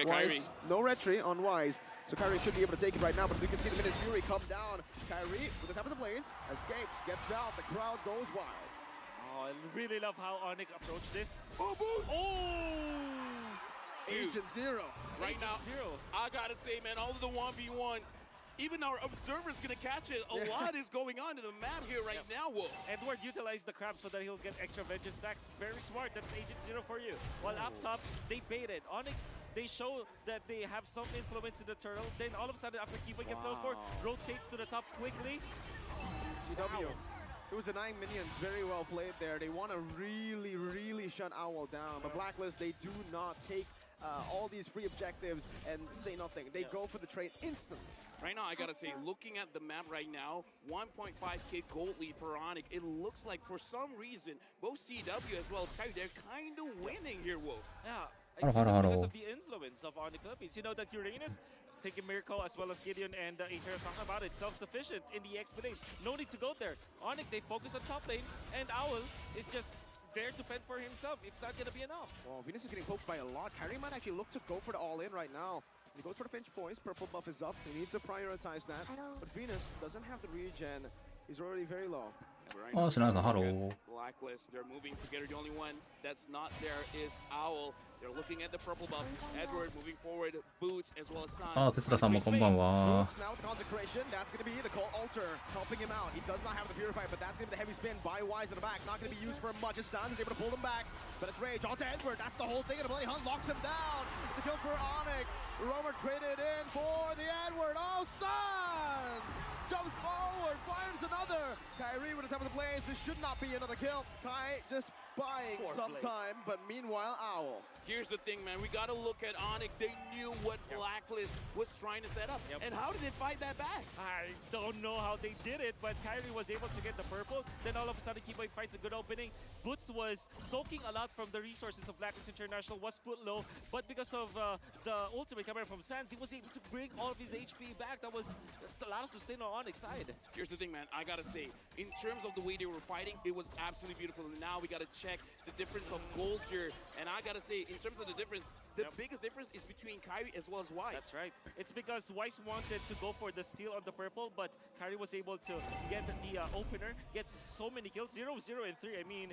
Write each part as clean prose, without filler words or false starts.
Wise, no retry on Wise. So Kyrie should be able to take it right now, but we can see the Minutes Fury come down. Kyrie, with the top of the blades, escapes, gets out, the crowd goes wild. Oh, I really love how Onyx approached this. Oh, boom! Oh! Agent Zero. Right now, I gotta say, man, all of the 1v1s, even our observer's gonna catch it. A lot is going on in the map here right now, Wolf. Edward utilized the crab so that he'll get extra vengeance stacks. Very smart. That's Agent Zero for you. While up top, they baited. Onyx, they show that they have some influence in the turtle. Then all of a sudden, after Kiba gets level 4, rotates to the top quickly. GW. It was denying minions, very well played there. They want to really shut Owl down. But Blacklist, they do not take all these free objectives and say nothing. They go for the trade instantly. Right now, I gotta say, looking at the map right now, 1.5k gold lead for Onyx. It looks like for some reason, both CW as well as Kyrie, they're kind of winning here, Wolf. Yeah, because of the influence of Onyx Philippines. You know that Uranus, taking Miracle as well as Gideon and Aether talking about it, self-sufficient in the XP lane. No need to go there. Onyx, they focus on top lane, and Owl is just there to fend for himself. It's not going to be enough. Well, Venus is getting poked by a lot. Kyrie might actually look to go for the all-in right now. He goes for the pinch points. Purple buff is up. He needs to prioritize that. But Venus doesn't have the regen. He's already very low. Oh, Shinaza, hello. Blacklist, they're moving together. The only one that's not there is Owl. They're looking at the purple buff. Edward moving forward. Boots as well as Sans. あ、哲田さんもこんばんは。 Boots now with consecration. That's going to be the call altar helping him out. He does not have the purify, but that's going to be the heavy spin by Wise in the back. Not going to be used for much as Sans is able to pull them back. But it's Rage onto Edward. That's the whole thing. And the Bloody Hunt locks him down. It's a kill for Onyx. Romer traded in for the Edward. Oh, Sans jumps forward, fires another. Kyrie with the top of the blaze. This should not be another kill. Kai just buying some time, but meanwhile, Owl. Here's the thing, man. We got to look at Onyx. They knew what Blacklist was trying to set up. And how did they fight that back? I don't know how they did it, but Kyrie was able to get the purple. Then all of a sudden, Kiba fights a good opening. Boots was soaking a lot from the resources of Blacklist International, was put low. But because of the ultimate coming from Sans, he was able to bring all of his HP back. That was a lot of sustain on Onyx side. Here's the thing, man. I got to say, in terms of the way they were fighting, it was absolutely beautiful. And now we got to check the difference of gold here. And I got to say, in terms of the difference, the biggest difference is between Kyrie as well as Wise. That's right. It's because Wise wanted to go for the steal on the purple, but Kyrie was able to get the opener, gets so many kills, 0, 0, and 3. I mean,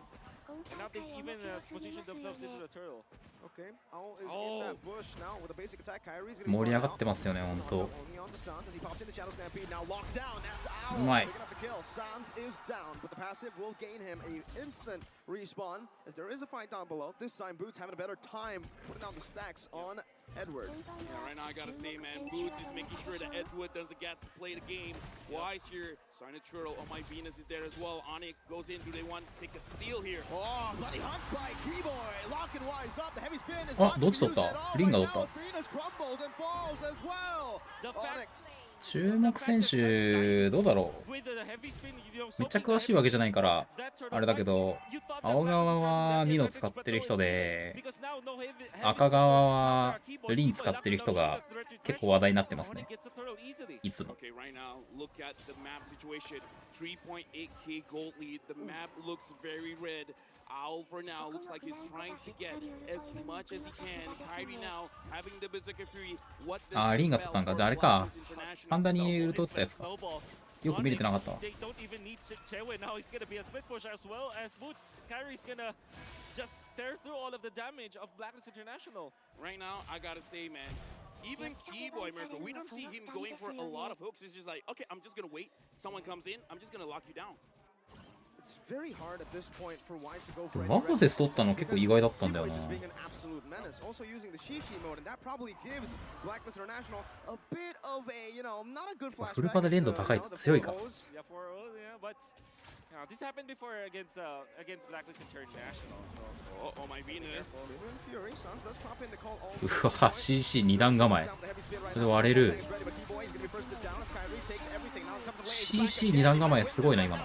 and now they even positioned themselves into the turtle. Okay, Owl is in that bush now with a basic attack. Kyrie's going to 盛り上がってますよね、本当。 only on to Sans as he pops into Shadow Stampede. Now locked down. That's Owl うまい。 picking up the kill. Sans is down, but the passive will gain him an instant respawn as there is a fight down below. This time, Boots having a better time putting down the stacks on Edward. Yeah, right now I gotta say, man, Boots is making sure that Edward doesn't get to play the game. Wise here, Silent Turtle. Oh, my Venus is there as well. Onyx goes in. Do they want to take a steal here? Oh, bloody hunt by Keyboy. Locking Wise up. The heavy spin is あ、 not どっ going ち to 取っ use it at た all リンが right 取っ now. た Venus crumbles and falls as well. The fact Onyx. 注目選手どうだろう。 with the heavy spin, you know, めっちゃ詳しいわけじゃないからあれだけど、青側は2の使ってる人で、赤側はリン使ってる人が結構話題になってますね。いつも。 Okay, right now, look at the map situation. 3.8k gold lead. The map looks very red. Owl for now looks like he's trying to get as much as he can. Kyrie now having the Berserker Fury. What does あー、リンが取ったんか。じゃああれか。 International パンダにウルト打ったやつか。よく見れてなかったわ。 They don't even need Chewe now. He's gonna be a split push as well as Boots. Kyrie's gonna just tear through all of the damage of Blacklist International. Right now, I gotta say, man, even Keyboy Miracle, we don't see him going for a lot of hooks. It's just like, okay, I'm just gonna wait. Someone comes in, I'm just gonna lock you down. It's very hard at this point for Wise to go for ワフォセス取ったの結構意外だったんだよ Keyboy な。 just being an absolute menace. Also using the Shishi mode, and that probably gives Blacklist International a bit of a, you know, not a good flashback. フルパで連動高いと強いか。 Yeah, but this happened before against Blacklist International. So. Oh, my Venus. Fury, Sans does pop in to call all うわ、CC2 段構え。それ割れる。CC2 段構えすごいな、今の。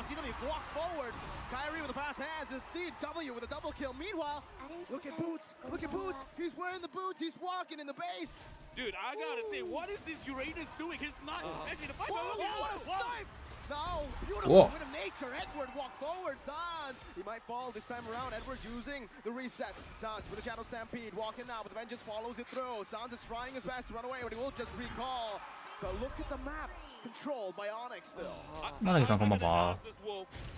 Kyrie with the pass hands and CW with a double kill. Meanwhile, look at Boots. Look at Boots. He's wearing the boots. He's walking in the base. Dude, I gotta say, what is this Uranus doing? He's not actually the fight. Whoa, what a snipe! Now, beautiful Whoa. win of nature. Edward walks forward. Sans. He might fall this time around. Edward using the resets. Sans with the Shadow Stampede. Walking now, but the Vengeance follows it through. Sans is trying his best to run away, but he will just recall. But look at the map. Controlled by Onyx still. なぎさんこんばんは。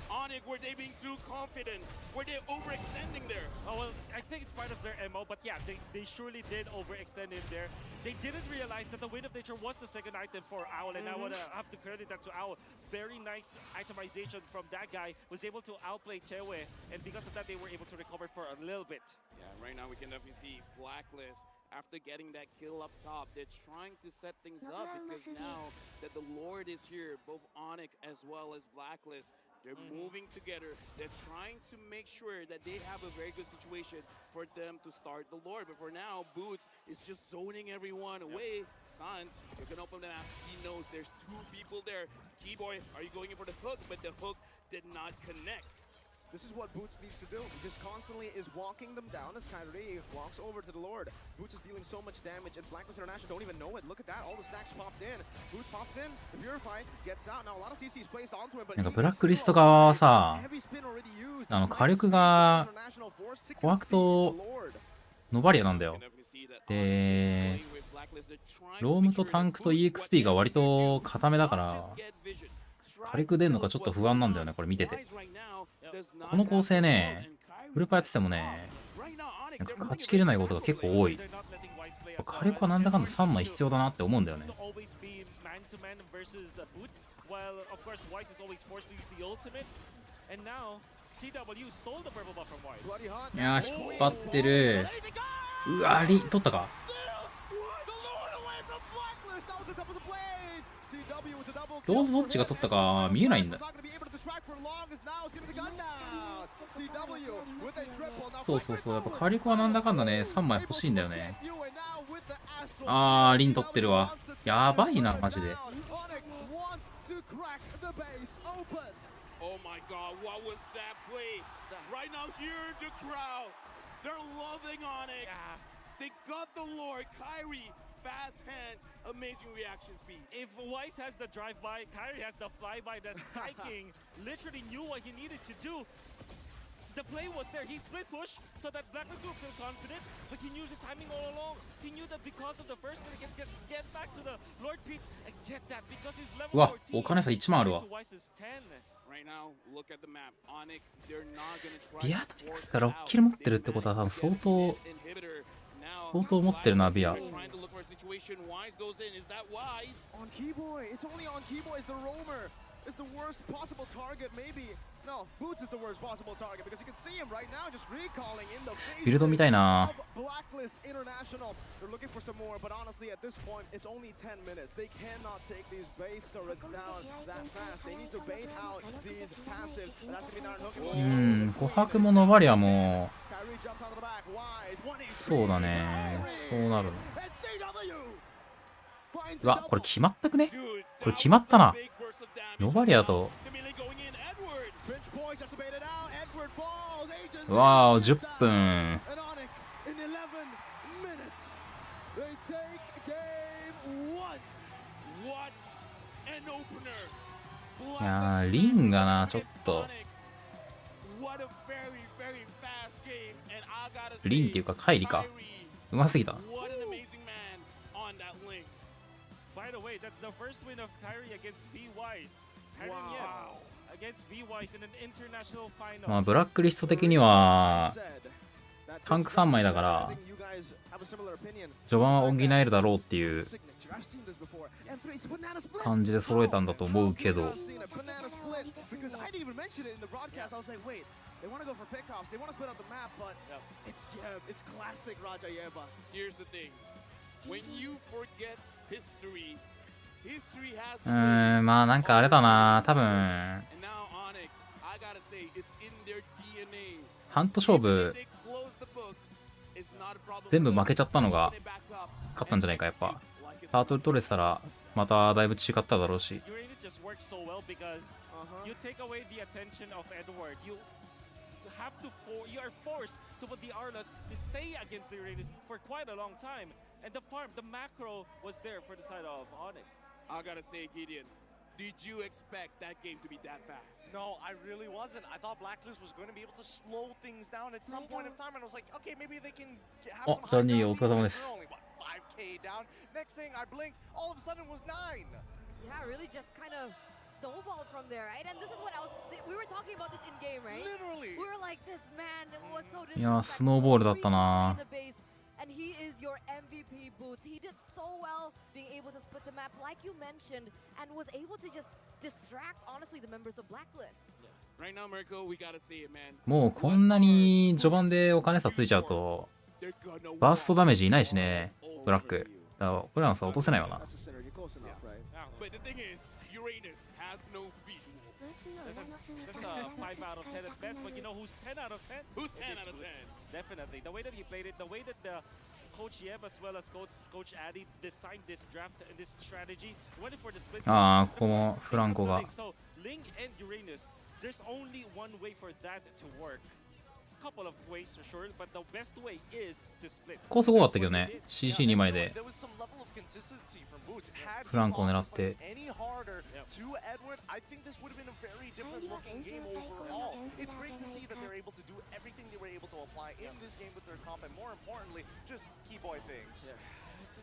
Onyx, were they being too confident? Were they overextending there? Oh, well, I think it's part of their MO, but yeah, they surely did overextend in there. They didn't realize that the Wind of Nature was the second item for Owl, and I would have to credit that to Owl. Very nice itemization from that guy. Was able to outplay Chewe, and because of that, they were able to recover for a little bit. Yeah, right now we can definitely see Blacklist. After getting that kill up top, they're trying to set things up because now that the Lord is here, both Onyx as well as Blacklist, they're moving together. They're trying to make sure that they have a very good situation for them to start the Lord. But for now, Boots is just zoning everyone away. Sans, you can open the map. He knows there's two people there. Keyboy, are you going in for the hook? But the hook did not connect. This is what Boots needs to do. He just constantly is walking them down as Kyrie walks over to the Lord. Boots is dealing so much damage, and Blacklist International don't even know it. Look at that, all the stacks popped in. Boots pops in, the Purify gets out. Now a lot of CCs placed onto him, but なんかブラックリスト側はさ、 heavy spin already used. 火力が琥珀とノバリアなんだよ。で、ロームとタンクと EXP が割と固めだから、火力出んのかちょっと不安なんだよね、これ見てて。この構成ね、フルパやっててもね、なんか勝ちきれないことが結構多い。火力はなんだかんだ3枚必要だなって思うんだよね。いやー、引っ張ってる。うわ、取ったか。どっちが取ったか見えないんだ。そうそうそう、やっぱ火力はなんだかんだね、3枚欲しいんだよね。あー、リン取ってるわ。やばいな、マジで。Fast hands, amazing reaction speed. If Weiss has the drive-by, Kyrie has the fly-by, the Sky King literally knew what he needed to do. The play was there. He split push so that Blacklist would feel confident, but he knew the timing all along. He knew that because of the first thing, he can get back to the Lord Pete and get that because he's level うわ、 14. お金差1万あるわ。 Right now, look at the map. Onyx, they're not going to try. ビアトリックスが6キル持ってるってことは多分相当持ってるな、ビア。On Keyboy, it's only on Keyboy is the roamer. Is the worst possible target, maybe. No, Boots is the worst possible target because you can see him right now just recalling in the face ビルドみたいな。 of Blacklist International. They're looking for some more, but honestly, at this point, it's only 10 minutes. They cannot take these base turrets down that fast. They need to bait out these passives. And that's going to be Darn hooking. 琥珀もノバリアも Kyrie jumps out of the back. Wise, 1 そうだね。そうなるの。うわ、これ決まったくね？これ決まったな。ノバリアと。うわー、10分。いやー、リンがな、ちょっと。リンっていうか、カイリか。うますぎた。By the way, that's the first win of Kyrie against V-Wise. Wow. Against V-Wise in an international final. まあブラックリスト的にはタンク3枚だから序盤は補えるだろうっていう感じで揃えたんだと思うけど。They want to go for pickoffs. They want to split out the map, but it's classic Rajayeva. Here's the thing. When you forget history, history has まあなんかあれだな、多分 And now Onyx, I gotta say, it's in their DNA. ハント勝負 They close the book. It's not a problem. 全部負けちゃったのが勝ったんじゃないか。やっぱタートル取れてたらまただいぶ違っただろうし。Uranus just works so well because you take away the attention of Edward. You are forced to put the Arlot to stay against the Uranus for quite a long time. And the farm, the macro was there for the side of Onyx. I gotta say, Gideon, Did you expect that game to be that fast? No, I really wasn't. I thought Blacklist was going to be able to slow things down at some point of time, and I was like, okay, maybe they can have some high Johnny, ground. お疲れ様です。 They're only, what, 5K down? Next thing, I blinked, all of a sudden it was 9. Yeah, really just kind of snowballed from there, right? And this is what we were talking about this in game, right? Literally. We were like, this man was so いやー、スノーボールだったな。 And he is your MVP, Boots. He did so well being able to split the map, like you mentioned, and was able to just distract, honestly, the members of Blacklist. Right now, Mirko, we gotta see it, man. もうこんなに序盤でお金差ついちゃうと、バーストダメージいないしね、ブラック。だから俺らの差落とせないわな。 That's a center. You're close enough, right? But the thing is, Uranus has no visual. That's a 5 out of 10 at best, but you know who's 10 out of 10? Who's 10 It's out of Boots. 10? Definitely. The way that he played it, the way that the Coach Yeb as well as Coach Addy designed this draft and this strategy, went for the split. ああ、ここもフランコが。 So Ling and Uranus, there's only one way for that to work. It's a couple of ways for sure, but the best way is to split. ここすごかったけどね、CC2 枚で There was some level of consistency from Boots. Had he フランコを狙っ lost て。 any harder to Edward, I think this would have been a very different looking game overall. It's great to see that they're able to do everything they were able to apply in this game with their comp, and more importantly, just key boy things.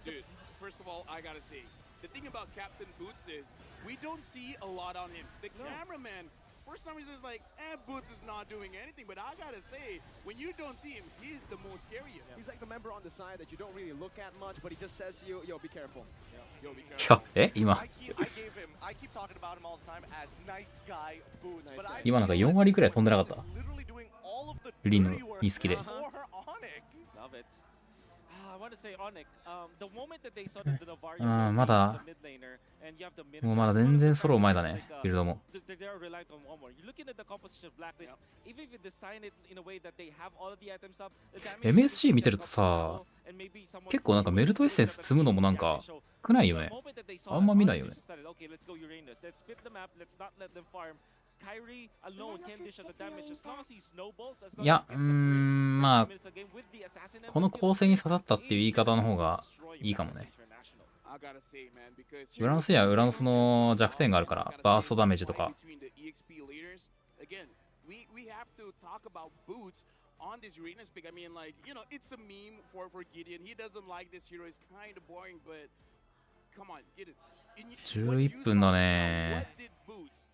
Dude, first of all, I gotta say, the thing about Captain Boots is we don't see a lot on him. The cameraman, for some reason, is like, Boots is not doing anything. But I gotta say, when you don't see him, he's the most scariest. He's like the member on the side that you don't really look at much, but he just says to you, yo, be careful. Yo, be い careful. や、今 I keep talking about him all the time as nice guy Boots, but I 今なんか4割くらい飛んでなかった。 literally doing all of the リンの dirty work 2好きで。 for Onyx. Love it. I want to say Onyx, the moment that they saw the Navarro まだ the mid laner and you have the mid もうまだ全然ソロ前だね、フィールドも。 they're reliant on one more. You're looking at the composition of Blacklist, even if you design it in a way that they have all of the items up, the damage MSC 見てるとさ、結構なんかメルトエッセンス積むのもなんか少ないよね。あんま見ないよね。 Okay, let's go Uranus. Let's split the map. Let's not let them farm. Kyrie alone can dish out the damage as long as he snowballs. As long いや、 as he gets the まあ first minutes of game with the assassin この構成に刺さったっていう言い方の方がいいかもね。 I gotta say, man, because ウランスやウランスの弱点があるから、バーストダメージとか。 Again, we have to talk about Boots on this Uranus pick. I mean, like, you know, it's a meme for Gideon. He doesn't like this hero. It's kind of boring, but come on, get it. 11分だね。 What did Boots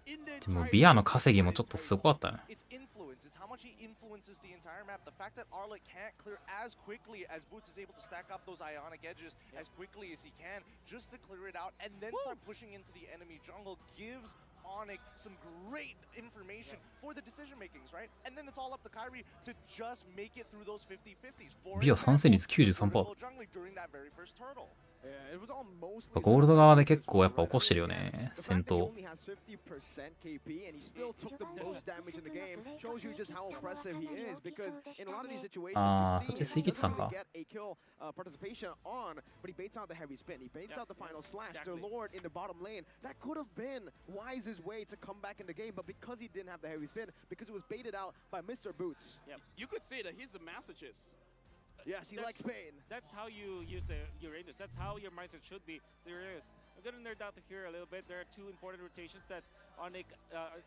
でもビアの稼ぎもちょっとすごかったね。 It's influence. It's how much he influences the entire map. The fact that Arlet can't clear as quickly as Boots is able to stack up those ionic edges as quickly as he can just to clear it out and then start pushing into the enemy jungle gives Onyx some great information for the decision makings, right? And then it's all up to Kyrie to just make it through those 50-50s. ビア参戦率 93%。 during that very first turtle. Yeah, it was all mostly ゴールド側で結構やっぱ起こしてるよね、戦闘。 He only has 50% KP and he still took the most damage in the game. Shows you just how impressive he is because in a lot of these situations you see he doesn't really get a kill participation on, but he baits out the heavy spin. He baits out the final slash. The Lord in the bottom lane. That could have been Wise's way to come back in the game, but because he didn't have the heavy spin, because it was baited out by Mr. Boots. You could say that he's a masochist. Yes, he likes pain. That's how you use the Uranus. That's how your mindset should be. Uranus. I'm gonna nerd out here a little bit. There are two important rotations that Onyx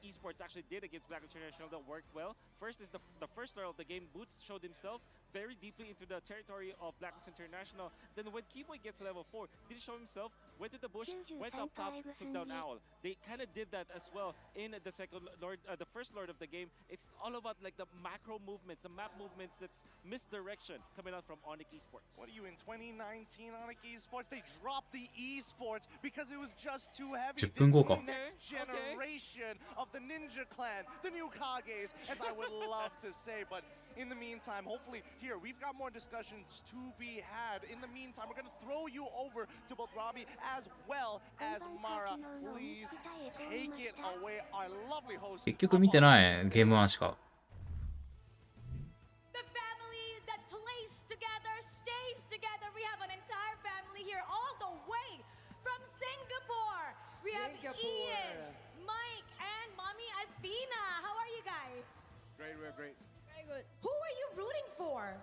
Esports actually did against Black International that worked well. First is the first start of the game. Boots showed himself very deeply into the territory of Blacklist International. Then when Keyboy gets level 4, did he show himself? Went to the bush, went up top, took down Owl. They kind of did that as well in the second Lord, the first Lord of the game. It's all about like the macro movements, the map movements. That's misdirection coming out from Onyx Esports. What are you in 2019 Onyx Esports? They dropped the esports because it was just too heavy. This is the next generation of the Ninja Clan, the new Kages, as I would love to say. But in the meantime, hopefully here we've got more discussions to be had. In the meantime, we're gonna throw you over to both Robbie as well as Mara. Please take it away, our lovely host. 結局見てないゲーム1しか。 The family that plays together stays together. We have an entire family here all the way from Singapore. We have Ian, Mike, and Mommy Athena. How are you guys? Great, we're great. Very good. Who are you rooting for?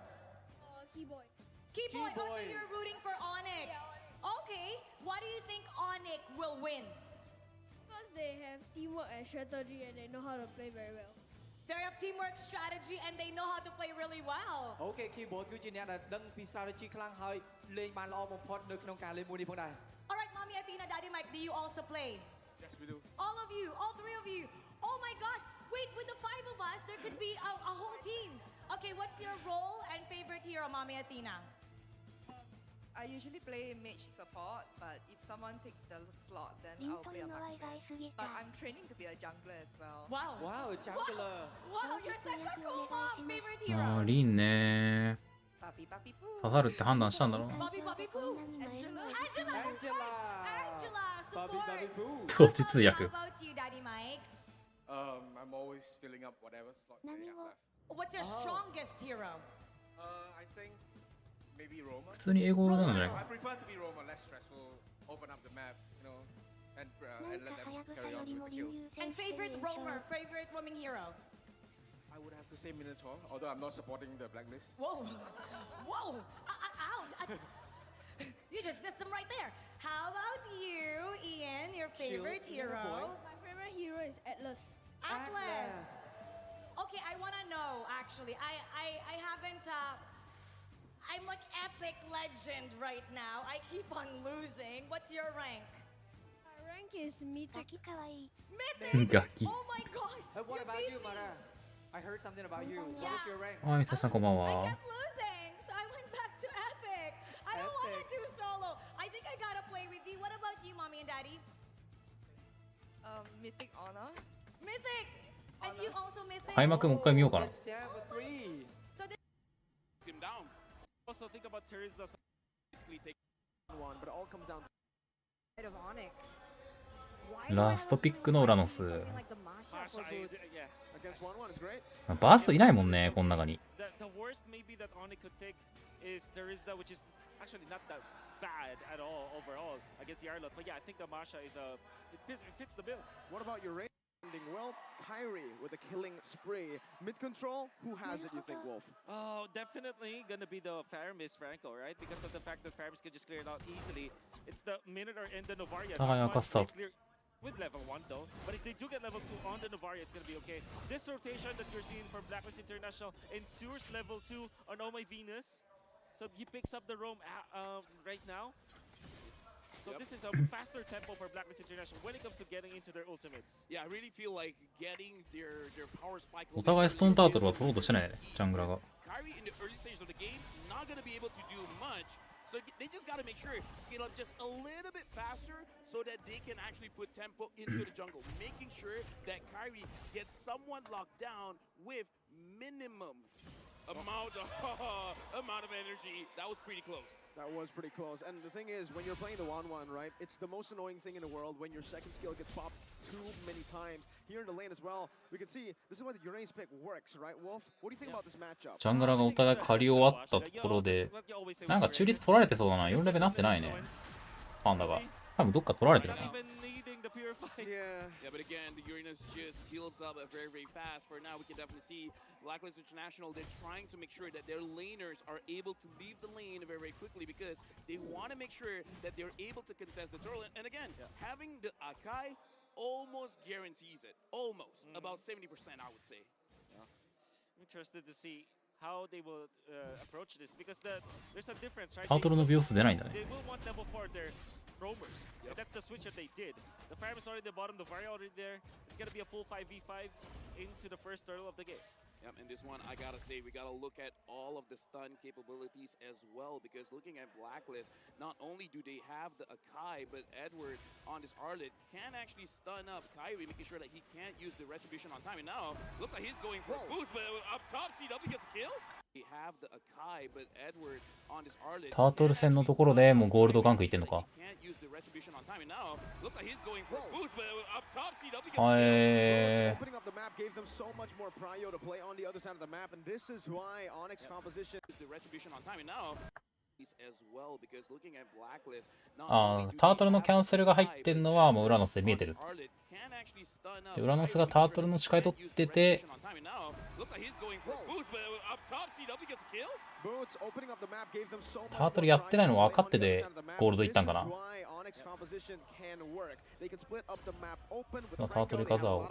Keyboy. Keyboy. Oh, so you're rooting for Onyx. Okay, why do you think Onyx will win? Because they have teamwork and strategy and they know how to play very well. They have teamwork, strategy, and they know how to play really well. អូខេ keyboard គឺជាអ្នកដែលដឹងពី strategy ខ្លាំងហើយលេងបានល្អបំផុតនៅក្នុងការលេងមួយនេះផងដែរ All right, Mommy Athena, Daddy Mike, do you also play? Yes, we do. All of you, all three of you. Oh my gosh, wait, with the five of us, there could be a whole team. Okay, what's your role and favorite hero, Mommy Athena? I usually play mage support, but if someone takes the slot, then I'll play a marksman. But I'm training to be a jungler as well. Wow. Wow, jungler. Wow, you're such a cool mom. Favorite あ hero? ーリンね Papi papi poo. 刺さるって判断したんだろうな Bobby Bobby Poo. Angela. Angela, that's right. Angela, Bobby support. Bobby Boo. 同時通 How 訳 about you, Daddy Mike? I'm always filling up whatever slot they have left. What's your strongest hero? I think maybe Roma. 普通に英語なんじゃない I か prefer to be Roma, less stressful, open up the map, and let them carry on with the kills. And favorite roamer, favorite roaming hero? I would have to say Minotaur, although I'm not supporting the blacklist. Whoa, whoa, ouch. You just dissed them right there. How about you, Ian, your favorite Shield, boy. hero? My favorite hero is Atlas. Atlas. Okay, I want to know, actually. I haven't, I'm like epic legend right now. I keep on losing. What's your rank? My rank is Mythic. Mythic! ガキ Oh my gosh! Hey, what you about beat you, me. Mara? I heard something about you. What Yeah. is your rank? はい、皆さんこんばん I は kept losing, so I went back to epic. I don't want to Epic. do solo. I think I gotta play with you. What about you, mommy and daddy? Mythic honor. Mythic! And you also mythic? 開幕もう一回見ようかな Let's have a three. So this Him down. Also think about Terizla basically take One, but it all comes down to Out of Onyx. ラストピックのウラノス Something like the Masha Masha, for boots. yeah. against 1-1 is great. バーストいないもんねこの中に The worst maybe that Onyx could take is Terizla, which is actually not that bad at all overall against Yarlot. But yeah, I think the Masha is it fits the bill. What about your range? Well, Kyrie with a killing spree. Mid-control, who has it, you think, Wolf? Oh, definitely gonna be the Faramis Franco, right? Because of the fact that Faramis can just clear it out easily. It's the minute or end the Novaria. Ah, yeah, Not much cast out. clear with level 1 though. But if they do get level 2 on the Novaria, it's gonna be okay. This rotation that you're seeing from Blacklist International ensures level 2 on Oh My Venus. So he picks up the roam right now. So this is a faster tempo for Blacklist International when it comes to getting into their ultimates. Yeah, I really feel like getting their power spike. お互いストーンタートルは取ろうとしてないねジャングラーが Kyrie in the early stages of the game, not going to be able to do much. So they just got to make sure scale up just a little bit faster so that they can actually put tempo into the jungle, making sure that Kyrie gets someone locked down with minimum amount of energy. That was pretty close. That was pretty close. And the thing is, when you're playing the 1-1, right, it's the most annoying thing in the world when your second skill gets popped too many times. Here in the lane as well, we can see this is why the Uranus pick works, right, Wolf? What do you think about this matchup? ジャングラーがお互い借り終わったところでなんか中立取られてそうだな4レベルなってないねパンダが多分どっか取られてる Not な even needing the purify. Yeah. Yeah, but again, the Uranus just heals up very, very fast. For now, we can definitely see Blacklist International, they're trying to make sure that their laners are able to leave the lane very, very quickly because they want to make sure that they're able to contest the turtle. And again, having the Akai almost guarantees it. Almost. About 70%, I would say. Interested to see how they will approach this because there's a difference, right? タートルの秒数出ないんだね They will want level 4 their roamers. And that's the switch that they did. The Fire is already at the bottom, the Varia already there. It's gonna be a full 5v5 into the first turtle of the game. Yep, and this one, I gotta say, we gotta look at all of the stun capabilities as well, because looking at Blacklist, not only do they have the Akai, but Edward on this Arlet can actually stun up Kyrie, making sure that he can't use the Retribution on time. And now, looks like he's going for a boost, but up top, CW gets a kill? They have the Akai, but Edward on this Arlet タートル戦のところでもうゴールドガンクいってんのか can't use the Retribution on time. And now, looks like he's going for a boost, but up top, CW gets は a kill. い Opening up the map gave them so much more prio to play on the other side of the map, and this is why Onyx composition Use the Retribution on time. And now, as well, because looking at Blacklist, not あ only ー do ター they トルの have キャンセルが入ってんのはもうウラノスで見えて on る this Arlet can actually stun up でウラノスがタートルの視界取ってて Retribution on time. And now, looks like he's going for a boost, but up top, CW gets a kill. boots opening up the map gave them so much タートルやってないの分かっててゴールドいったんかな。タートルカザーを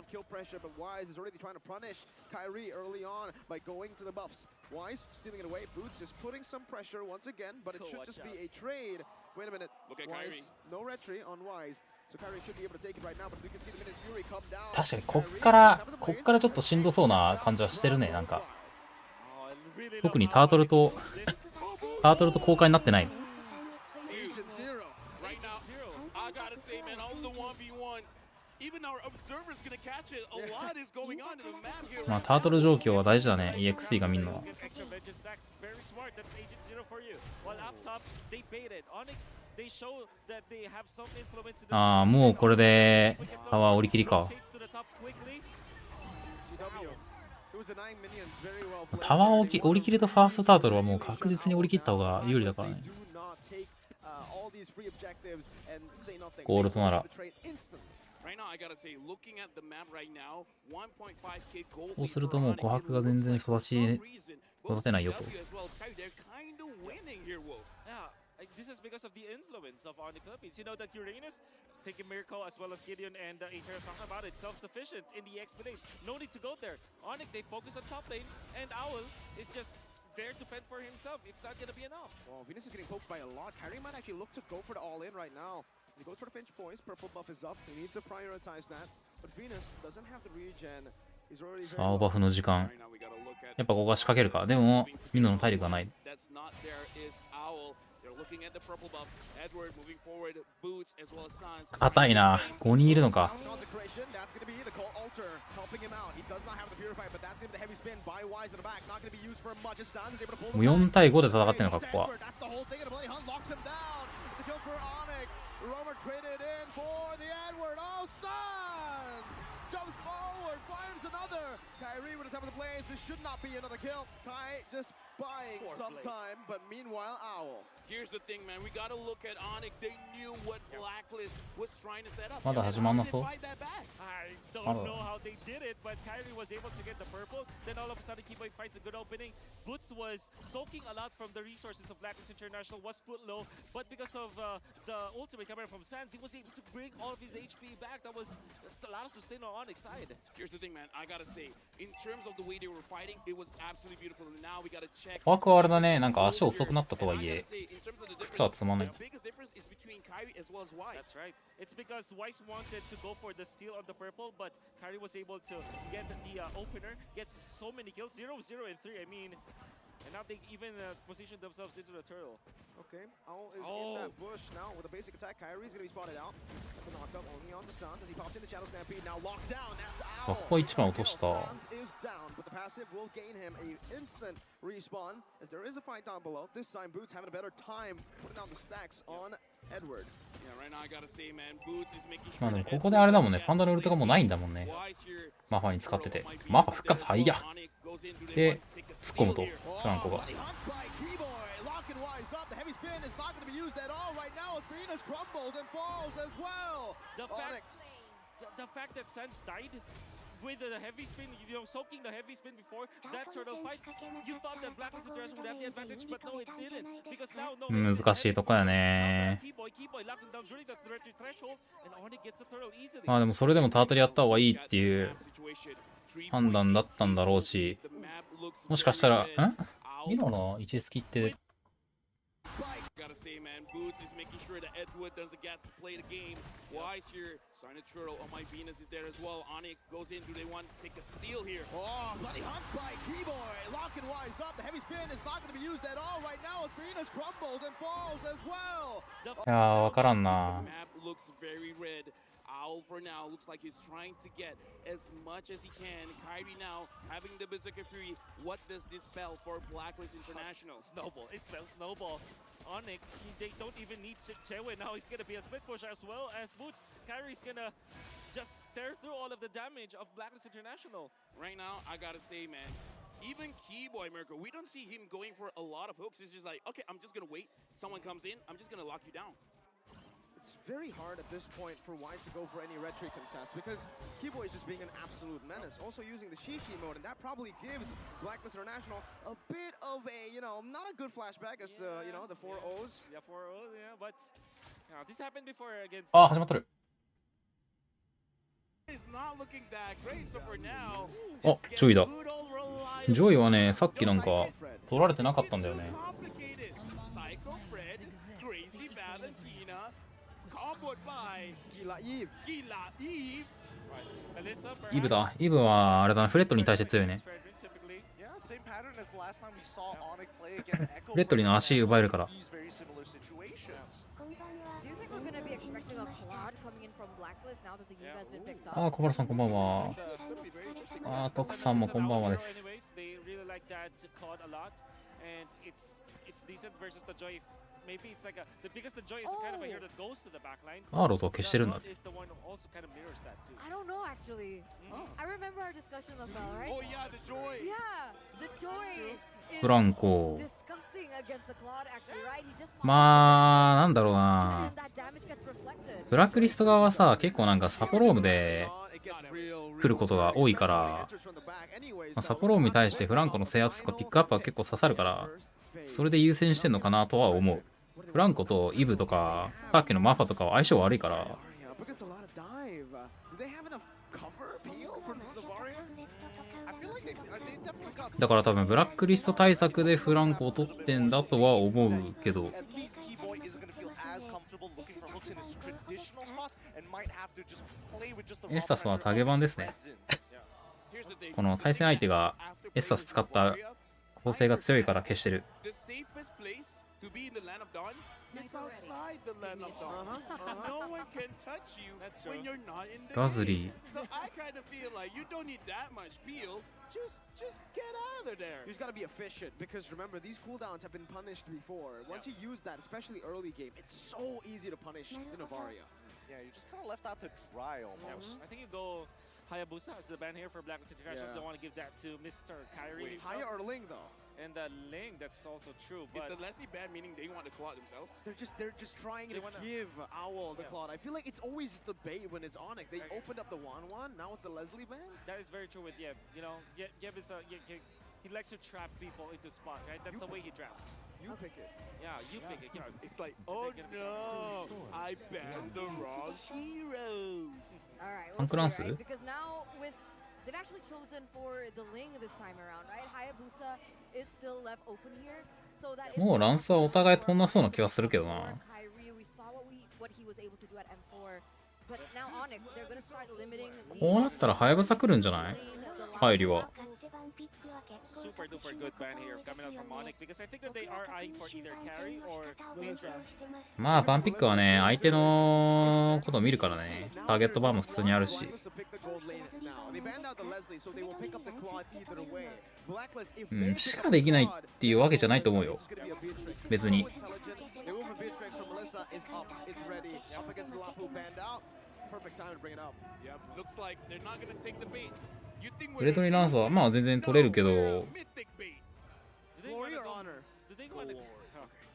確かにこっからちょっとしんどそうな感じはしてるね。なんか特にタートルと交換になってない。まあタートル状況は大事だね。EXP が見るのは。ああ、もうこれでタワー折り切りか。タワー折り切りとファーストタートルはもう確実に折り切った方が有利だからね。ゴールドなら。そうするともう琥珀が全然育てないよと。This is because of the influence of Onyx Philippines. You know that Uranus, taking Miracle as well as Gideon and Aether talking about it, self-sufficient in the XP lane. No need to go there. Onyx, they focus on top lane, and Owl is just there to fend for himself. It's not going to be enough. Well, Venus is getting poked by a lot. Kyrie might actually look to go for the all-in right now. He goes for the pinch points. Purple buff is up. He needs to prioritize that. But Venus doesn't have the regen. さあ、バフの時間。やっぱここが仕掛けるか。でも、ミノの体力がない。硬いな。5人いるのか。もう4対5で戦ってるのか、ここは。Jumps forward, finds another. Kyrie with the top of the blaze. This should not be another kill. Kai just buying some time, but meanwhile, Owl. Here's the thing, man. We got to look at Onyx. They knew what Blacklist was trying to set up. まだ始まんなそう。I don't know how they did it, but Kyrie was able to get the purple. Then all of a sudden, Keyboy finds a good opening. Boots was soaking a lot from the resources of Blacklist International, was put low, but because of the ultimate coming from Sands, he was able to bring all of his HP back. That was a lot of sustain on Onyx side. Here's the thing, man. I gotta say, in terms of the way they were fighting, it was absolutely beautiful. And now we gotta check. ワークはあれだね。なんか足遅くなったとはいえ、靴はつまない。That's right. It's because Weiss wanted to go for the steal on the purple, but Kyrie was able to get the opener, gets so many kills, 0, 0, and 3. I mean, and now they even position themselves into the turtle. Okay, Owl is in that bush now with a basic attack. Kyrie's gonna be spotted out. That's a knockup only on the Suns as he pops into Shadow Stampede. Now locked down. That's Owl. ここ一番落とした。Suns is down, but the passive will gain him an instant respawn as there is a fight down below. This time, Boots having a better time putting down the stacks on Edward. まあでもここであれだもんね。パンダのウルトがもうないんだもんね。マファに使ってて。マファ復活早いや。で、突っ込むと、フランコが。The fact that Sans died with the heavy spin, you know, soaking the heavy spin before that turtle fight, you thought that Blacklist International would have the advantage, but no, it didn't. Because now, no. 難しいとこやね。まあでもそれでもタートルやった方がいいっていう判断だったんだろうし、もしかしたら、ミノの位置スキってGotta say, man, Boots is making sure that Edward doesn't get to play the game. Wise here, starting to turtle. Oh, my Venus is there as well. Onyx goes in. Do they want to take a steal here? Oh, bloody hunt by Keyboy. Lock and Wise up. The heavy spin is not going to be used at all right now as Venus crumbles and falls as well. いやー、わからんな。 Map looks very red. Owl for now looks like he's trying to get as much as he can. Kyrie now having the Berserker Fury. What does this spell for Blacklist International? Snowball. It spells snowball. Onyx, they don't even need Chewe now. He's gonna be a split push as well as Boots. Kyrie's gonna just tear through all of the damage of Blacklist International. Right now, I gotta say, man, even Keyboy Mirko, we don't see him going for a lot of hooks. It's just like, okay, I'm just gonna wait. Someone comes in, I'm just gonna lock you down. It's very hard at this point for Wise to go for any red tree contest because Kibo is just being an absolute menace. Also using the Shishi mode, and that probably gives Blacklist International a bit of a, you know, not a good flashback as the, you know, the 4-0s. Yeah, 4-0, yeah, but this happened before against. あ、始まっとる。あ、ジョイだ。ジョイはね、さっきなんか取られてなかったんだよね。イブだ。イブはあれだな、フレットに対して強いね。フレットリの足奪えるから。あ、小原さんこんばんは。あ、徳さんもこんばんはです。アーロと消してるんだ。フランコ。まあ、なんだろうな。ブラックリスト側はさ、結構なんかサポロームで来ることが多いから、まあ、サポロームに対してフランコの制圧とかピックアップは結構刺さるから、それで優先してんのかなとは思う。フランコとイブとか、さっきのマファとかは相性悪いから。だから多分ブラックリスト対策でフランコを取ってんだとは思うけど。エスタスはタゲ版ですね。この対戦相手がエスタス使った構成が強いから消してる。ラズリー。Just get out of there. He's got to be efficient because remember these cooldowns have been punished before. Once you use that, especially early game, it's so easy to punish the Navaria. Yeah, you're just kind of left out to dry almost. I think you go Hayabusa as the ban here for Blacklist International. Don't want to give that to Mr. Kyrie. Haya or Ling though. And Ling, that's also true. But is the Leslie ban meaning they want to claw it themselves? They're just trying to give Owl the claw. I feel like it's always just the bait when it's Onyx. They opened up the 1-1. Now it's the Leslie ban. That is very true with Yeb. You know, Yeb is he likes to trap people into spot, right? That's the way he drafts. You pick it. Yeah, you pick it. Yeah. It's like, oh no, I banned the wrong heroes. All right, we'll see, right? Because now with they've actually chosen for the Ling this time around, right? Hayabusa is still left open here, so that is もうランスはお互い飛んなそうな気がするけどな。こうなったらハヤブサ来るんじゃない？入りは。Super duper good ban here coming out from Onyx because I think that they are eyeing for either carry or Phaedra. まあバンピックはね、相手のことを見るからね。ターゲットバーも普通にあるし。しかできないっていうわけじゃないと思うよ。別に。フレットリーランスはまあ全然取れるけど、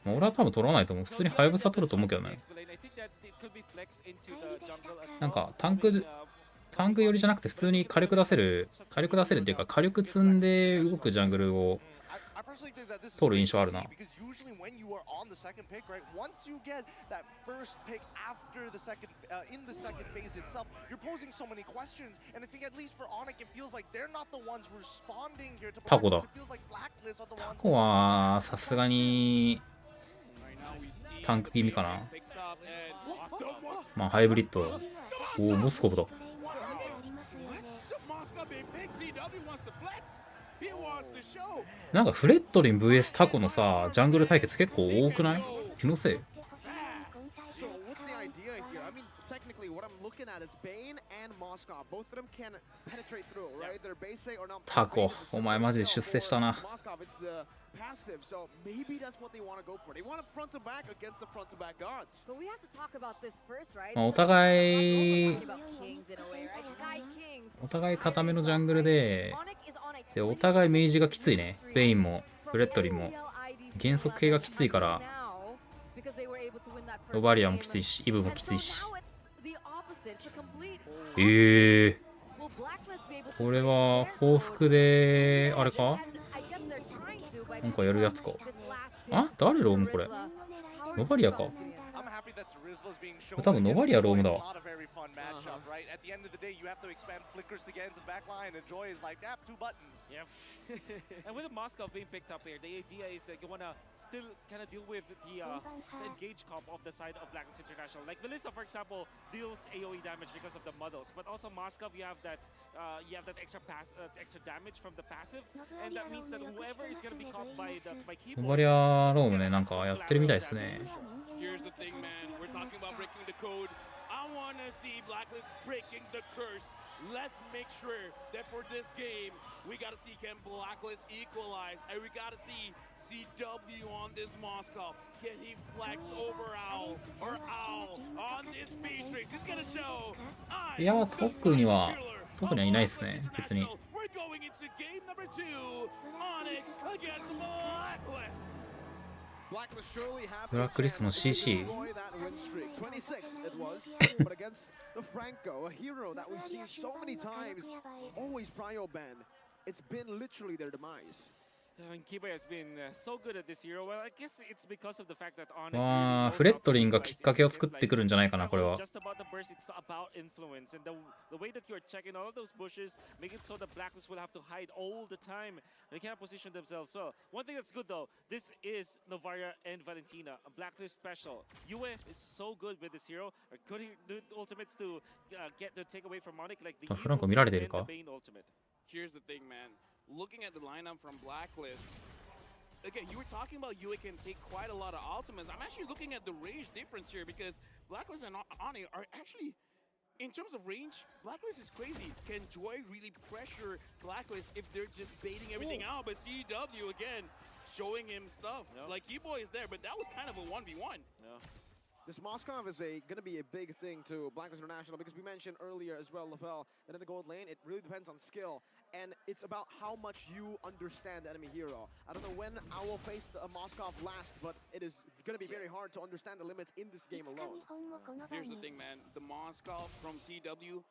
まあ、俺は多分取らないと思う。普通にハヤブサ取ると思うけどね。なんかタンク寄りじゃなくて普通に火力出せるっていうか火力積んで動くジャングルを取る印象あるな。タコだ。タコはさすがにタンク気味かな。まあハイブリッド。おお、モスコブだ。なんかフレットリン vs タコのさ、ジャングル対決結構多くない？気のせい？タコ、お前マジで出世したな。お互い固めのジャングルで、お互いメイジがきついね。ベインもフレットリンも減速系がきついから、ノバリアもきついし、イブもきついし。これは報復で、あれかなんかやるやつか。あ誰ロームこれノバリアか。多分ノバリアロームだわ。Yeah. And with the Moscow being picked up here, the idea is that you want to still kind of deal with the engage comp of the side of Blacklist International. Like Melissa, for example, deals AoE damage because of the muddles, but also Moscow, you have that extra damage from the passive, and that means that whoever is going to be caught by keyboard. ノバリアロームね、なんかやってるみたいですね。Here's the thing, man. We're talking about breaking the code. I want to see Blacklist breaking the curse. Let's make sure that for this game, we got to see can Blacklist equalize, and we got to see CW on this Moscow. Can he flex over Owl or Owl on this Matrix? He's going to show. いや、特にはいないですね、別に。We're going into game number 2 on it against Blacklist. ブラックリストの CC まあフレットリンがきっかけを作ってくるんじゃないかなこれは。They cannot position themselves well. One thing that's good though, this is Novaria and Valentina, a Blacklist special. Yue is so good with this hero. Could he do ultimates to get the takeaway from Monic like the Yue ultimate and the Bane ultimate? Here's the thing, man. Looking at the lineup from Blacklist, again, you were talking about Yue can take quite a lot of ultimates. I'm actually looking at the range difference here because Blacklist and Ani are actually. In terms of range, Blacklist is crazy. Can Joy really pressure Blacklist if they're just baiting everything out? But CW, again, showing him stuff. Yep. Like, Keyboy is there, but that was kind of a 1v1. Yeah. This Moskov is going to be a big thing to Blacklist International because we mentioned earlier as well, Lavelle, that in the gold lane, it really depends on skill. And it's about how much you understand the enemy hero. I don't know when Owl faced a Moskov last, but it is going to be very hard to understand the limits in this game alone. Here's the thing, man. The Moskov from CW,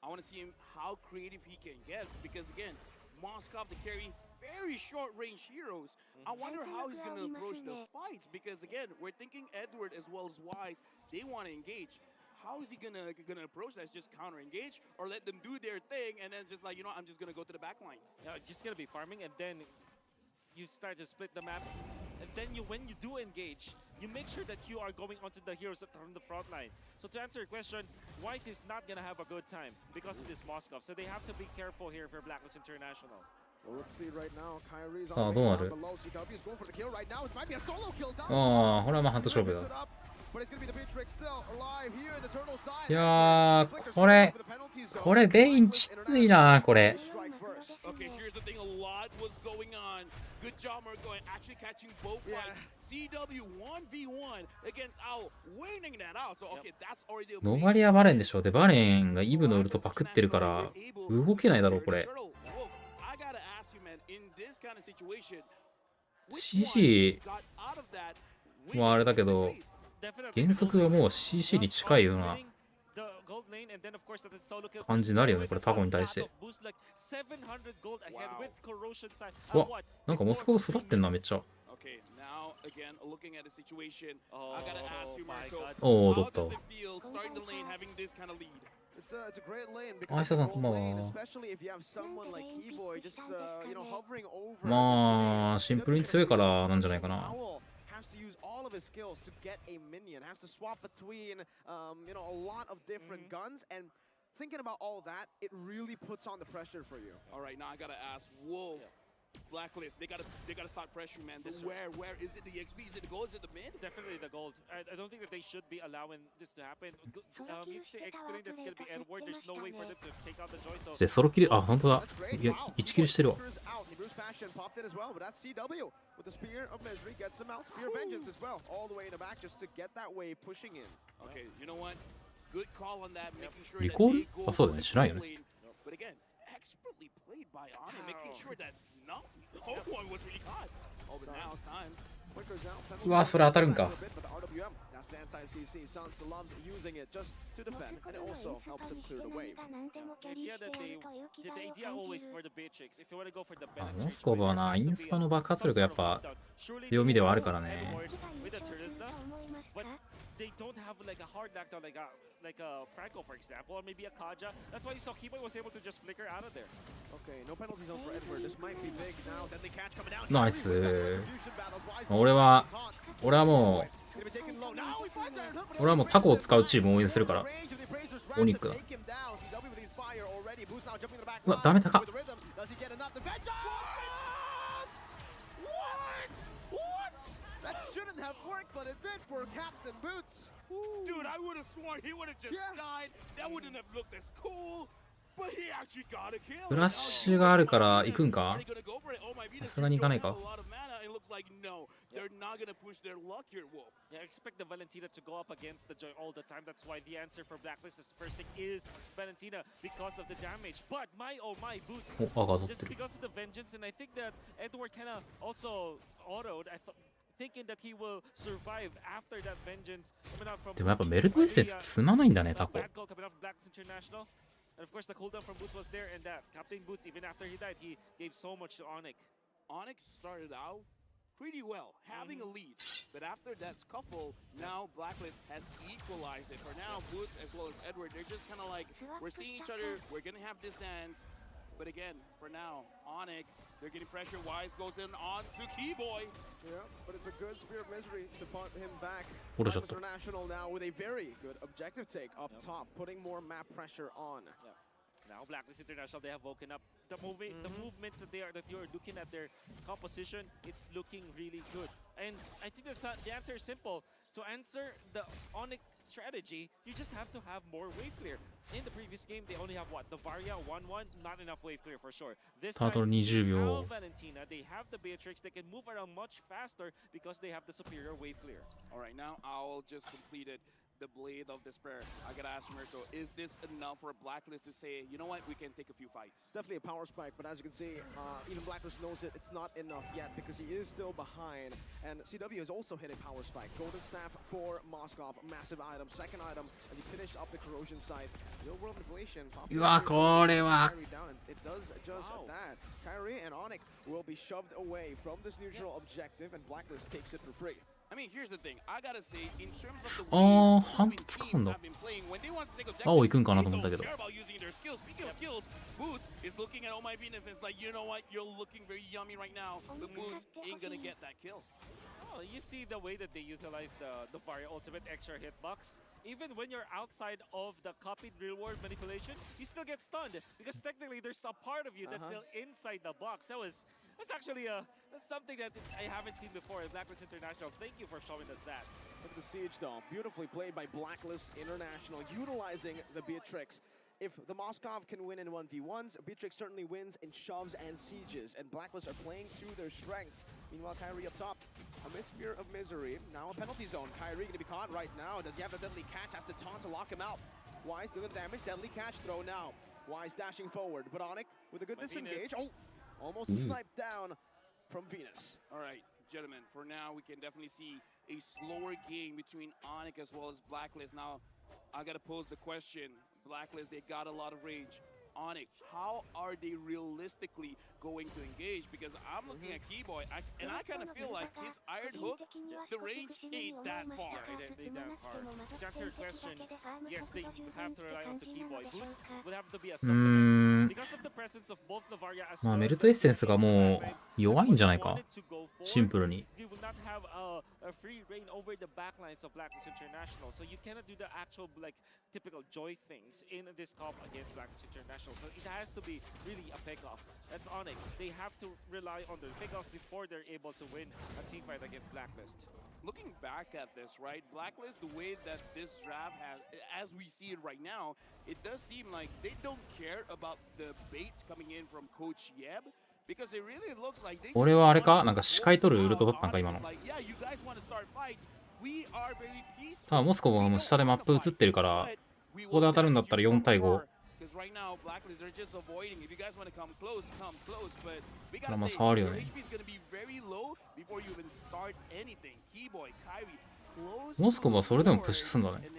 I want to see him how creative he can get. Because again, Moskov to carry very short range heroes. I wonder how he's going to approach the fights. Because again, we're thinking Edward as well as Wise, they want to engage. How is he gonna approach that? Just counter engage or let them do their thing and then just like, you know, I'm just gonna go to the back line. Yeah, just gonna be farming and then you start to split the map. And then when you do engage, you make sure that you are going onto the heroes from the front line. So to answer your question, Wise is not gonna have a good time because of this Moskov. So they have to be careful here for Blacklist International. Well, let's see right now. Kyrie's どうなる？ below CW is going for the kill right now. It might be a solo kill. ああ、これはまあハント勝負だ。 いやー、これベインきついなこれ。Okay, here's the thing. A lot was going on. Good job, Marco, actually catching both fights. CW 1v1 against Owl, winning that out. So okay, that's already. ノバリアバレンでしょ。でバレンがイブのウルトパクってるから動けないだろうこれ。CC もあれだけど。原則はもう CC に近いような感じになるよねこれタコに対して。うわなんかモスクワ育ってんなめっちゃ。おお取った。あいささんこんばんは。まあシンプルに強いからなんじゃないかな。To use all of his skills to get a minion, has to swap between, you know, a lot of different guns, and thinking about all that, it really puts on the pressure for you. All right, now I gotta ask, whoa, Blacklist, they gotta start pressuring, man. Where is it? The XP? Is it the gold? Is it the mid? Definitely the gold. I don't think that they should be allowing this to happen. You say explaining that's gonna be Edward. There's no way for them to take out the joy. So でソロキル、あ本当だ。いや1キルしてるわ。With the Spear of Misery gets him out. Spear of Vengeance as well, all the way in the back just to get that way pushing in. Okay, you know what? Good call on that, making sure リコール？あそうだね、しないよね。But again, expertly played by Onyx, making sure that no one was really caught. Oh, but now Sans. うわ、それ当たるんか。That's the anti-CC. Sans loves using it just to defend, and it also helps him clear the wave. The idea that the idea always for the Beatrix, if you want to go for the モスコバはな、インスパの爆発力やっぱ強みではあるからね。They don't have like a hard knockdown like a Franco, for example, or maybe a Kaja. That's why you saw Keyboy was able to just flicker out of there. Okay, no penalty zone for Edward. This might be big now. Deadly catch coming down. ナイス。俺はもうタコを使うチームを応援するから。オニックだ。うわ、ダメ高。That shouldn't have worked, but it did for Captain Boots. Dude, I would have sworn he would have just died. That wouldn't have looked as cool. But he actually got a kill. フラッシュがあるから行くんか？さすがに行かないか。They're not gonna push their luck here, Wolf. Yeah, I expect the Valentina to go up against the Joy all the time. That's why the answer for Blacklist's first pick is Valentina because of the damage. But my oh my Boots, just because of the vengeance, and I think that Edward kind of also autoed. Thinking that he will survive after that vengeance coming out from. でもやっぱメルトエッセンス積まないんだね、タコ。And of course the cooldown from Boots was there, and that Captain Boots, even after he died, he gave so much to Onyx. Onyx started out pretty well, having a lead, but after that scuffle, now Blacklist has equalized it. For now, Boots as well as Edward, they're just kind of like, we're seeing each other, we're gonna have this dance. But again, for now, Onyx, they're getting pressure. Wise goes in on to Keyboy. Yeah, but it's a good Spear of Misery to put him back. International now with a very good objective take up top, putting more map pressure on. Now Blacklist International, they have woken up. The movements that you're looking at their composition, it's looking really good. And I think the answer is simple. To answer the Onyx strategy, you just have to have more wave clear. In the previous game, they only have what? The Varia 1-1, not enough wave clear for sure. This time, now Valentina, they have the Beatrix, they can move around much faster because they have the superior wave clear. All right, now Owl just completed the Blade of Despair. I gotta ask Mirko, is this enough for Blacklist to say, you know what, we can take a few fights? It's definitely a power spike, but as you can see, even Blacklist knows it's not enough yet because he is still behind. And CW has also hit a power spike. Golden Staff for Moskov, massive item. Second item, and he finished up the corrosion side. Real world manipulation. It does just that. Kyrie and Onyx will be shoved away from this neutral objective, and Blacklist takes it for free. I mean, here's the thing. I gotta say, in terms of the way teams have been playing, when they want to take objectives, they don't care about using their skills. Speaking of skills, Boots is looking at Oh My Venus and it's like, you know what? You're looking very yummy right now. The Boots ain't gonna get that kill. Oh, you see the way that they utilize the Varia ultimate extra hitbox. Even when you're outside of the copied real world manipulation, you still get stunned because technically there's a part of you that's still inside the box. That's actually that's something that I haven't seen before in Blacklist International. Thank you for showing us that. Look at the siege though, beautifully played by Blacklist International, utilizing the Beatrix. If the Moskov can win in 1v1s, Beatrix certainly wins in shoves and sieges, and Blacklist are playing to their strengths. Meanwhile, Kyrie up top, a Spear of Misery, now a penalty zone. Kyrie gonna be caught right now. Does he have the deadly catch? Has to taunt to lock him out. Wise doing the damage, deadly catch throw now. Wise dashing forward, but Onyx with a good disengage. Oh, almost sniped down from Venus. All right, gentlemen, for now we can definitely see a slower game between Onyx as well as Blacklist. Now, I gotta pose the question. Blacklist, they got a lot of rage. Onyx, how are they realistically going to engage? Because I'm looking at Keyboy, and I kind of feel like his Iron Hook, the range ain't that far. They that far. To answer your question, yes, they have to rely on the Keyboy. Boots would have to be a supplement. Because of the presence of both the Varia as well as メルトエッセンスがもう弱いんじゃないか。シンプルに。You will not have a free reign over the backlines of Blacklist International, so you cannot do the actual like typical joy things in this comp against Blacklist International. So it has to be really a pick-off. That's Onyx. They have to rely on their pick-offs before they're able to win a team fight against Blacklist. Looking back at this, right, Blacklist, the way that this draft has, as we see it right now, it does seem like they don't care about the baits coming in from Coach Yeb. Because it really looks like they 俺はあれかなんか視界取るウルト取ったんか今の。ただモスコバも下でマップ映ってるから、ここで当たるんだったら4対5。これも触るよね。モスコブはそれでもプッシュすんだね。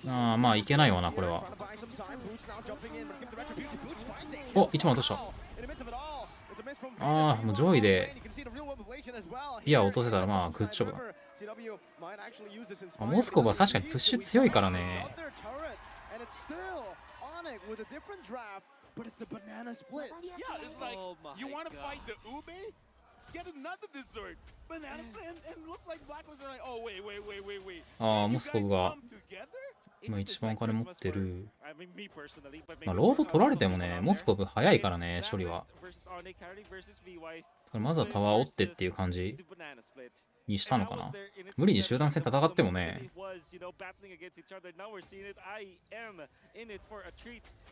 ああ、まあいけないわな、これは。お、1番落とした。ああ、もう上位でビア落とせたらまあグッジョブだ。モスコブは確かにプッシュ強いからね。ああ、モスコブが今一番お金持ってる。まあ、ロード取られてもね、モスコブ早いからね、処理は。まずはタワー折ってっていう感じにしたのかな。無理に集団戦戦ってもね。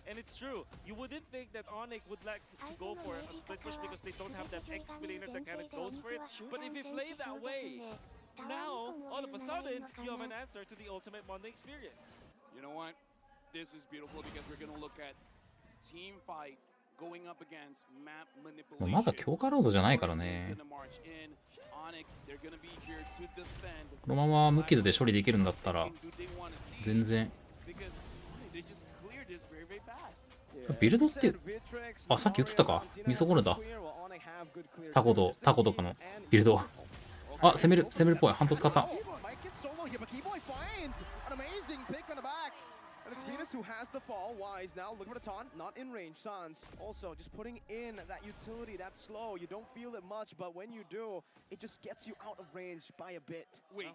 And it's true. You wouldn't think that Onyx would like to go for a split push because they don't have that X-Planer that kind of goes for it. But if you play that way, now, all of a sudden, you have an answer to the ultimate Monday experience. You know what? This is beautiful because we're going to look at team fight going up against map manipulation. まだ強化ロードじゃないからね。このまま無傷で処理できるんだったら、全然。ビルドって、あ、さっき映ったか。見損ねた。タコとかのビルド。あ、攻めるっぽい。ハント使った。who has the fall. Wise now looking for the taunt, not in range. Sans also just putting in that utility, that slow. You don't feel it much, but when you do, it just gets you out of range by a bit. Wait,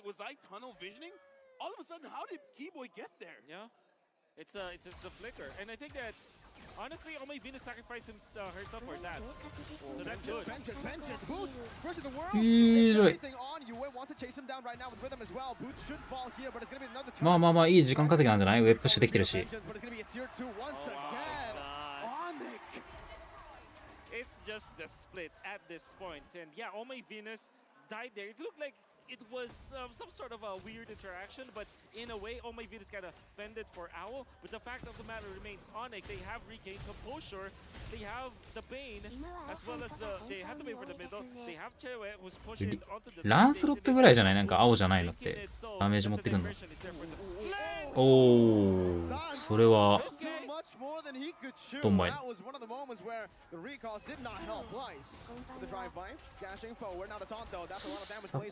was I tunnel visioning? All of a sudden, how did Keyboy get there? Yeah, it's just a flicker, and I think that's honestly, Omei Venus sacrificed herself for that. So that's good. Vengeance, Boots versus the world. Everything on you. Wants to chase him down right now with rhythm as well. Boots should fall here, but it's gonna be another turn. まあいい時間稼ぎなんじゃない？ウェブプッシュできてるし。It's just the split at this point, and yeah, Omei Venus died there. It looked like it was some sort of a weird interaction, but in a way, Omei Venus kind of fended for Owl. But the fact of the matter remains, Onyx, they have regained composure. They have the Bane, as well as they have the Bane for the middle. They have Chewe, who's pushing onto the ランスロットぐらいじゃない？なんか青じゃないのってダメージ持ってくんの。おお、それはドンマイ。さあ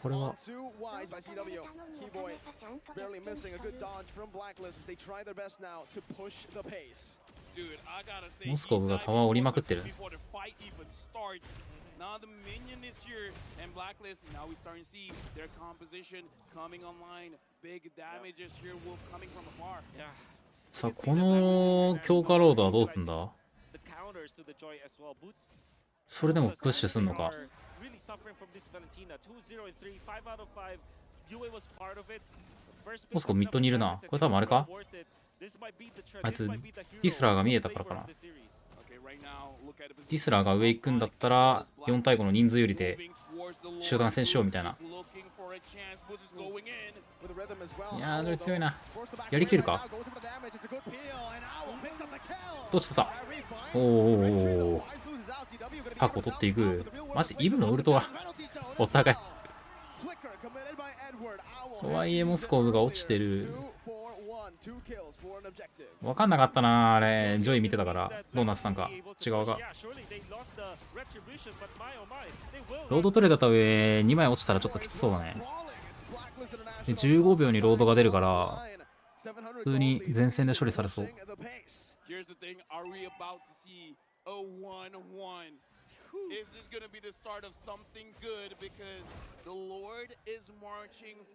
これはモスコブがタワー降りまくってる。Now the minion is here and Blacklist. Now we starting to see their composition coming online. Big damages here will coming from afar. さあこの強化ロードはどうすんだ？それでもプッシュすんのか？モスコミッドにいるな。これ多分あれか？あいつディスラーが見えたからかな。ディスラーが上行くんだったら4対5の人数有利で集団戦しようみたいな。いやー、それ強いな。やりきれるか？どっち取った？おお、タコ取っていく。マジイブのウルトはお互い。とはいえモスコブが落ちてる。分かんなかったな、あれ。ジョイ見てたからどうなってたんか。違うか。ロードトレーだった上2枚落ちたらちょっときつそうだね。で15秒にロードが出るから普通に前線で処理されそう。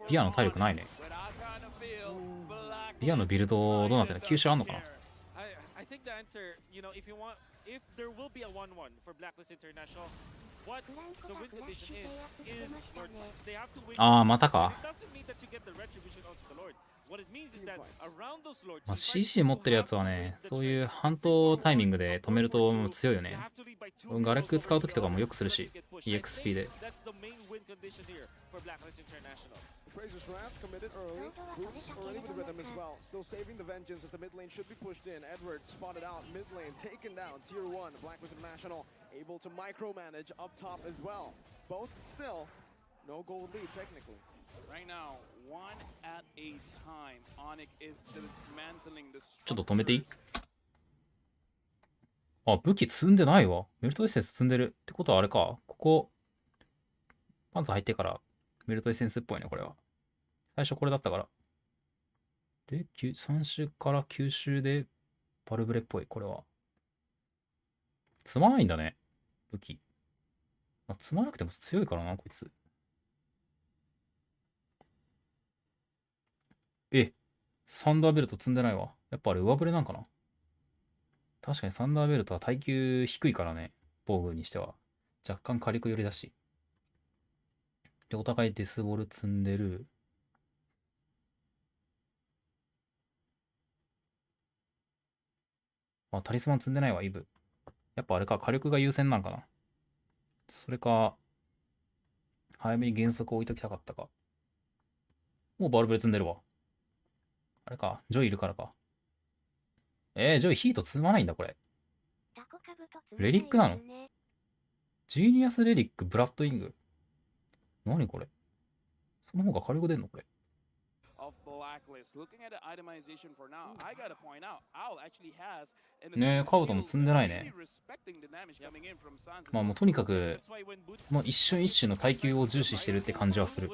ビアの体力ないね。ビアのビルドどうなってるの？吸収あんのかな？ああ、またか。まあ、CC 持ってるやつはね、そういう半島タイミングで止めると強いよね。ガレック使うときとかもよくするし、EXP で。condition here for Blacklist International. Fraser's Wrath committed early. Boots already with rhythm as well. Still saving the vengeance as the mid lane should be pushed in. Edward spotted out. Mid lane taken down. Tier 1. Blacklist International able to micromanage up top as well. Both still no gold lead technically. Right now, one at a time. Onyx is dismantling the ちょっと止めていい？あ、武器積んでないわ。メルトエッセンス積んでる。ってことはあれか。ここ、パンツ入ってからメルトエッセンスっぽいね、これは。最初これだったから。で、3周から9周でバルブレっぽい、これは。積まないんだね、武器。まあ、積まなくても強いからな、こいつ。サンダーベルト積んでないわ。やっぱあれ上振れなんかな。確かにサンダーベルトは耐久低いからね、防具にしては。若干火力寄りだし。で、お互いデスボール積んでる。あ、タリスマン積んでないわ、イブ。やっぱあれか、火力が優先なんかな。それか、早めに減速置いときたかったか。もうバルブレ積んでるわ。あれか、ジョイいるからか。ジョイヒート積まないんだ、これ。レリックなの？ジーニアスレリック、ブラッドイング。何これ？その方が火力出んのこれ。ねえ、カブトも積んでないね。まあもうとにかく、もう一瞬一瞬の耐久を重視してるって感じはする。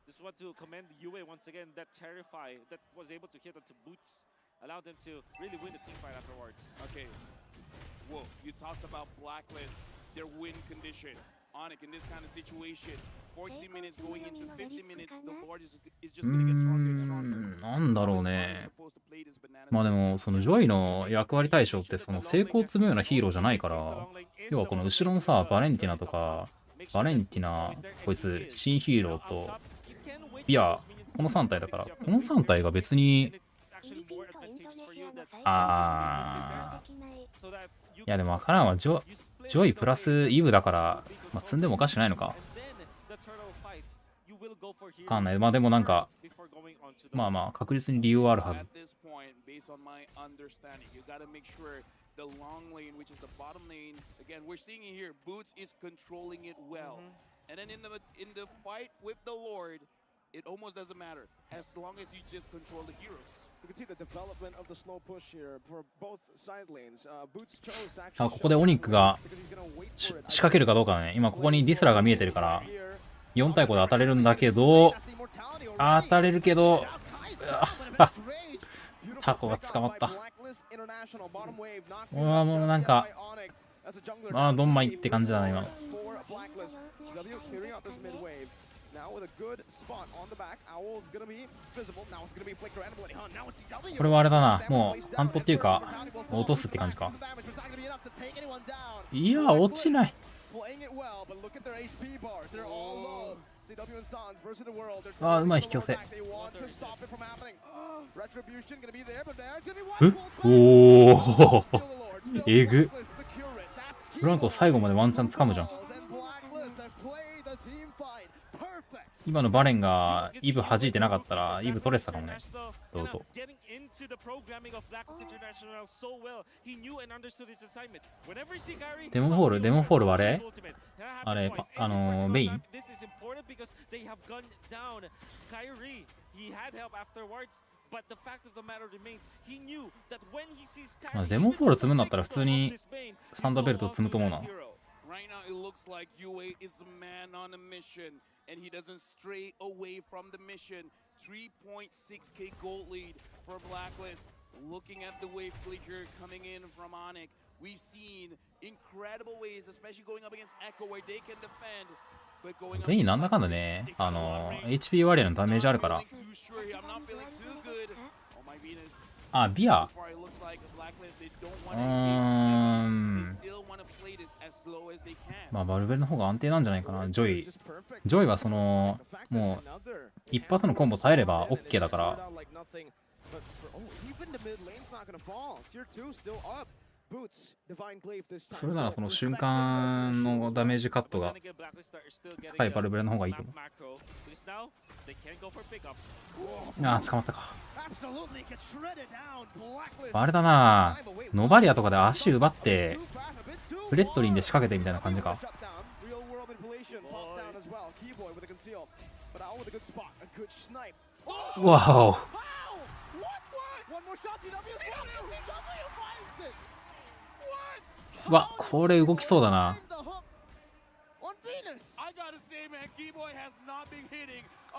Just want to commend UA once again. That terrify that was able to hit onto Boots allowed them to really win the team fight afterwards. Okay, Wolf, you talked about Blacklist, their win condition. Onyx in this kind of situation, 40 minutes going into 50 minutes, the board is just going to get stronger and stronger. なんだろうね。まあでもそのジョイの役割対象ってその成功を積むようなヒーローじゃないから、要はこの後ろのさバレンティナとかバレンティナこいつ新ヒーローとビアこの3体だから、この3体が別にいやでも分からんわ。ジョイプラスイブだから、まあ、積んでもおかしくないのか。分かんない。まあでもなんかまあまあ確実に理由はあるはず。The long lane, which is the bottom lane, again, we're seeing it here. Boots is controlling it well, and then in the fight with the Lord, it almost doesn't matter as long as you just control the heroes. You can see the development of the slow push here for both side lanes. Boots chose ここでオニックが仕掛けるかどうかだね。今ここにディスラが見えてるから4対5で当たれるんだけど、当たれるけど、タコが捕まった。もうなんかドンマイって感じだな今。これはあれだな、もうハントっていうか落とすって感じか。いや落ちない。うまい引き寄せ。おおえぐ。フランコ最後までワンチャン掴むじゃん。今のバレンがイブ弾いてなかったらイブ取れてたかもね。どうぞ。デモフォールはあれベインまあデモフォール積むんだったら普通にサンダーベルト積むと思うな。Right now, it looks like UA is a man on a mission, and he doesn't stray away from the mission. 3.6k gold lead for Blacklist. Looking at the wave flicker coming in from Onyx, we've seen incredible ways, especially going up against Echo, where they can defend. ベインなんだかんだね、HP 割合のダメージあるから。ビア。まあバルベルの方が安定なんじゃないかな。ジョイはそのもう一発のコンボ耐えれば OK だから。それならその瞬間のダメージカットが高いバルブレの方がいいと思う。ああ、捕まったか。あれだな、ノバリアとかで足奪ってフレットリンで仕掛けてみたいな感じか。わお、うわ、これ動きそうだな。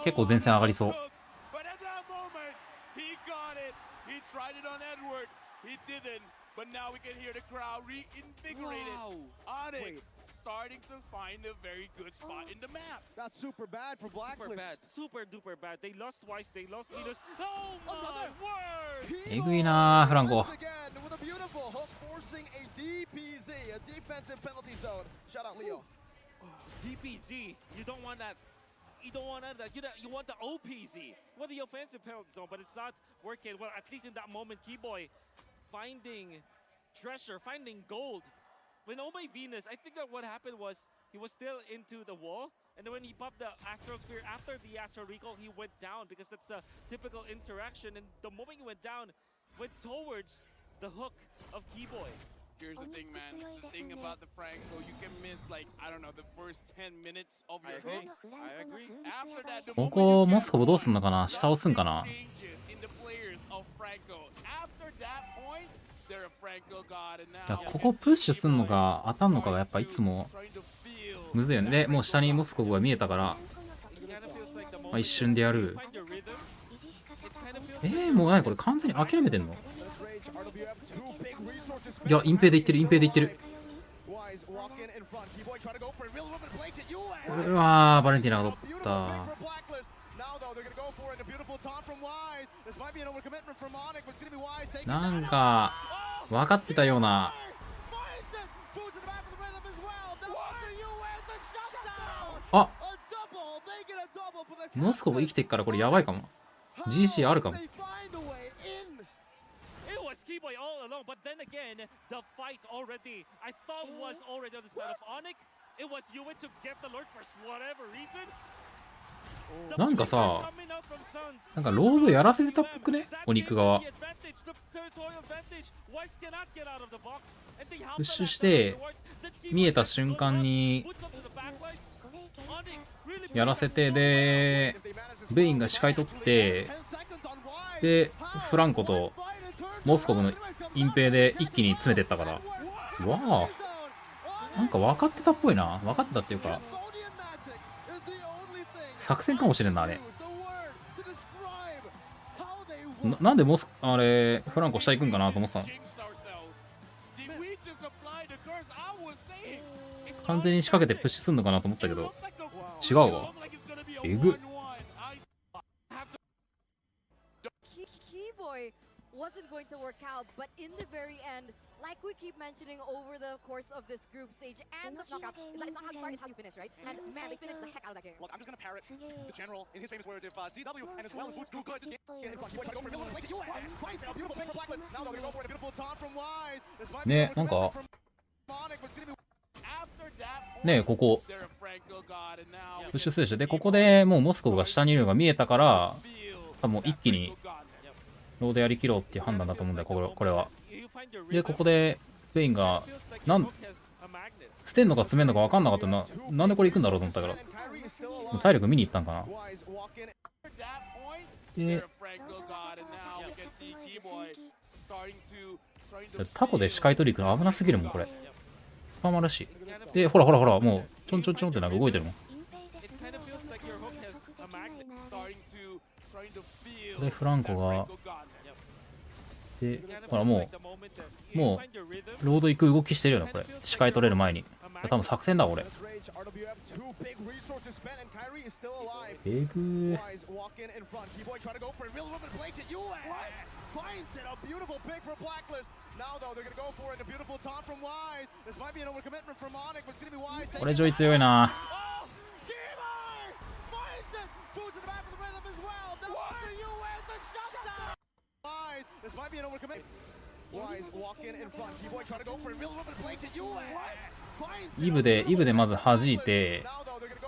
結構前線上がりそう。But now we can hear the crowd reinvigorated. Onyx starting to find a very good spot in the map. That's super bad for Blacklist. Super bad, super duper bad. They lost twice, they lost Venus. Oh my word! えぐいなフランコ。 With a beautiful hook forcing a DPZ, a defensive penalty zone. Shout out Leo. DPZ, you don't want that. You don't want that. You want the OPZ. You want the offensive penalty zone, but it's not working. Well, at least in that moment, Keyboy finding treasure, finding gold. When Oh My Venus, I think that what happened was he was still into the wall, and then when he popped the Astral Sphere after the Astral Recall, he went down because that's the typical interaction. And the moment he went down, went towards the hook of Keyboy. Here's the thing, man. The thing about the Franco, you can miss like, I don't know, the first 10 minutes of your hooks. I agree. After that, the ここモスコブどうすんのかな、下押すんかな。 changes in the players of Franco. After that point, they're a Franco god, and いや now ここプッシュすんのか当たんのかがやっぱいつも starting to feel むずいよね。でもう下にモスコブが見えたから、まあ、一瞬でやる。もう何これ、完全に諦めてんの。いや、隠蔽でいってる、隠蔽でいってる。うわー、バレンティーナが取った。なんか分かってたような。あ、モスコブ生きてっからこれやばいかも。 GC あるかも。Keyboy all alone, but then again, the fight already, I thought was already on the side of Onyx. It was Yue to get the Lord for whatever reason. なんかさ、なんかロードやらせてたっぽくね、お肉側。プッシュして見えた瞬間にやらせて、でベインが視界取って、でフランコとモスコブの隠蔽で一気に詰めてったから、わあ、なんか分かってたっぽいな。分かってたっていうか作戦かもしれんなあれ。なんであれフランコ下行くんかなと思ってたの。完全に仕掛けてプッシュすんのかなと思ったけど違うわ。えぐっ。wasn't going to work out, but in the very end, like we keep mentioning over the course of this group stage and the knockouts, is that it's not how you start, it's how you finish, right? And man, they finished the heck out of that game. Look, I'm just gonna parrot the general in his famous words. If CW and as well as Boots do good, this game in front. You want to go for a little bit to US. Finds a beautiful pick for Blacklist. Now they're gonna go for a beautiful taunt from Wise. This might be ね、なんかね、ここプッシュするでしょ。でここでもうモスコブが下にいるのが見えたから、多分一気にロードやりきろうっていう判断だと思うんだよ、これは。でここでベインが捨てんのか詰めんのか分かんなかったな。なんでこれ行くんだろうと思ったから、体力見に行ったんかな。でタコで視界取り行くの危なすぎるもんこれ。捕まるし。でほらほらほら、もうちょんちょんちょんってなんか動いてるもん。でフランコがでほらもうロード行く動きしてるよなこれ。視界取れる前に多分作戦だ俺。えぐー。これジョイ強いな。イブでまず弾いて、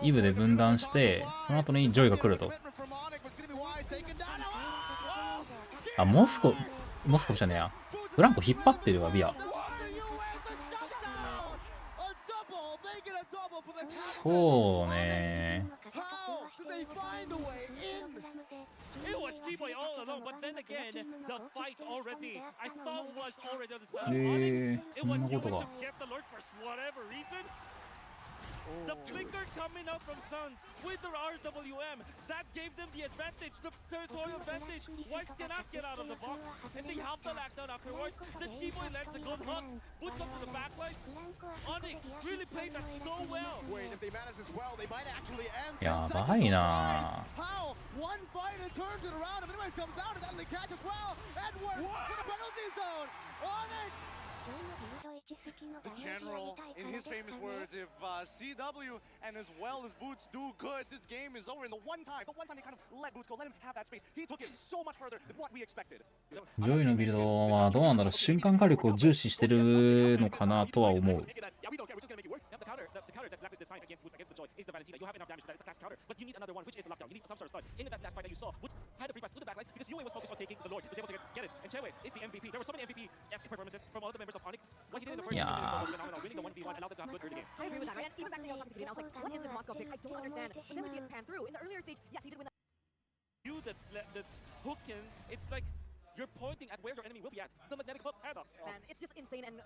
イブで分断して、その後にジョイが来ると。あ、モスコじゃねえや。フランコ引っ張ってるわ、ビア。そうね。そんなことが。The flicker coming out from Suns with their RWM. That gave them the advantage, the territorial advantage. Weiss cannot get out of the box, and they have the lockdown afterwards. The T-Boy lands a good hook, puts up to the backlines. Onyx really played that so well. Wait, if they manage this well, they might actually end. やばいな。 How? One fight and turns it around. If anyways comes out, and Natalie catches well. Edward to the penalty zone. Onyx. The general, in his famous words, if CW and as well as Boots do good, this game is over. And the one time they kind of let Boots go, let him have that space, he took it so much further than what we expected. ジョイのビルドはどうなんだろう、瞬間火力を重視してるのかなとは思う。いやー。That's hooking. It's like you're pointing at where your enemy will be at. The magnetic paradox. Man, it's just insane and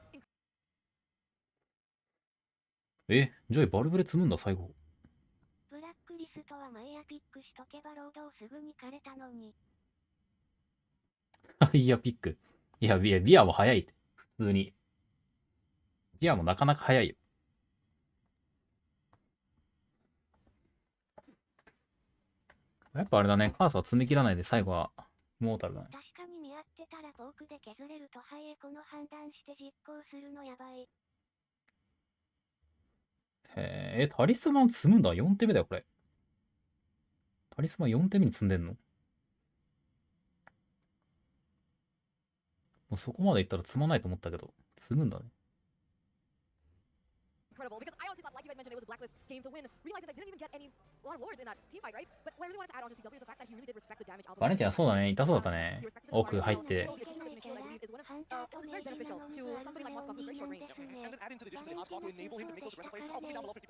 ジョイバルブレ積むんだ最後。ブラックリストは前やピックしとけばロードをすぐに枯れたのに。いやピック。いやビアも早いって。普通に。ビアもなかなか早いよ。やっぱあれだね、カースは積み切らないで最後はモータルだね。確かに見合ってたらポークで削れるとハイエコの判断して実行するのやばい。タリスマン積むんだ。4手目だよこれ。タリスマン4手目に積んでんの？もうそこまでいったら積まないと思ったけど、積むんだね。incredible because I honestly thought, like you guys mentioned, it was a blacklist game to win, realizing that they didn't even get a lot of lords in that team fight, right? But what I really wanted to add on to CW is the fact that he really did respect the damage. バレンティアそうだね、痛そうだったね。奥入って。So the addition of the Mission, I believe, is one of was very beneficial to somebody like Moskov who's very short range. And then adding to the addition to the Oscar to enable him to make those aggressive plays, probably down below 50%.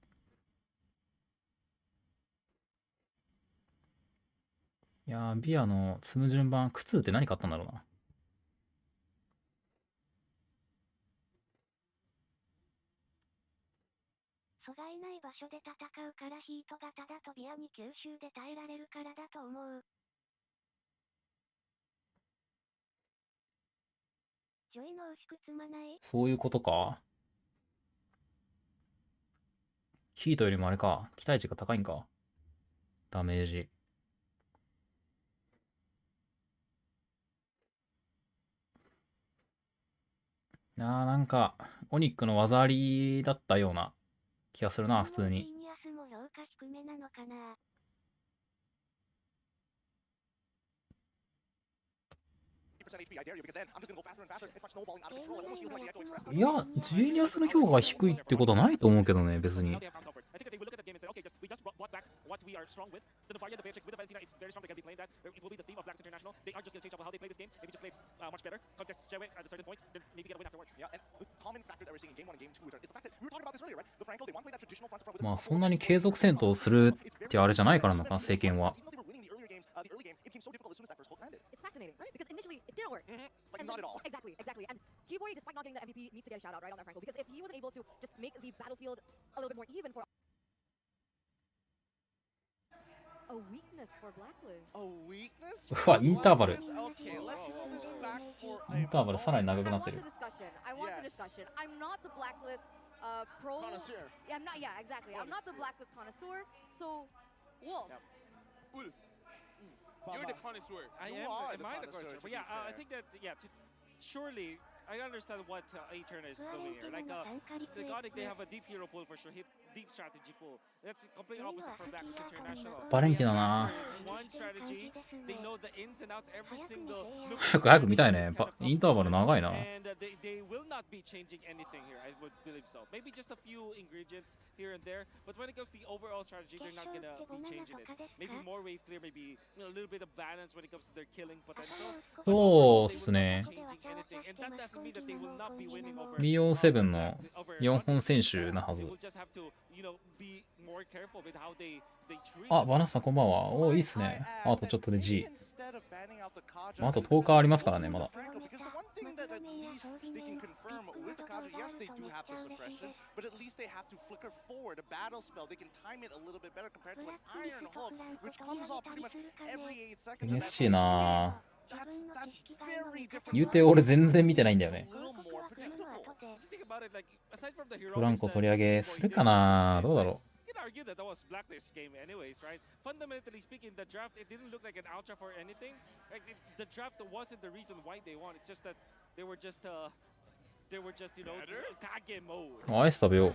いやー、ビアの積む順番、靴って何買ったんだろうな。阻害ない場所で戦うからヒートがただとビアに吸収で耐えられるからだと思う。ジョイの薄く積まない？そういうことか。ヒートよりもあれか、期待値が高いんか。ダメージ。なんか、オニックの技ありだったような気がするな、普通に。いや、ジーニアスの評価が低いってことはないと思うけどね、別に。まあ、そんなに継続戦闘するってあれじゃないからなのかな、政権は。It's fascinating, right? Because initially it didn't work. Like not at all. Exactly. And Keyboy, despite not getting the MVP, needs to get a shout out right on that Franco. Because if he was able to just make the battlefield a little bit more even for a weakness for Blacklist. A weakness? うわ、インターバル。Okay, let's move this back for インターバルさらに長くなってる。I want the discussion. I'm not the Blacklist pro connoisseur. Yeah, I'm not. Yeah, exactly. I'm not the Blacklist connoisseur. So, Wolf. Wolf. You're the connoisseur. Am I the connoisseur? But yeah, I think that surely I understand what A-Turn is doing here. Like, the Gonic, they have a deep hero pool for sure, deep strategy pool. That's complete opposite from Blacklist International. バレンティナな。 One strategy, they know the ins and outs, every single. 早く見たいね。インターバル長いな。 And they will not be changing anything here, I would believe so. Maybe just a few ingredients here and there, but when it comes to the overall strategy, they're not gonna be changing it. Maybe more wave clear, maybe a little bit of balance when it comes to their killing potential. そうっすね。 And that doesn't mean that they will not be winning over. ミオ7の4本選手なはず。 They will just have to, you know, be more careful with how they treat. あ、バナッサンこんばんは。おー、いいっすね。あとちょっとで G。あと10日ありますからね、まだ。 They can confirm with the Kaja, yes, they do have the suppression, but at least they have to flicker forward a battle spell. They can time it a little bit better compared to an Iron Hook, which comes off pretty much every 8 seconds. NSC な。 That's very different. 言うて俺全然見てないんだよね。 A little more predictable. Think about it, like aside from the フラン heroics コ that 取り上げするかな。どうだろ you can argue that that was Blacklist game anyways, right? Fundamentally speaking, the draft, it didn't look like an out draft or anything. Like the draft wasn't the reason why they won. It's just that they were just you know, Kage mode. う。アイス食べよう。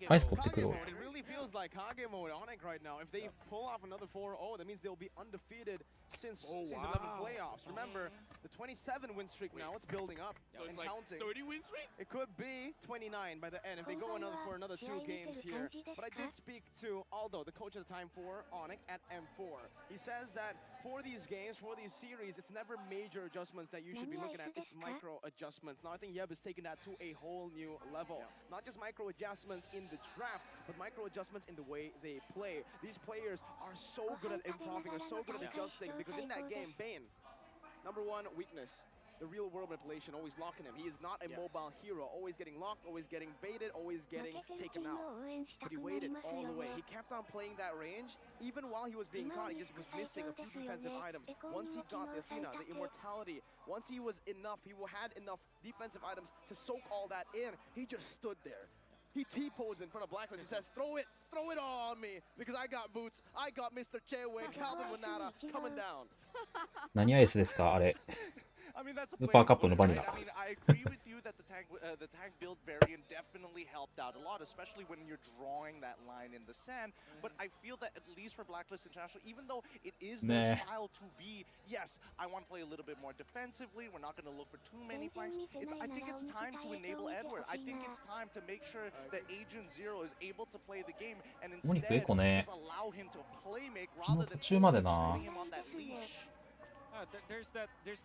アイス取ってくるわ。 It really feels like Kage mode on it right now. If they pull off another 4-0, that means they'll be undefeated since season 11 playoffs. Remember, the 27 win streak now, it's building up and It's like counting. 30 win streak? It could be 29 by the end if they go for another 2 games here. But I did speak to Aldo, the coach at the time for Onyx at M4. He says that for these games, for these series, it's never major adjustments that you should be looking at. It's micro adjustments. Now I think Yeb is taking that to a whole new level. Not just micro adjustments in the draft, but micro adjustments in the way they play. These players are so good at improving, are so good at adjusting, because in that game, Bane, number one weakness. The real world manipulation, always locking him. He is not a mobile hero, always getting locked, always getting baited, always getting taken out. But he waited all the way. He kept on playing that range, even while he was being caught. He just was missing a few defensive items. Once he got the Athena, the immortality, once he was enough, he had enough defensive items to soak all that in. He just stood there. He T-posed in front of Blacklist. He says, throw it all on me, because I got boots, I got Mr. Chewe, Calvin Winata coming down. 何アイスですかあれ。 I mean, that's a スーパーカップのバニラ。 I mean, I agree with you that the tank build variant definitely helped out a lot, especially when you're drawing that line in the sand. But I feel that at least for Blacklist International, even though it is their style to be, yes, I want to play a little bit more defensively. We're not going to look for too many flanks. I think it's time to enable Edward. I think it's time to make sure that Agent Zero is able to play the game and instead just allow him to play make rather than putting him on that leash. There's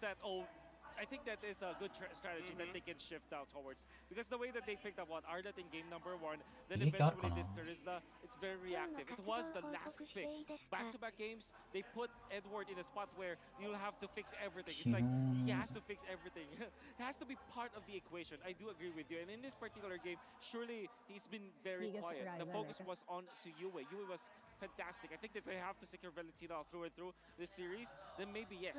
that old. I think that is a good strategy that they can shift out towards, because the way that they picked up what Arlet in game number 1, then eventually this Terizla, it's very reactive. It was the last pick. Back-to-back games, they put Edward in a spot where you'll have to fix everything. It's like he has to fix everything. It has to be part of the equation. I do agree with you. And in this particular game, surely he's been very quiet. The focus was on to Yue. Yue was fantastic. I think that they have to secure Valentina through and through this series. Then maybe yes,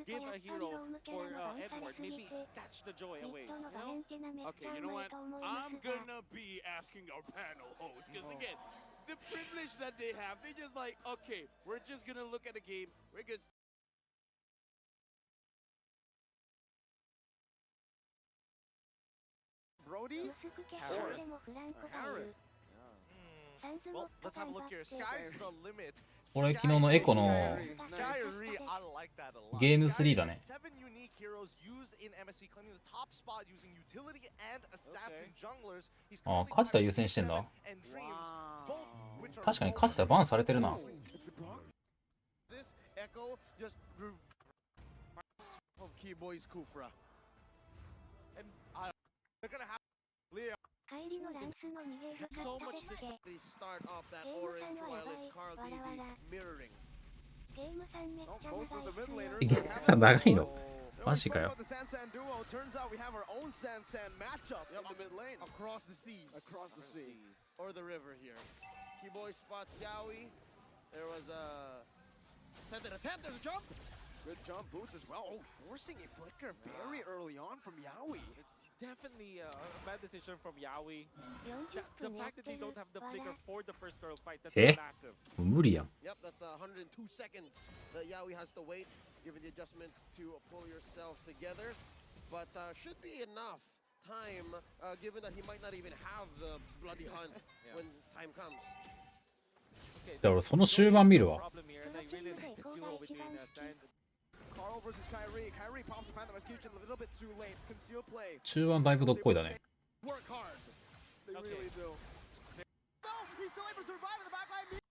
give a hero for Edward. Maybe snatch the joy away. You know? Okay, you know what? I'm gonna be asking our panel host, because again, the privilege that they have, they just like, okay, we're just gonna look at the game. We're just Brody? Harris. Well, let's have a look here. Sky's the limit. これ昨日のエコの Skyry, I like that a lot. ゲーム3だね。 7 unique heroes used in MSC, claiming the top spot using utility and assassin junglers. He's あ、勝ちた優先してんだ。 and dreams, both which are 確かに勝ちたバンされてるな。 This Echo just of Keyboy's Kufra. And they're gonna have Leo. So much they start off that orange while it's Carl Deasy mirroring. Both of the mid laners. ゲームさん長いのマジかよ。 Turns out we have our own Sansan matchup in the mid lane. Across the seas. Across the sea. Or the river here. Keyboy spots Yowie. There was a sent an attempt. There's a jump. Good jump. Boots as well. Oh, forcing a flicker very early on from Yowie. Definitely a bad decision from Yowie. The fact that they don't have the flicker for the first girl fight, that's massive. 無理やん。 Yep, that's 102 seconds that Yowie has to wait, given the adjustments to pull yourself together. but should be enough time, given that he might not even have the bloody hunt when time comes. だからその終盤見るわ。 Carl versus Kyrie. Kyrie pops the Phantom Execution a little bit too late. Conceal play. 中盤だいぶどっこいだね。 Work hard. They really do. No, he's still able to survive in the backline.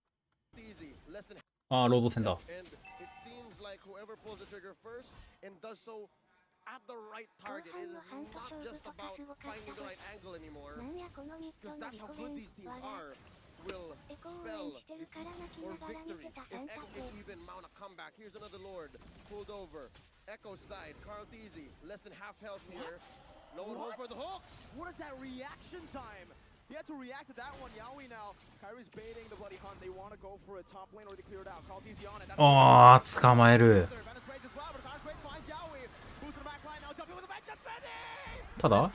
Easy. Less than. ああ、ロード戦だ。 And it seems like whoever pulls the trigger first and does so at the right target is not just about finding the right angle anymore. Because that's how good these teams are. Will spell defeat or victory. If Echo can even mount a comeback, here's another Lord pulled over. Echo side, Carl Teasy, less than half health here. No one home for the hooks. What is that reaction time? He had to react to that one. Yaoi now. Kyrie's baiting the bloody hunt. They want to go for a top lane or they clear it out. Carl Teasy on it. ああ、捕まえる。ただ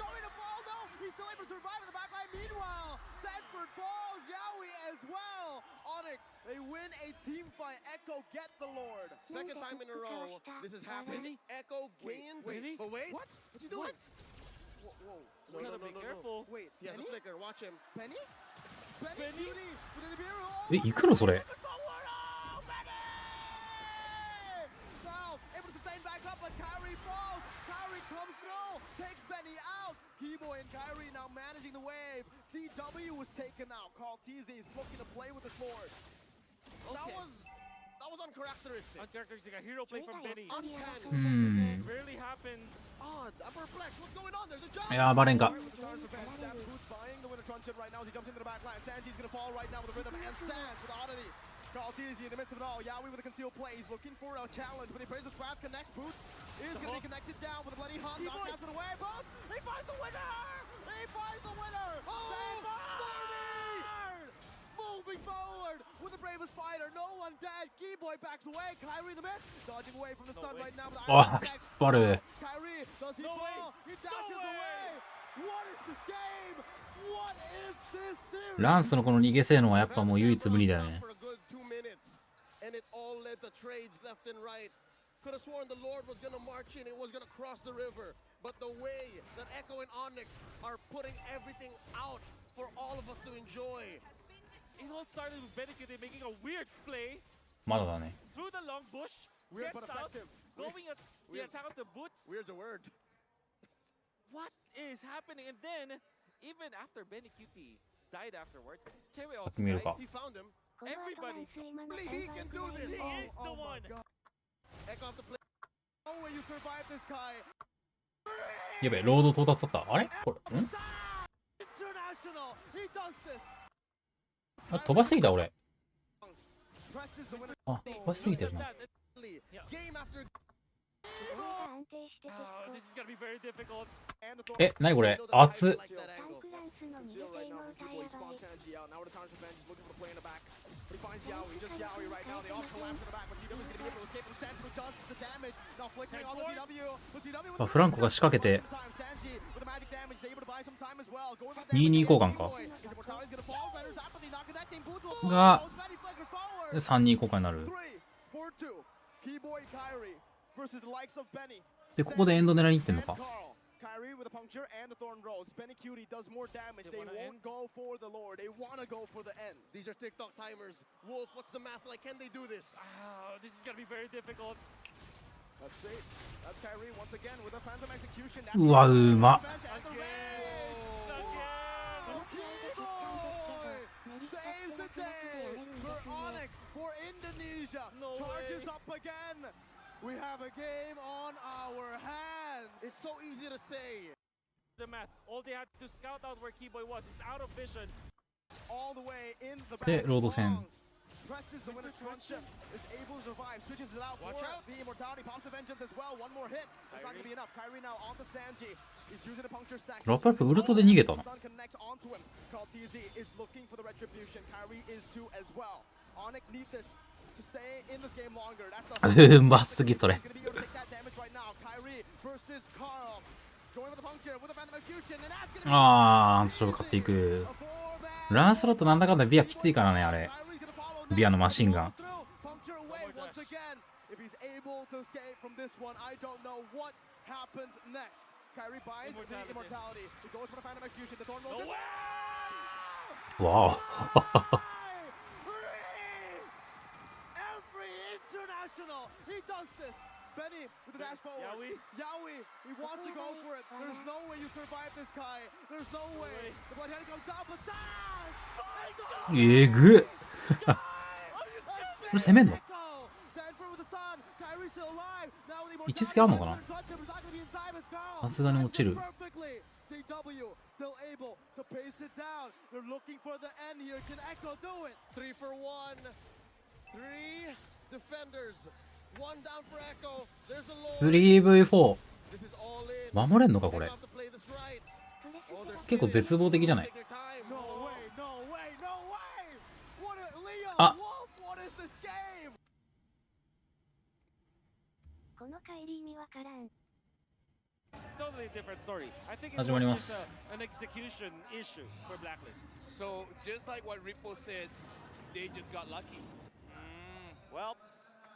They win a team fight. Echo get the Lord. Second time in a row this has happened. Echo gained. Wait. But wait. What? What's he doing? Whoa. We gotta be careful. Wait. He has a flicker. Watch him. Penny?え、行くのそれ。 Now able to sustain back up, but Kyrie falls. Kyrie comes through, takes Benny out. Keyboy and Kyrie now managing the wave. CW was taken out. Carl Teasy is looking to play with the sword. Okay. That was uncharacteristic. Uncharacteristic. A hero play from Benny. Uncanny. Rarely happens. Odd. I'm perplexed. What's going on? There's a jump. いやー、バレンか。 Boots buying the winner truncheon right now as he jumps into the back line. Sanji's gonna fall right now with the rhythm and Sands with the oddity. Carl Teasy in the midst of it all. Yaoi with a concealed play. He's looking for a challenge, but he plays the scrap connects. Boots is gonna be connected down with a bloody hunt. Knocks it away. Boots! He finds the winner! He finds the winner! Moving forward with the bravest fighter. No one dead. Keyboy backs away. Kyrie in the mid. Dodging away from the stun right now. ああ、引っ張る。 Kyrie, does he fall? He dashes away. What is this game? What is this series? ランスのこの逃げ性能はやっぱもう唯一無二だよね。 For a good 2 minutes, and it all led to trades left and right. Could have sworn the Lord was gonna march in, it was gonna cross the river, but the way that Echo and Onyx are putting everything out for all of us to enjoy. It all started with Benny making a weird play まだだね。 through the long bush. Weird but Gets out, effective. going at the attack of the boots. Weird's a word. What is happening? And then, even after Benny QT died afterwards, Cherry also 見る died. か。 He found him. Everybody, He can do this. he is the one. Echo off the play. No way you survive this guy. やべえ、ロード到達だった。あれこれ、ん International. He does this. あ、飛ばしすぎた俺。 Presses the winner. あ、飛ばしすぎてるな。 Game after. Oh, this is gonna be very difficult. え、なにこれ熱っ。 Likes that angle. Conceal right now. Keyboy spawns Sanji out. Now returns revenge. He's looking for the play in the back. But he finds Yaoi. Just Yaoi right now. They all collapse in the back. But CW is gonna be able to escape from Sanji who does the damage. Now flickering on the CW. But CW with あ、フランコが仕掛けて Sanji with the magic damage. He's able to buy some time as well. Going for the 22交換か。 His immortality is gonna fall. Runner's apathy not connecting. Boots will が fall. Svenny flicker forward. 3-2交換になる。 3-4-2. Keyboy Kyrie versus the likes of Benny. で、ここでエンド狙いに行ってんのか。 Kyrie with a puncture and a thorn rose. Benny Cutie does more damage. They won't go for the Lord. They want to go for the end. These are TikTok timers. Wolf, what's the math like? Can they do this? Oh, this is gonna be very difficult. Let's see. That's Kyrie once again with a phantom execution. うわ、うま。 Saves the day for Onyx, for Indonesia. Charges up again. We have a game on our hands. It's so easy to say. The math. All they had to scout out where Keyboy was. He's out of vision. All the way in the back. で、ロード戦。 Presses the winner truncheon. Is able to survive. Switches it out. Watch out. The immortality. Pops the vengeance as well. One more hit. It's not going to be enough. Kyrie now on the Sanji. He's using the puncture stack. ラップラップウルトで逃げたな。 Stun connects onto him. Carl TZ is looking for the retribution. Kyrie is too as well. Onyx needs this to stay in this game longer. That's the うますぎそれ。 He's going to be able to take that damage right now. Kyrie versus Carl. Going for the puncture with a phantom execution. And that's going to be あー、勝負勝っていく。ランスロットなんだかんだビアきついからね、あれ。ビアのマシンガン。 puncture away once again. If he's able to escape from this one, I don't know what happens next. Kyrie buys the immortality. He goes for the Phantom Execution. The Thorn rolls in. わあ Every international, he does this. Benny with the dash forward. Yowie, he wants to go for it. There's no way you survive this, Kai. There's no way. The Bloodhound comes down, but Sam! えぐっこれ攻めんの位置付けあんのかなさすがに落ちる CW still able to pace it down. They're looking for the end here. Can Echo do it? 3 for 1. 3 defenders. 1 down for Echo. There's a low. 3v4 守れんのかこれ結構絶望的じゃないあこの帰り意味わからん Totally different story. I think it 始まりま was す just an execution issue for Blacklist. So just like what Ripple said, they just got lucky. Well,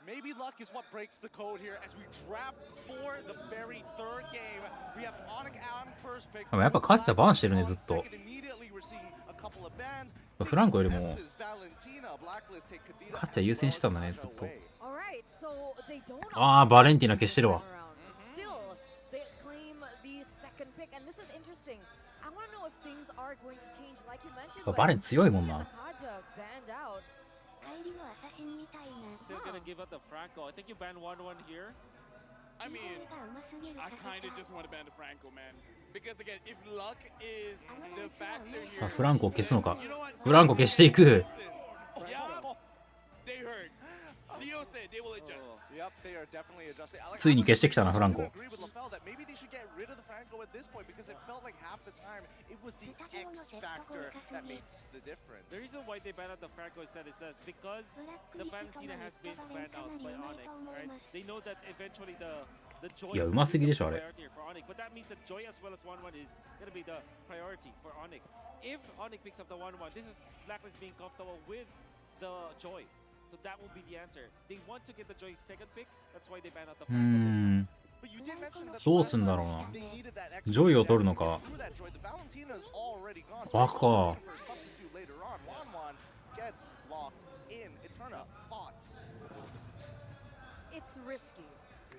maybe luck is what breaks the code here as we draft for the very third game. We have Onyx on first pick. やっぱ勝ってたらバンしてるねずっと Immediately we're seeing a couple of bans. フランコよりも Valentina, Blacklist take Kadena. 勝っちゃ優先してたんだねずっと Alright, so they don't ああバレンティナ消してるわ Still, they claim the second pick, and this is interesting. I want to know if things are going to change, like you mentioned. バレン強いもんな Kaja banned out. 帰りのアサシンみたいな Still gonna give up the Franco. I think you ban 1-1 here. I mean, I kind of just want to ban the Franco, man. Because again, if luck is the factor あ here, フランコを消すのか you know what? フランコ消していく Yeah, they heard. Leo said they will adjust. Yep, they are definitely adjusting. ついに消してきたなフランコ agree with LaFell that maybe they should get rid of the Franco at this point because it felt like half the time it was the X factor that makes the difference. The reason why they banned out the Franco is that it says because the Valentina has been banned out by Onyx, right? They know that eventually the Joy いやうますぎでしょあれ priority for Onyx, but that means that Joy as well as 1-1 is gonna be the priority for Onyx. If Onyx picks up the 1-1, this is Blacklist being comfortable with the Joy. So that will be the answer. They want to get the Joy's second pick. That's why they ban out the うー Franco this time. ん But you did mention that どうすんだろうな they needed that extra ジョイを取るのか through that Joy. The Valentina is already gone. So バ they're カ looking for a substitute later on. Wanwan gets locked in. Eterna bots. It's risky.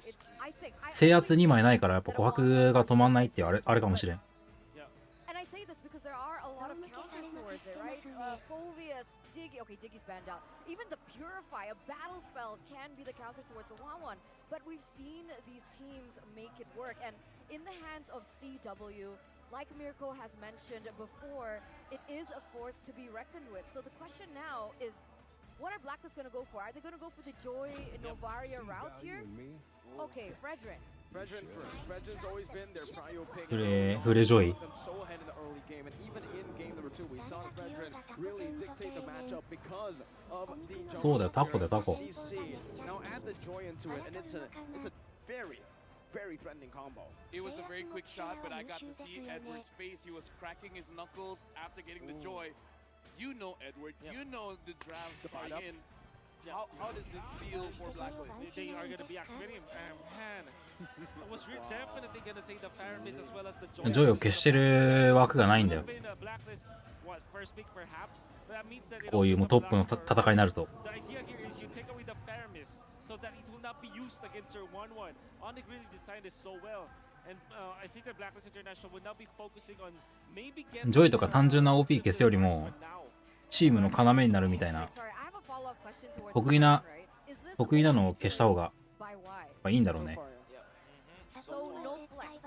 It's, I think. I 制圧 always 2 say 枚ないからやっぱ琥珀が止まんないってあれかもしれん And I say this because there are a lot of counters towards it, right? Phobius, Diggy, okay, Diggy's banned out. Even the Purify, a battle spell, can be the counter towards the 1-1. But we've seen these teams make it work. And in the hands of CW, like Mirko has mentioned before, it is a force to be reckoned with. So the question now is, what are Blacklist going to go for? Are they going to go for the Joy Novaria route here? Okay, Fredrin. Fredrin first. Fredrin's always been their prio pick. フレジョイ Them so ahead in the early game, and even in game number 2, we saw Fredrin really dictate the matchup because of the そうだよタコだよタコ CC. Now add the Joy into it, and it's a very, very threatening combo. It was a very quick shot, but I got to see Edward's face. He was cracking his knuckles after getting the Joy. You know Edward. You know the draft starting in. How does this feel for Blacklist? They are gonna be activating him. Man, I was definitely gonna say the Paramis as well as the Joy. ジョイを消してる枠がないんだよ Been a Blacklist, what, first pick perhaps? But that means that it こういうもうトップの opens up 戦いになると The idea here is you take away the Paramis so that it will not be used against your 1-1. Onyx really designed this so well. And I think that Blacklist International will now be focusing on maybe getting ジョイとか単純な OP 消すよりもチームの要になるみたいな Sorry, I have a follow-up question towards 得意な right? Is this 得意なのを消した方が by why? まあいいんだろうね So no flex.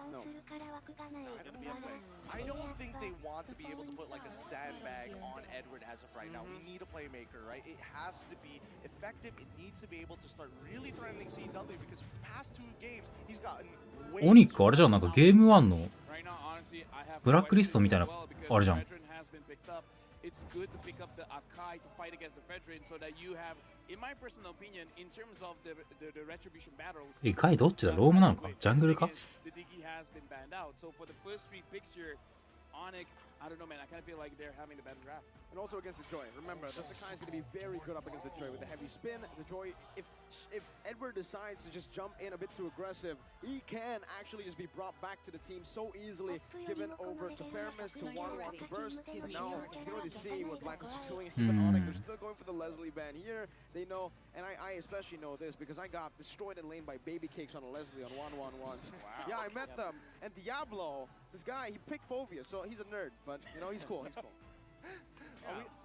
I don't think they want to be able to put like a sandbag on Edward as of right now. We need a playmaker, right? It has to be effective. It needs to be able to start really threatening CW because past 2 games he's gotten way オニックあれじゃんなんかゲーム1の Right now, honestly, I have ブラックリストみたいな as well because あれじゃん Fredrin has been picked up. It's good to pick up the Akai to fight against the Fredrin so that you have, in my personal opinion, in terms of the retribution battles. えガイどっちだロームなのかジャングルか The Diggy has been banned out. So for the first 3 picks here, Onyx, I don't know, man. I kind of feel like they're having the better draft. And also against the Joy. Remember, the Sakai is going to be very good up against the Joy with the heavy spin. The Joy, if if Edward decides to just jump in a bit too aggressive, he can actually just be brought back to the team so easily, given over to Fairness, to 1-1 to Burst. And now you can really see what Blacklist is doing. Even Onyx, they're still going for the Leslie ban here. They know, and I especially know this because I got destroyed in lane by Baby Cakes on a Leslie on 1-1 once. Wow. Yeah, I met them. And Diablo, this guy, he picked Phobia, so he's a nerd, but you know, he's cool, he's cool.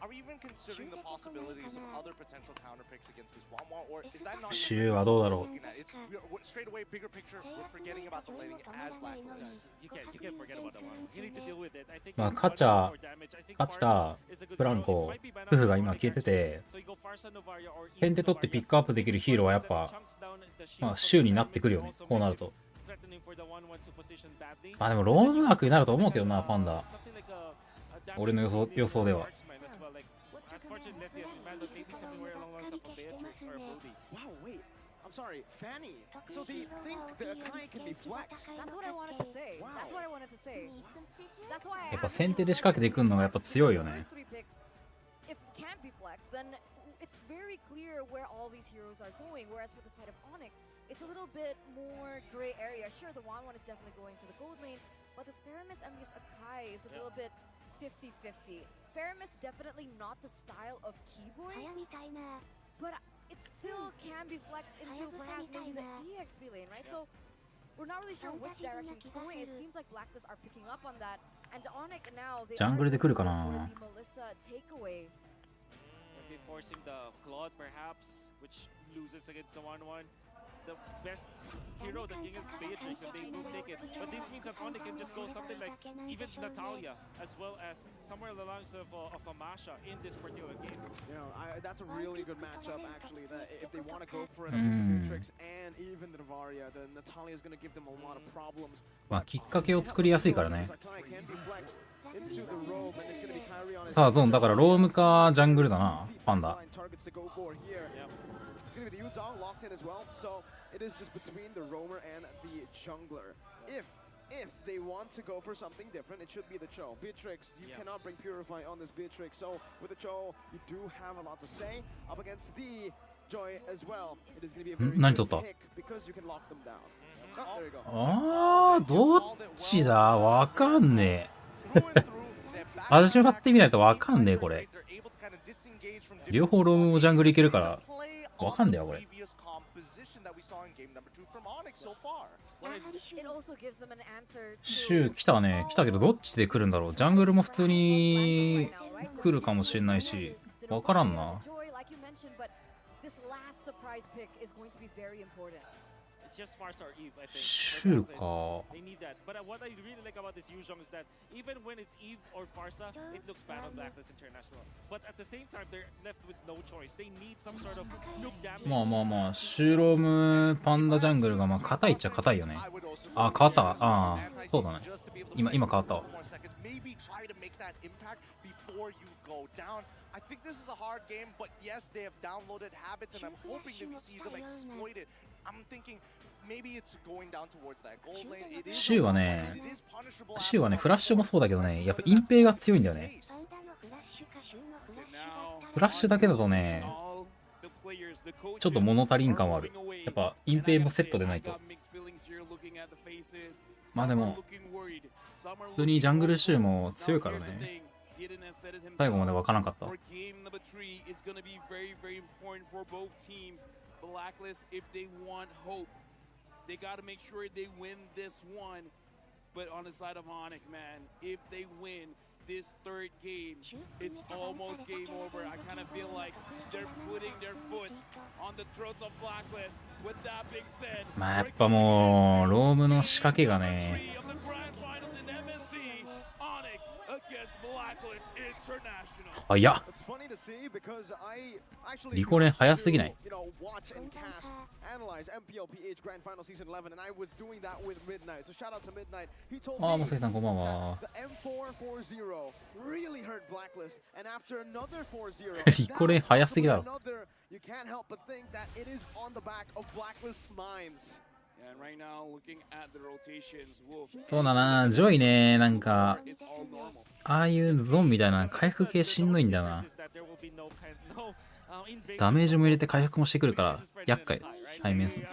Are we even considering the possibilities of other potential counter picks against this 1-1, or is that not シューはどうだろう。 it's straight away bigger picture? We're forgetting about the laning as Blacklist. You can't forget about that one. You need to deal with it. I think まあ勝ちたフランコ、フフが今消えてて、先手取ってピックアップできるヒーローはやっぱ、まあシューになってくるよね。こうなると。まあでもロームワークになると思うけどな、パンダ。俺の予想では。Wow, wait. I'm sorry, Fanny. So they think the Akai can be flexed. That's what I wanted to say. That's what I wanted to say. That's why I やっぱ先手で仕掛けてくるのがやっぱ強いよね。 If it can't be flexed, then it's very clear where all these heroes are going. Whereas for the side of Onyx, it's a little bit more gray area. Sure, the 1-1 is definitely going to the gold lane, but this Faramis and this Akai is a little bit 50-50. Faramis definitely not the style of Keyboy, but it still can be flexed into perhaps maybe the EXP lane, right? So we're not really sure which direction it's going. It seems like Blacklist are picking up on that, and Onyx now they ジャングルで来るかな。 the Melissa takeaway. Maybe forcing the Claude perhaps, which loses against the 1-1. The best hero, the King is Beatrix, and they will take it. But this means that Onyx can just go something like even Natalia, as well as somewhere along the lines of a Masha in this particular game. You know, that's a really good matchup actually. That if they want to go for it against the Matrix and even the Navaria, then Natalia is going to give them a lot of problems. まあきっかけを作りやすいからね。さあゾーンだからロームかジャングルだな、パンダ。 It's going to be the Yuzong locked in as well, so it is just between the roamer and the jungler. If they want to go for something different, it should be the Cho. Beatrix, you cannot bring Purify on this Beatrix, so with the Cho, you do have a lot to say. Up against the Joy as well, it is going to be a very good pick because you can lock them down. Oh, there you go. ああ、どっちだわかんねえ。私もやってみないとわかんねえこれ。両方ロームもジャングルいけるから。 わかんだよこれ。シュー来たね。来たけどどっちで来るんだろう。ジャングルも普通に来るかもしれないし、わからんな。シューか。 They need that. But what I really like about this Yuzhong is that even when it's Eve or Farsa, it looks bad on Blacklist International. But at the same time, they're left with no choice. They need some sort of nuke damage. まあまあまあ、シューロームパンダジャングルがまあ硬いっちゃ硬いよね。あ、変わった。ああ、そうだね。今変わったわ。 I think this is a hard game, but yes, they have downloaded habits, and I'm hoping that we see them exploit it. I'm thinking maybe it's going down towards that gold lane. シューはね、フラッシュもそうだけどね、やっぱ隠蔽が強いんだよね。フラッシュだけだとね、ちょっと物足りん感はある。やっぱ隠蔽もセットでないと。まあでも、普通にジャングルシューも強いからね。 最後まで分からなかった。They got to make sure they win this one. But on the side of Onyx, man, if they win this third game, it's almost game over. I kind of feel like they're putting their foot on the throats of Blacklist. With that being said, まあやっぱもうロームの仕掛けがね。 早っ。リコレン早すぎない？ああ、もさきさんこんばんは。リコレン早すぎだろ。そうだな、ジョイね、なんかああいうゾーンみたいな回復系しんどいんだな。ダメージも入れて回復もしてくるから厄介。対面する。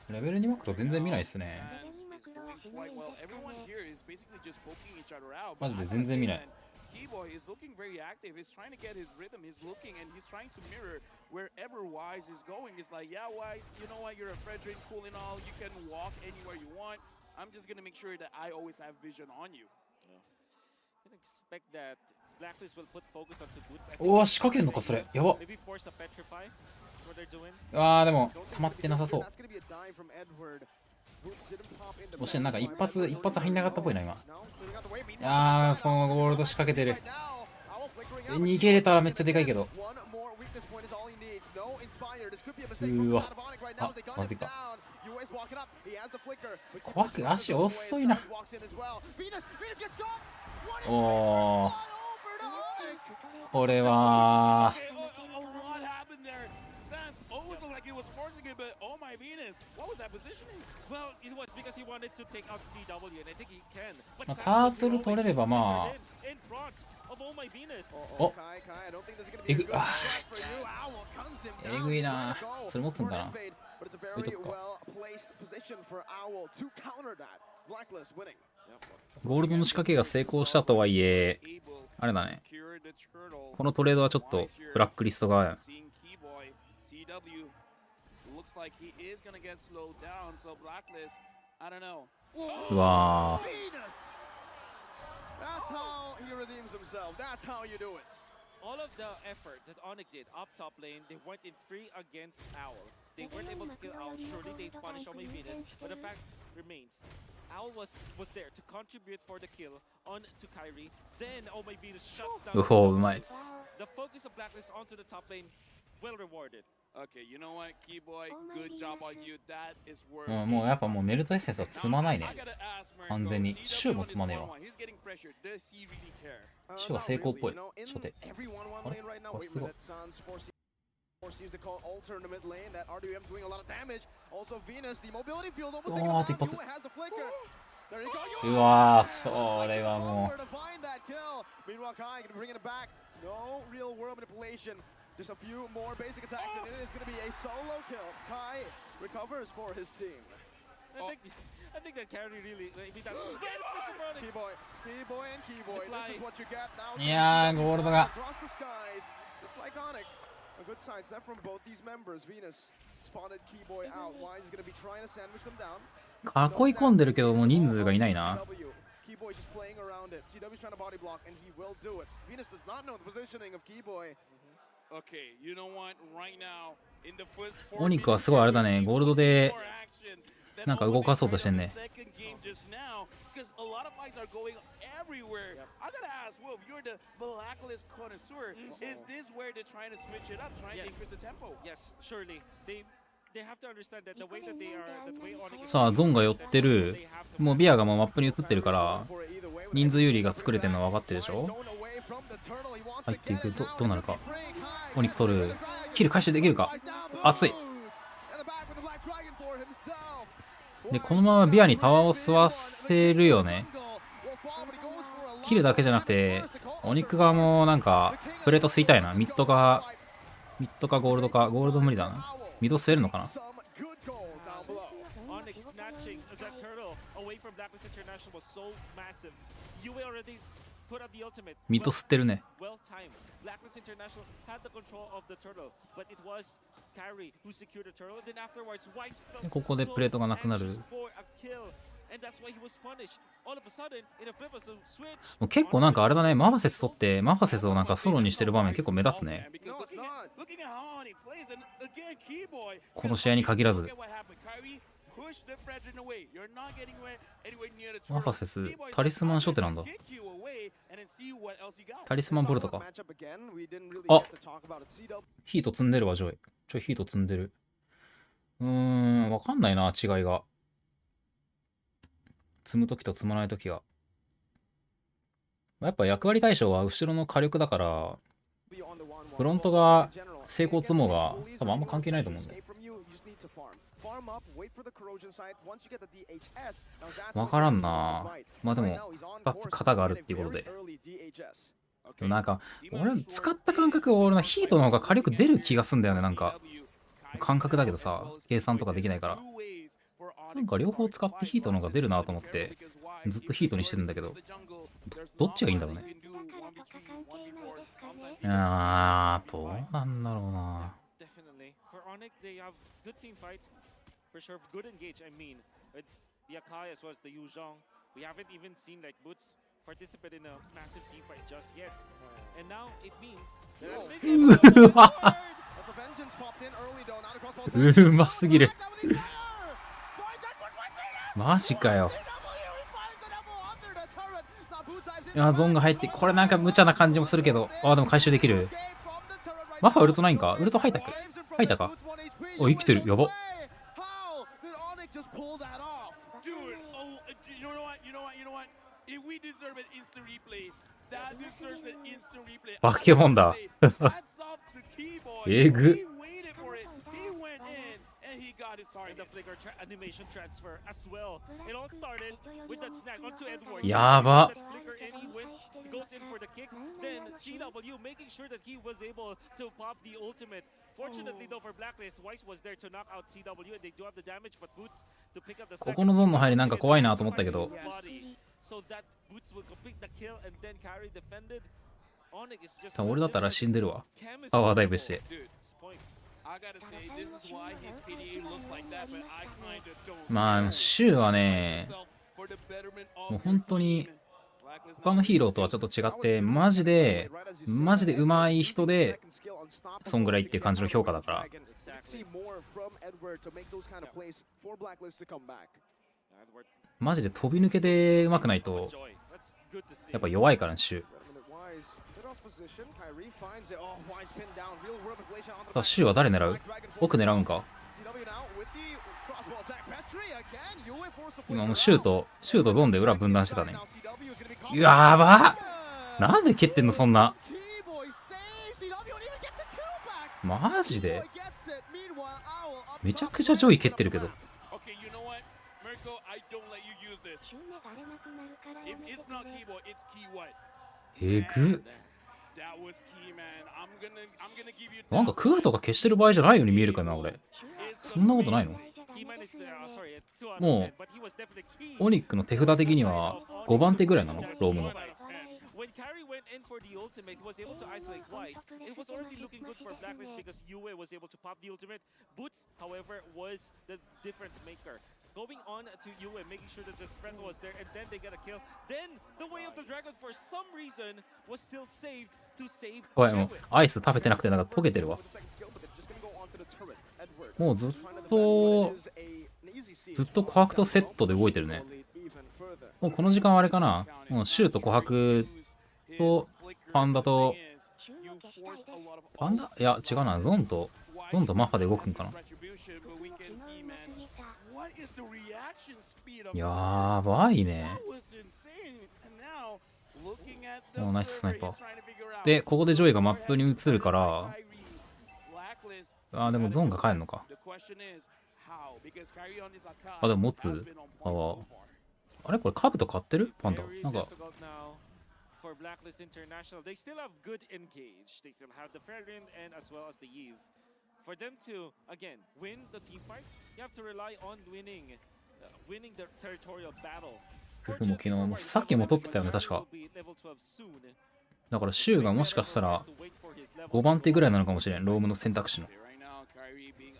レベル2マクロ全然見ないっすね。マジで全然見ない。Keyboy is looking very active. He's trying to get his rhythm. He's looking and he's trying to mirror wherever Wise is going. It's like, yeah, Wise, you know what? You're a Frederick, cool and all. You can walk anywhere you want. I'm just gonna make sure that I always have vision on you. I can expect that Blacklist will put focus onto boots. おお、仕掛けんのかそれ。やば。Maybe force a petrify. What they're doing. ああでも溜まってなさそう。もしなんか一発入んなかったっぽいな今。ああそのゴールド仕掛けてる。逃げれたらめっちゃでかいけど。うわ。あ、まずいか。怖く足遅いな。おお。これは。But oh my Venus, what was that positioning? Well, it was because he wanted to take out CW, and I think he can. But タートル取れればまあ。in front of oh my Venus. お。えぐ、あー。えぐいな。それ持つんかな。置いとくか。ゴールドの仕掛けが成功したとはいえ、あれだね。このトレードはちょっとブラックリスト側や。Looks like he is gonna get slowed down, so Blacklist, I don't know. うわー。 That's how he redeems himself. That's how you do it. All of the effort that Onyx did up top lane, they went in free against Owl. They weren't able to kill Owl. Surely they punished on my Venus, but the fact remains, Owl was there to contribute for the kill on to Kyrie. Then oh my Venus shuts down. うほう、うまい。 The focus of Blacklist onto the top lane, well rewarded. Okay, you know what, Keyboy, good job on you. That is worth. もうやっぱもうメルトエッセンスは積まないね。完全に。シューも積まねえわ。シューは成功っぽい。初手。あれこれすごい。おー、あと一発。うわー、それはもう。Just a few more basic attacks, and it is going to be a solo kill. Kai recovers for his team. I think that carry really, maybe that's Keyboy and Keyboy. This is what you get now. いやー、ゴールドが。 Across the skies, just like Onyx. A good side step from both these members. Venus spotted Keyboy out. Wise is going to be trying to sandwich them down. 囲い込んでるけどもう人数がいないな。 Keyboy just playing around it. CW's trying to body block, and he will do it. Venus does not know the positioning of Keyboy. Okay, you know what? Right now, in the first オニックはすごいあれだね。ゴールドでなんか動かそうとしてんね。さあゾンが寄ってる。もうビアがもうマップに映ってるから人数有利が作れてるのは分かってるでしょ。入っていくとどうなるか。オニック取る。キル回収できるか。熱い。でこのままビアにタワーを吸わせるよね。キルだけじゃなくてオニック側もなんかプレート吸いたいな。ミッドかゴールドか。ゴールド無理だな。ミッド吸えるのかな。ミッド吸ってるね。ここでプレートがなくなる。もう結構なんかあれだね。マファセス取ってマファセスをなんかソロにしてる場面結構目立つね。この試合に限らず。マファセスタリスマン初手なんだ。タリスマンボルトか。あ、ヒート積んでるわ。ジョイヒート積んでる。わかんないな違いが。積むときと積まないときが。やっぱ役割対象は後ろの火力だからフロントが成功積もうが多分あんま関係ないと思うんだよ。わからんな。まあでも、2つ型があるっていうことで。でもなんか、俺、使った感覚は俺のヒートの方が火力出る気がすんだよね、なんか。感覚だけどさ、計算とかできないから。なんか両方使ってヒートの方が出るなと思って、ずっとヒートにしてるんだけど、どっちがいいんだろうね。どうなんだろうな。うますぎる。マジかよ。いや、ゾーンが入って、これなんか無茶な感じもするけど、でも回収できる。マファウルトないんか？ウルト入ったっけ？入ったか？生きてる。やば。バケモンだ。えぐ。やば。ここのゾーンの入りなんか怖いなと思ったけど。俺だったら死んでるわ。パワーダイブして。まあ、シュウはね、もう本当に他のヒーローとはちょっと違って、マジで上手い人で、そんぐらいっていう感じの評価だから。マジで飛び抜けて上手くないと、やっぱ弱いからね、シュウ。シュウは誰狙う？奥狙うんか？今もうシュウとゾーンで裏分断してたね。やばっ！なんで蹴ってんのそんな。マジでめちゃくちゃ上位蹴ってるけど。えぐっ。なんかクーとか消してる場合じゃないように見えるかな、俺。そんなことないの？もう、オニックの手札的には5番手ぐらいなの？ロームの。Going on to UA, making sure that the friend was there, and then they get a kill. Then the way of the dragon, for some reason, was still saved to save. おい、もうアイス食べてなくてなんか溶けてるわ。もうずっと琥珀とセットで動いてるね。もうこの時間はあれかな。もうシュウと琥珀とパンダとパンダ？いや違うな。ゾンとマッハで動くんかな。やばいね。もうナイススナイパー。で、ここでジョイがマップに移るから、でもゾーンが帰るのか。でも持つ。あれこれカブト買ってる？パンダ。なんか。For them to, again, win the team fights, you have to rely on winning the territorial battle. もう昨日さっきも取ってたよね、確か。だからシュウがもしかしたら5番手ぐらいなのかもしれん、ロームの選択肢の。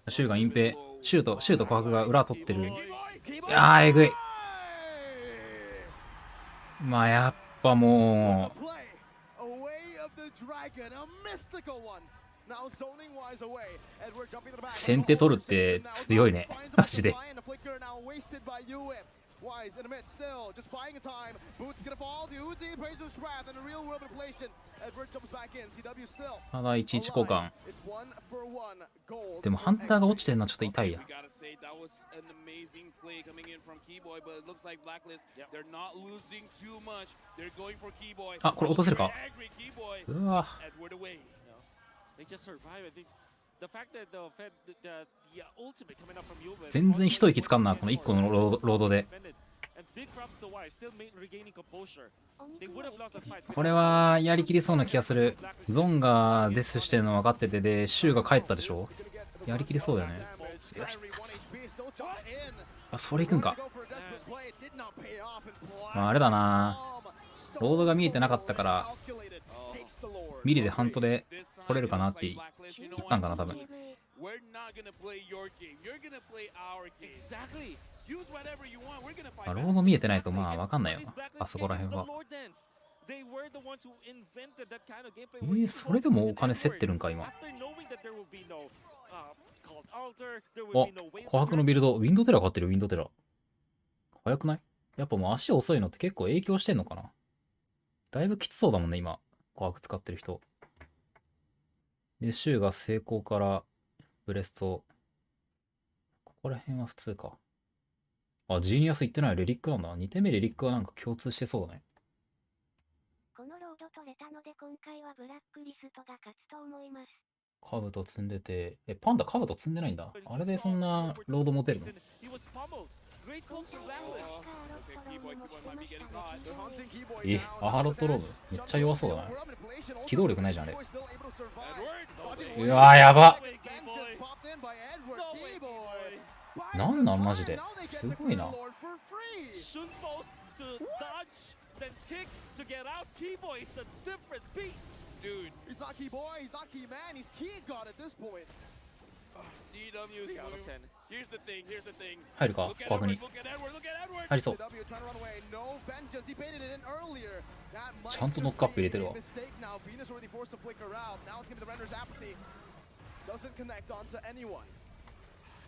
シュウが隠蔽、シュウと琥珀が裏取ってる。いやー、えぐい。まあやっぱもう。先手取るって強いね、マジで。ただ11交換。でもハンターが落ちてるのはちょっと痛いや。これ落とせるか？うわ。全然一息つかんな、この1個のロードで。これはやりきりそうな気がする。ゾンがデスしてるの分かってて、で、シュウが帰ったでしょ。やりきりそうだよね。いや、あ、それいくんか。まあ、あれだな。ロードが見えてなかったから、ミリでハントで取れるかなって言ったんかな、多分。まあ、ロード見えてないとまあ分かんないよな、あそこら辺は。それでもお金競ってるんか、今。お、琥珀のビルド、ウィンドテラ買ってる、ウィンドテラ。早くない？やっぱもう足遅いのって結構影響してんのかな。だいぶきつそうだもんね、今。琥珀使ってる人。で、シュウが成功からブレスト。ここら辺は普通か。あ、ジーニアス行ってない。レリックなんだ。2点目レリックはなんか共通してそうだね。このロード取れたので今回はブラックリストが勝つと思います。カブト積んでて、パンダカブト積んでないんだ。あれでそんなロード持てるの？アハロットロームめっちゃ弱そうだな。機動力ないじゃん、あれ。うわー、やば。なんなんマジで。すごいな。Dude, he's not key boy, he's not key man, he's key god at this point. CW is out of 10. Here's the thing, here's the thing. 入るか、琥珀に。入りそう。ちゃんとノックアップ入れてるわ。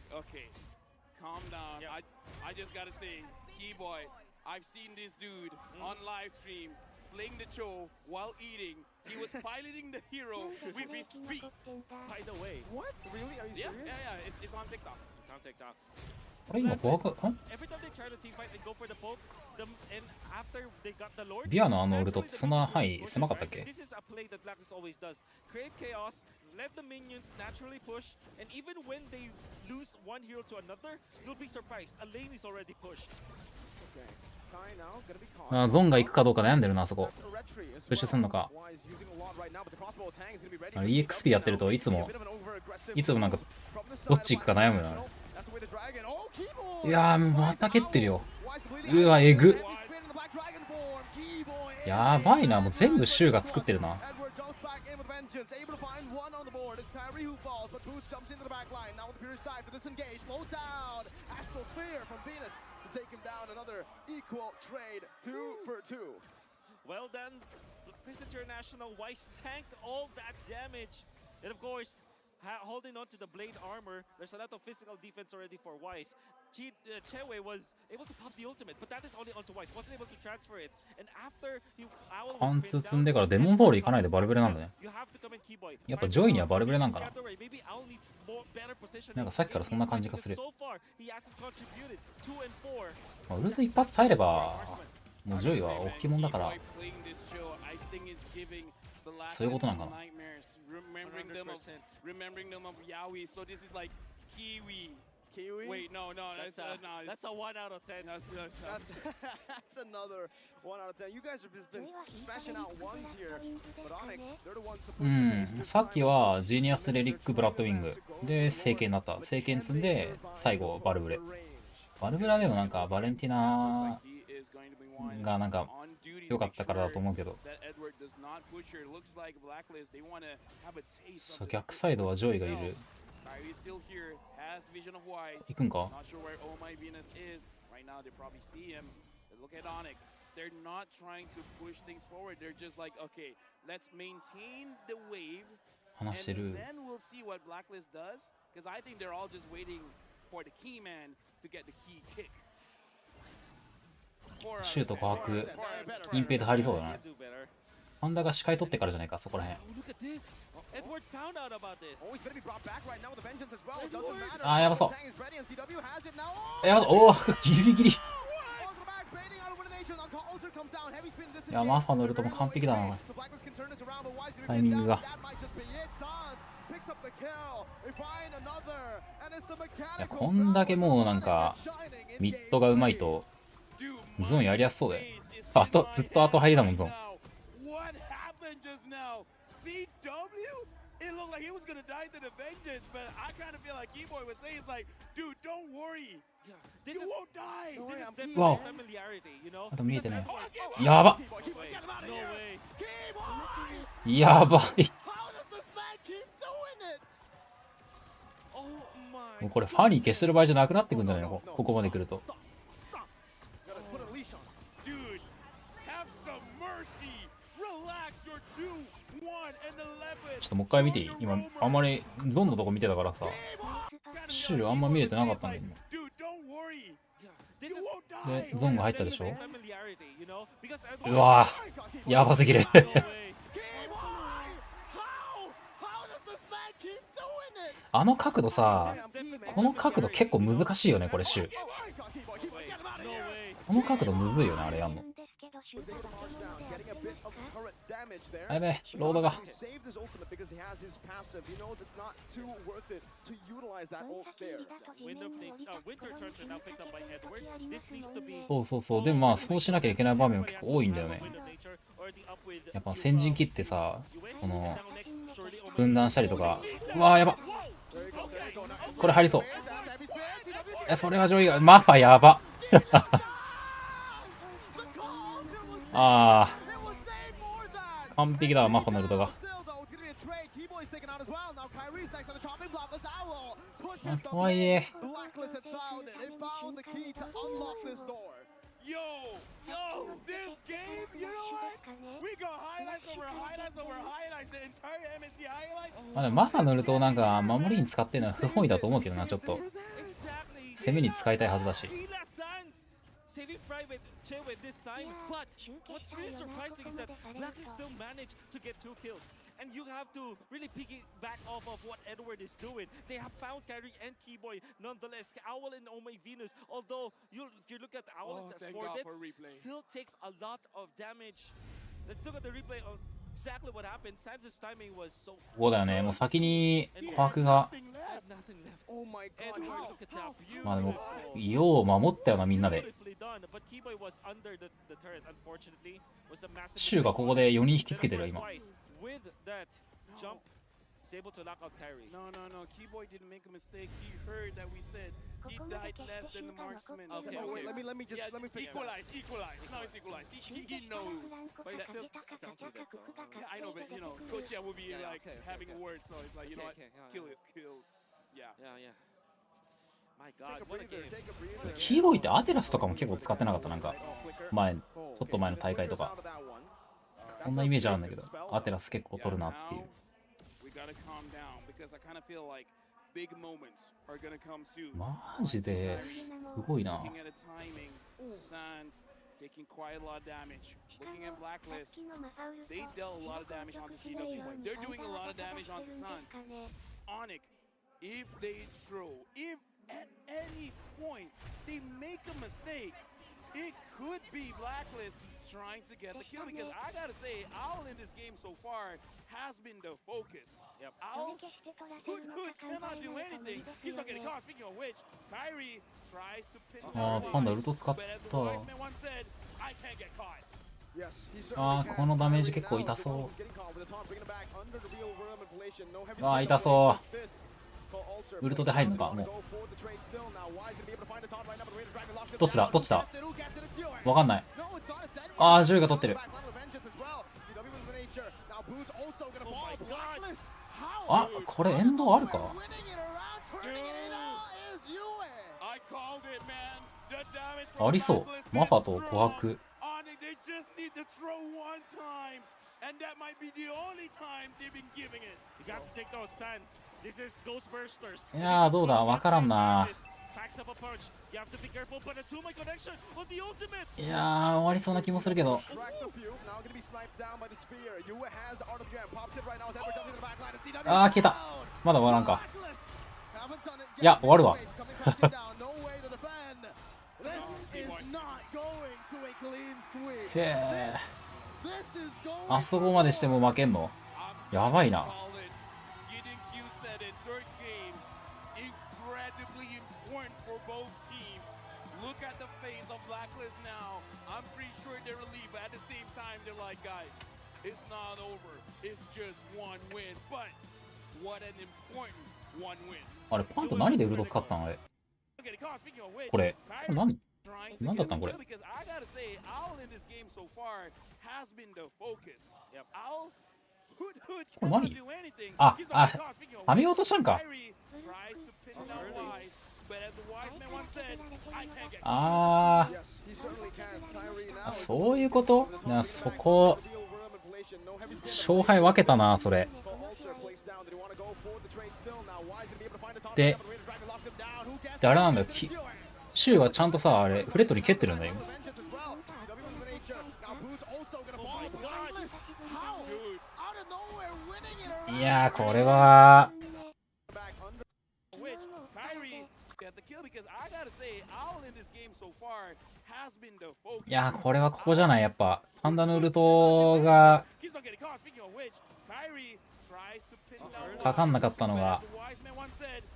Okay, calm down. I just gotta say, key boy, I've seen this dude on live stream playing the show while eating. He was piloting the hero with his feet. By the way, what? Really? Are you serious? Yeah. It's on TikTok. It's on TikTok. あれ今琥珀、Every time they try to team fight and go for the poke, and after they got the Lord, ビアのあのウルトってそんな範囲狭かったっけ？ This is a play that Blacklist always does. Create chaos, let the minions naturally push, and even when they lose one hero to another, you'll be surprised. A lane is already pushed. Okay. あ、ゾンが行くかどうか悩んでるな、あそこ。プッシュすんのか。EXP やってるといつもなんかどっち行くか悩むよな。いやー、また蹴ってるよ。うわ、えぐ。やばいな、もう全部シュウが作ってるな。Take him down, another equal trade, 2 for 2. Well then, this international Wise tanked all that damage, and of course, holding on to the blade armor, there's a lot of physical defense already for Wise. Chewei was able to pop the ultimate, but that is only onto Wise, wasn't able to transfer it. And after Owl 貫通積んでからデモンボール行かないでバルブレなんだね。やっぱ上位にはバルブレなんかな。なんかさっきからそんな感じがする。ウルト一発耐えればもう上位は大きいもんだから、そういうことなんかな。Wait, no, that's a 1 out of 10. That's another 1 out of 10. You guys have just been smashing out ones here, but Onyx, they're the ones supposed to. さっきはジーニアスレリックブラッドウィングで聖剣になった。聖剣積んで最後バルブレ。バルブラでもなんかバレンティナがなんか良かったからだと思うけど。逆サイドはジョイがいる。行くんか？ They're not trying to push things forward. They're just like, okay, let's maintain the wave, and then we'll see what Blacklist does. Because I think they're all just waiting for the key man to get the key kick. シュート琥珀、インペイで入りそうだな。ハンダが視界取ってからじゃないか、そこらへん。あー、やばそう。やばそう。おお、ギリギリ。いや、マッファのウルトも完璧だな。タイミングが。いや、こんだけもうなんかミッドがうまいとゾーンやりやすそうだよ。ずっと後入りだもんゾーン。It looked like he was gonna die to the vengeance, but I kind of feel like Keyboy was saying, "It's like, dude, don't worry, you won't die." This is definitely Wow. familiarity, you know. あと見えてない。やば。 No way. やばい。 Oh も my. うこれファニー消してる場合じゃなくなってくんじゃないの、ここまで来ると。 Dude, have some mercy. Relax your 2-1 and 11. ちょっともう一回見ていい？今あんまりゾンのとこ見てたからさ、シューあんま見れてなかったんだよ。 Dude, don't worry. This is でゾンが入ったでしょ。 familiarity, you know, because うわぁ、やばすぎる。 no way. あの角度さ、この角度結構難しいよね、これシュー。この角度むずいよね、あれやんの。やべえ、ロードが。そうそうそう、でもまあそうしなきゃいけない場面も結構多いんだよね。やっぱ先陣切ってさ、この分断したりとか。うわーやば、これ入りそう。いや、それは上位がマファやば。ああ、完璧だわ、マファのルトが。とはいえ、Yo, this game, you know what? We got highlights over highlights over highlights, the entire MSC highlight. まあでもマファのルトをなんか守りに使ってるのは不本意だと思うけどな、ちょっと。攻めに使いたいはずだし。Saving private Chewe this time, but what's really surprising is that Blacklist still managed to get 2 kills. And you have to really piggyback off of what Edward is doing. They have found Kyrie and Keyboy nonetheless. Owl and Oh My Venus, although if you look at Owl, that's 4 deaths, still takes a lot of damage. Let's look at the replay of exactly what happened. Sans' timing was so こうだよね、もう先に琥珀が。まあでも、よう守ったよな、みんなで。シューがここで4人引きつけてるよ、今。able to lock out Kyrie. No. Keyboy didn't make a mistake. He heard that we said he died less than the marksman. Okay. Wait, let me fix equalize. Now it's equalized. He knows. But he's still down to that. So. Yeah, I know, but you know, Coach will be like having a word, so it's like, you know what, kill. Yeah. My God, what a game. キーボーイってアテラスとかも結構使ってなかった、なんか前、ちょっと前の大会とか。そんなイメージあるんだけど、アテラス結構取るなっていう。マジですごいな。Taking quite a lot of damage. Looking at Blacklist, they dealt a lot of damage onto CW. They're doing a lot of damage onto Suns. Onyx, if they throw, if at any point they make a mistake, it could be Blacklist trying to get the kill, because I gotta say, Owl in this game so far has been the focus. Yep. Owl cannot do anything. He's not getting caught. Speaking of which, Kyrie tries to pin down. パンダウルト使った。このダメージ結構痛そう。痛そう。ウルトで入るのか、もう。どっちだわかんない。ジョイが取ってる。これエンドあるか。ありそう。マファと琥珀。いやー、どうだ、わからんな。いやー、終わりそうな気もするけど。消えた。まだ終わらんか。いや、終わるわ。へえ。あそこまでしても負けんの？やばいな。third game, incredibly important for both teams. Look at the face of Blacklist now. I'm pretty sure they're relieved, but at the same time, they're like, guys, it's not over. It's just one win. But what an important one win. あれ、パンと何でウルト使ったのあれ。これ、何だったのこれ。これ何あ、はめようとしたんか。ああ、そういうこと。そこ、勝敗分けたな、それ。で、あれなんだよ、シュウはちゃんとさ、あれ、フレットに蹴ってるんだよ。いやー、これは。いやー、これはここじゃない。やっぱ、パンダのウルトがかかんなかったのが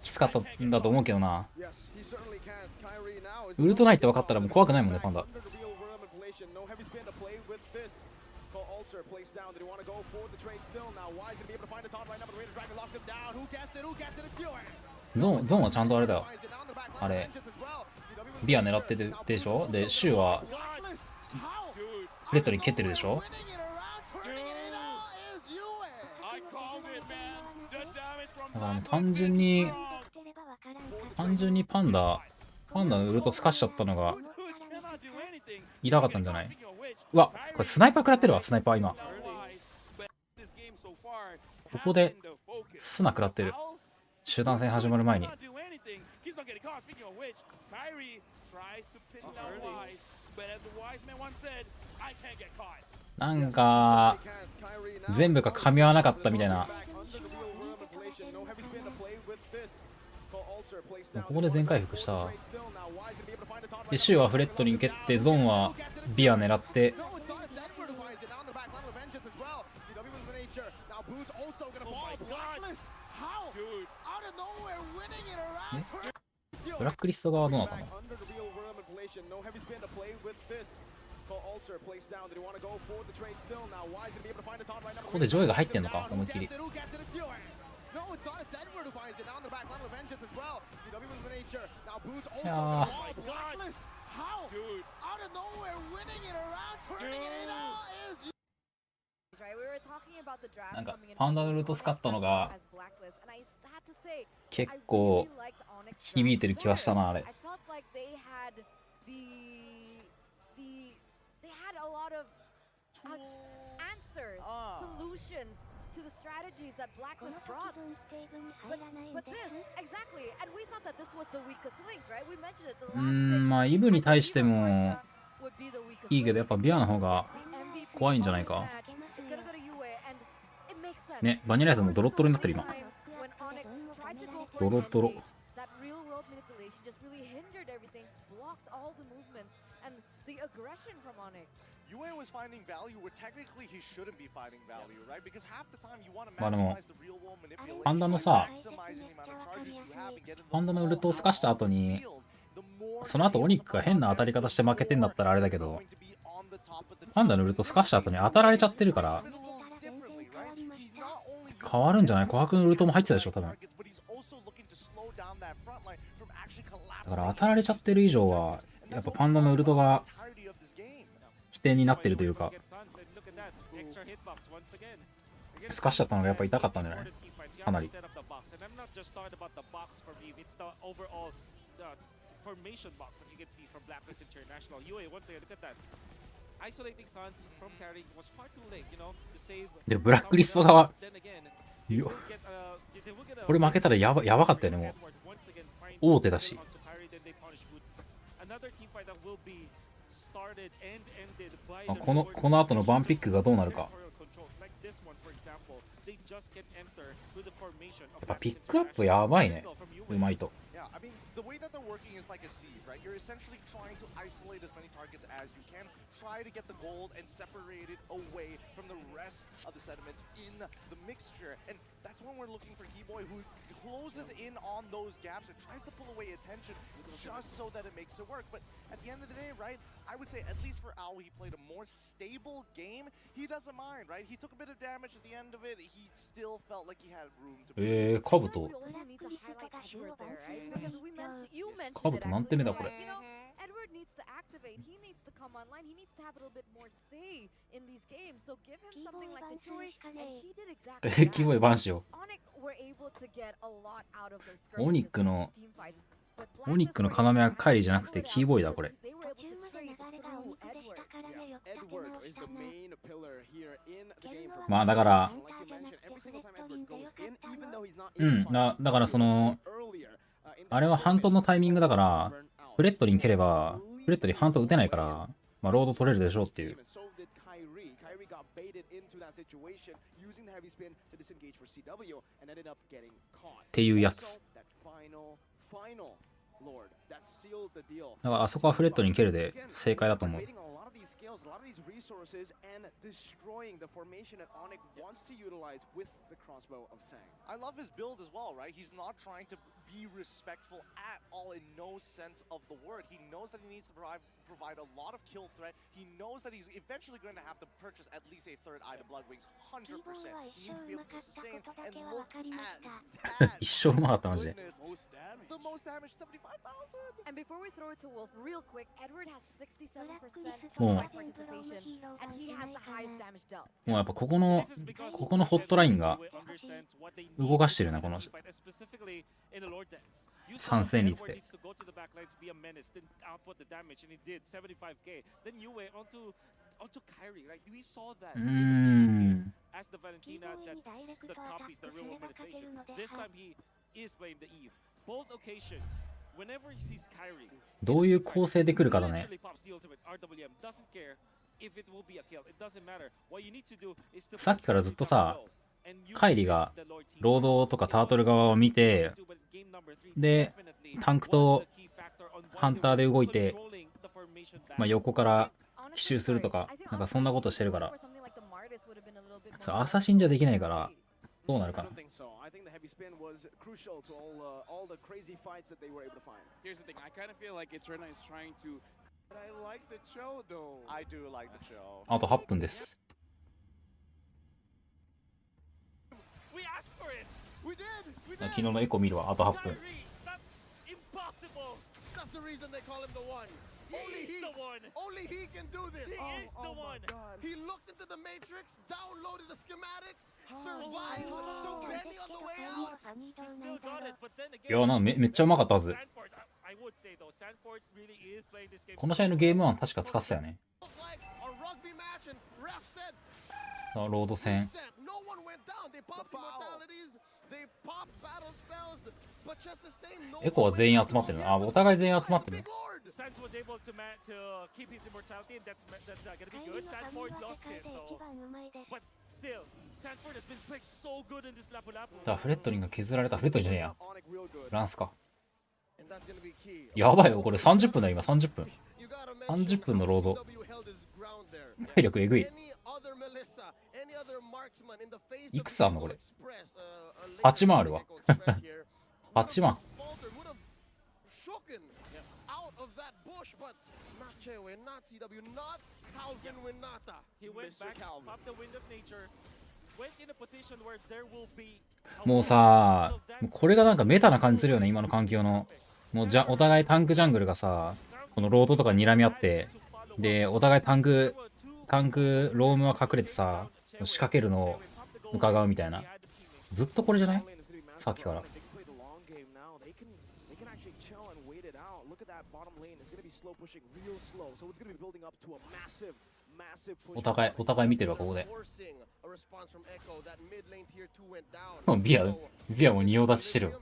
きつかったんだと思うけどな。ウルトないって分かったらもう怖くないもんね、パンダ。ゾーンはちゃんとあれだよ。あれ、ビア狙ってるでしょ。で、シュウはフレットに蹴ってるでしょ。だからもう単純にパンダのウルトすかしちゃったのが痛かったんじゃない。うわ、これスナイパー食らってるわ。スナイパー今ここでスナ食らってる。集団戦始まる前に。なんか全部が噛み合わなかったみたいな。ここで全回復した。で、シュウはフレットに蹴って、ゾンはビア狙って、ブラックリスト側はどうなったの。ここでジョイが入ってんのか、思いっきり。いやー、なんかパンダのウルト使ったのが結構響いてる気はしたな、あれ。to the strategies that Blacklist brought. But this, exactly, and we thought that this was the weakest link, right? We mentioned it the last minute. まあイブに対してもいいけど、やっぱビアの方が怖いんじゃないか。ね、バニラアイスもドロッドロになってる今。ドロドロ。UA was finding value where technically he shouldn't be finding value, right? Because half the time you want to まあでも maximize the real world manipulation, パンダのさ、 maximizing the amount of charges you have and getting パンダのウルトをすかした後に、その後オニックが変な当たり方して負けてんだったらあれだけど、パンダのウルトすかした後に当たられちゃってるから変わるんじゃない。琥珀のウルトも入ってたでしょ多分。だから当たられちゃってる以上はやっぱパンダのウルトが起点になってるというか、すかしちゃったのがやっぱ痛かったんじゃない。かなり。でブラックリスト側これ負けたらやばかったよね。もう大手だし。あ、この後のバンピックがどうなるか。やっぱピックアップやばいね、うまいと。Yeah, I mean, the way that they're working is like a sieve, right? You're essentially trying to isolate as many targets as you can, try to get the gold and separate it away from the rest of the sediments in the mixture. And that's when we're looking for Keyboy, who closes in on those gaps and tries to pull away attention just so that it makes it work. But at the end of the day, right, I would say at least for Owl, he played a more stable game. He doesn't mind, right? He took a bit of damage at the end of it. He still felt like he had room to. カブト。 Because you mentioned カブト何手目だこれ。 You know, Edward needs to activate. He needs to come online. He needs to have a little bit more say in these games. So give him something like the joy, and he did exactly that. キーボイバンしよう。 Onyx were able to get a lot out of their オニッ skirmishes クの and team fights. But オニックの要はカイリーじゃなくてキーボイだこれ。 they were able to trade through Edward. Edward is the main pillar here in the game. まあだから、 Like you mentioned, every single time Edward goes in, even though he's not うん、だからその、 earlier, あれはハントのタイミングだから、フレットリン蹴れば、フレットリンハント打てないから、まあロード取れるでしょうっていう。 so did Kyrie. Kyrie got baited into that situation, using the heavy spin to disengage for CW and ended up getting caught. っていうやつ。 That final Lord that sealed the deal. だからあそこはフレットリン蹴るで正解だと思う。 Waiting on a lot of these skills, a lot of these resources, and destroying the formation that Onyx wants to utilize with the crossbow of Tang. I love his build as well, right? He's not trying to be respectful at all in no sense of the word. He knows that he needs to provide a lot of kill threat. He knows that he's eventually going to have to purchase at least a third eye to Blood Wings, 100%. He needs to be able to sustain and look at that. 一生うまかったマジで。 The most damage, 75,000. And before we throw it to Wolf, real quick, Edward has 67% Oh. fight participation, and he has the highest damage dealt. もうやっぱここのホットラインが動かしてるな、この参戦率で。As the Valentina, that's the copies, the real manipulation. This time he is playing the Eve. Both occasions, whenever he sees Kyrie, どういう構成で来るかだね。 literally pops the ultimate. RWM doesn't care if it will be a kill. It doesn't matter. What you need to do is to さっきからずっとさ、カイリがロードとかタートル側を見て、で、タンクとハンターで動いて、まあ、横から奇襲するとか、なんかそんなことしてるから、それアサシンじゃできないから、どうなるかな。 I think the heavy spin was crucial to all the crazy fights that they were able to find. Here's the thing, I kind of feel like Eterna is trying to. But I like the show though. I do like the show. あと8分です。 we asked for it. We did. We 昨日のエコ見るわ、あと8分。 Kyrie, that's impossible. That's the reason they call him the one. He is the one. Only he can do this. He is the one. He looked into the matrix, downloaded the schematics, survived, took Benny on the way out. He still got it, but then いや、 again, なんかめっちゃうまかったはず。 Sanford, I would say though, Sanford really is playing this game. この試合のゲーム1確か使ってたよね。 Looked like a rugby match and ref said ロード戦。 no one went down. They popped immortalities, they popped battle spells, but just the same. エコは全員集まってるな。あ、お互い全員集まってるね。 Sans was able to keep his immortality, and that's gonna be good. Sanford lost his though, but still, Sanford has been playing so good in this Lapu-Lapu. だからフレットリンが削られた。フレットリンじゃねえや。 Onyx real good. ランスか。 And that's gonna be key. やばいよ、これ30分だよ、今30分。 You gotta mention 30分のロード。 CW held his ground there. 体力えぐい。 Any other Melissa, any other marksman in the face い of くつあんのこれ。 Express, a 8万あるわ。 Express here, 8万。 would have shooken out of that bush, but not Chewe, not CW, not Calvin Winata. He went back, popped the wind of nature, went in a position where there will be. もうさ、これがなんかメタな感じするよね、今の環境の。もうお互いタンクジャングルがさ、このロードとか睨み合って、で、お互いタンク、ロームは隠れてさ、仕掛けるのを伺うみたいな。ずっとこれじゃない？さっきから。お互い見てるわ、ここで。ビアも仁王立ちしてるよ。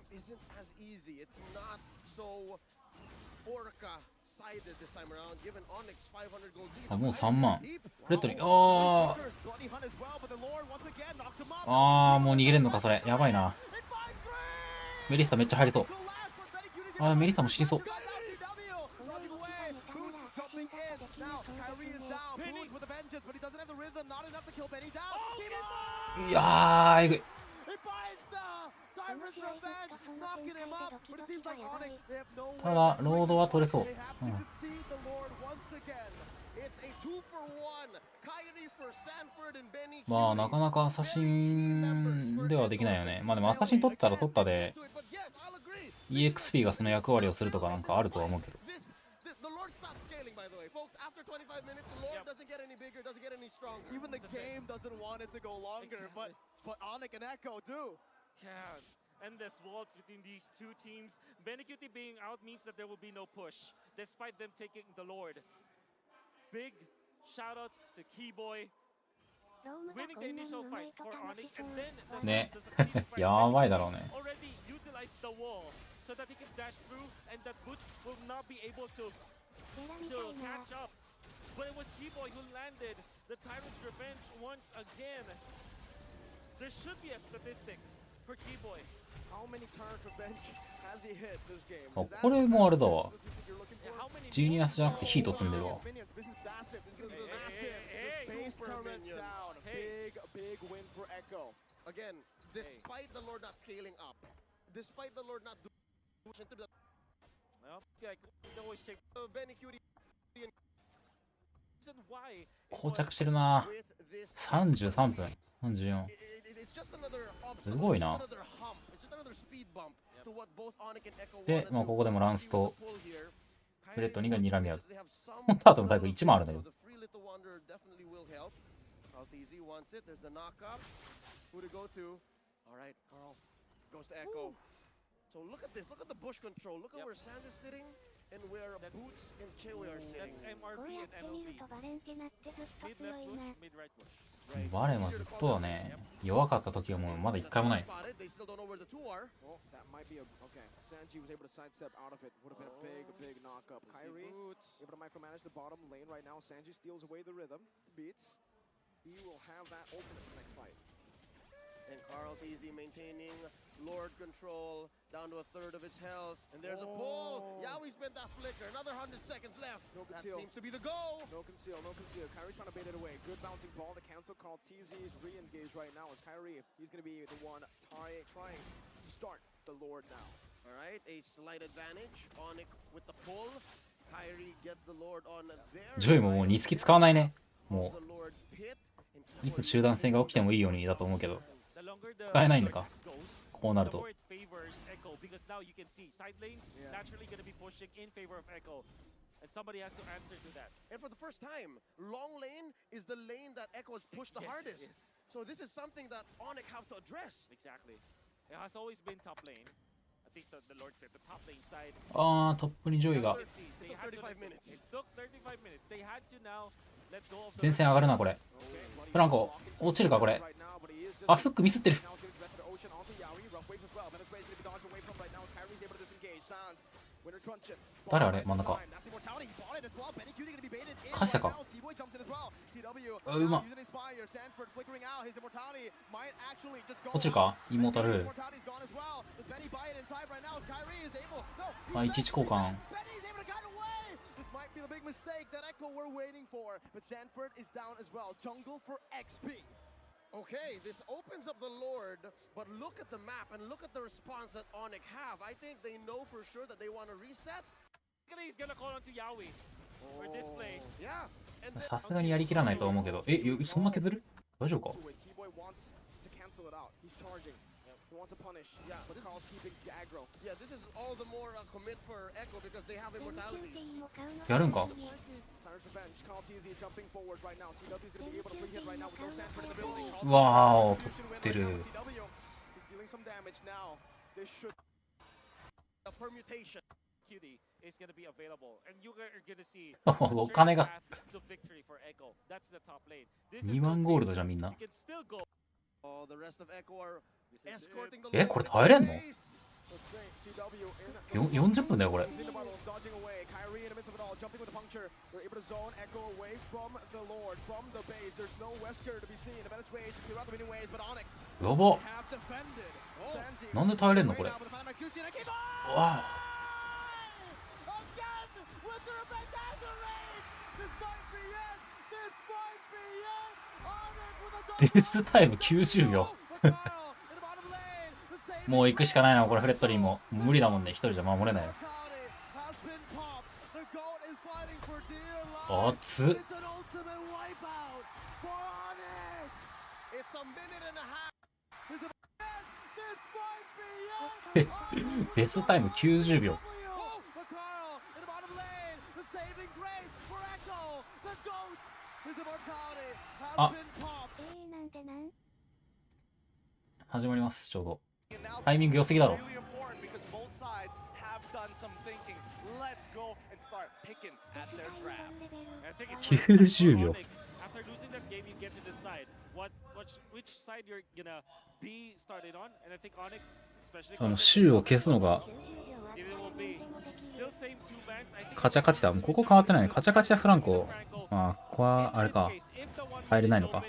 あ、もう3万。レッドに、ああ、もう逃げれんのか、それ。やばいな。メリッサめっちゃ入りそう。ああ、メリッサも死にそう。いやー、えぐい。ただ、ロードは取れそう。うん、まあ、なかなかアサシンではできないよね。まあでもアサシン取ったら取ったで、EXP がその役割をするとかなんかあるとは思うけど。Even the game doesn't want it to go longer, but Onic and Echo do. Yeah, endless waltz between these two teams. Benecuti being out means that there will be no push, despite them taking the Lord. Big shoutouts to Keyboy winning the initial fight for Onic, and then the succeeding fight already utilized the wall so that he can dash through, and that Boots will not be able to catch up. But it was Keyboy who landed the Tyrant's Revenge once again. There should be a statistic for Keyboy. How many Tyrant's Revenge has he hit this game? あ、これもあれだわ。ジーニアスじゃなくてヒート積んでるわ。Big win for Echo. Again, despite the Lord not scaling up, despite the Lord not pushing to the always check. 膠着してるな。33分、34。すごいな。で、まあここでもランスとフレット2が睨み合う。本当はでも大体1万あるんだよ。So look at this, look at the bush control, look at where Sans is sitting and where Boots and Chewy are sitting. That's MRB and MLB. Mid left bush, mid right bush. バレンはずっとだね。弱かった時はもうまだ1回もない。They still don't know where the two are. Oh, that might be a okay. Sanji was able to sidestep out of it. Would have been a big knock up. Kyrie able to micromanage the bottom lane right now. Sanji steals away the rhythm. Beats. He will have that ultimate for next fight. And Carl Easy maintaining Lord control down to a third of its health. And there's a pull. Yaoi spent that flicker. Another 100 seconds left. No conceal. That seems to be the goal. No conceal, no conceal. Kyrie trying to bait it away. Good bouncing ball to cancel. Carl TZ is re-engaged right now as Kyrie. He's going to be the one trying to start the Lord now. All right, a slight advantage. Onic with the pull. Kyrie gets the Lord on there. ジョイももう2スキ使わないね。もういつ集団戦が起きてもいいようにだと思うけど。使えないのか。こうなると。And somebody has to answer to that. And for the first time, long lane is the lane that Echo has pushed the hardest. So this is something that Onic have to address. Exactly. It has always been top lane. At least the Lord, the top lane side. ああ、トップにジョイが。It took 35 minutes. They had to now let go of the 前線上がるなこれ。フランコ落ちるかこれ。あ、フックミスってる。誰あれ真ん中。返したか。あ、うま。落ちるかイモータル。あ、11交換。Okay, this opens up the Lord, but look at the map and look at the response that Onic have. I think they know for sure that they want to reset. He's gonna call on to Yaoi for this play. Yeah. さすがにやりきらないと思うけど。え、そんな削る？大丈夫か？He wants to punish. Yeah, but Carl's keeping aggro. Yeah, this is all the more commit for Echo because they have immortalities. やるんか Tyrant's Revenge. Carl TZ jumping forward right now. CW's going to be able to free hit right now with no Sanford in the building. うわー、取ってる。He's dealing some damage now. This should a permutation. Cutie is going to be available, and you are going to see お金が to victory for Echo. That's the top lane. 2万ゴールドじゃんみんな。Oh, the rest of Echo are escorting the え、これ耐えれんの？ 40分だよこれ。やば。なんで耐えれんのこれ。わあ。デスタイム90秒。もう行くしかないな、これフレットリーも。もう無理だもんね、一人じゃ守れないよ。熱っ。デスタイム90秒。あ、始まります、ちょうど。タイミング良すぎだろ。90秒。その週を消すのがカチャカチだ。もうここ変わってないね。カチャカチャフランコ。ああ、ここはあれか。入れないのか。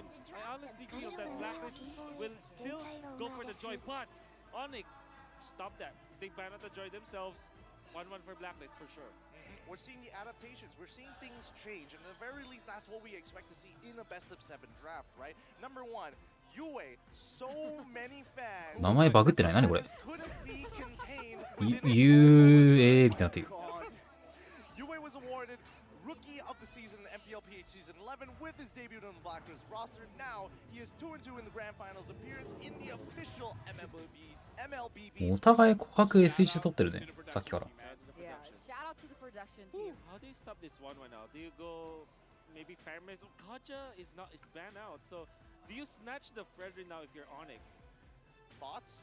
Stop that. They ban out the joy themselves. 1-1 for Blacklist for sure. We're seeing the adaptations. We're seeing things change. And at the very least, that's what we expect to see in a best of 7 draft, right? Number 1, Yue. So many fans. 名前バグってない？何これ？ UA みたいになってる。Yue was awarded Rookie of the Season in MPLPH Season 11 with his debut on the Blacklist roster. Now he is 2-2 in the Grand Finals appearance in the official MLBB. お互い琥珀 SH で取ってるね、さっきから。Yeah, shout out to the production team. How do you stop this 1-1 now? Do you go maybe Fairmess? Oh, Kaja is banned out. So do you snatch the Frederick now if you're Onyx? Thoughts?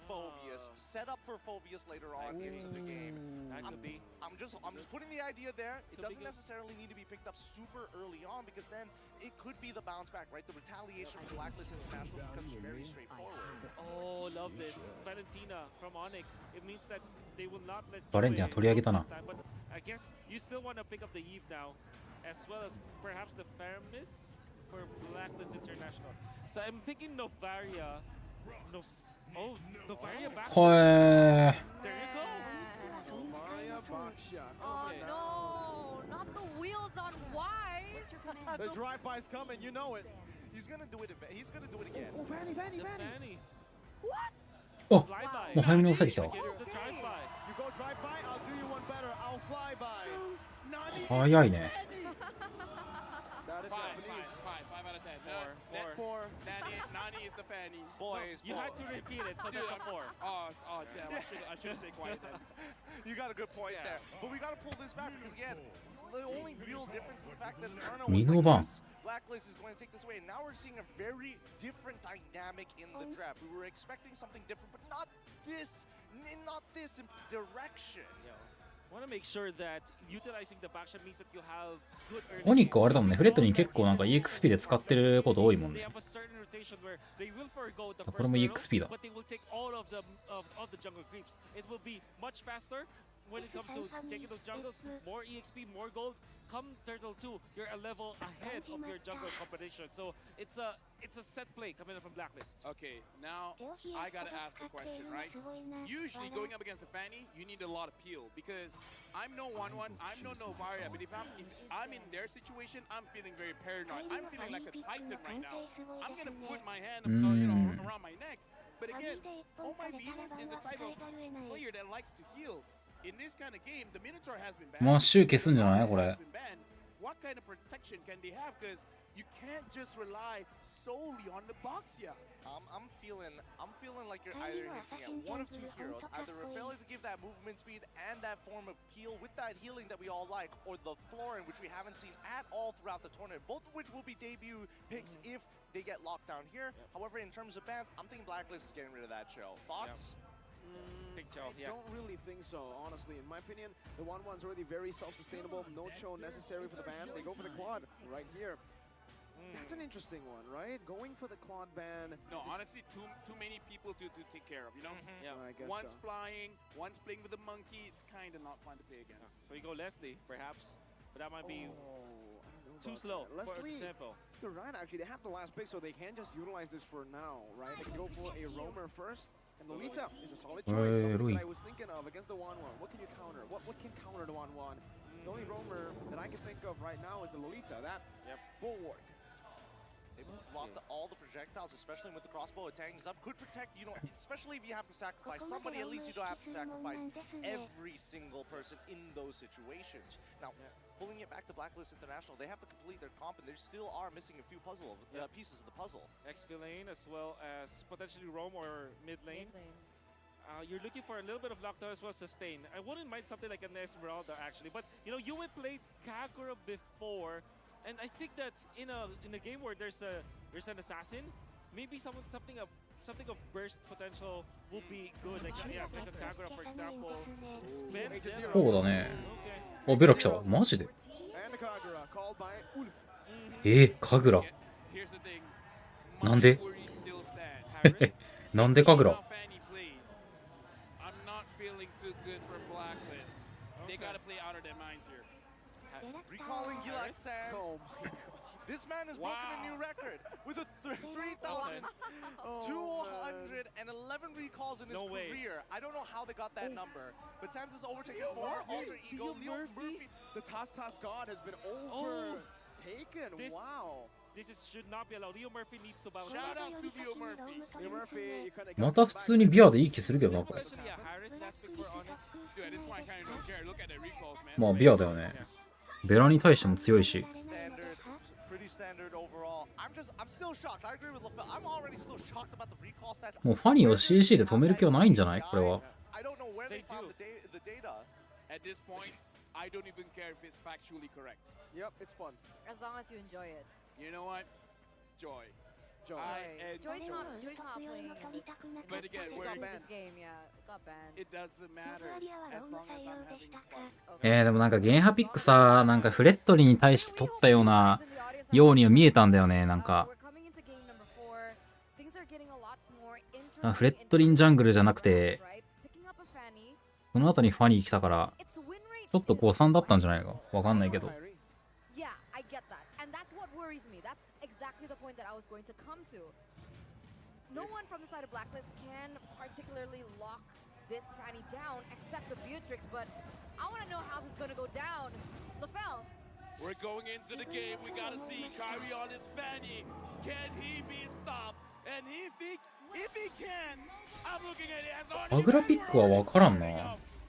Phobius. Set up for Phobius later on into the game. That could be. I'm just putting the idea there. It doesn't necessarily need to be picked up super early on because then it could be the bounce back, right? The retaliation from Blacklist International becomes very straightforward. Oh, love this. Valentina from Onyx. It means that they will not let Valentina 取り上げたな。 But I guess you still want to pick up the Eve now, as well as perhaps the Fairness for Blacklist International. So I'm thinking Novaria. Oh, Novaria back. There you go. Novaria backshot. Oh no, not the wheels on wide. The drive-by's coming, you know it. He's gonna do it. He's gonna do it again. Oh, Fanny. What? お、もう早めに抑えてきたわ。 You go drive-by, I'll do you one better. I'll fly by. 早いね。5 out of 10. 4. Nani is the Fanny. Boys, You had to repeat it, so that's a 4. Oh, damn. I should have stayed quiet then. You got a good point there. But we got to pull this back because, again, the only real difference is the fact that Eterno was like, yes, Blacklist is going to take this away. And now we're seeing a very different dynamic in the draft. We were expecting something different, but not this direction. I want to make sure that utilizing the backshot means that you have good early. オニックはあれだもんね、フレットに結構なんか EXP で使ってること多いもん They ね。 have a certain rotation where they will forego the これも first EXP だ。 but they will take all of the jungle creeps. It will be much faster when it comes to taking those jungles. More EXP, more gold. Come Turtle 2, you're a level ahead of your jungle competition. So it's a set play coming up from Blacklist. Okay, now I gotta ask the question, right? Usually going up against the Fanny, you need a lot of peel because I'm no 1-1, I'm no Novaria, but if I'm in their situation, I'm feeling very paranoid. I'm feeling like a Titan right now. I'm gonna put my hand around my neck. But again, Oh My Venus is the type of player that likes to heal. In this kind of game, the Minotaur has been banned. もう週消すんじゃないこれ。 What kind of protection can they have? Because you can't just rely solely on the box here. I'm feeling like you're either hinting at one of two heroes, either failing to give that movement speed and that form of peel with that healing that we all like, or the Florin, which we haven't seen at all throughout the tournament, both of which will be debut picks if they get locked down here. However, in terms of bans, I'm thinking Blacklist is getting rid of that chill. Thoughts? I don't really think so, honestly. In my opinion, the 1-1's already very self-sustainable. No chill necessary for the ban. They go for the quad right here. That's an interesting one, right? Going for the Claude ban. No, honestly, too many people to take care of, you know? Yeah. I guess One's so. flying, one's playing with the monkey. It's kind of not fun to play against. So you go Leslie, perhaps. But that might be I don't know too about slow that. for Leslie, tempo. you're right, actually. They have the last pick, so they can just utilize this for now, right? They can go for a roamer first. And Lolita is a solid choice. Something that I was thinking of against the 1-1. What can you counter? What can counter the 1-1? The only roamer that I can think of right now is the Lolita. That bulwark. They blocked all the projectiles, especially with the crossbow attacking up. Could protect, you know, especially if you have to sacrifice somebody, at least you don't have to sacrifice every single person in those situations. Now, pulling it back to Blacklist International, they have to complete their comp, and they still are missing a few pieces of the puzzle. XP lane as well as potentially roam or mid lane. You're looking for a little bit of lockdown as well as sustain. I wouldn't mind something like an Esmeralda actually, but you know, Yue played Kagura before. And I think that in a game where there's an assassin, maybe something of burst potential will be good. Like a Kagura, for example. そうだね。あ、ベラ来た。マジで？カグラ。なんで？なんでカグラ？ Recalling Gilak Sands. Oh my God. This man has broken a new record with a 3,211 recalls in his career. I don't know how they got that number, but Sands is overtaken for Alter Ego. Leo Murphy, the Toss God has been overtaken. Wow. This should not be allowed. Leo Murphy needs to bounce Shout back. out to Leo Murphy. Leo Murphy, you kind of また普通にビアでいい気するけどな、これ。 Especially a Harriet last pick for Onyx. Dude, at this point, I kind of don't care. Look at the recalls, man. まあビアだよね。ベラに対しても強いし。 pretty standard overall. I'm still shocked. I agree with LaFell. I'm already still shocked about the recall stats. もうファニーを CC で止める気はないんじゃないこれは。 I don't know where they found the data. At this point, I don't even care if it's factually correct. Yep, it's fun. As long as you enjoy it. You know what? Joy. Joy's not playing in this. But again, we're in this game, yeah. It got banned. It doesn't matter as long as I'm having fun. でもなんかゲンハピックさ、なんかフレットリーに対して取ったようなようには見えたんだよね、なんか。フレットリンジャングルじゃなくて、その後にファニー来たから、ちょっと誤算だったんじゃないか。わかんないけど。Yeah, I get that. And that's what worries me. That's exactly the point that I was going to come to. No one from the side of Blacklist can particularly lock this Fanny down except the Beatrix, but I want to know how this is going to go down. LaFell. We're going into the game. We got to see Kyrie on his Fanny. Can he be stopped? And if he can, I'm looking at it as on. アグラピックはわからんな。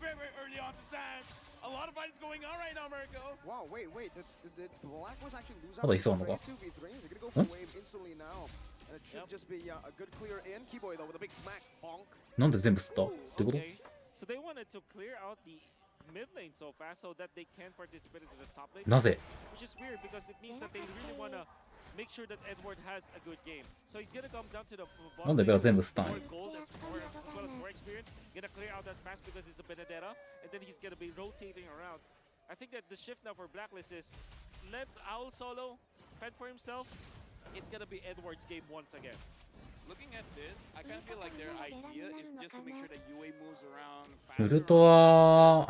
Very early on the sand. A lot of fights going on right now, Marco. Wow, wait. Did Black was actually lose out? まだいそうなのか？ 2v3. They're gonna go for wave instantly now. And it should just be a good clear in. Keyboy though with a big smack bonk. なんで全部吸ったってこと？ So they wanted to clear out the mid lane so fast so that they can participate in the top lane. なぜ？ Which is weird because it means that they really want to make sure that Edward has a good game. So he's gonna come down to the bottom なんでベラ全部スタン？ more gold as well as more experience. Gonna clear out that fast because he's a Benedetta, and then he's gonna be rotating around. I think that the shift now for Blacklist is let Owl solo fend for himself. It's gonna be Edward's game once again. Looking at this, I kind of feel like their idea is just to make sure that UA moves around ウルトは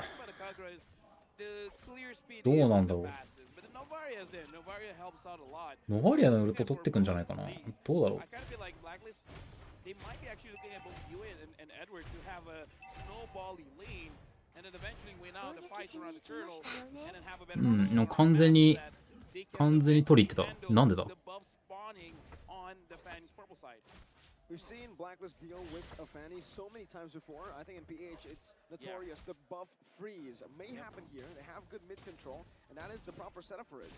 the clear speed どうなんだろう。 but the Novaria's in. Novaria helps out a lot. ノバリアのウルト取ってくんじゃないかな。どうだろう。 I kind of feel like Blacklist, they might be actually looking at both UA and Edward to have a snowbally lane and then eventually win out the fights around the turtle and then have a better もう完全に取り入ってた。なんでだ？ We've seen Blacklist deal with a Fanny so many times before. I think in PH it's notorious. The buff freeze may happen here. They have good mid control, and that is the proper setup for it.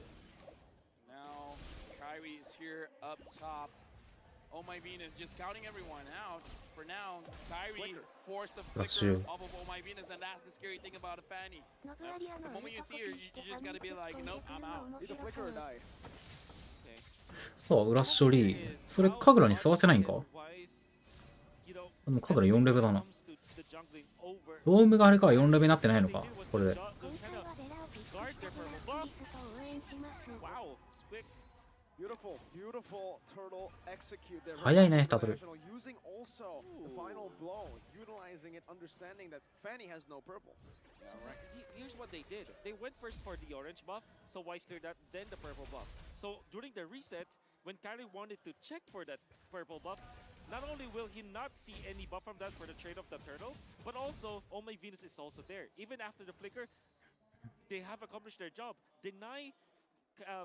Now Kyrie is here up top. Oh my Venus just counting everyone out. For now, Kyrie forced the flicker off of Oh my Venus, and that's the scary thing about a Fanny. The moment you see her, you just gotta be like, nope, I'm out. Either flicker or die. さあ、裏処理。それ、カグラに吸わせないんか？でもカグラ4レベだな。ドームがあれか、4レベになってないのか、これで。早いね、タトル。Here's what they did. They went first for the orange buff, so Wise cleared that, then the purple buff. So during the reset, when Kyrie wanted to check for that purple buff, not only will he not see any buff from that for the trade of the turtle, but also Oh My Venus is also there. Even after the flicker, they have accomplished their job. Deny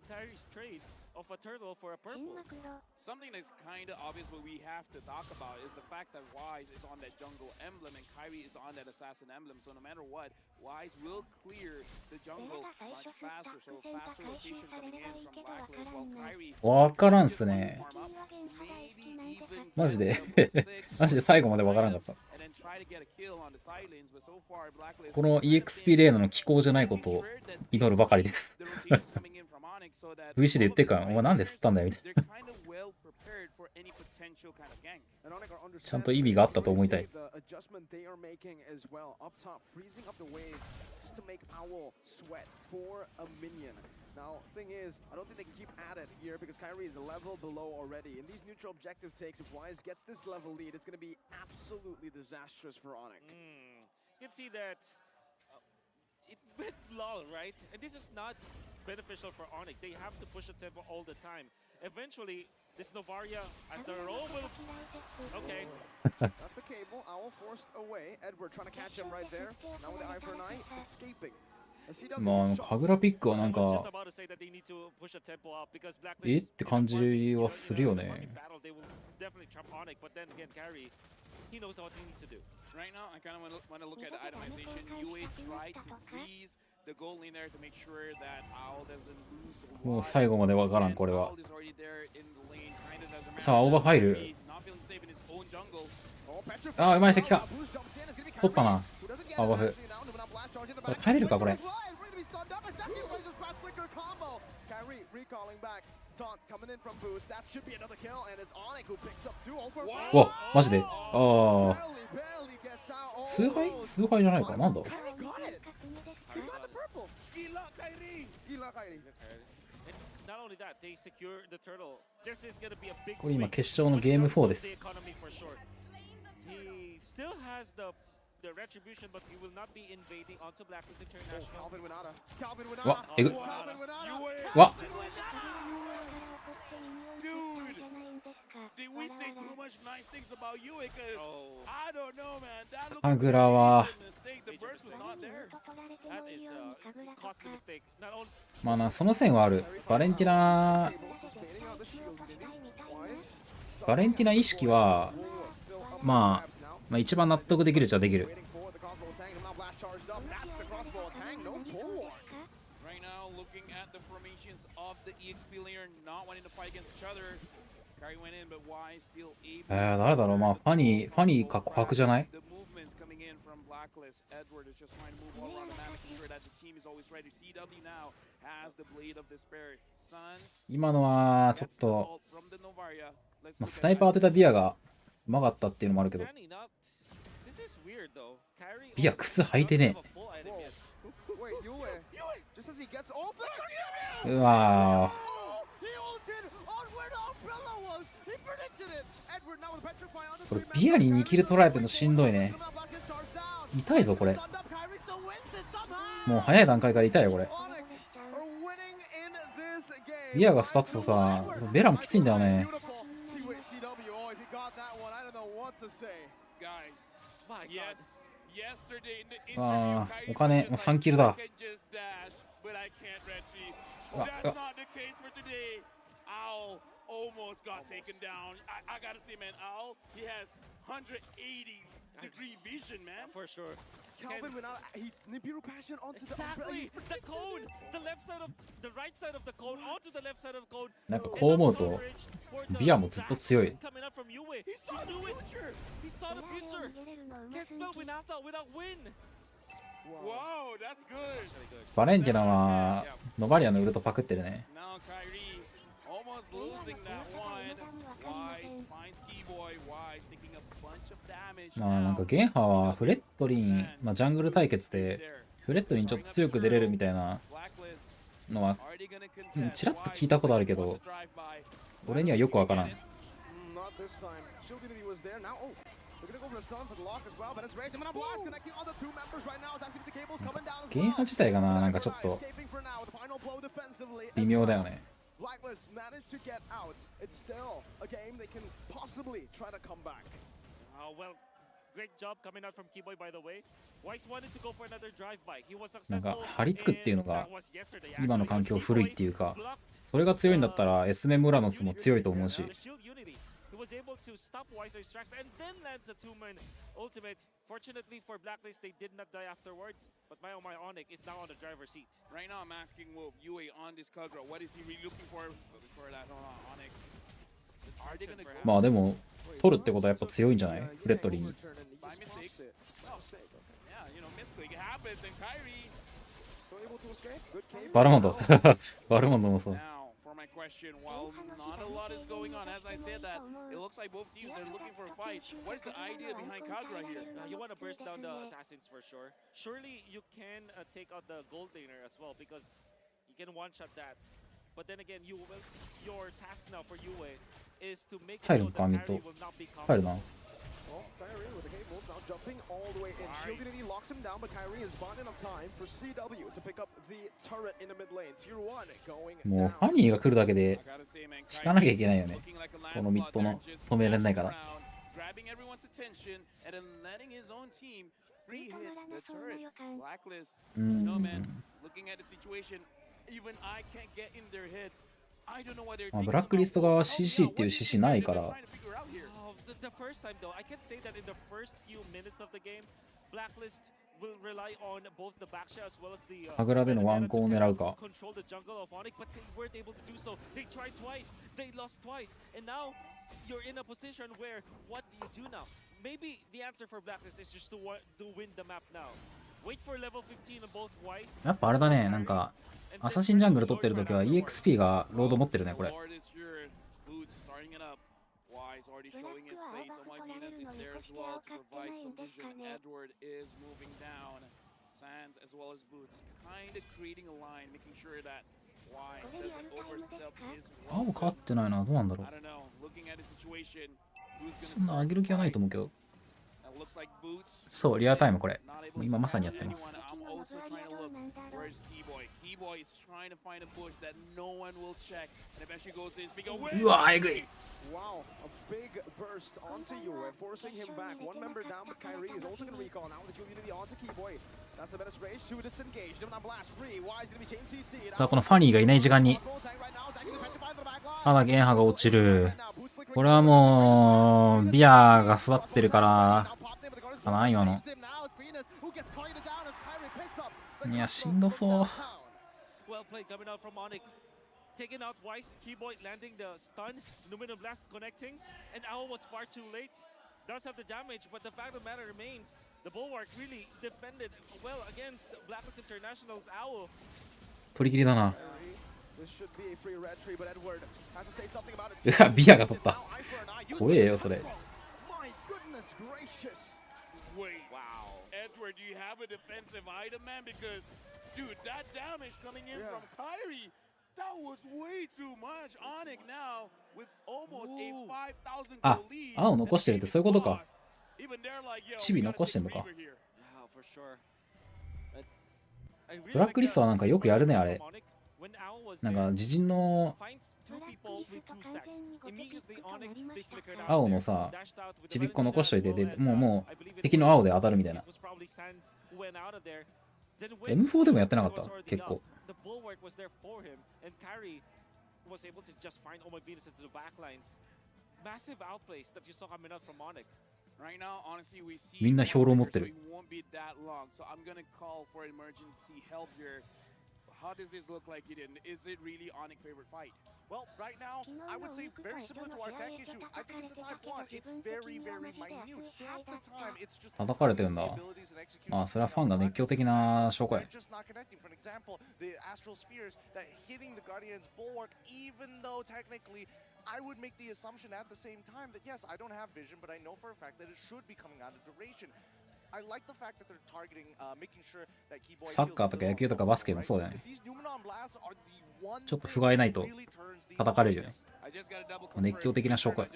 Kyrie's trade of a turtle for a purple. Something that's kind of obvious what we have to talk about is the fact that Wise is on that jungle emblem and Kyrie is on that assassin emblem. So no matter what, Wise will clear the jungle much faster. So faster rotation coming in from Blacklist while Kyrie わからんっすね。マジでマジで最後までわからんかった。この EXP レーナの機構じゃないことを祈るばかりです。VC で言ってるから、お前なんで吸ったんだよみたいな。ちゃんと意味があったと思いたい。Now, thing is, I don't think they can keep at it here because Kyrie is a level below already. In these neutral objective takes, if Wise gets this level lead, it's going to be absolutely disastrous for Onyx. You can see that it went long, right? And this is not beneficial for Onyx. They have to push the tempo all the time. Eventually, this Novaria, as the roll will... Okay. That's the cable. Owl forced away. Edward trying to catch him right there. Now with the eye for an eye, escaping. まあ、神楽ピックはなんかって感じはするよね。He knows what he needs to do. Right now, I kind of want to look at the itemization. UA tried to freeze the goal in there to make sure that Owl doesn't lose. もう最後までわからん、これは。さあ、オーバー入る。ああ、うまい席か。取ったな。あ、オーバーフ。これ帰れるか、これ。うわ、マジで。ああ。崇拝じゃないか、なんだ。これ今決勝のゲーム4です。The retribution, but he will not be invading onto Blacklist International. What? What? Dude, did we say too much nice things about you? Because I don't know, man. That looked like a mistake. The burst was not there. That is a costly mistake. Not only. まあな、その線はある。バレンティナ意識は、まあ一番納得できるっちゃできる。誰だろう、まあファニーか琥珀じゃない？今のはちょっと、まあ、スナイパー当てたビアがうまかったっていうのもあるけど、ビア靴履いてねえ。うわー、これビアに2キル取られてるのしんどいね。痛いぞこれ。もう早い段階から痛いよこれ。ビアが育つとさ、ベラもきついんだよね。ああ、お金もう3キルだ。Almost got taken down. I gotta say, man, Owl, he has 180-degree vision, man. For sure. Calvin went out. He Nibiru passion onto exactly the cone. The left side of the right side of the cone onto the left side of the cone. なんかこう思うとビアもずっと強い。He saw the future. He saw the future. Can't spell without win. Wow, that's good. バレンティナはノバリアのウルトパクってるね。まあなんかゲンハはフレットリン、まあジャングル対決でフレットリンちょっと強く出れるみたいなのは、ちらっと聞いたことあるけど、俺にはよくわからん。ゲーム自体がな、なんかちょっと微妙だよね。なんか張り付くっていうのが今の環境古いっていうか、それが強いんだったら SMM ウラノスも強いと思うし。was able to stop Weiser strikes and then lands a two-man ultimate. Fortunately for Blacklist, they did not die afterwards, but my Onyx is now on the driver's seat. Right now, I'm asking Wolf, UA on this Kagura, what is he really looking for before that Onyx? Are they gonna go? まあでも取るってことはやっぱ強いんじゃない？フレットリーに。By mistake. Yeah, you know, misclick happens and Kyrie. バルモンド。バルモンドもそう。My question, while not a lot is going on, as I said that, it looks like both teams are looking for a fight. What is the idea behind Kagura here? You want to burst down the assassins for sure. Surely you can take out the gold laner as well because you can one-shot that. But then again, your task now for UA is to make it so that Kyrie will not be comfortable. Well, Kyrie with the cables now jumping all the way in. Shieldinity locks him down, but Kyrie has bought enough time for CW to pick up the turret in the mid lane. Tier 1 going down. もうファニーが来るだけで引かなきゃいけないよね。このミッドの止められないから。Grabbing everyone's attention and then letting his own team free hit the turret. Blacklist. No man, looking at the situation, even I can't get in their hits. ブラックリスト側は CC っていう指示ないから。The first time though, I can say that in the first few minutes of the game, Blacklist will rely on both the backshot as well as the アグラでのワンコンを狙うか。control the jungle of Onyx, but they weren't able to do so. They tried twice, they lost twice, and now you're in a position where what do you do now? Maybe the answer for Blacklist is just to win the map now. Wait for level 15 on both Wise. やっぱあれだね、なんかアサシンジャングル取ってるときは EXP がロード持ってるね、これ。Wise already showing his face. Oh my Venus is there as well to provide some vision. Edward is moving down. Sands as well as Boots, kind of creating a line, making sure that Wise doesn't overstep his. 青勝ってないな、どうなんだろう。I don't know. Looking at the situation, who's gonna そんな上げる気はないと思うけど。 looks like Boots. そう、リアタイムこれ。今まさにやってます。I'm also trying to look. Where's Keyboy? Keyboy is trying to find a bush that no one will check, and eventually goes in. Speak away. うわ、えぐい。 Wow, a big burst onto UA, forcing him back. One member down, but Kyrie is also going to recall now with the Unity onto Keyboy. That's the best range to disengage. Them on blast free. Why is going to be chain CC? このファニーがいない時間にまだゲンハが落ちる。これはもうビアが育ってるからかな、今の。いや、しんどそう。Taking out Wise, Keyboy landing the stun, Luminum Blast connecting, and Owl was far too late. Does have the damage, but the fact of the matter remains, the Bulwark really defended well against Blacklist International's Owl. 取り切りだな。うわ、ビアが取った。怖えよ、それ。Wow. Edward, do you have a defensive item, man? Because, dude, that damage coming in from Kyrie. That was way too much. Onyx now with almost a 5,000 goal lead. 青残してるってそういうことか。チビ残してんのか。ブラックリストはなんかよくやるね、あれ。なんか自陣の青のさ、ちびっこ残しといて、でもう敵の青で当たるみたいな。M4 でもやってなかった結構。みんな兵糧持ってる。How does this look like it in? Is it really Onyx favorite fight? Well, right now, I would say very similar to our tech issue. I think it's a type 1. It's very, very minute. Half the time, it's just 叩かれてるんだ。あ、それはファンが熱狂的な証拠や。 just not connecting. For example, the astral spheres that hitting the Guardian's bulwark, even though technically I would make the assumption at the same time that yes, I don't have vision, but I know for a fact that it should be coming out of duration. サッカーとか野球とかバスケもそうだよね。ちょっと不甲斐ないと叩かれるよね。熱狂的な証拠や。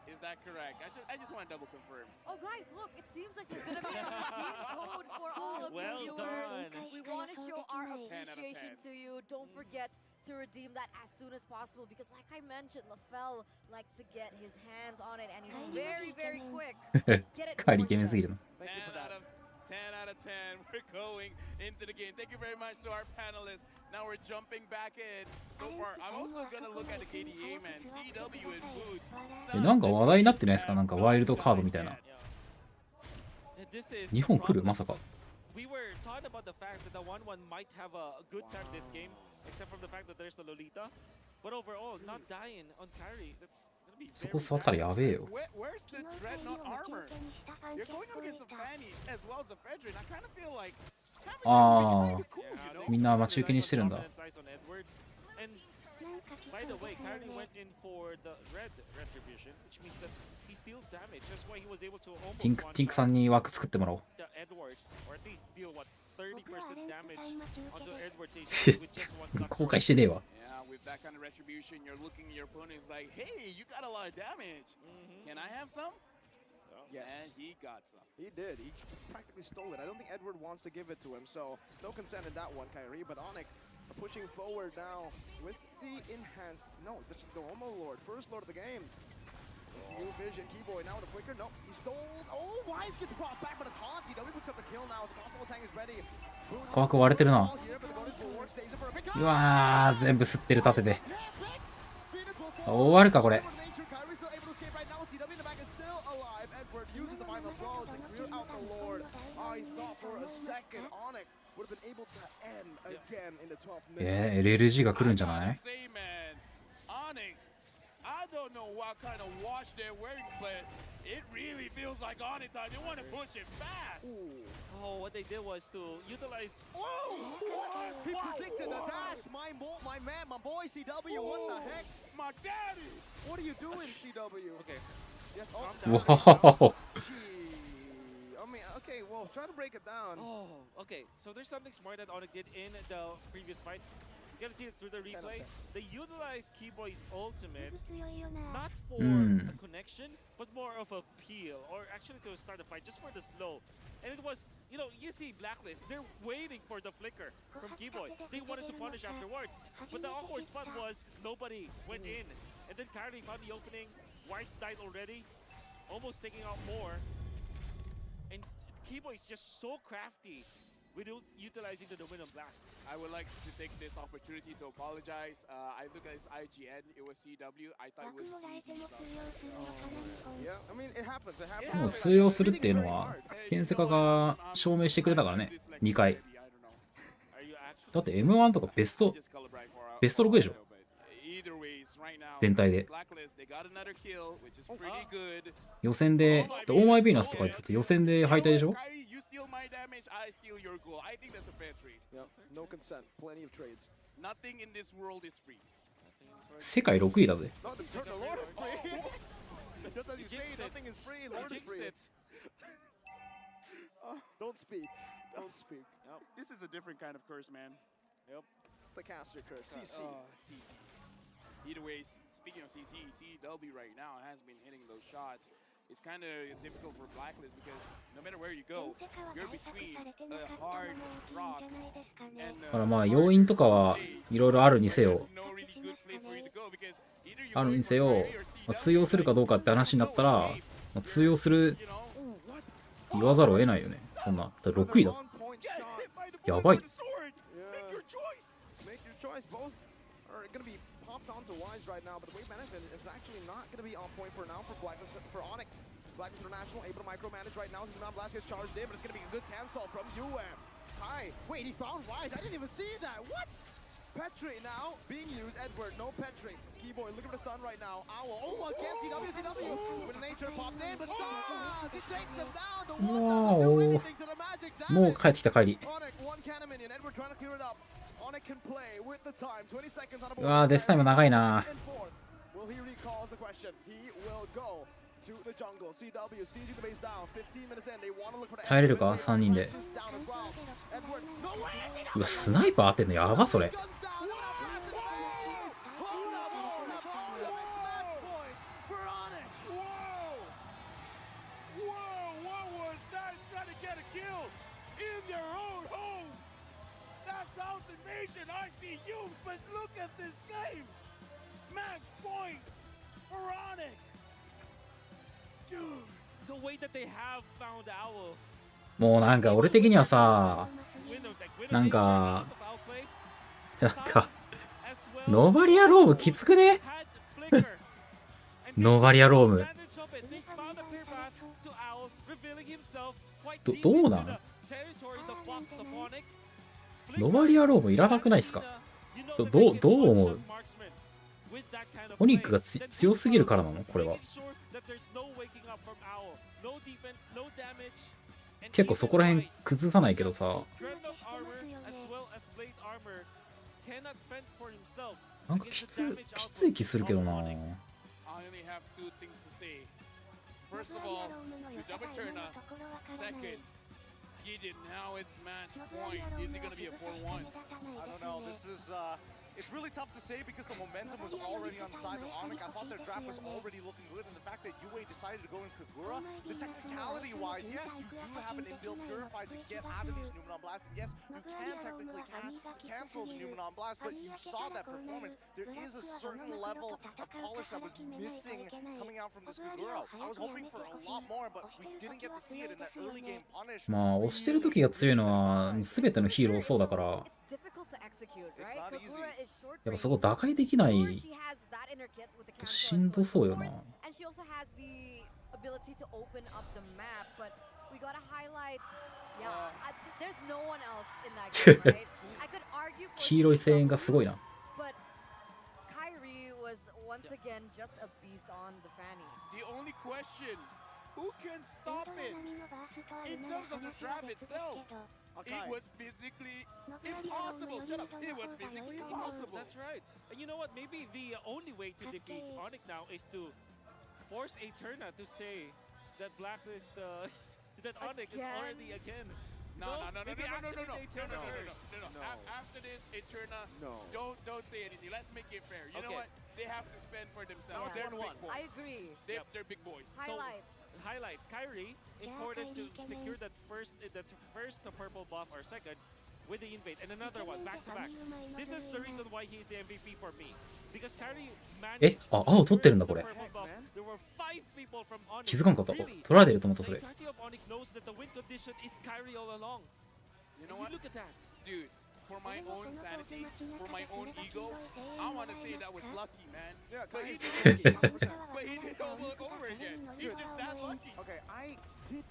Is that correct? I just want to double confirm. Oh, guys, look, it seems like there's going to be a redeem code for all of you viewers. We want to show our appreciation to you. Don't forget to redeem that as soon as possible because, like I mentioned, LaFell likes to get his hands on it and he's very, very quick. Get it. 帰りイケメンすぎるな。10 out of 10. We're going into the game. Thank you very much to our panelists. Now we're jumping back in. So far, I'm also going to look at the KDA, man. CW and Boots. なんか話題になってないですか？なんかワイルドカードみたいな。日本来る？まさか。We were talking about the fact that the 1-1 might have a good time this game, except for the fact that there's the Lolita. But overall, not dying on carry. That's gonna be そこ座ったらやべえよ。Where's the Dreadnought armor? You're going up against a Fanny as well as a Fredrin. I kind of feel like ああ、みんな待ち受けにしてるんだ。By the way, Kyrie went in for the red retribution, which means that he steals damage. That's why he was able to almost ティンクさんに枠作ってもらおう。the Edward, or at least deal what 30% damage onto Edward's HP with just one 後悔してねえわ。yeah, with that kind of retribution, you're looking at your opponent is like, hey, you got a lot of damage. Can I have some? Yes. And he got some. He did. He just practically stole it. I don't think Edward wants to give it to him, so no consent in that one, Kyrie. But Onyx pushing forward now with the enhanced. No, the normal Lord, first Lord of the game. New vision, Keyboy now with a flicker. No, he sold. Oh, Wise gets brought back, but it's Hansi. Nobody picks up the kill now. His possible tank is ready. 枠割れてるな。うわー、全部吸ってる盾で。終わるかこれ。LLG が来るんじゃない？ I don't know what kind of watch they're wearing, but it really feels like on it time. They want to push it fast. Oh, what they did was to utilize. Oh, he predicted the dash. My man, my boy CW. What the heck? My daddy. What are you doing, CW? Okay. Yes. Oh, Wow. I mean, okay. Well, try to break it down. Oh, okay. So there's something smart that Onyx did in the previous fight. You gotta see it through the replay. They utilized Keyboy's ultimate not for a connection, but more of a peel, or actually to start the fight, just for the slow. And it was, you know, you see Blacklist, they're waiting for the flicker from Keyboy. They wanted to punish afterwards, but the awkward spot was nobody went in. And then Kyrie found the opening. Wise died already, almost taking out more. And Keyboy is just so crafty. We don't utilizing the Dominion Blast. I would like to take this opportunity to apologize. I look at his IGN, it was CW. I thought it was Yeah, I mean, it happens. It もう happens. 通用するっていうのは、ケンセカが証明してくれたからね、2回。だって M1 とかベスト6でしょ。全体で。予選で、オーマイビーナスとか言ってて予選で敗退でしょ。世界6位だぜ。Don't speak. Don't speak. This is a different kind of curse, man. Yep. It's the caster curse. CC. CC. Either way, speaking of CC, CW right now has been hitting those shots. It's kind of difficult for Blacklist because no matter where you go, you're between a hard rock and だからまあ要因とかはいろいろあるにせよ、あるにせよ、通用するかどうかって話になったら、通用するって言わざるを得ないよね。そんな。だ6位だぞ。やばい。Popped onto Wise right now, but the wave management is actually not going to be on point for now for Blacklist, for Onyx. Blacklist International able to micromanage right now. He's not Blast gets charged in, but it's going to be a good cancel from UM. Hi. Wait, he found Wise. I didn't even see that. What? Petri now being used. Edward, no Petri. Keyboy looking for the stun right now. Owl. Oh, again, CW. With nature popped in, but Sans, he takes him down. The one doesn't do anything to the magic damage. もう帰ってきた帰り。Onyx, one cannon minion. Edward trying to clear it up. Onyx can play with the time. 20 seconds on a うわー、デスタイム長いな。Will he recalls the question? He will go. 耐えれるか3人で。うわ、スナイパー当てんのやばそれ。もうなんか俺的にはさ、なんかノーバリアロームきつくねノーバリアロームどうなんノーバリアロームいらなくないっすか。どう思う。オニックが強すぎるからなのこれは。結構そこら辺崩さないけどさ、なんかきつい気するけどな。It's really tough to say because the momentum was already on the side of Onyx. I thought their draft was already looking good, and the fact that UA decided to go in Kagura, the technicality-wise, yes, you do have an inbuilt Purify to get out of these Numenon Blasts, and yes, you can technically cancel the Numenon Blast, but you saw that performance. There is a certain level of polish that was missing coming out from this Kagura. I was hoping for a lot more, but we didn't get to see it in that early game punish. まあ押してる時が強いのは全てのヒーローそうだから。やっぱそこ打開できないとしんどそうよな。黄色い声援がすごいな。Who can stop it? In terms of the draft itself, it was physically impossible. Shut up. It was physically impossible. That's right. And you know what? Maybe the only way to defeat Onyx now is to force Eterna to say that Blacklist, that Onyx is already again. No. After this, Eterna, don't say anything. Let's make it fair. You know what? They have to spend for themselves. They're big boys. I agree. They're big boys. Highlights. Kyrie, important to secure that first purple buff or second with the invade and another one back to back. This is the reason why he is the MVP for me. Because Kyrie managed 青取ってるんだこれ。気づかんかった。取られてると思ったそれ。You know what? Dude, for my own sanity, for my own ego, I want to say that was lucky, man. Yeah, but he did it all over again. He's just that lucky. Okay, I did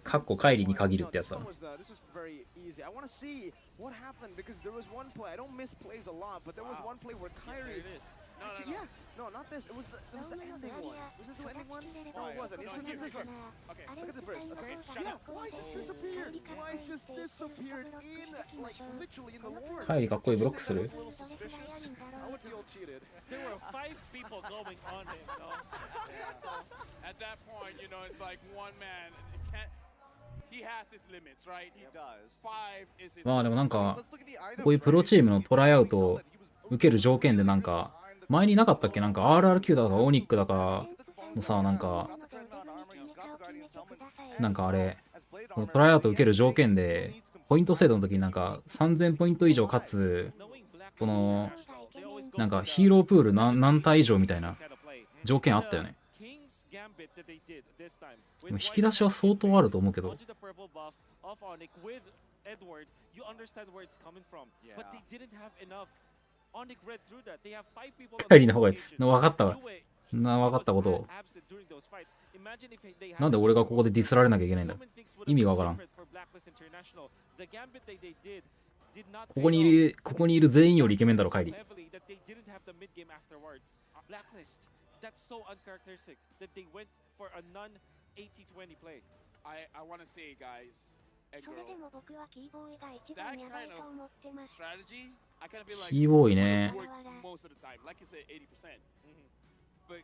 かっこ帰りに限るってやつだ。This was very easy. I want to see what happened because there was one play. I don't miss plays a lot, but there was one play where Kyrie. Actually, yeah, no, not this. It was the ending one. Was this the ending one? No, it wasn't. It's this one. Okay, look at the burst. Okay, yeah. Why just disappeared? Why just disappeared in like literally in the lore? 帰りかっこいいブロックする。I would feel cheated. There were 5 people going on him. At that point, you know, it's like one man. He has his limits, right? He does. 5 is his. まあでもなんかこういうプロチームのトライアウトを受ける条件でなんか前になかったっけ、なんか RRQ だかオニックだかのさ、なんかあれこのトライアウト受ける条件でポイント制度の時になんか3000ポイント以上かつこのなんかヒーロープール何体以上みたいな条件あったよね。でも引き出しは相当あると思うけど。帰りの方がいい。分かったわ。分かったことを。なんで俺がここでディスられなきゃいけないんだ。意味がわからん。ここにいる全員よりイケメンだろ、帰り。That's so uncharacteristic that they went for a non-80-20 play. I want to say, guys and girls, that kind of strategy, I kind of feel like it worked most of the time. Like you said, 80%. But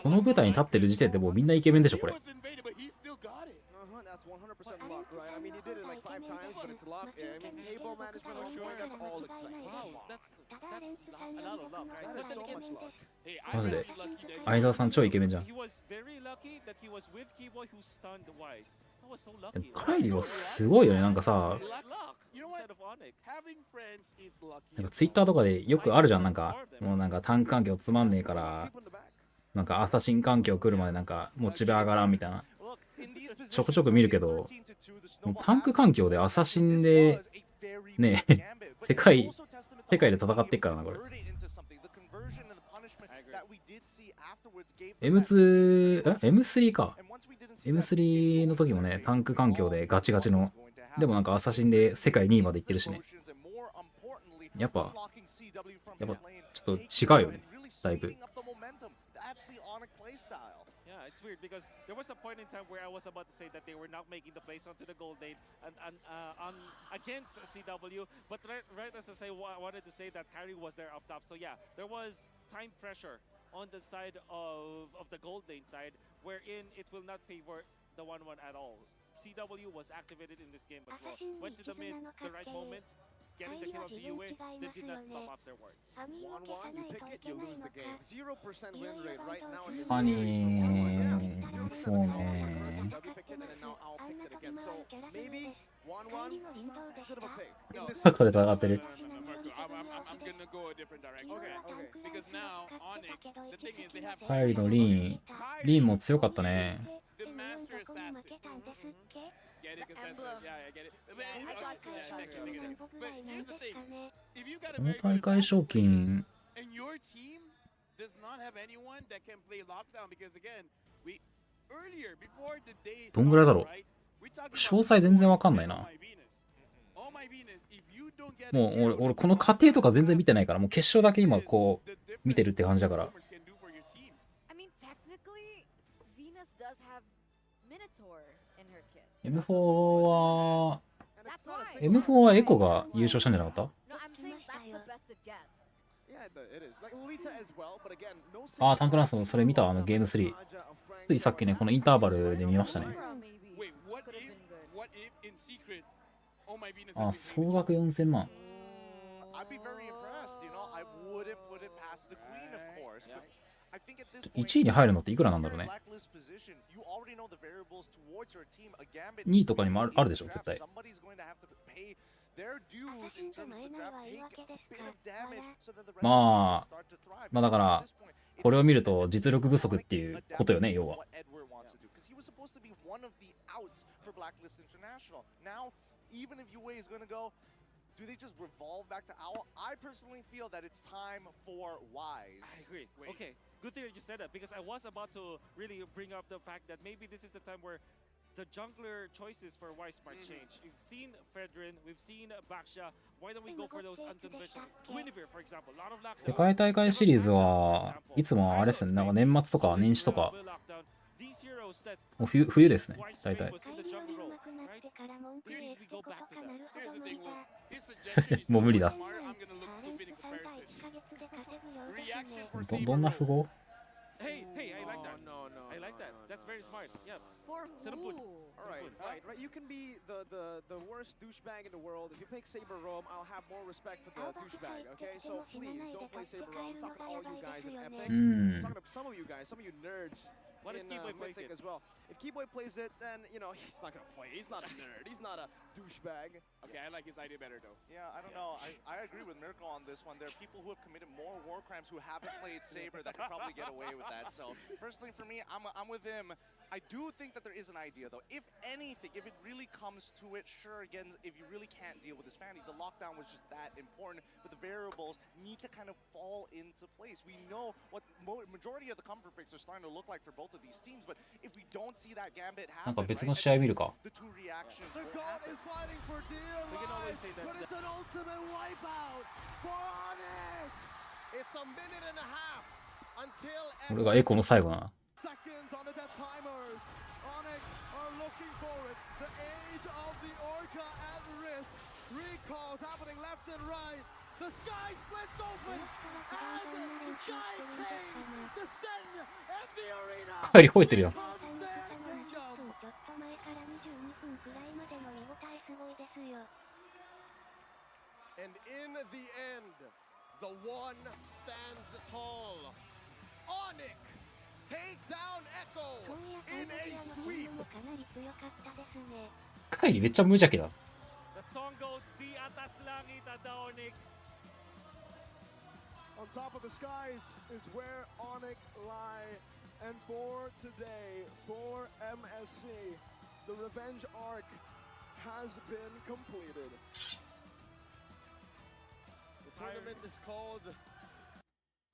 この舞台に立ってる時点でもうみんなイケメンでしょこれ。 That's 100% luck, right? I mean, he did it like 5 times, but it's luck. Yeah, I mean, table management on point, that's all the Wow, that's a lot of luck, right? That is so much luck. マジで相沢さん超イケメンじゃん。 He was very lucky that he was with Keyboy who stunned Wise. That was so lucky. カイリーはすごいよね。なんかさ、 Instead of Onyx. なんかツイッターとかでよくあるじゃん。なんかもうなんかタンク環境つまんねえからなんかアサシン環境来るまでなんかモチベ上がらんみたいなちょこちょこ見るけど、タンク環境でアサシンでね世界で戦ってっからなこれ。M3 か。M3 の時もねタンク環境でガチガチの、でもなんかアサシンで世界2位まで行ってるしね。やっぱちょっと違うよねだいぶ。Yeah, it's weird because there was a point in time where I was about to say that they were not making the plays onto the gold lane and against CW, but right as I wanted to say that Kyrie was there up top. So yeah, there was time pressure on the side of the gold lane side, wherein it will not favor the 1-1 at all. CW was activated in this game as well. Went to the mid, the right moment, getting the kill onto UA, then did not stop afterwards. 1-1, you pick it, you lose the game. 0% win rate right now in this アニ series. ーそうね。 CW picked it and then now I'll pick it again. So maybe 1-1, not that good of a pick. In this 過去で戦ってる。 I'm gonna go a different direction. Okay. Because now Onyx, the thing is they have カイリのリーンも強かったね。 the master assassin. Get it? Yeah, I get it. But here's the thing: if you got a この very 大 good 会賞金 and your team does not have anyone that can play lockdown, because again, we earlier before the day どんぐらいだろう。 right, we talked 詳細全然わかんないな。 Oh my Venus, if you don't get もう俺この過程とか全然見てないから、もう決勝だけ今こう見てるって感じだから。 I mean, technically, Venus does have Minotaur in her kit. M4 はエコが優勝したんじゃなかった？ No, I'm saying that's the best it gets. Yeah, it is. Like Lolita as well, but again, no ああ、タンクランスのそれ見たゲーム3。ついさっきね、このインターバルで見ましたね。 Wait, what if in secret? Oh my Venus. あ、総額4000万。 I'd be very impressed, you know. I wouldn't put it past the queen, of course. But I think at this point, 1位に入るのっていくらなんだろうね。 you already know the variables towards your team. A gambit 2位とかにもあるでしょ、絶対。 somebody's going to have to pay their dues in terms of the draft, take a bit of damage so that the rest ま start to thrive. あだからこれを見ると実力不足っていうことよね、要は。 What Edward wants to do, because he was supposed to be one of the outs for Blacklist International. Now, even if UA is going to go, do they just revolve back to Owl? I personally feel that it's time for Wise. I agree. Okay, good thing you said that because I was about to really bring up the fact that maybe this is the time where the jungler choices for Wise might change. We've seen Fedrin, we've seen Baksha. Why don't we go for those unconventional? Guinevere, for example, a lot of lockdown. 世界大会シリーズはいつもあれですね、なんか年末とか年始とか、もう冬ですね、大体。もう無理だ。どんな符号？ Hey, I like that. I like that. That's very smart. Yeah. For who? Right. You can be the worst douchebag in the world. If you pick Saber Rome, I'll have more respect for the douchebag. Okay, so please don't play Saber Rome. I'm talking to all you guys in Epic. I'm talking to some of you guys, some of you nerds. What if Keyboy plays it as well? If Keyboy plays it, then you know he's not gonna play. He's not a nerd. He's not a douchebag. Okay, I like his idea better though. Yeah, I don't know. I agree with Mirko on this one. There are people who have committed more war crimes who haven't played Saber that could probably get away with that. So personally, for me, I'm with him. I do think that there is an idea though. If anything, if it really comes to it, sure. Again, if you really can't deal with this family, the lockdown was just that important. But the variables need to kind of fall into place. We know what majority of the comfort picks are starting to look like for both of these teams. But if we don't see that gambit happen, なんか別の試合見るか。 the two reactions. The god is fighting for dear life, but it's an ultimate wipeout for Onyx. It's a minute and a half until 俺がエコの最後な。 seconds on the death timers. Onyx are looking for it. The age of the Orca at risk. Recalls happening left and right. The sky splits open as the sky caves descend and the arena. 帰り吠えてるよ。ちょっと前から22分くらいまでの見応えすごいですよ。And in the end, the one stands tall. Onyx take down Echo そういや in カンボジ a アのフィ sweep. ールもかなり強かったですね。帰りめっちゃ無邪気だ。 The song goes, Di atas langit Adaonic. On top of the skies is where Onyx lie. And for today, for MSC, the revenge arc has been completed. The tournament is called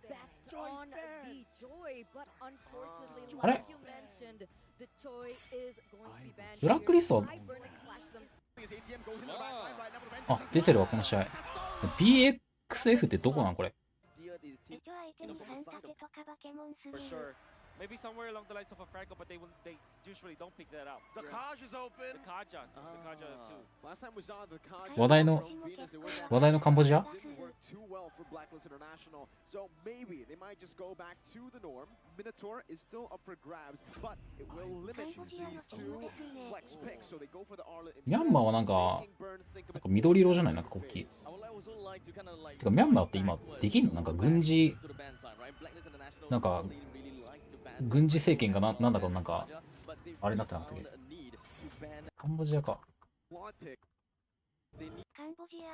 Best on the Joy, but unfortunately, あれ like you mentioned, the Joy is going to be banned. ブラックリスト By Burnix flash them. あ、出てるわ、この試合。BXF ってどこなんこれ。一応相手に反立てとかバケモンすぎる。 Maybe somewhere along the lines of a Franco, but they usually don't pick that up. the Kaj is open. The Kaja too. Last time we saw the Kaj 話題の 話題のカンボジア didn't work too well for Blacklist International, so maybe they might just go back to the norm. Minotaur is still up for grabs, but it will limit these two flex picks, so they go for the Arlet ミャンマーはなんか緑色じゃないなんか国旗。てかミャンマーって今できんのなんか軍事なんか軍事政権がなんだかなんかあれになってなかったっけ。カンボジアか。カンボジア。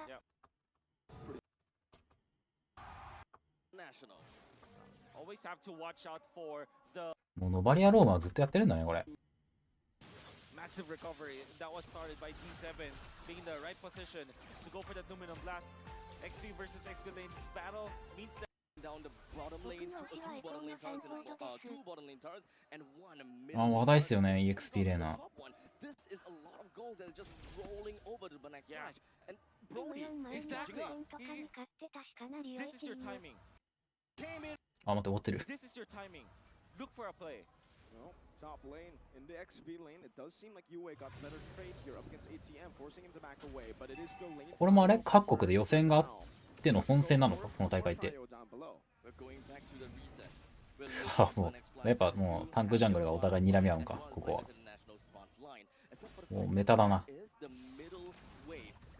Always have to watch out for the もうノバリアローマはずっとやってるんだねこれ。 massive recovery that was started by D7 being in the right position to go for the Numinum Blast. XP versus XP lane battle means that down the bottom lane to two bottom lane towers and two bottom lane towers and one middle. あ、話題っすよね EXP レーナー。 This is a lot of gold that is just rolling over to the next flash. And Brody, exactly. This is your timing. Came in. あ、待って、終わってる。 This is your timing. Look for a play. Well, top lane in the XP lane, it does seem like UA got better trade here up against ATM, forcing him to back away, but it is still lane. これもあれ各国で予選があっての本戦なのかこの大会って。あ、もうやっぱもうタンクジャングルがお互い睨み合うんかここは。もうメタだな。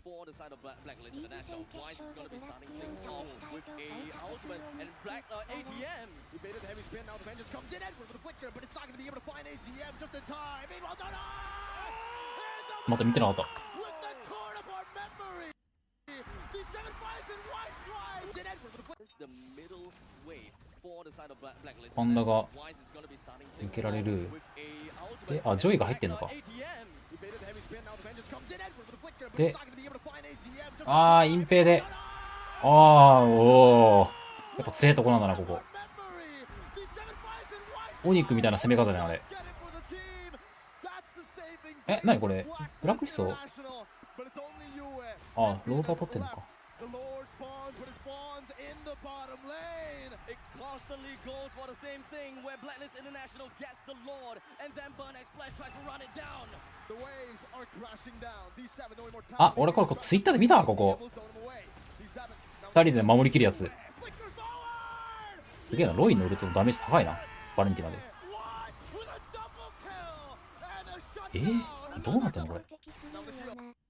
For the side of Blacklist International, Wise is going to be starting things off with a ultimate and Black ATM. He baited the heavy spin, now the vengeance comes in, Edward with a flicker, but it's not going to be able to find ATM just in time. Meanwhile, no, no! また見てなかった。 With the torn apart memory! The 7 fires and white drives in Edward with a flicker. The middle wave for the side of Blacklist. パンダが Wise is going to be starting 受 things けられ off る。 with a ultimate で、あ、ジョイが入ってんのか。 ATM. で、あー、隠蔽で。あー、おー。やっぱ強いとこなんだな、ここ。オニックみたいな攻め方だね、あれ。え、なにこれブラックリスト。あ、ローター取ってんのか。It constantly goes for the same thing where Blacklist International gets the Lord and then Burnex Flash tries to run it down. あ、俺これツイッターで見たわ、ここ。2人で守りきるやつ。すげえな、ロイ乗るとダメージ高いな。バレンティナで。どうなってんのこれ。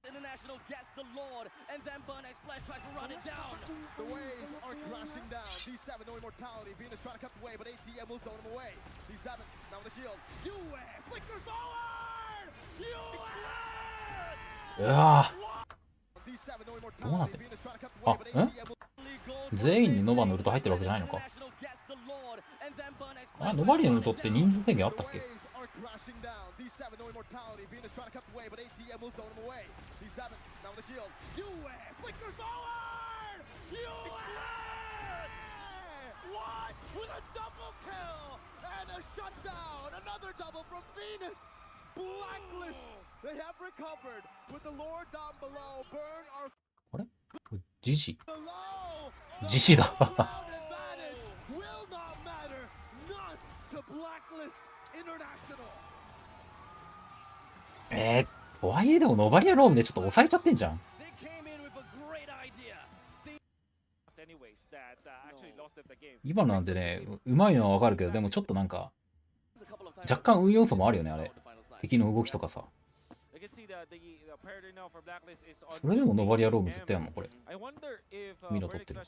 International gets the Lord and then Burnex Flash tries to run it down. The waves are crashing down. D7 no immortality. Venus trying to cut the way, but ATM will zone him away. D7 now with the shield. UA flickers forward. UA. うわぁ。どうなってんの。あ、全員にノバのウルト入ってるわけじゃないのか。あれ、ノバリのウルトって人数制限あったっけ。あれジジジジだとはいえでもノバリアロームでちょっと抑えちゃってんじゃん。今のなんてね、うまいのはわかるけど、でもちょっとなんか、若干運要素もあるよね、あれ。敵の動きとかさ。それでもノバリアローム絶対やんのこれ。ミノ取ってる。や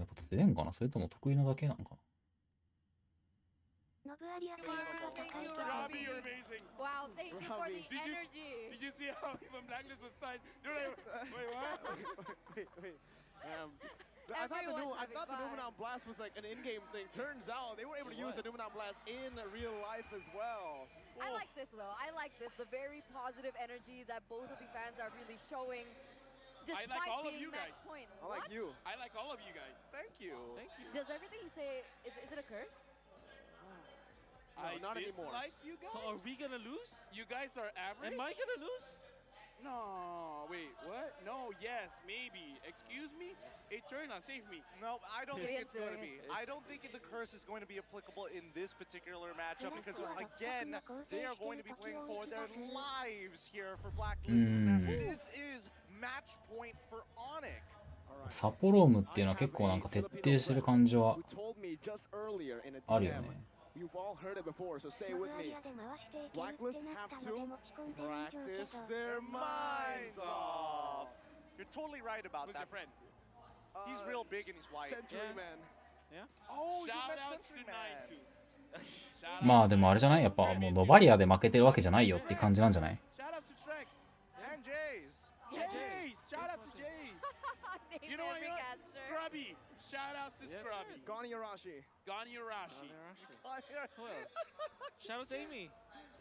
っぱ強いんかな、それとも得意なだけなんかな。ノブアリアポイントが高いと Robbie, you're amazing. Wow, thank you for the energy. Did you see how even Blacklist was tied? Wait, what? Wait. I thought the Numenon Blast was like an in-game thing. Turns out they were able to use the Numenon Blast in real life as well. I like this though. I like this. The very positive energy that both of the fans are really showing. I like all of you guys. Point. I like you. I like all of you guys. Thank you. Thank you. Does everything he say, is it a curse? No, not anymore. You guys? So are we gonna lose? You guys are average? Am I gonna lose? No, wait, what? No, yes, maybe. Excuse me? Hey, Turna, save me. No, I don't think it's going to be. I don't think the curse is going to be applicable in this particular matchup because, again, they are going to be playing for their lives here for Blacklist International. This is match point for Onyx. サポロームっていうのは結構なんか徹底してる感じはあるよね。You've all heard it before, so say it with me. Blacklist have to practice their minds off. You're totally right about that. Friend? He's real big and he's white. Century Man. Yeah. Oh, you met Century Man. まあでもあれじゃない？やっぱもうノバリアで負けてるわけじゃないよって感じなんじゃない？ Shout out to Trex and Jays. Jays. Shout out to Jays. You know what? Scrubby. Shout outs to Scrubby. Gani Arashi. Shout out to Amy.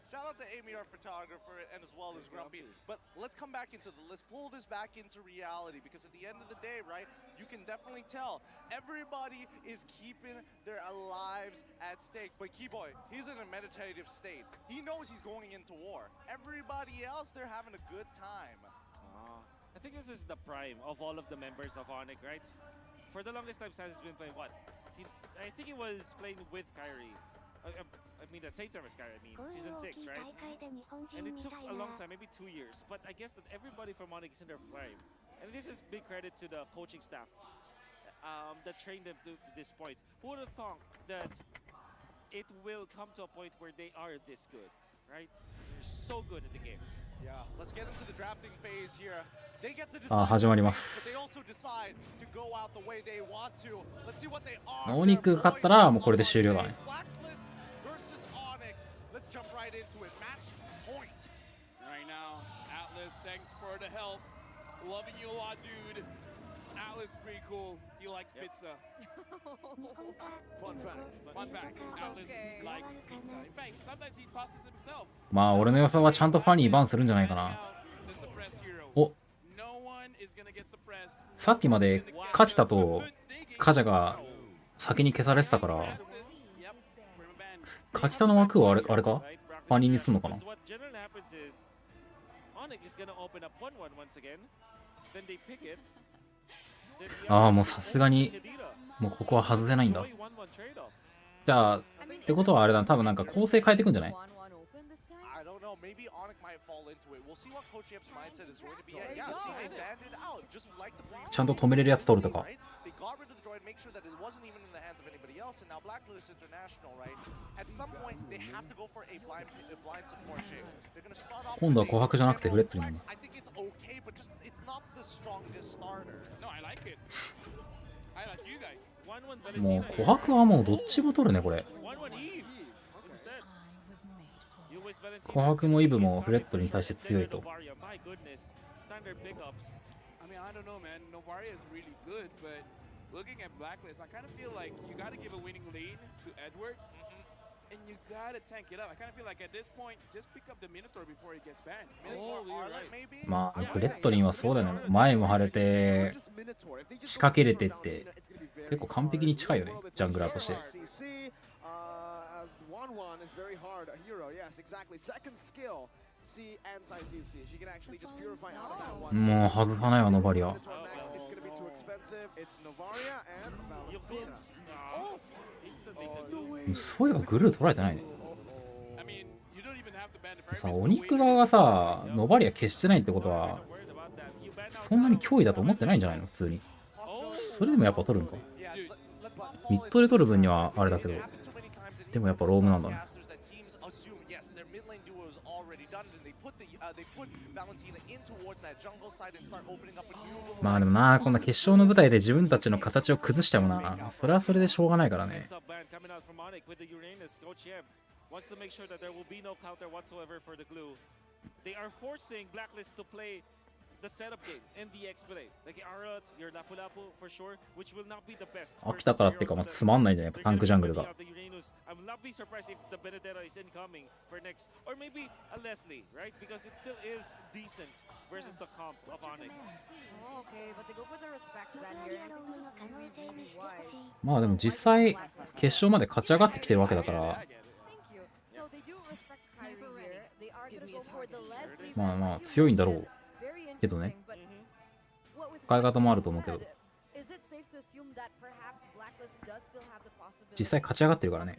Shout out to Amy, our photographer, and as well as Grumpy. But let's come back into let's pull this back into reality because at the end of the day, right, you can definitely tell everybody is keeping their lives at stake. But Keyboy, he's in a meditative state. He knows he's going into war. Everybody else, they're having a good time. I think this is the prime of all of the members of Onyx, right? For the longest time, Sans has been playing what? Since I think he was playing with Kyrie. I mean, the same time as Kyrie. I mean, season 6, right? And it took a long time, maybe 2 years. But I guess that everybody from Onyx is in their prime. And this is big credit to the coaching staff that trained them to this point. Who would have thought that it will come to a point where they are this good, right? They're so good at the game. Yeah, let's get into the drafting phase here. They get to 始まりま but す。 they also decide to go out the way they want to. Let's see what they are. オニック勝ったらもうこれで終了だね。 Blacklist versus Onyx. Let's jump right into it. Match point. Right now, Atlas, thanks for the help. Loving you a lot, dude. Atlas, pretty cool. He likes pizza. Fun fact. Fun fact. Atlas likes pizza. In fact, sometimes he tosses himself. まあ俺の予想はちゃんとファニーバンするんじゃないかな。お、さっきまでカチタとカジャが先に消されてたからカチタの枠をあれかファニーにすんのかな。ああもうさすがにもうここは外せないんだ。じゃあってことはあれだな、多分なんか構成変えていくんじゃない？ I don't know. Maybe Onyx might fall into it. We'll see what Coach Yep's mindset is going to be. Yeah, see, they banned it out, just like the previous. ちゃんと止めれるやつ取るとか。 They got rid of the droid, make sure that it wasn't even in the hands of anybody else. And now Blacklist International, right? At some point, they have to go for a blind support shape. They're going to start off. 今度は琥珀じゃなくてフレットリーなんだ。 I think it's okay, but just it's not the strongest starter. No, I like it. I like you guys. もう琥珀はもうどっちも取るねこれ。琥珀もイブもフレットに対して強いと。 I mean, I don't know, man. Novaria is really good, but looking at Blacklist, I kind of feel like you got to give a winning lead to Edward, and you got to tank it up. I kind of feel like at this point, just pick up the Minotaur before he gets banned. Minotaur, maybe? まあフレットリンはそうだよね。前も張れて仕掛けれてって結構完璧に近いよね、ジャングラーとして。 1-1 is very hard. A hero, yes, exactly. Second skill, C anti-CC. She can actually just purify out of that one. もう外さないわノバリア。 It's gonna be too expensive. It's Novaria and Valentina. そういえばグルー取られてないね。さ、お肉側がさ、ノバリア消してないってことは、そんなに脅威だと思ってないんじゃないの普通に。それでもやっぱ取るんか。ミッドで取る分にはあれだけど、でもやっぱロームなんだね。まあでもな、こんな決勝の舞台で自分たちの形を崩してもな、それはそれでしょうがないからね。飽きたからっていうか、まあ、つまんないじゃん、やっぱタンクジャングルが。まあでも実際、決勝まで勝ち上がってきてるわけだから、まあまあ強いんだろうけどね。使い方もあると思うけど、実際勝ち上がってるからね。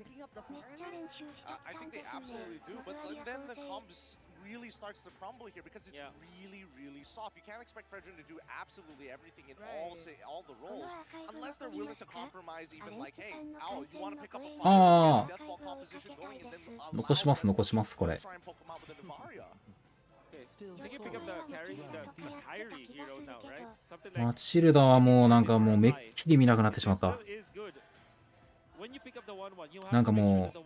really starts to crumble here because it's really soft. You can't expect Fredrin to do absolutely everything in all the roles unless they're willing to compromise even like, hey, Owl, you want to pick up a fire, death ball composition going and then 残しますこれ。try and poke him out with an Avaria. Something マチルダはもうなんかもうめっきり見なくなってしまった。なんかもう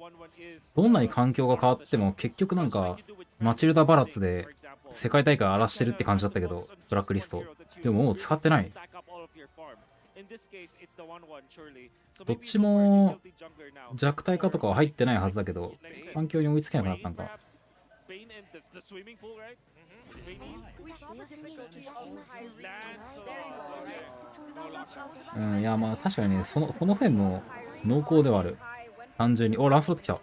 どんなに環境が変わっても結局なんかマチルダバラッツで世界大会荒らしてるって感じだったけど、ブラックリストでももう使ってない。どっちも弱体化とかは入ってないはずだけど、環境に追いつけなくなったんか。うん、いやまあ確かにね、その辺も濃厚ではある。単純に。お、ランスロット来た。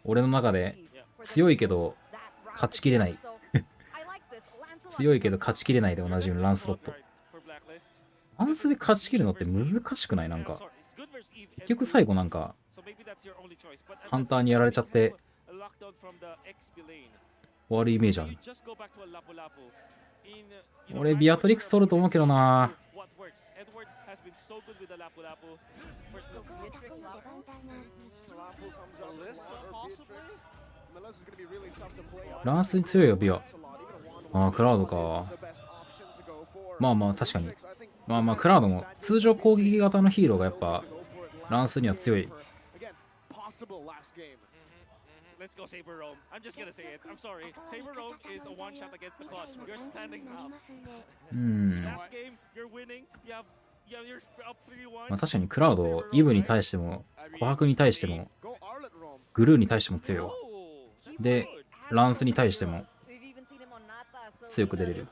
俺の中で強いけど勝ちきれない強いけど勝ちきれないでおなじみのランスロット。ランスで勝ちきるのって難しくない？なんか結局最後なんかハンターにやられちゃって終わるイメージある。俺ビアトリックス取ると思うけどな。ランスに強いよビア。ああクラウドか。まあまあ確かに。まあまあクラウドも通常攻撃型のヒーローがやっぱランスには強い。Let's go Saber Roam. I'm just gonna say it. I'm sorry. Saber Roam is a one shot against the clutch. You're standing up. Last game, you're winning. You're up 3-1. まあ確かにクラウド、イブに対しても、琥珀に対しても、グルーに対しても強いわ。で、ランスに対しても強く出れる。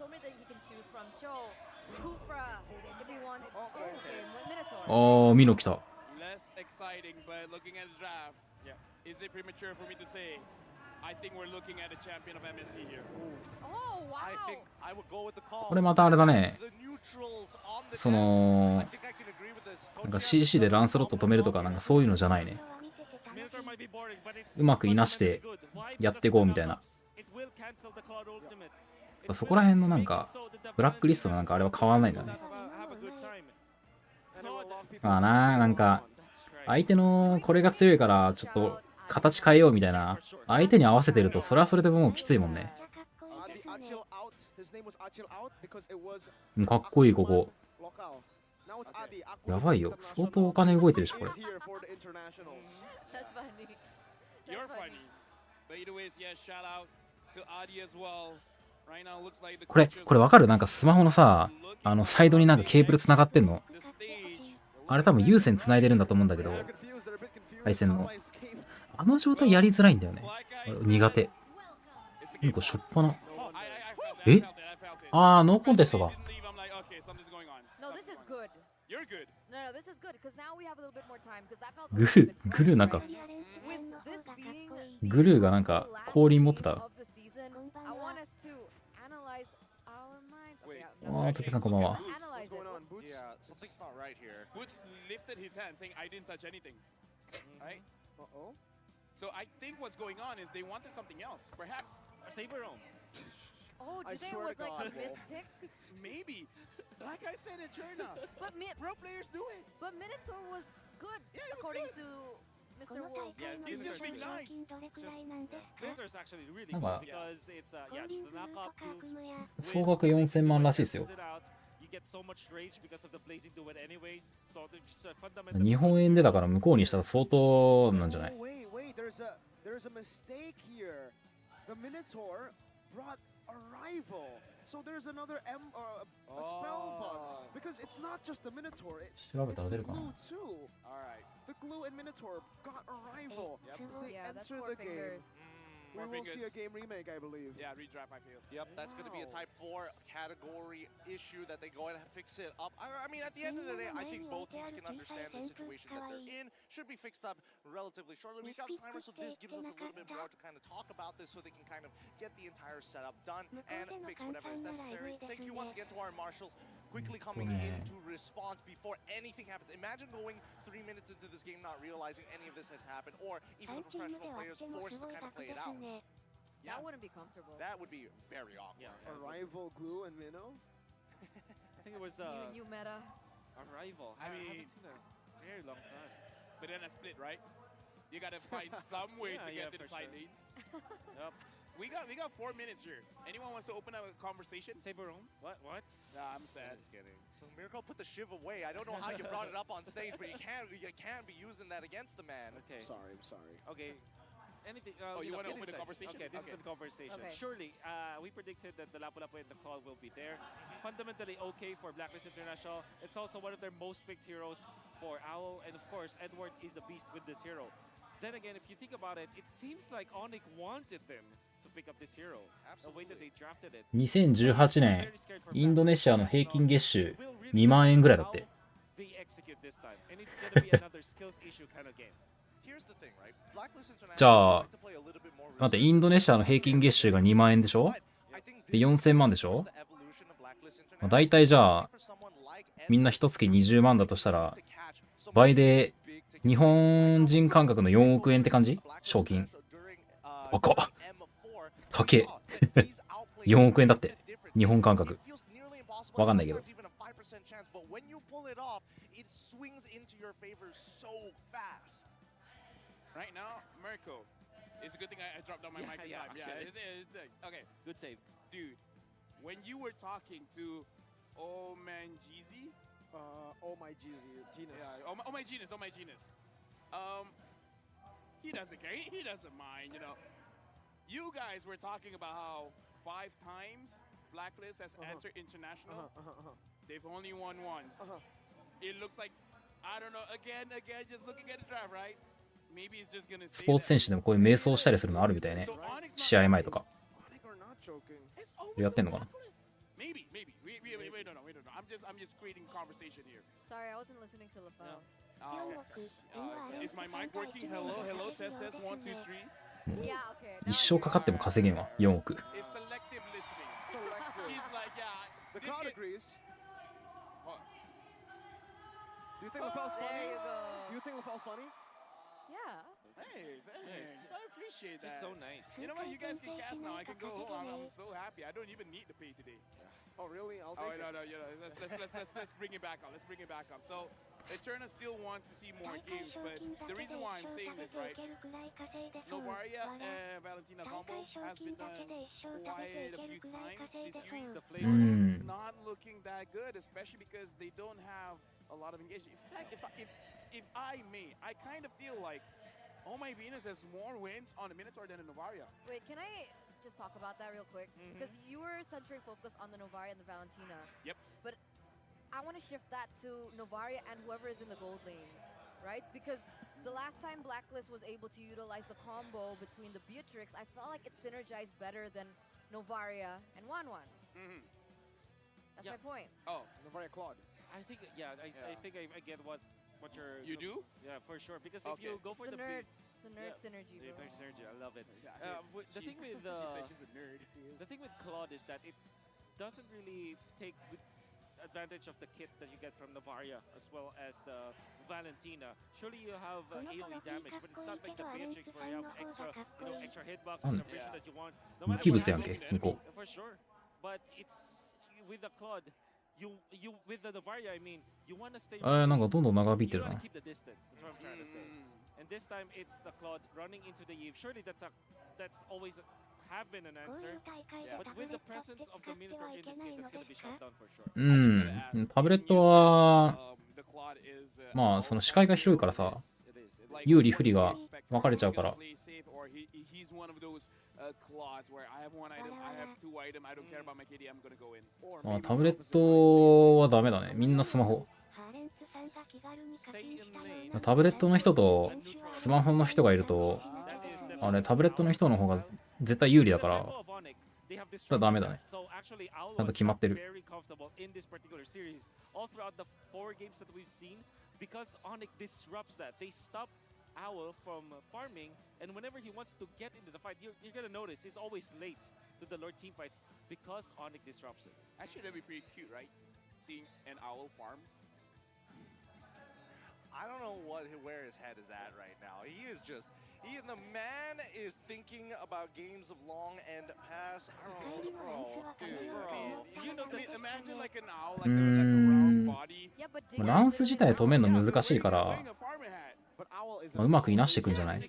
ああ、ミノ来た。Is it premature for me to say? I think we're looking at a champion of MSC here. Oh wow! I think I would go with the call. これまたあれだね。そのなんか CC でランスロット止めるとかなんかそういうのじゃないね。うまくいなしてやっていこうみたいな。そこら辺のなんかブラックリストのなんかあれは変わらないんだね。まあな、なんか相手のこれが強いからちょっと形変えようみたいな、相手に合わせてるとそれはそれでもうきついもんね。かっこいいここ。やばいよ、相当お金動いてるしこれ。これわかる？なんかスマホのさ、サイドになんかケーブルつながってんの。あれ多分有線つないでるんだと思うんだけど、配線のあの状態やりづらいんだよね。苦手。なんかしょっぱな。え？ああ、ノーコンテストだ。グルーなんかグルーがなんか降臨持ってた。ああ、時さんこんばんは。Uh-oh. So I think what's going on is they wanted something else. Perhaps Saber Roam. Oh, I did they swear was to like God, a Wolf. mispick? maybe. Like I said, Eterna. But Pro players do it. But Minotaur was good, Yeah, it was according good. to Mr. Wolf. Yeah, He's just being nice. Minotaur's actually reallyなんか good because it's yeah, the knockout deals 総額4000万らしいですよ。 you get so much rage because of the blazing duet anyways. So there's fundamental 日本円でだから向こうにしたら相当なんじゃない？ Oh, wait, there's a mistake here. The Minotaur brought a rival. So there's another a spell bug. Because it's not just the Minotaur, it's the glue too. Alright. The glue and Minotaur got a rival. Yep. As they Yeah, that's enter 4 the game. fingers. We will see a game remake, I believe. Yeah, redraft, I feel. Yep, that's going to be a Type 4 category issue that they go and fix it up. I mean, at the end of the day, I think both teams can understand the situation that they're in. Should be fixed up relatively shortly. We've got a timer, so this gives us a little bit more to kind of talk about this so they can kind of get the entire setup done and fix whatever is necessary. Thank you once again to our marshals. Quickly coming into response before anything happens. Imagine going 3 minutes into this game not realizing any of this has happened, or even the professional players forced to kind of play it out. That wouldn't be comfortable. That would be very awkward. Yeah, A rival glue and Minnow? I think it was New meta. a rival. I I mean- haven't seen a very long time. But then a split, right? You gotta find some way to Yeah, get to the for side sure. lanes. Yep. We got 4 minutes here. Anyone wants to open up a conversation? Saber Roam? What? Nah, I'm sad. Just kidding. Miracle put the shiv away. I don't know how you brought it up on stage, but you can't be using that against the man. Okay. I'm sorry. Okay. Anything? Oh, you wanna get open the inside. conversation? Okay, this Okay. is the conversation. Okay. Surely, we predicted that the Lapu-Lapu and the Claw will be there. Fundamentally okay for Blacklist International. It's also one of their most picked heroes for Owl, and of course, Edward is a beast with this hero. Then again, if you think about it, it seems like Onyx wanted them to pick up this hero. The way that they drafted it. 2018年インドネシアの平均月収2万円ぐらいだって。 They execute this time, and it's gonna be another skills issue kind of game. Here's the thing, right? Blacklist International じゃあ like to play a little bit more 待って、インドネシアの平均月収が2万円でしょ？ I think で this 4000万でしょ？ is the evolution of Blacklist まあ International. 大体じゃあ For someone like みんな一月20万だとしたら to catch someone 倍で big to 日本人感覚の4億円って感じ？賞金。 during 高っ。 M4. 高え。 He's outplayed 4億円だって。 difference. 日本感覚。 It feels nearly impossible. わかんないけど。 Sometimes even a 5% chance, but when you pull it off, it swings into your favor so fast. Right now, Mirko. It's a good thing I dropped down my mic in Yeah, time. actually. Okay, Good save. dude. When you were talking to Omanjizi, Oh my Jeezy, Genus. yeah, oh my genius, he doesn't care. He doesn't mind, you know. You guys were talking about how 5 times Blacklist has entered international. They've only won once. It looks like, I don't know, again, just looking at the draft, right? Maybe it's just gonna ス say ポーツ that. 選手でもこういう瞑想したりするのあるみたいね。 So Onyx 試合前とか。 Onyx are not joking. It's over やってんのかな？ Maybe. We don't know. I'm just creating conversation here. Sorry, I wasn't listening to LaFell. Is my mic working? Hello, test, 1, 2, 3. Yeah, okay. 一生かかっても稼げんわ、4億。 It's selective listening. Selective. She's like, yeah. The this crowd kid- agrees. What? Do you think LaFell's funny? There you go. Do you think LaFell's funny? Yeah. Hey, thanks. I appreciate that. She's so nice. You know what? You guys can cast now. I can go home. I'm so happy. I don't even need to pay today. Oh really? I'll Oh, take no, it. let's bring it back up. Let's bring it back up. So, Eterna still wants to see more games, but the reason why I'm saying this, right? Novaria and Valentina combo has been done quite a few times this series. The flavor not looking that good, especially because they don't have a lot of engagement. In fact, if I may, I kind of feel like Oh My Venus has more wins on the Minotaur than the Novaria. Wait, can I just talk about that real quick? Because you were centering focus on the Novaria and the Valentina. Yep. But I want to shift that to Novaria and whoever is in the gold lane, right? Because the last time Blacklist was able to utilize the combo between the Beatrix, I felt like it synergized better than Novaria and Wanwan. That's my point. Oh, Novaria Claude. I think, I think I get what you're... You do? Yeah, for sure. Because if you go for It's the a nerd. It's a nerd synergy, Yeah, bro. nerd synergy. I love it. The thing with she said she's a nerd. the thing with Claude is that it doesn't really take good advantage of the kit that you get from Navaria as well as the Valentina. Surely you have AoE damage, but it's not like the Beatrix where you have extra, extra hitbox, extra vision that you want. No matter what happens, for sure. But it's with the Claude, you with the Navaria, I mean, you want to stay. なんかどんどん長引いてるな。 Keep the distance. That's what I'm trying to say. And this time it's the Claude running into the Eve. Surely that's always have been an answer. But with the presence of the Minotaur in this game, that's going to be shut down for sure. タブレットはまあその視界が広いからさ、有利不利が分かれちゃうから。タブレットはダメだね。みんなスマホ。タブレットの人とスマホの人がいると、タブレットの人の方が絶対有利だから、それはダメだね。ちゃんと決まってる。Owl from farming, and whenever he wants to get into the fight, you're gonna notice he's always late to the Lord team fights because Onyx disrupts it. Actually, that'd be pretty cute, right? Seeing an owl farm. I don't know where his head is at right now. The man is thinking about games of long and pass. I don't know, bro. Imagine like an owl, like a round body. ランス自体止めるの難しいから、うまくいなしていくんじゃない？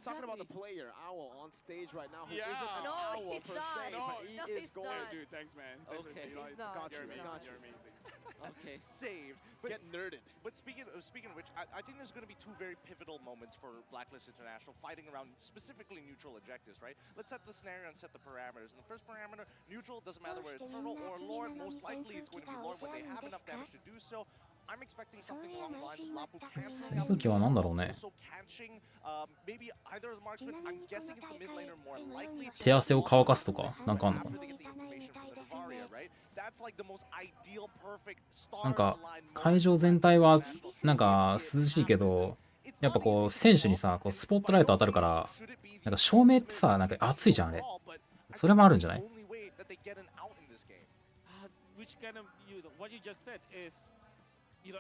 Okay, saved. Get nerded. But speaking of which, I think there's going to be two very pivotal moments for Blacklist International fighting around specifically neutral objectives, right? Let's set the scenario and set the parameters. In the first parameter, neutral, doesn't matter whether it's Turtle or Lord. Most likely it's going to be Lord when they have enough damage to do so. I'm expecting something along the lines of Lapu canceling out. 武器は何だろうね。 Maybe either of the marksmen. I'm guessing it's the mid laner more likely. 手汗を乾かすとかなんかあんのかな。なんか会場全体はなんか涼しいけど、やっぱこう選手にさこうスポットライト当たるから、なんか照明ってさなんか暑いじゃんあれ。それもあるんじゃない？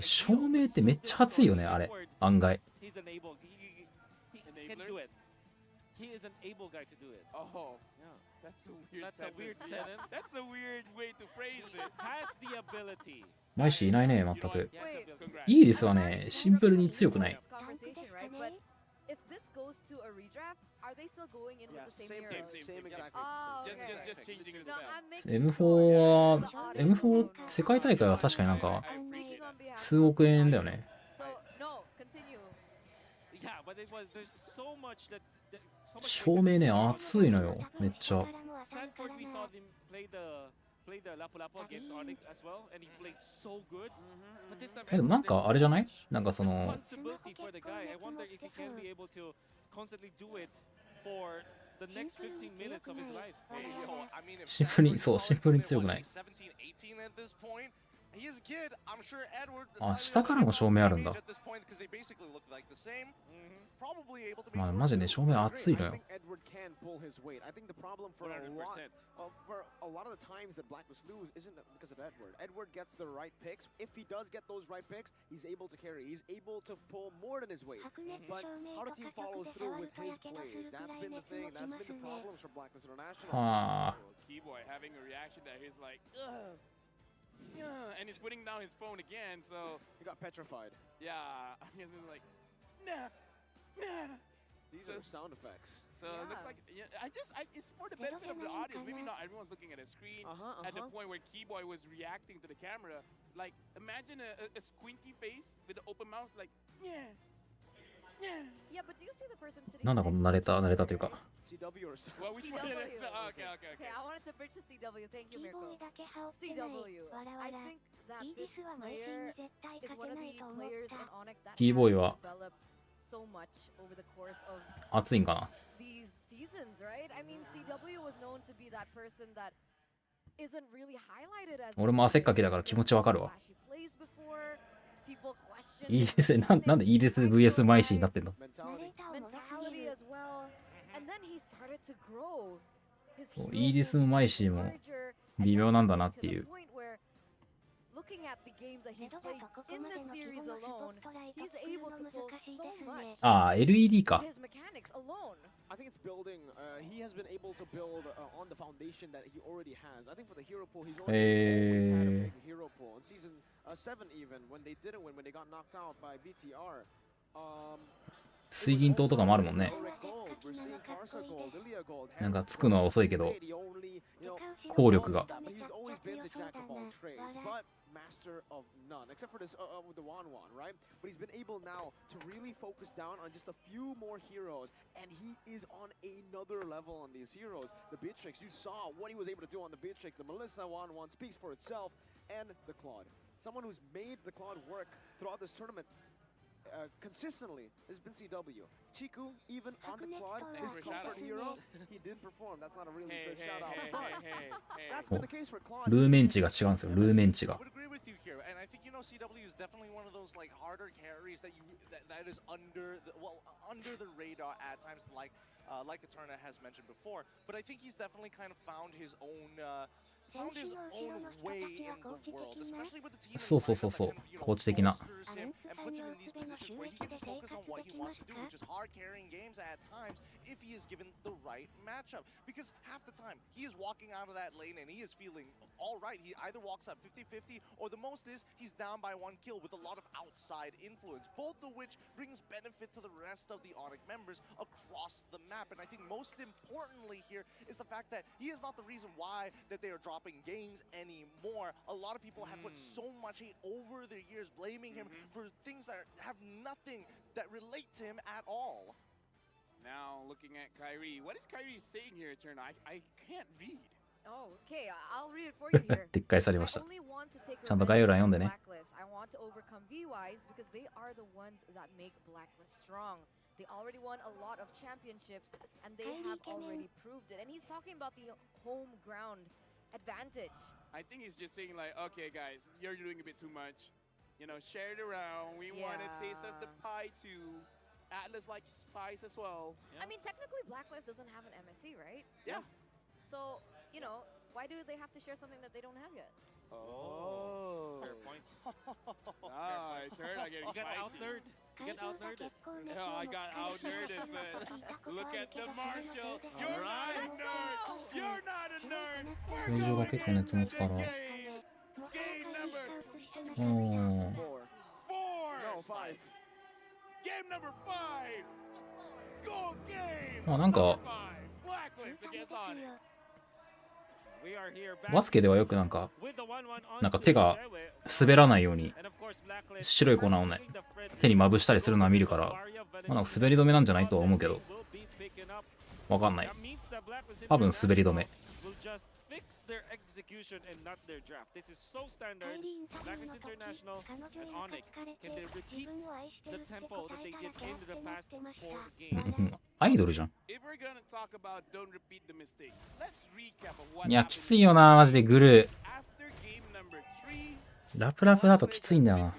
照明ってめっちゃ暑いよねあれ案外。 He is an able guy to do it. Oh, yeah. That's a weird sentence. That's a weird way to phrase it. Has the ability. マイシーいないね全く。イーリスはねシンプルに強くない。If this goes to a redraft, are they still going in with the same heroes? Oh, just changing the spell. M4 世界大会は確かになんか数億円だよね。照明ね熱いのよめっちゃ。でもなんかあれじゃない？なんかそのシンプルにそうシンプルに強くない？あ、下からも照明あるんだ。まあマジで照明熱いのよ。はあ。And he's putting down his phone again, so he got petrified. Yeah, I'm just like, nah. These are sound effects. So it looks like it's for the benefit of the audience. Maybe not everyone's looking at a screen at the point where Keyboy was reacting to the camera. Like imagine a squinty face with an open mouth, like yeah. Yeah, but do you see the person sitting? なんだこの慣れたというか。CW or something. Well, we CW. Okay. Okay, I wanted to bridge to CW. Thank you, Mirko. CW. I think that this player is one of the players in Onyx that has developed so much over the course of 熱いんかな。 these seasons, right? I mean, CW was known to be that person that isn't really highlighted as. 俺も汗っかきだから気持ちわかるわ。いいですね。なんでいいです VS マイシーになってんの？イーディスもマイシーも微妙なんだなっていう。looking at the games that he's played in the series alone, he's able to pull so much. ああ、LED か。 His mechanics alone. I think it's building. He has been able to build on the foundation that he already has. I think for the hero pool, he's always had a big hero pool. In season 7, even when they didn't win, when they got knocked out by BTR. 水銀灯とかもあるもんね。なんかつくのは遅いけど、効力が。Master of none, except for this with the Wan, right? But he's been able now to really focus down on just a few more heroes, and he is on another level on these heroes. The Beatrix, you saw what he was able to do on the Beatrix. The Melissa Wan speaks for itself, and the Claude. Someone who's made the Claude work throughout this tournament consistently has been CW. Chiku, even on the Claude, his comfort hero, he didn't perform. That's not a really good shout out. That's been the case for Claude. ルーメンチが違うんですよ、ルーメンチが。I would agree with you here, and I think CW is definitely one of those like harder carries that that is under the radar at times, like Eterna has mentioned before. But I think he's definitely kind of found his own way in the world, especially with the team. そうそうそうそう、コーチ的な。And puts him in these positions where he can just focus on what he wants to do, which is hard carrying games at times if he is given the right matchup. Because half the time he is walking out of that lane and he is feeling all right. He either walks up 50-50 or the most is he's down by 1 kill with a lot of outside influence, both of which brings benefit to the rest of the Onyx members across the map. And I think most importantly here is the fact that he is not the reason why that they are dropping games anymore. A lot of people have put so much hate over the years, blaming him for things that have nothing that relate to him at all. Now looking at Kyrie, what is Kyrie saying here, Eterna? I can't read. Oh, okay. I'll read it for you here. 撤回されました。 I only want to take ちゃんと概要欄読んでね。 Blacklist. I want to overcome VYs because they are the ones that make Blacklist strong. They already won a lot of championships and they have already proved it. And he's talking about the home ground advantage. I think he's just saying like, okay guys, you're doing a bit too much. You know, share it around. We want a taste of the pie too. Atlas likes pies as well. I mean, technically Blacklist doesn't have an MSC, right? Yeah. So, you know, why do they have to share something that they don't have yet? Oh. Fair point. Ah, Eterna getting You got spicy. out-nerded. You got out-nerded. No, I got out-nerded, but look at the Marshall. You're not a nerd. You're not a nerd. 表情が結構熱持つから。うん。 Game number 5. Go game. まあなんか Blacklist against Onyx. バスケではよくなんか手が滑らないように白い粉をね手にまぶしたりするのは見るから、まあ、なんか滑り止めなんじゃないとは思うけど、わかんない。多分滑り止め。アイドルじゃん。いや、きついよな、マジでグルー。ラプラプだときついんだよな。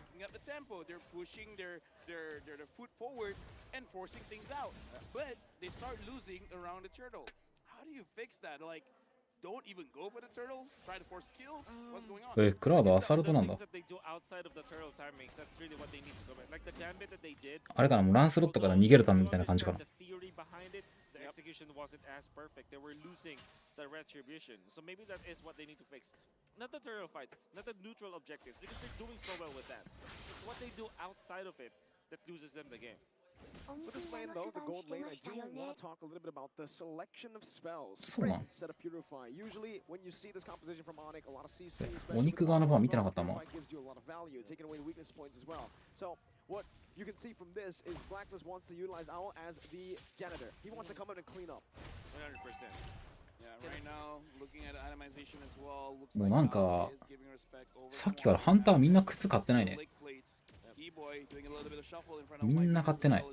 クラウドアサルトなんだ。あれかな、もうランスロットから逃げるためみたいな感じかな。Execution wasn't as perfect. They were losing the retribution. So maybe that is what they need to fix. Not the turtle fights, not the neutral objectives, because they're doing so well with that. It's what they do outside of it that loses them the game. For this lane though, the gold lane, I do want to talk a little bit about the selection of spells. Instead of Purify. Usually when you see this composition from Onyx, a lot of CC, お肉側の方は見てなかったもん。 gives you a lot of value, taking away weakness points as well. So what you can see from this is Blacklist wants to utilize Owl as the janitor. He wants to come out and clean up. 100%. Yeah, right now, looking at itemization as well, looks もう like なんかさっきからハンターみんな靴買ってないね。みんな買ってない。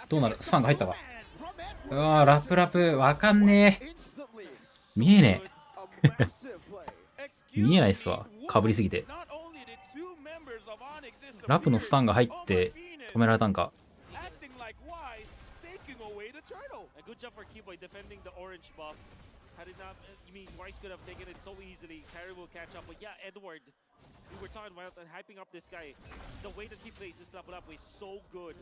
どうなる？スタンが入ったか。うわー、ラップラプわかんねえ。見えねえ。見えないっすわ。かぶりすぎて。ラプのスタンが入って止められたんか。good job for Keyboy defending the orange buff. Had it not, I mean, Weiss could have taken it so easily. Kyrie will catch up. But yeah, Edward, we were talking about hyping up this guy. The way that he plays this level up is so good.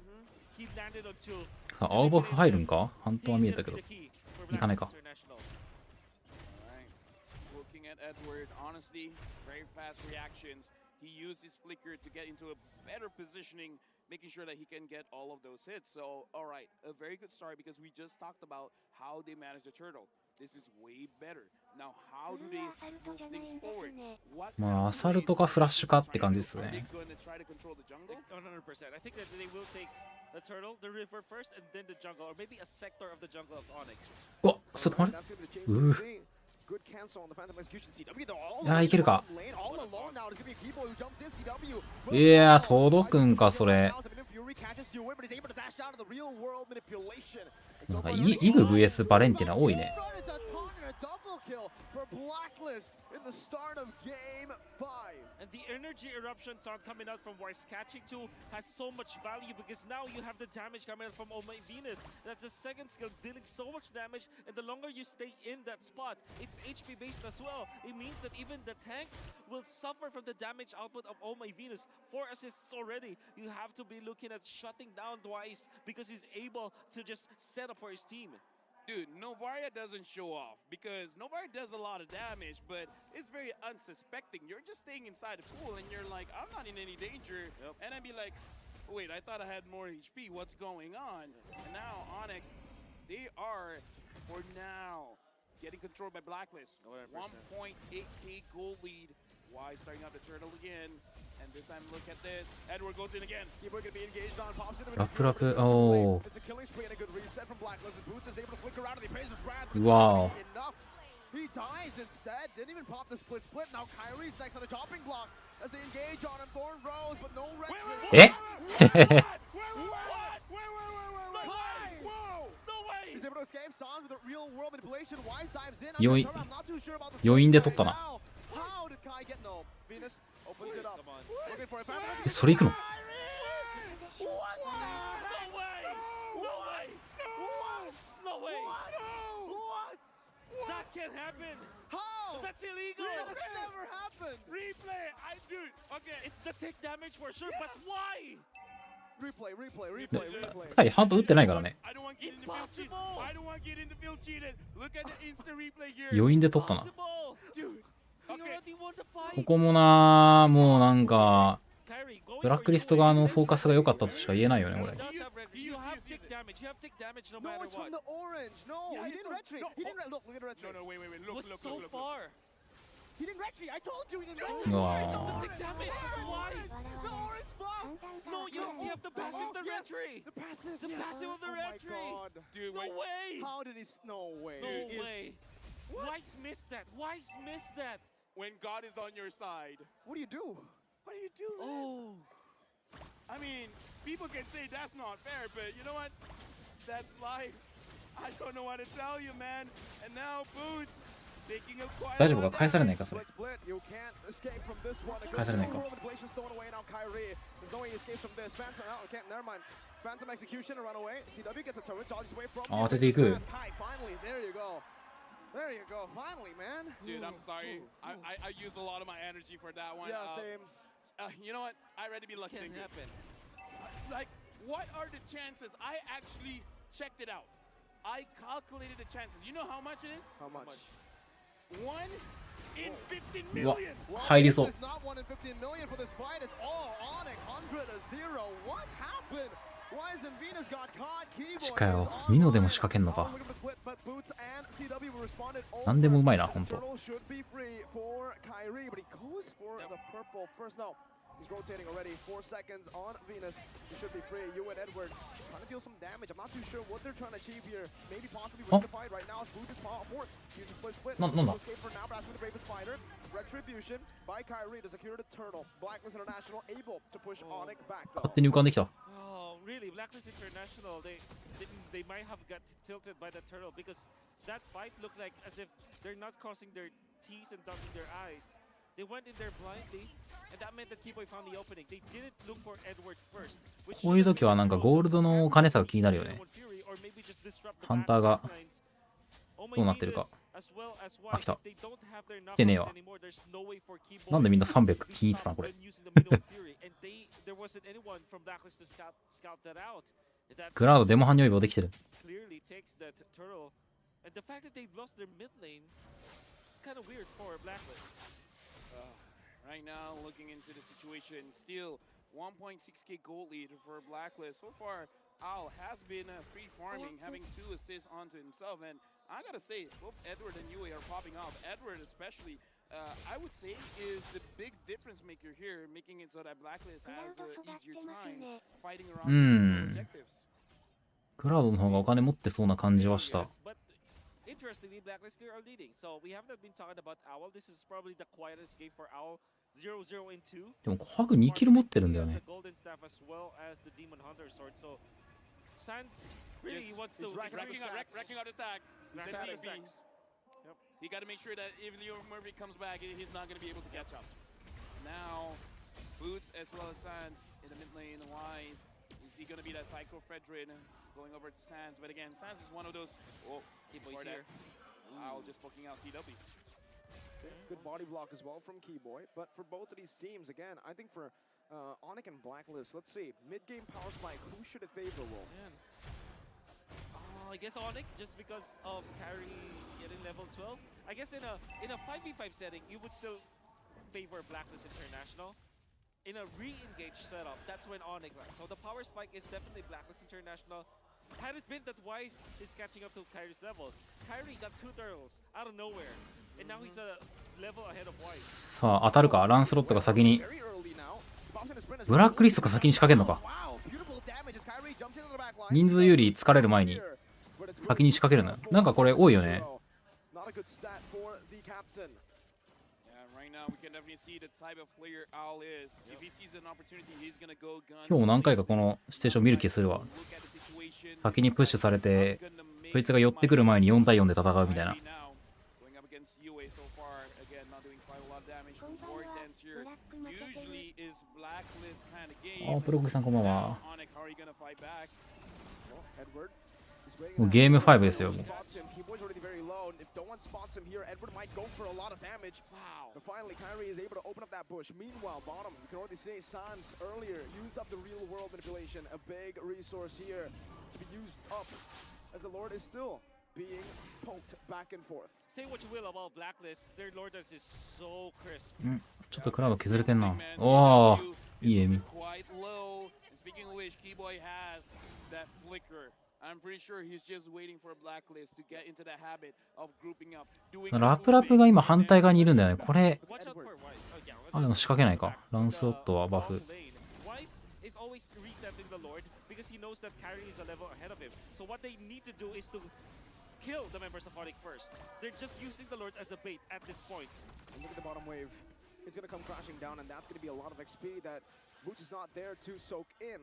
He landed on 2. 青バフ入るんか？半島は見えたけど。行かないか。Looking at Edward, honestly, very fast reactions. He used his flicker to get into a better positioning, making sure that he can get all of those hits. So, all right, a very good start because we just talked about how they manage the turtle. This is way better. Now, how do they move things forward? まあアサルトかフラッシュかって感じですね。100%. I think that they will take the turtle, the river first, and then the jungle, or maybe a sector of the jungle of Onyx. うわ、ちょっと待って。うぅ。いや、いけるか。いや、届くんか、それ。なんかイブ vs バレンティナ多いね。And the energy eruption taunt coming out from Weiss catching 2 has so much value because now you have the damage coming out from Oh My Venus. That's the second skill dealing so much damage, and the longer you stay in that spot, it's HP based as well. It means that even the tanks will suffer from the damage output of Oh My Venus. 4 assists already. You have to be looking at shutting down Weiss because he's able to just set up for his team. Dude, Novaria doesn't show off because Novaria does a lot of damage, but it's very unsuspecting. You're just staying inside the pool and you're like, I'm not in any danger. And I'd be like, wait, I thought I had more HP. What's going on? And now Onyx, they are, for now, getting controlled by Blacklist. 1.8k gold lead. Why starting out the turtle again? And this time, look at this. Edward goes in again. Keyboy gonna be engaged on. Pops into the oh. It's a killing spree and a good reset from Blacklist. Boots is able to flicker out of the appraiser's wrath. Wow. He dies instead. Didn't even pop the split. Now Kyrie's next on the chopping block as they engage on him. Thorn Rose, but no red. Eh? He's able to escape Sans with a real world manipulation. Wise dives in. I'm not too sure about the 余韻で取ったな。How did Kai get no? Venus opens it up. Looking for a foul. それ行くの？ No way! What? That can't happen! How? That's illegal! That never happened! Replay! Okay, it's the tick damage for sure, but why? Replay. はい、ハント打ってないからね。余韻で取ったな。ここもな、もうなんかブラックリスト側のフォーカスが良かったとしか言えないよね、これ。He didn't retreat. I told you he didn't retreat. No. The orange buff. No, you have the passive the retreat. The passive. The passive of the retreat. Oh my God. Dude, no way. How did he? No way. No way. Weiss missed that. Weiss missed that. When God is on your side, what do you do? What do you do? Oh. I mean, people can say that's not fair, but you know what? That's life. I don't know what to tell you, man. And now Boots. 大丈夫か？返されないかそれ。返されないか。あ、当てていく。There you go, finally, man. Dude, I'm sorry. I used a lot of my energy for that one. Yeah, same. You know what? I ready to be lucky. Can't happen. Like, what are the chances? I actually checked it out. I calculated the chances. You know how much it is? How much? 1 in 15 million. 入りそう。 It's not 1 in 15 million for this fight. It's all Onyx 100-0. What happened? Why isn't Venus got caught? 近いよ。ミノでも仕掛けんのか。なんでもうまいな、本当。He's rotating already. 4 seconds on Venus. He should be free. You and Edward trying to deal some damage. I'm not too sure what they're trying to achieve here. Maybe possibly rectified right now. Boots is fourth. Use a split. No. Escape for now, but asking the bravest fighter. Retribution by Kyrie to secure the turtle. Blacklist International able to push Onyx back though. 勝手に浮かんできた。 Oh, really? Blacklist International, they might have got tilted by the turtle because that fight looked like as if they're not crossing their T's and dotting their I's. They went in there blindly, and that meant that Keyboy found the opening. They didn't look for Edward first. こういう時はなんかゴールドの金差が気になるよね。ハンターがどうなってるか。あ、来た。来てねえわ。なんでみんな300気に入ってたのこれ。グラードデモ搬入予備できてる。Right now, looking into the situation, still 1.6k gold lead for Blacklist. So far, Al has been free farming, having 2 assists onto himself. And I gotta say, both Edward and Yue are popping off. Edward especially, I would say, is the big difference maker here, making it so that Blacklist has an easier time fighting around objectives. グラードの方がお金持ってそうな感じはした。Interestingly, Blacklist are leading. So we have not been talking about Owl. This is probably the quietest game for Owl. 0-0 in 2. でもコハグ2キル持ってるんだよね。Golden staff as well as the Demon Hunter sword. So Sans really wants to racking out his stacks. He got to make sure that even if Murphy comes back, he's not going to be able to catch up. Now, Boots as well as Sans in the mid lane. Wise. Is he going to be that Psycho Fredrin going over to Sans? But again, Sans is one of those. Oh, Keyboy's here. I'll just poking out CW. Good body block as well from Keyboy. But for both of these teams, again, I think for Onyx and Blacklist, let's see. Mid-game power spike, who should it favor, Wolf? I guess Onyx, just because of carry getting level 12. I guess in a 5v5 setting, you would still favor Blacklist International. In a re-engage setup, that's when Onyx runs. So the power spike is definitely Blacklist International. Had it been that Wise is catching up to Kyrie's levels, Kyrie got 2 turtles out of nowhere, and now he's a level ahead of Wise. さあ当たるか。ランスロットが先にブラックリストが先に仕掛けるのか。人数有利疲れる前に先に仕掛けるの。なんかこれ多いよね。今日も何回かこのシチュエーション見る気するわ。先にプッシュされてそいつが寄ってくる前に4対4で戦うみたいな。あ、プログさんこんばんは。もうゲーム5ですよ。もうちょっとクラウド削れてんな。おお、いいエミ。ラプラプが今反対側にいるんだよね。これ、あ、でも仕掛けないか。ランスロットはバフ。Kill the members of Onyx first. They're just using the Lord as a bait at this point. And look at the bottom wave. It's going to come crashing down, and that's going to be a lot of XP that Boots is not there to soak in.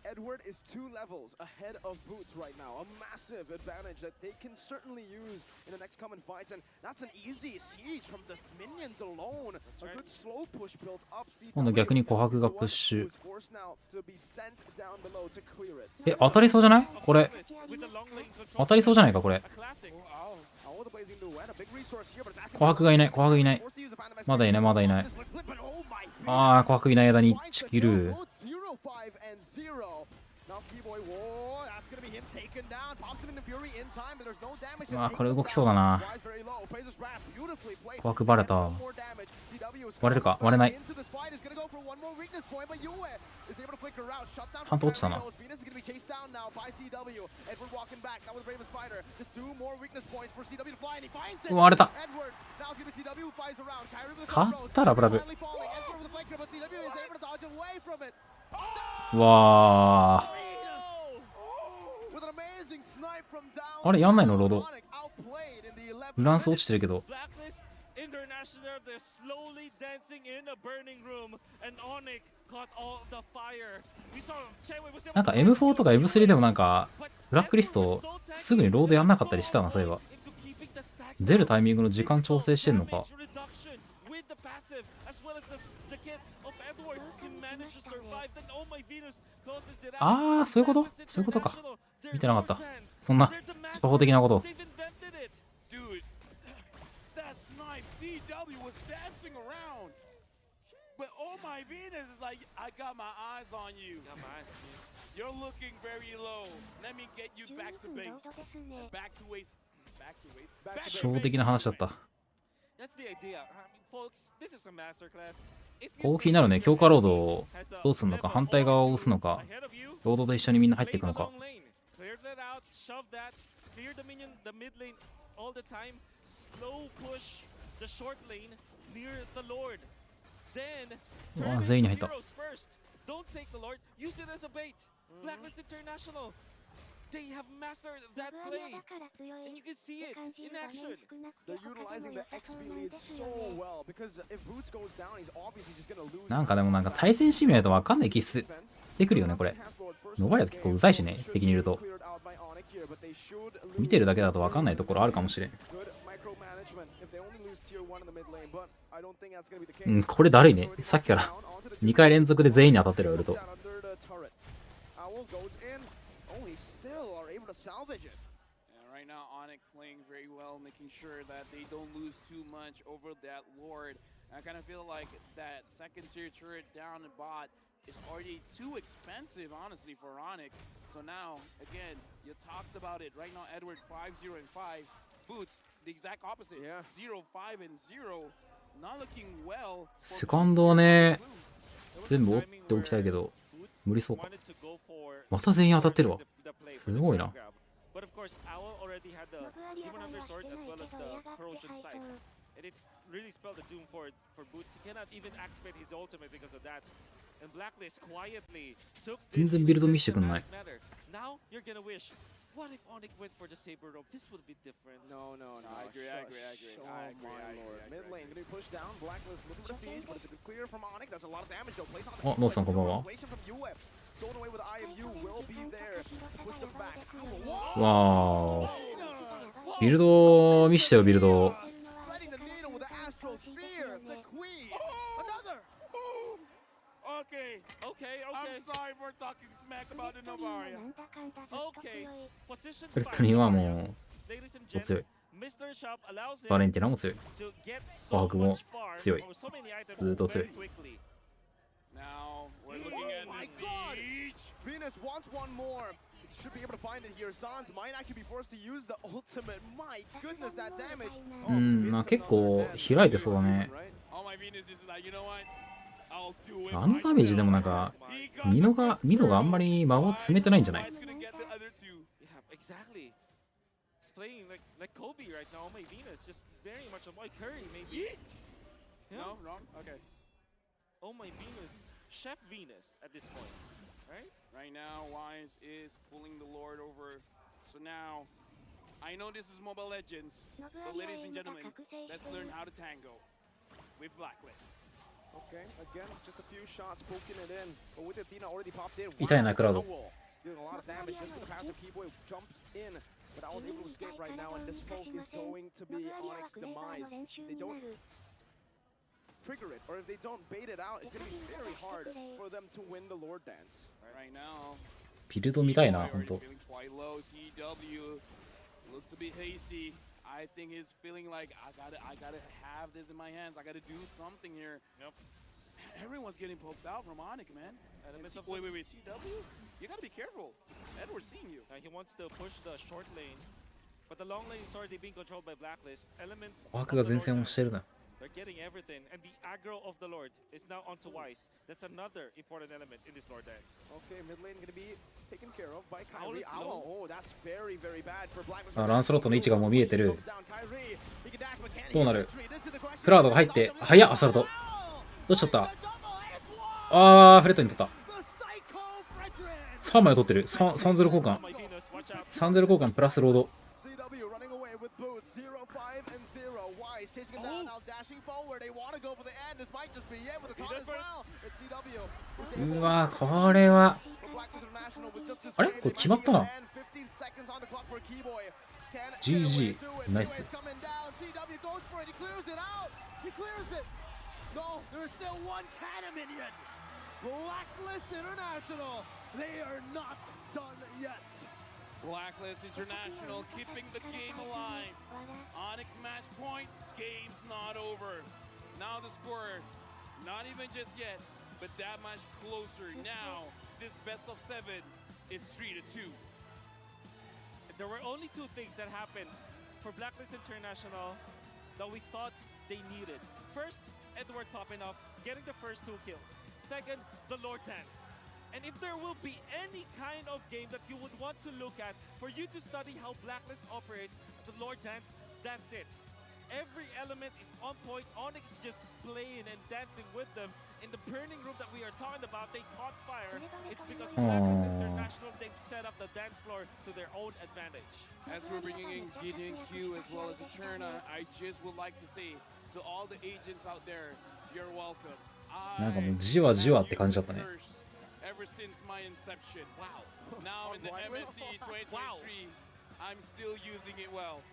Edward is 2 levels ahead of Boots right now. A massive advantage that they can certainly use in the next coming fights. And that's an easy siege from the minions alone. A good slow push built up. 今度逆に琥珀がプッシュ。え、当たりそうじゃない？これ。当たりそうじゃないか、これ。琥珀がいない、琥珀いない。まだいない、まだいない。ああ、琥珀いない間に1キル。うわ、これ動きそうだな。琥珀バレた。割れるか割れない。ハント落ちたな。うわ、割れた。勝ったらブラブ。うわー、あれやんないのロード。フランス落ちてるけど。なんか M4 とか M3 でもなんかブラックリストすぐにロードやんなかったりしたな。そういえば出るタイミングの時間調整してんのか。passive, as well as the kit of Edward. He managed to survive. Then oh my Venus closes it out. ああ、そういうこと？そういうことか。見てなかった。そんな初歩的なこと。Dude, that snipe CW was dancing around. But oh my Venus is like, I got my eyes on you. You're looking very low. Let me get you back to base. Back to base. Back to base. 初歩的な話だった。That's the idea. Folks, this is a masterclass. 攻撃になるね。強化ロードをどうするのか、反対側を押すのか、ロードと一緒にみんな入っていくのか。Clear that out, shove that, clear the minion, the mid lane all the time, slow push the short lane near the Lord. Then turn全員に入っ into た。 heroes first. Don't take the Lord, use it as a bait. Blacklist International. They have mastered that play, and you can see it in action. They're utilizing the XP lead so well because if Boots goes down, he's obviously just gonna lose. なんかでもなんか対戦シミュレートわかんない気してくるよねこれ。ノバリアと結構うざいしね、敵にいると。見てるだけだとわかんないところあるかもしれん。うん、これだるいね。さっきから2回連続で全員に当たってるよると。Right now, Onyx playing very well, making sure that they don't lose too much over that Lord. I kind of feel like that second tier turret down the bot is already too expensive, honestly, for Onyx. So now, again, you talked about it. Right now, Edward 5-0 and 5. Boots, the exact opposite. 0-5 and 0. Not looking well. セカンドはね、全部折っておきたいけど、無理そうか。また全員当たってるわ。すごいな。But of course, Owl already had the Demon Hunter Sword as well as the Corrosion Sight. And it really spelled the doom for Boots. He cannot even activate his ultimate because of that. And Blacklist quietly took this. 全然ビルド見せてくんない。 Now you're gonna wish, what if Onyx went for the Saber Rope? This would be different. No. I agree. Mid lane gonna be pushed down. Blacklist looking for the siege, but it's a good clear from Onyx. That's a lot of damage though. Place on the あ、ノーさんこんばんは。 Sold away with IMU will be there to push them back. わー。ビルド見せてよビルド。 Threading the needle with the Astral Spear. The Queen. Another. Okay. I'm sorry for talking smack about the Novaria. Okay. Position フレットニーはもう強い。バレンティナも強い。琥珀も強い。ずっと強い。Now we're looking at the siege. Venus wants one more. Should be able to find it here. Sans might actually be forced to use the ultimate. My goodness, that damage. うん、まあ結構開いてそうだね。あのダメージでもなんかミノがあんまり魔法詰めてないんじゃない？ Exactly. He's playing like Kobe right now. Oh my Venus, just very much on my Curry maybe. No, wrong. Okay. Oh my Venus, Chef Venus at this point, right? Right now, Wise is pulling the Lord over. So now, I know this is Mobile Legends, but ladies and gentlemen, let's learn how to tango with Blacklist. Okay, again, just a few shots poking it in, but with Athena already popped in. 痛いなクラウド。 Doing a lot of damage just with the passive. Keyboy jumps in, but I was able to escape right now, and this poke is going to be Onyx's demise. They don't trigger it, or if they don't bait it out, it's going to be very hard for them to win the Lord Dance. Right now, ビルド見たいな、ほんと。 feeling quite low. CW looks a bit hasty. I think he's feeling like I gotta have this in my hands. I gotta do something here. Yep. Everyone's getting poked out from Onyx, man. Wait, CW? You gotta be careful. Edward's seeing you. He wants to push the short lane, but the long lane is already being controlled by Blacklist. Elements. 琥珀が前線をしてるな。 They're getting everything, and the aggro of the Lord is now onto Wise. That's another important element in this Lord Dance. Okay, mid lane gonna be taken care of by Kyrie. Oh, that's very bad for Blacklist. あ、ランスロットの位置がもう見えてる。どうなる？クラウドが入って、早っ、アサルト。どうしちゃった？あー、フレットに取った。3枚を取ってる。3-0交換。3-0交換プラスロード。うわ、これは。あれ？これ決まったな。GG、ナイス。No, there's still one Tana minion. Blacklist International. They are not done yet. Blacklist International keeping the game alive. Onyx match point, game's not over. Now the score, not even just yet, but that much closer. Now, this best of 7 is 3-2. There were only two things that happened for Blacklist International that we thought they needed. First, Edward popping off, getting the first 2 kills. Second, the Lord Dance. And if there will be any kind of game that you would want to look at for you to study how Blacklist operates, the Lord Dance, that's it. Every element is on point. Onyx just playing and dancing with them. In the burning room that we are talking about, they caught fire. It's because Blacklist International, they've set up the dance floor to their own advantage. As we're bringing in Gideon Q as well as Eterna, I just would like to say to all the agents out there, you're welcome. なんかもうじわじわって感じだったね。 Ever since my inception. Wow. Now in the MSC 2023, I'm still using it well.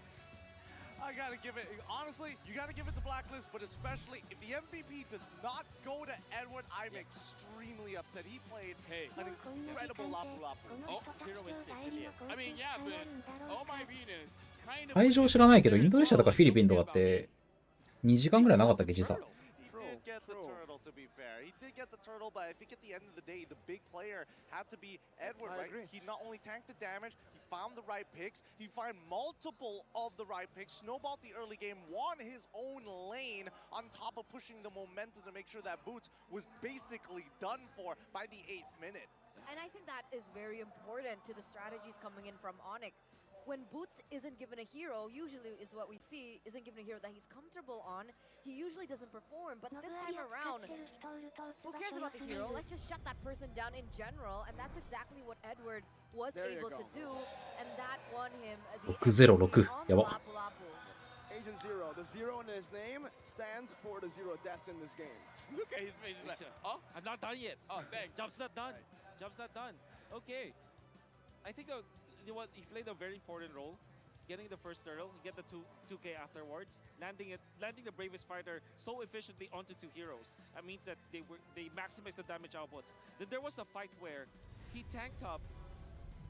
I gotta give it, honestly, you gotta give it to Blacklist, but especially if the MVP does not go to Edward, I'm extremely upset. He played an incredible Lapu Lapu. Oh, 0-6 in the end. I mean, yeah, but oh my Venus, kind of. 会場知らないけど、インドネシアとかフィリピンとかって2時間ぐらいなかったっけ、時差。 Get the turtle, to be fair. He did get the turtle, but I think at the end of the day, the big player had to be Edward, right? He not only tanked the damage, he found the right picks, he found multiple of the right picks, snowballed the early game, won his own lane on top of pushing the momentum to make sure that Boots was basically done for by the 8th minute. And I think that is very important to the strategies coming in from Onyx. When Boots isn't given a hero, usually is what we see, isn't given a hero that he's comfortable on, he usually doesn't perform. But this time around, who cares about the hero? Let's just shut that person down in general. And that's exactly what Edward was able to do. And that won him the 606. やば。 Agent Zero. The zero in his name stands for the 0 deaths in this game. Look at his face. He's like, oh, I'm not done yet. Oh, thanks. Job's not done. Job's not done. Okay. I think you know what? He played a very important role. Getting the first turtle, get the 2K afterwards, landing the bravest fighter so efficiently onto 2 heroes. That means that they maximized the damage output. Then there was a fight where he tanked up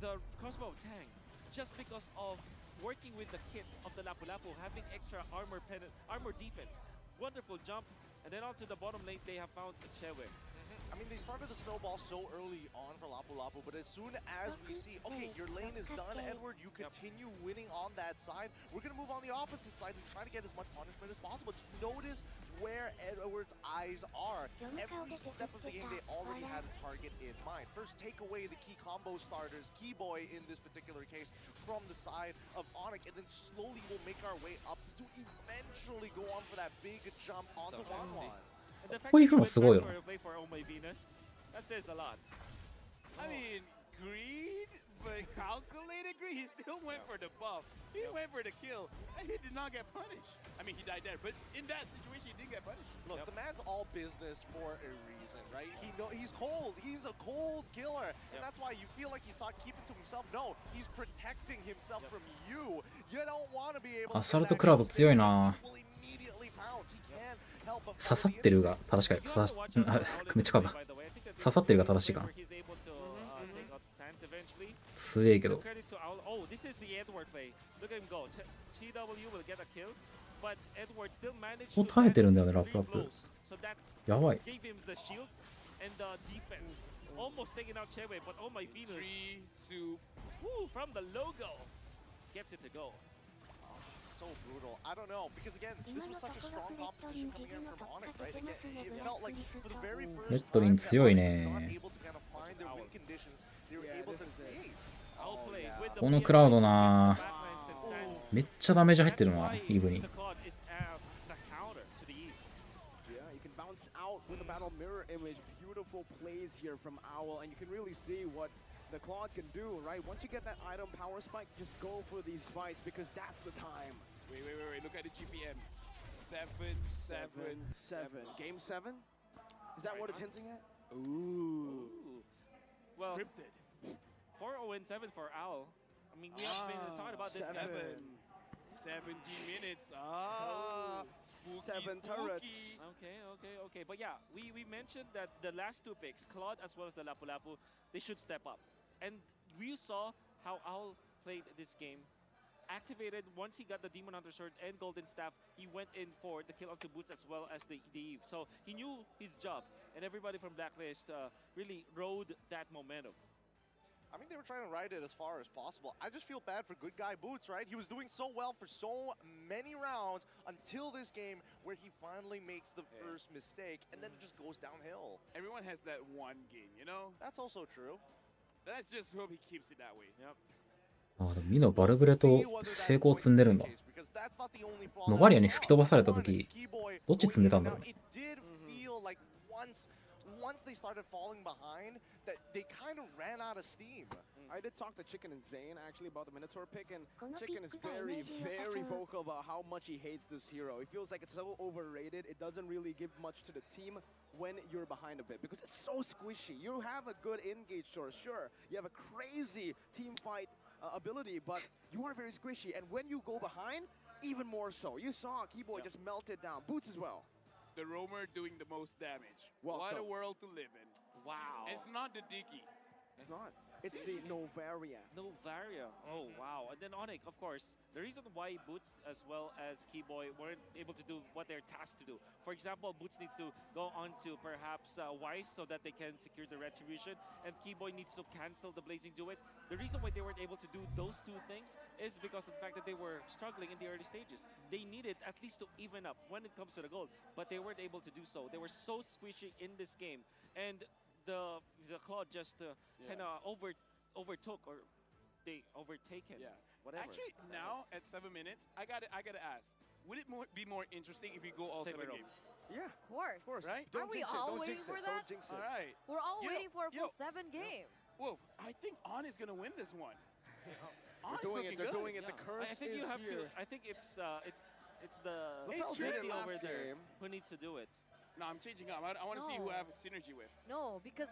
the crossbow tank just because of working with the kit of the Lapu Lapu, having extra armor defense. Wonderful jump, and then onto the bottom lane they have found Chewe. I mean, they started the snowball so early on for Lapu Lapu, but as soon as we see, okay, your lane is done, Edward, you continue winning on that side, we're going to move on the opposite side and try to get as much punishment as possible. Just notice where Edward's eyes are. Every step of the game, they already had a target in mind. First, take away the key combo starters, Keyboy in this particular case, from the side of Onyx, and then slowly we'll make our way up to eventually go on for that big jump onto 1-1.こういうのすごいよ。 That says a lot. I mean, greed, but calculated greed. He still went for the buff. He went for the kill, and he did not get punished. I mean, he died there, but in that situation, he did get punished. Look, the man's all business for a reason, right? He's cold. He's a cold killer, and that's why you feel like he's not keeping to himself. No, he's protecting himself from you. You don't want to be able to. アサルトクラウド強いな。 Immediately pounce. He can't help but 刺さってるが正しいか。めっちゃかんだ。刺さってるが正しいかな。強いけど。もう耐えてるんだよね、ラップラップ。やばい。Almost taking out Chewe, but oh my Venus. 3-2. Woo, from the logo. Gets it to go. So brutal. I don't know, because again, this was such a strong competition coming in from Onyx, right? Again, it felt like for the very first time, they were not able to kind of find their win conditions. They were able to create. このクラウドな。めっちゃダメージ入ってるな、イーブに。Out with a battle mirror image, beautiful plays here from Owl, and you can really see what the Claude can do, right? Once you get that item power spike, just go for these fights because that's the time. Wait, look at the GPM. 7-7-7. Game 7? Is that what it's hinting at? Ooh. Well, scripted. 4-0-7 for Owl. I mean, we have been talking about this. 17 minutes. Spooky, 7 turrets. Okay. But yeah, we mentioned that the last two picks, Claude as well as the Lapu Lapu, they should step up. And we saw how Owl played this game. Activated once he got the Demon Hunter Sword and Golden Staff, he went in for the kill onto Boots as well as the Eve. So he knew his job, and everybody from Blacklist really rode that momentum. I mean, they were trying to ride it as far as possible. I just feel bad for good guy Boots, right? He was doing so well for so many rounds until this game where he finally makes the first mistake, and then it just goes downhill. Everyone has that one game, you know? That's also true. Let's just hope he keeps it that way. Yep. あ、でもミノバルブレと成功積んでるんだ。ノバリアに吹き飛ばされた時どっち積んでたんだろう。Once they started falling behind, that they kind of ran out of steam. I did talk to Chicken and Zane actually about the Minotaur pick, and Chicken is very, very vocal about how much he hates this hero. He feels like it's so overrated. It doesn't really give much to the team when you're behind a bit because it's so squishy. You have a good engage source, sure. You have a crazy team fight ability, but you are very squishy. And when you go behind, even more so. You saw Keyboy just melted down. Boots as well. The roamer doing the most damage. Welcome. What a world to live in. Wow. It's not the Diggy. It's not. It's the Novaria. Novaria. Oh, wow. And then Onyx, of course, the reason why Boots as well as Keyboy weren't able to do what they're tasked to do. For example, Boots needs to go on to perhaps Wise so that they can secure the Retribution, and Keyboy needs to cancel the Blazing Duet. The reason why they weren't able to do those two things is because of the fact that they were struggling in the early stages. They needed at least to even up when it comes to the gold, but they weren't able to do so. They were so squishy in this game, and the Claude just kind of overtook, or they overtaken. Yeah. Whatever. Actually, now at 7 minutes, I gotta ask: would it be more interesting if we go all 7 games? Yeah, Of course. Right? Are we all waiting for that? Don't jinx it. All right. We're all waiting for a full 7 game. Whoa, I think On is gonna win this one. On's They're doing it. The curse I think is you have here. to. I think it's the It's your lady over last there game. who needs to do it. No, I'm changing up. I want to see who I have synergy with. No, because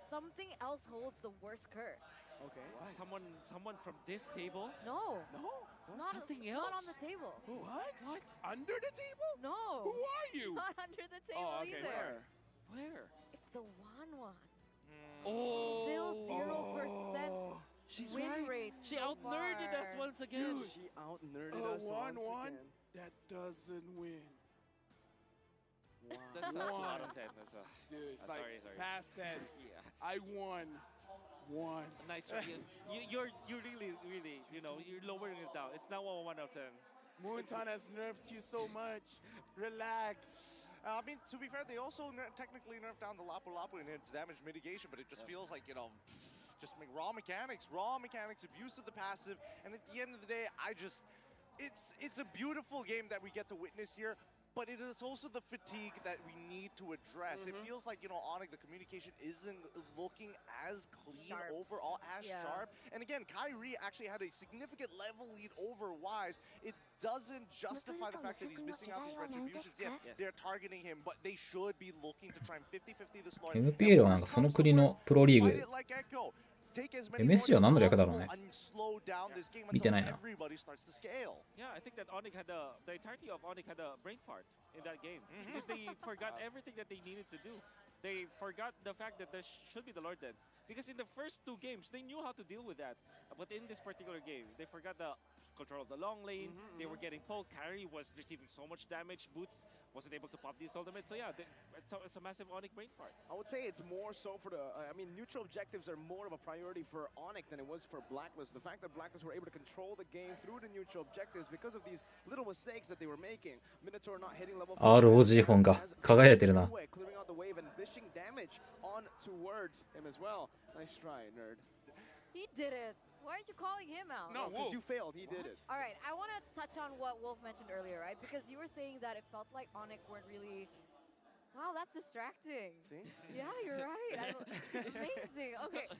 something else holds the worst curse. Okay. Someone from this table? No. No? It's not, Something it's else? not on the table. What? Under the table? No. Who are you? Not under the table Oh, okay, either. Where? It's the 1-1. Oh. Still 0% She's win right. rate She so out-nerded us far. once again. Dude. She out-nerded us once 1-1? again. That doesn't win. That's a lot of 10. That's a, Dude, it's sorry. past tense. Yeah. I won. Nice try. You're really, you're lowering it down. It's now a 1 out of 10. Moonton has nerfed you so much. Relax. I mean, to be fair, they also technically nerfed down the Lapu Lapu in its damage mitigation, but it just feels like, just raw mechanics, abuse of the passive, and at the end of the day, it's a beautiful game that we get to witness here. But it is also the fatigue that we need to address. It feels like, Onyx, the communication isn't looking as clean overall, as sharp. And again, Kyrie actually had a significant level lead over Wise. It doesn't justify the fact that he's missing out these retributions. Yes, they're targeting him, but they should be looking to try and 50-50 this Lord. MPL はなんかその国のプロリーグ MSG は何の略だろうね。見てないな。Yeah, I think that Onyx had the entirety of Onyx had a brain fart in that game because they forgot everything that they needed to do. They forgot the fact that there should be the Lord Dance because in the first 2 games they knew how to deal with that, but in this particular game they forgot the control of the long lane. They were getting poked. Kyrie was receiving so much damage. Boots wasn't able to pop these ultimates. So yeah, it's a massive Onyx brain fart. I would say it's more so for the, neutral objectives are more of a priority for Onyx than it was for Blacklist. The fact that Blacklist were able to control the game through the neutral objectives because of these little mistakes that they were making. Minotaur not hitting level 4ROG 本が輝いてるな。Clearing out the wave and dishing damage on towards him as well. Nice try, nerd. He did it. Why aren't you calling him out? No, because you failed. He did it. All right, I want to touch on what Wolf mentioned earlier, right? Because you were saying that it felt like Onyx weren't really... Wow, that's distracting. See? Yeah, you're right. Amazing. Okay.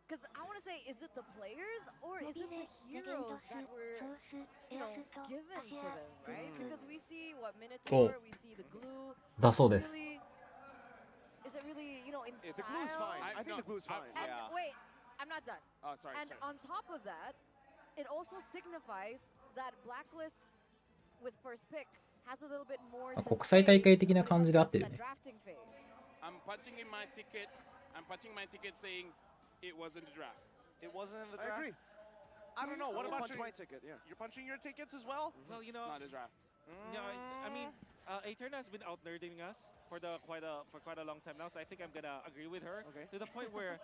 Because I want to say, is it the players or is it the heroes that were, given to them, right? Because we see what Minotaur, we see the glue. だそうです。Is it really, in style? The glue's fine. I think the glue's fine. And wait, I'm not done. Oh, sorry. And on top of that, it also signifies that Blacklist with first pick has a little bit more 国際大会的な感じで合ってるよね。 drafting phase. I'm punching in my ticket. I'm punching my ticket saying it wasn't the draft. It wasn't in the I draft. agree. I don't know. What about punch you? my ticket? Yeah. You're punching your tickets as well? Well, you It's know, not a draft. no, I mean, Eterna has been out nerding us for quite a long time now, so I think I'm gonna agree with her to the point where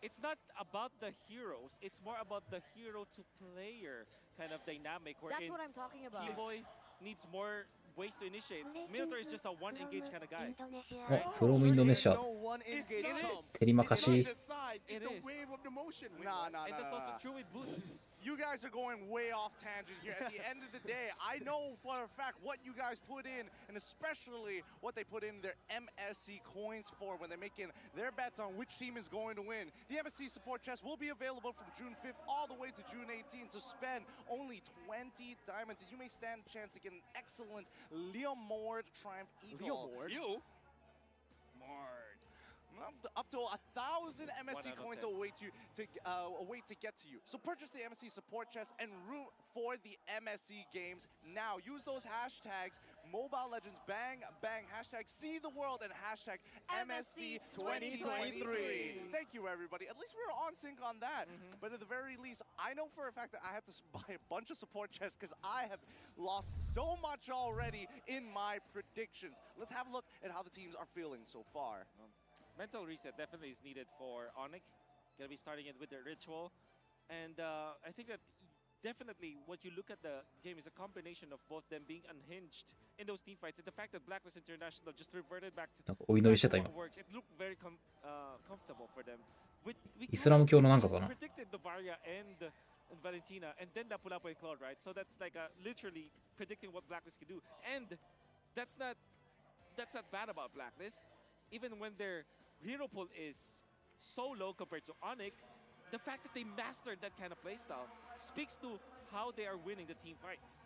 it's not about the heroes, it's more about the hero to player kind of dynamic. That's what I'm talking about. Keyboy needs more ways to initiate. Minotaur is just a one engage kind of guy. お、フロムインドネシア。 No one engage chump. テリマカシ。 The size, it's the wave of the motion. Nah, nah, And nah, that's nah, also nah. true with boots. You guys are going way off tangent here. At the end of the day, I know for a fact what you guys put in, and especially what they put in their MSC coins for when they're making their bets on which team is going to win. The MSC support chest will be available from June 5th all the way to June 18th. So spend only 20 diamonds, and you may stand a chance to get an excellent Leomord Triumph Eagle. Leomord? You? Up to 1,000 MSC 1 out of coins 10. await to get to you. So purchase the MSC support chest and root for the MSC games now. Use those hashtags Mobile Legends Bang Bang, hashtag See the World, and hashtag MSC 2023. Thank you, everybody. At least we were on sync on that. But at the very least, I know for a fact that I had to buy a bunch of support chests because I have lost so much already in my predictions. Let's have a look at how the teams are feeling so far. Mental reset definitely is needed for Onyx. Gonna be starting it with the ritual, and I think that definitely what you look at the game is a combination of both them being unhinged in those team fights, and the fact that Blacklist International just reverted back to なんかお祈りしてた今。 what works. It looked very comfortable for them. We イスラム教のなんかかな。 predicted the Varia and Valentina, and then Lapu-Lapu and Claude, right? So that's like literally predicting what Blacklist could do, and that's not bad about Blacklist. Even when their hero pool is so low compared to Onyx, the fact that they mastered that kind of playstyle speaks to how they are winning the team fights.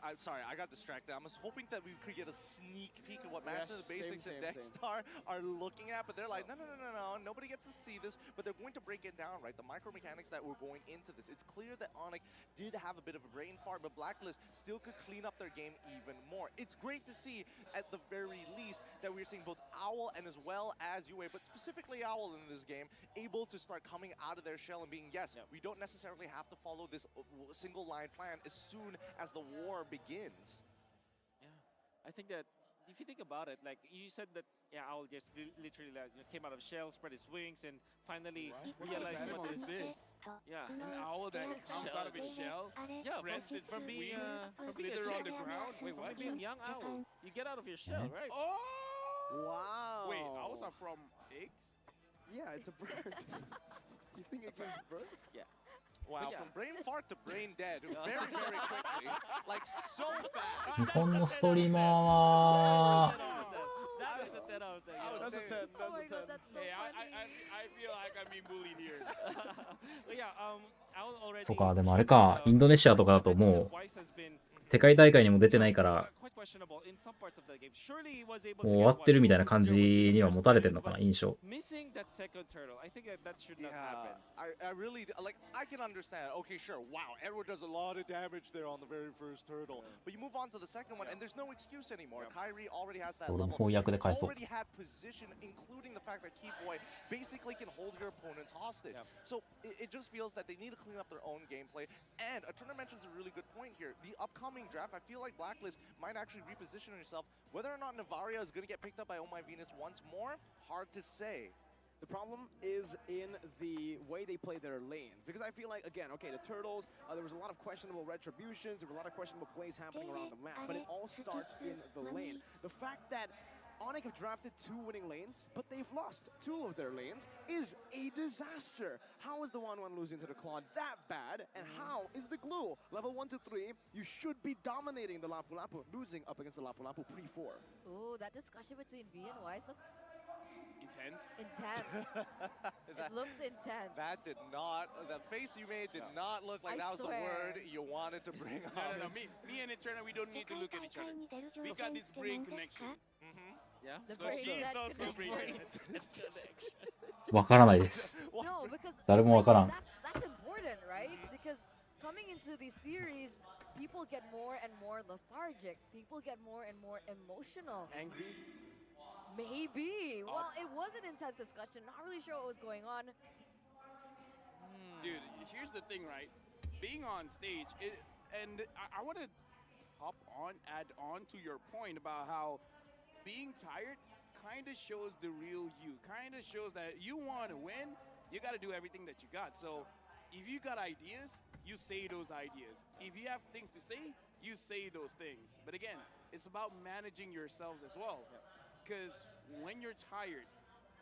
I'm sorry, I got distracted. I was hoping that we could get a sneak peek of what Master of the Basics and Dexstar are looking at, but they're like, no, nobody gets to see this, but they're going to break it down, right? The micro mechanics that were going into this. It's clear that Onyx did have a bit of a brain fart, but Blacklist still could clean up their game even more. It's great to see, at the very least, that we're seeing both Owl and as well as Yue, but specifically Owl in this game, able to start coming out of their shell and being, yes, we don't necessarily have to follow this single line plan as soon as the war begins. Yeah, I think that if you think about it, like you said that, yeah, Owl just literally like, came out of shell, spread his wings, and finally realized what this is. Yeah, An owl that comes out of his shell, yeah, spreads its from being wings, from being a slither on chick. the ground. Wait, From what? being a young owl, you get out of your shell, right? Oh! Wow. Wait, owls are from eggs? Yeah, it's a bird. You think it gives birth? Yeah. Wow, yeah. from brain fart to brain dead, very, very quickly, like so fast. 日本のストリーマーは That was a 10 out of 10. I was That's a saying- 10. Oh my That's a 10. god, that's so Hey, funny. I feel like I'm being bullied here. But yeah, Owl already そうか、でもあれか、インドネシアとかだともう世界大会にも出てないからもう終わってるみたいな感じには持たれてるのかな、印象。 Missing that second turtle, I think that should not Yeah, happen. I really like. I can understand. Okay, sure. Wow, Edward does a lot of damage there on the very first turtle, but you move on to the second one, and there's no excuse anymore. Kyrie already has that 俺も level. 翻訳で返そう。 Already had position, including the fact that Keyboy basically can hold your opponents hostage. So it just feels that they need to clean up their own gameplay. And Eterna mentions a really good point here. The upcoming draft, I feel like Blacklist might actually reposition herself. Whether or not Navaria is going to get picked up by Oh My Venus once more, hard to say. The problem is in the way they play their lanes. Because I feel like, again, okay, the Turtles, there was a lot of questionable retributions, there were a lot of questionable plays happening around the map, but it all starts in the lane. The fact that Onyx have drafted 2 winning lanes, but they've lost 2 of their lanes is a disaster. How is the 1-1 losing to the Claude that bad? And how is the glue? Level 1 to 3, you should be dominating the Lapu-Lapu, losing up against the Lapu-Lapu pre-4. Ooh, that discussion between V and Wise looks Intense. intense. It looks intense. That did not, the face you made did not look like that was the word you wanted to bring up. No. Me and Eterna, we don't need to look at each other. We got this brain connection. Yeah. The So brain she is dead also brain connection. わからないです。No, because 誰もわからん。 that's important. important, right? Because coming into these series, people get more and more lethargic. People get more and more emotional. Angry? Maybe. Well, it was an intense discussion. Not really sure what was going on. Dude, here's the thing, right? Being on stage, and I want to add on to your point about how being tired kind of shows the real you. Kind of shows that you want to win, you got to do everything that you got. So if you got ideas, you say those ideas. If you have things to say, you say those things. But again, it's about managing yourselves as well. Because when you're tired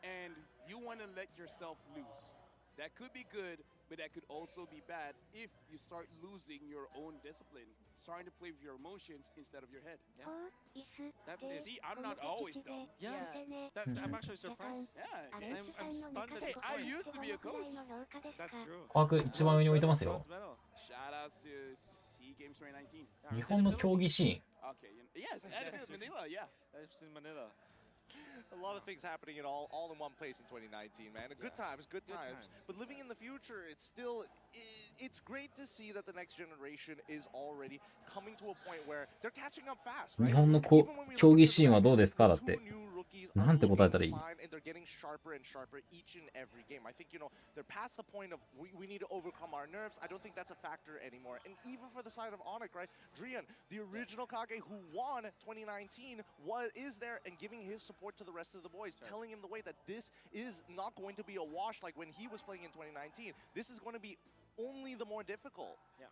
and you want to let yourself loose, that could be good, but that could also be bad if you start losing your own discipline, starting to play with your emotions instead of your head. See, I'm not always dumb. Yeah, I'm actually surprised. Yeah, I'm stunned at this I point. used to be a coach. That's true. 価格一番上に置いてますよ。 Shout out to SEA Games 2019. 日本の競技シ Okay, yes, and Manila, yeah. That's in Manila. A lot of things happening all in one place in 2019, man. Good times. But living in the future, it's great to see that the next generation is already coming to a point where they're catching up fast, ーン。 right? 日本の競技シーンはどうですかだって。なんて答えたらいい？ And they're getting sharper and sharper each and every game. I think, they're past the point of we need to overcome our nerves. I don't think that's a factor anymore. And even for the side of Onyx, right? Drian, the original Kage who won 2019, is there and giving his support to the rest of the boys, telling him the way that this is not going to be a wash like when he was playing in 2019. This is going to be only the more difficult. Yeah,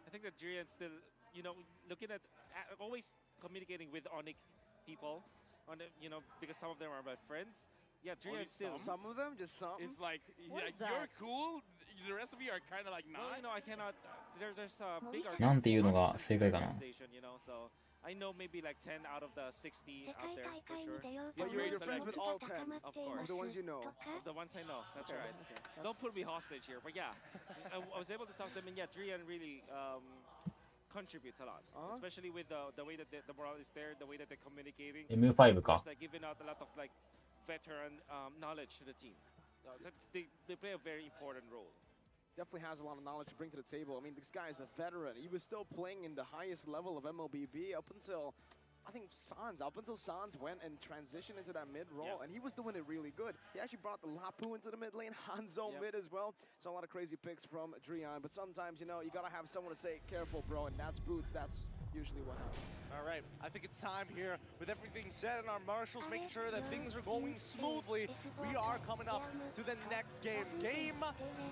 I think that Drian still, looking at always communicating with Onyx people, because some of them are my friends. Yeah, Drian still. Some of them, just some. It's like What is you're that? cool. The rest of you are kind of like not. Well, I cannot. There's a big なんていうのが正解かな。 So I know maybe like 10 out of the 60 out there for sure. But you're friends with all 10, Of course. the ones you know. Of the ones I know, that's right. Don't put me hostage here, but yeah, I was able to talk to them, and yeah, Drian really contributes a lot, especially with the way that the morale is there, the way that they're communicating. M5 か。 Just like giving out a lot of like veteran knowledge to the team. So they play a very important role. Definitely has a lot of knowledge to bring to the table. I mean, this guy is a veteran. He was still playing in the highest level of MLBB up until, I think, Sans went and transitioned into that mid role, and he was doing it really good. He actually brought the Lapu into the mid lane, Hanzo mid as well. So a lot of crazy picks from Drian, but sometimes, you gotta have someone to say, careful, bro, and that's Boots. That's usually what happens. All right, I think it's time here with everything said and our marshals making sure that things are going smoothly. We are coming up to the next game, game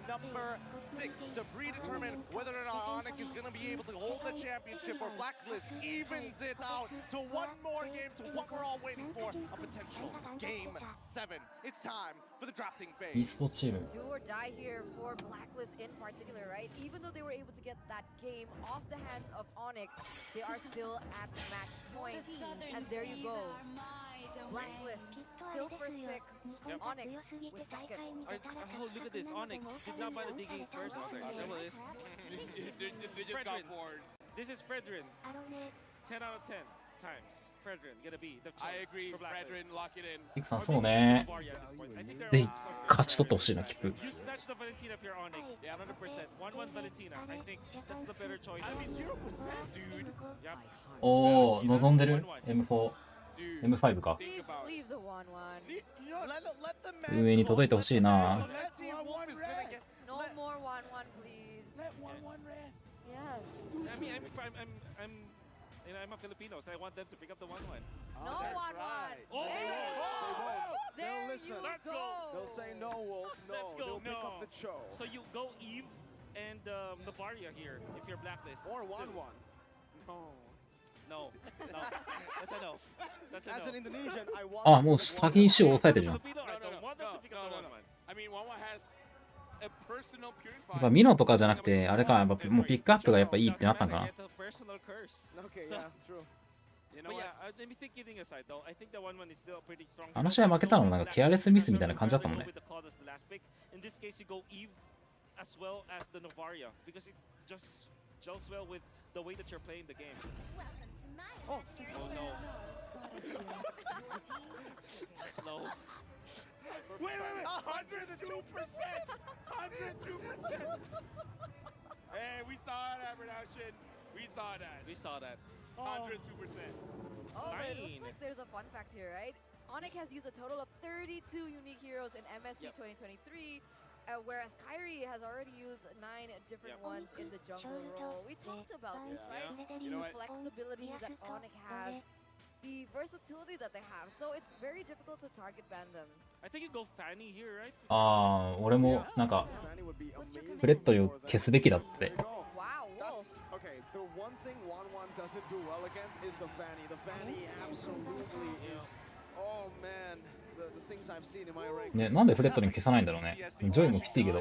number 6, to predetermine whether or not Onyx is going to be able to hold the championship or Blacklist evens it out to one more game, to what we're all waiting for, a potential game 7. It's time for the drafting phase. e スポーツチーム。 Do or die here for Blacklist in particular, right? Even though they were able to get that game off the hands of Onyx, they are still at match point. And there you go. Blacklist, still first pick. Onyx with second. Oh, look at this. Onyx did not buy the digging first. Double this. They just got bored. This is Fredrin. 10 out of 10 times. Fredrin gonna be the choice. I agree. for Blacklist. Fredrin, lock it in. リクさん、そうね。ぜひ勝ち取ってほしいな、切符。 You snatch the Valentina if you're Onyx. Yeah, 100%. 1-1 Valentina. I think that's the better choice. I mean, 0%, dude. Yep. おー、望んでる ?M4。M5 か。 Leave the 1-1. Let the 上に届いてほしいな。 Let's see if one is gonna get. No more 1-1, please. Let 1-1 rest. Yes. I mean, I'm a Filipino, so I want them to pick up the 1-1. No 1-1. Oh, Hey! They'll There listen. you Let's go. go. They'll say no, Wolf. No, Let's go. they'll pick No. up the Cho. So you go Eve and Navaria here if you're Blacklist. Or 1-1. No. That's a no. That's a As an no. Indonesian, I want あ、もう先に塩を抑えてるじゃん。 Filipino, I don't want them to pick up the 1-1. I mean, 1-1 has a personal やっぱミノとかじゃなくて、あれか、やっぱもうピックアップがやっぱいいってなったんかな。 It's a personal curse. Okay, So- yeah, true. You know But what? yeah, let me think kidding aside though. I think the 1-1 is still a pretty strong. あの試合負けたのもなんかケアレスミスみたいな感じだったもんね。 With the call as the last pick. In this case, you go Eve as well as the Navaria because it just gels well with the way that you're playing the game. Oh no. No. Wait, 102%! 102%. Hey, we saw that production. We saw that. We saw that. 102%. Oh, but it looks like there's a fun fact here, right? Onyx has used a total of 32 unique heroes in MSC 2023, whereas Kyrie has already used 9 different ones in the jungle role. We talked about this, right? You know The flexibility that Onyx has, the versatility that they have, so it's very difficult to target ban them. I think you go Fanny here, right? ああ、俺もなんかフレットリを消すべきだって。Wow, That's okay. The one thing 1-1 doesn't do well against is the Fanny. The Fanny absolutely is. Oh man, the things I've seen in my rank. ね、なんでフレットリン消さないんだろうね。ジョイもきついけど。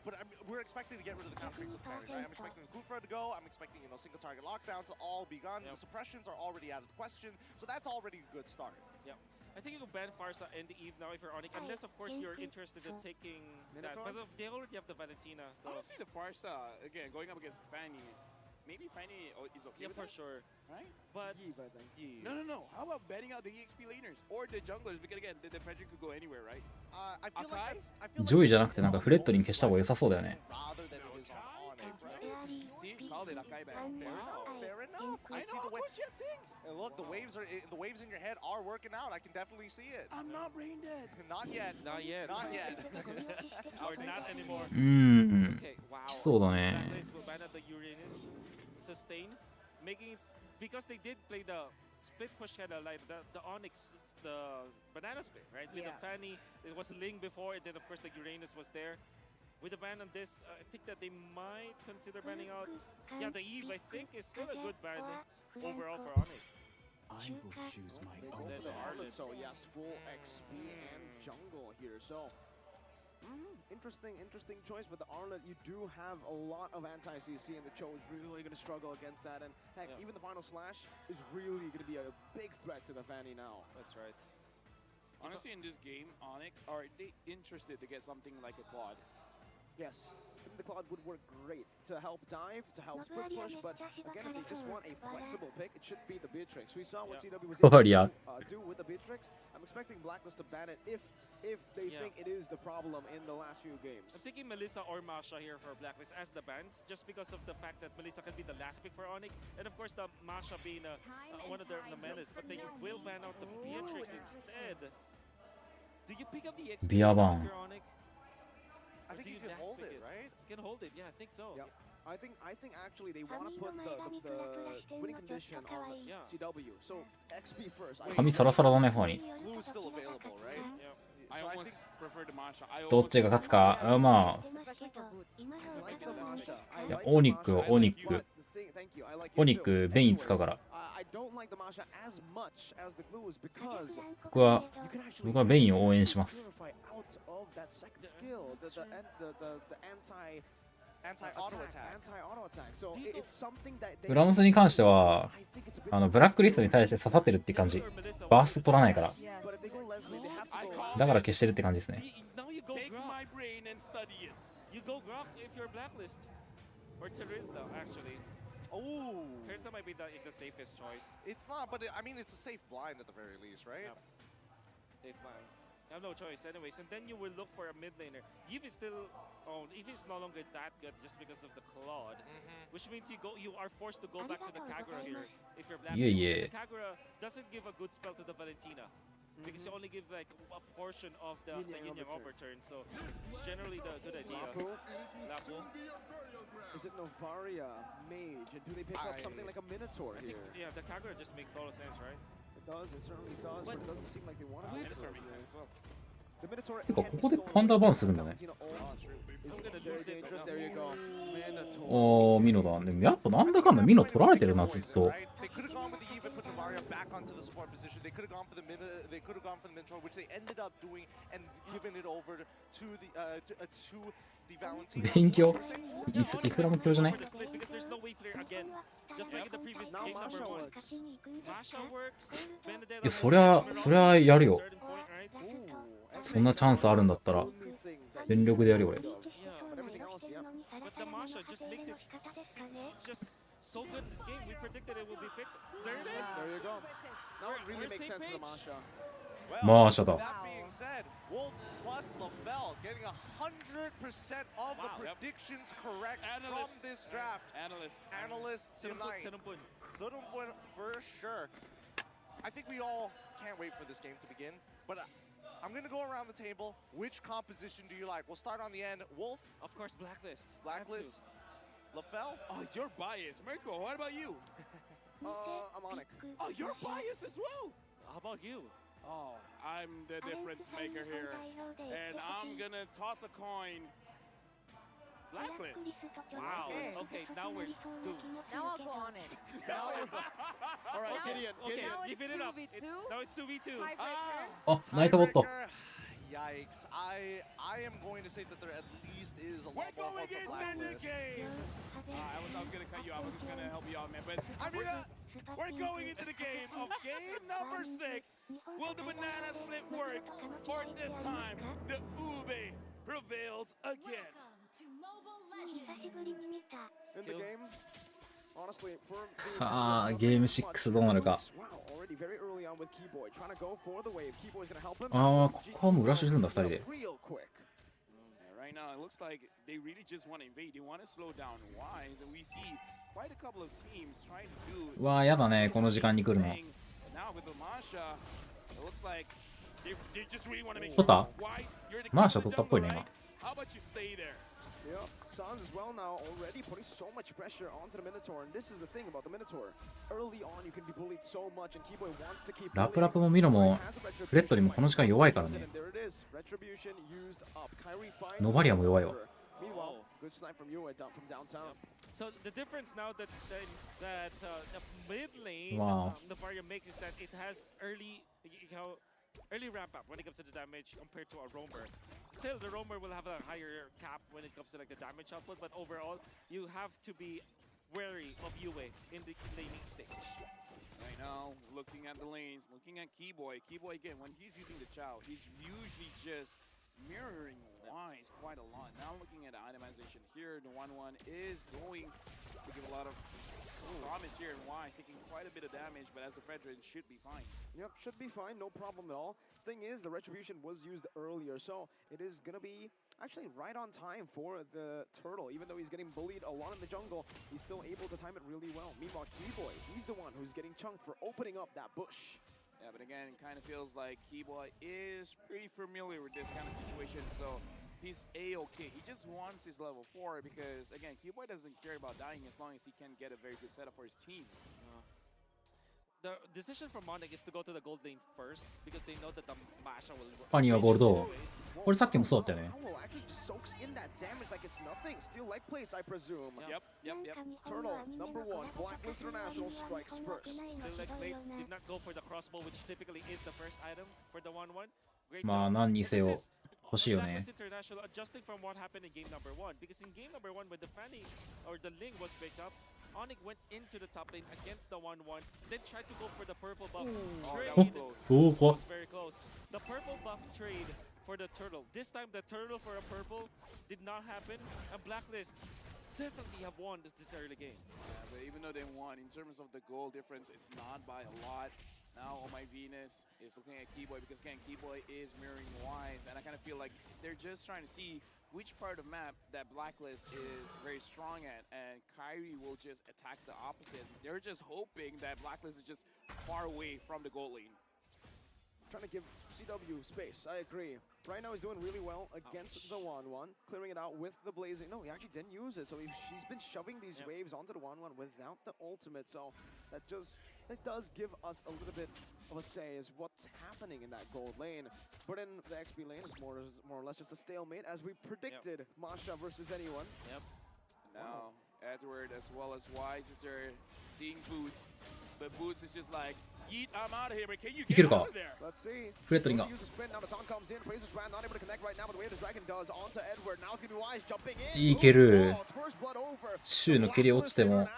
But we're expecting to get rid of the counter piece of the Fanny, right? I'm expecting the Kufra to go. I'm expecting, single target lockdowns to all be gone. The suppressions are already out of the question, so that's already a good start. Yeah. I think you can ban Farsa and the Eve now if you're Onyx, unless of course you're interested in taking that. But they already have the Valentina, so. Honestly, the Farsa again going up against Fanny. Maybe Fanny is okay. Yeah, with for that, sure. Right? But No. How about betting out the EXP laners or the junglers? Because again, the Frederick could go anywhere, right? I feel like that's. I feel ジョイじゃなくてなんかフレットリン消した方が良さそうだよね。 rather than it is on Onyx, right? See, called it Akai ban. Fair enough. I see know the how way. much you thinks. And look, the waves in your head are working out. I can definitely see it. I'm not brain dead. Not yet. Not yet. Not yet. Or not anymore. うーん。 Okay, wow. きそうだね。 Blackness will ban out the Uranus, sustain, making it because they did play the split push kind of like the Onyx, the banana split, right? With the Fanny, it was Ling before, and then of course the Uranus was there. With the ban on this, I think that they might consider banning out. Yeah, the Eve I think is still a good ban overall for Onyx. I will choose my own. So yes, full XP and jungle here. So interesting choice. With the Arlet, you do have a lot of anti-CC, and the Cho is really going to struggle against that. And heck, even the final slash is really going to be a big threat to the Fanny now. That's right. Honestly, in this game, Onyx, are they interested to get something like a quad? Yes, I think the Cloud would work great to help dive, to help split push, but again, if they just want a flexible pick, it should be the Beatrix. We saw what CW was able to do with the Beatrix. I'm expecting Blacklist to ban it if they think it is the problem in the last few games. I'm thinking Melissa or Masha here for Blacklist as the bans, just because of the fact that Melissa can be the last pick for Onyx, and of course the Masha being one of the menace, but they will ban out the Beatrix instead. Do you pick up the XP for Onyx? I think you can hold it, right? You can hold it, yeah, I think so. Yep. I think actually they want to put the winning condition on CW. So XP first. 髪サラサラだね、ファニー。 Glue is still available, right? I almost prefer the Masha. どっちが勝つか、まあ。いや、オニック、オニック。オニック、ベイン使うから。僕はベインを応援します。フランスに関してはブラックリストに対して刺さってるって感じ。バースト取らないから。だから消してるって感じですね。Oh, Teresa might be the safest choice. It's not, but I mean, it's a safe blind at the very least, right? Safe blind. You have no choice, anyways. And then you will look for a mid laner. Eve is still, Eve is no longer that good just because of the Claude, which means you are forced to go back to the Kagura here if you're Black. The Kagura doesn't give a good spell to the Valentina. Because you only give like a portion of the Yin Yang overturn, so it's generally the good idea. Lapo. Is it Novaria, Mage, and do they pick up something like a Minotaur here? Yeah, the Kagura just makes total sense, right? It does, it certainly does, but it doesn't seem like they want to. Minotaur makes sense as well. てかここでパンダーバンするんだね。おー、ミノだ。でもやっぱなんだかんだミノ取られてるな、ずっと。Back onto the support position. They could have gone for the Minotaur, which they ended up doing and given it over to the Valentina. 勉強イスラム教じゃない？いや、そりゃやるよ。そんなチャンスあるんだったら全力でやるよ俺。So good in this game, we predicted it would be picked. There it is. There you go. Now it really makes sense for the Masha. Masha だ。said, Wolf plus LaFell getting 100% of the predictions correct from this draft. Analysts tonight. 7 point for sure. I think we all can't wait for this game to begin, but I'm gonna go around the table. Which composition do you like? We'll start on the end. Wolf? Of course, Blacklist. Blacklist. LaFell? Oh, you're biased. Mirko, what about you? I'm Onic. Oh, you're biased as well. How about you? Oh, I'm the difference maker here. And I'm gonna toss a coin. Blacklist. Wow. Okay, now we're doomed. Now I'll go on it. All right, Gideon. Okay, Now give it's it up. 2v2. Now it's 2v2. Tiebreaker. あ、ナイトボット。 Yikes. I am going to say that there at least is a lot more hope for Blacklist. I was gonna cut you off. I was just gonna help you out, man. But I mean, we're going into the game of game number 6. Will the banana split works, or this time the Ube prevails again? In the game, honestly, for ああ、ゲーム6どうなるか。 wow, already very early on with Keyboy, trying to go for the wave. Keyboy's gonna help him. ああ、ここはもうラッシュするんだ、2人で。 Real quick. Right now, it looks like they really just want to invade. They want to slow down Wise, and we see quite a couple of teams trying to do. うわあ、やだね、この時間に来るの。 Now with the Masha, it looks like they just really want to make 取った Wise, you're the マーシャ取ったっぽいね、今。 How about you stay there? Yep, Sans as well now already putting so much pressure onto the Minotaur, and this is the thing about the Minotaur. Early on, you can be bullied so much, and Keyboy wants to keep. ラプラプもミノもフレットにもこの時間弱いからね。 ノバリアも弱いわ。 Meanwhile, good snipe from you from downtown. So the difference now that the mid lane Wow. Novaria makes is that it has early ramp up when it comes to the damage compared to a roamer. Still, the roamer will have a higher cap when it comes to like the damage output, but overall, you have to be wary of Yue in the laning stage. Right now, looking at the lanes, looking at Keyboy. Keyboy again, when he's using the Chow, he's usually just mirroring Wise quite a lot. Now looking at itemization here, the 1-1 is going to give a lot of promise here, and Wise taking quite a bit of damage, but as the Fredrin should be fine. Yep, should be fine, no problem at all. Thing is, the Retribution was used earlier, so it is gonna be actually right on time for the Turtle. Even though he's getting bullied a lot in the jungle, he's still able to time it really well. Meanwhile, Keyboy, he's the one who's getting chunked for opening up that bush. Yeah, but again, it kind of feels like Keyboy is pretty familiar with this kind of situation, so he's A-okay. He just wants his level 4 because, again, Keyboy doesn't care about dying as long as he can get a very good setup for his team. The decision for Monic is to go to the gold lane first because they know that the Masha will work. ファニーはゴールド。これさっきもそうだったよね。 Owl actually just soaks in that damage like it's nothing. Steel leg plates, I presume. Yep. Turtle, number 1, Blacklist International strikes first. Steel leg plates did not go for the crossbow, which typically is the first item for the 1-1. Great まあ job. 何にせよ欲しいよね。 Blacklist International adjusting from what happened in game number 1 because in game number 1 when the Fanny or the Ling was picked up, Onic went into the top lane against the 1-1, then tried to go for the purple buff trade. Oh, Was very close. The purple buff trade for the turtle. This time the turtle for a purple did not happen, and Blacklist definitely have won this early game. Yeah, but even though they won, in terms of the goal difference, it's not by a lot. Now, Oh My Venus is looking at Keyboy because, again, Keyboy is mirroring Wise, and I kind of feel like they're just trying to see which part of map that Blacklist is very strong at, and Kyrie will just attack the opposite. They're just hoping that Blacklist is just far away from the gold lane. Trying to give CW space, I agree. Right now he's doing really well against the 1-1, clearing it out with the blazing. No, he actually didn't use it, so she's been shoving these waves onto the 1-1 without the ultimate, so that does give us a little bit of a say as what's happening in that gold lane. But in the XP lane, it's more or less just a stalemate, as we predicted. Masha versus anyone. Yep. Now, Edward as well as Wise is there seeing Boots, but Boots is just like, Yeet, I'm out of here, but can you get out of there? Let's see. フレットリンが。 Use a sprint, now the taunt comes in, Fraser's brand not able to connect right now, but the way the dragon does onto Edward. Now it's gonna be Wise jumping in. いける。 First blood over. シューの蹴り落ちても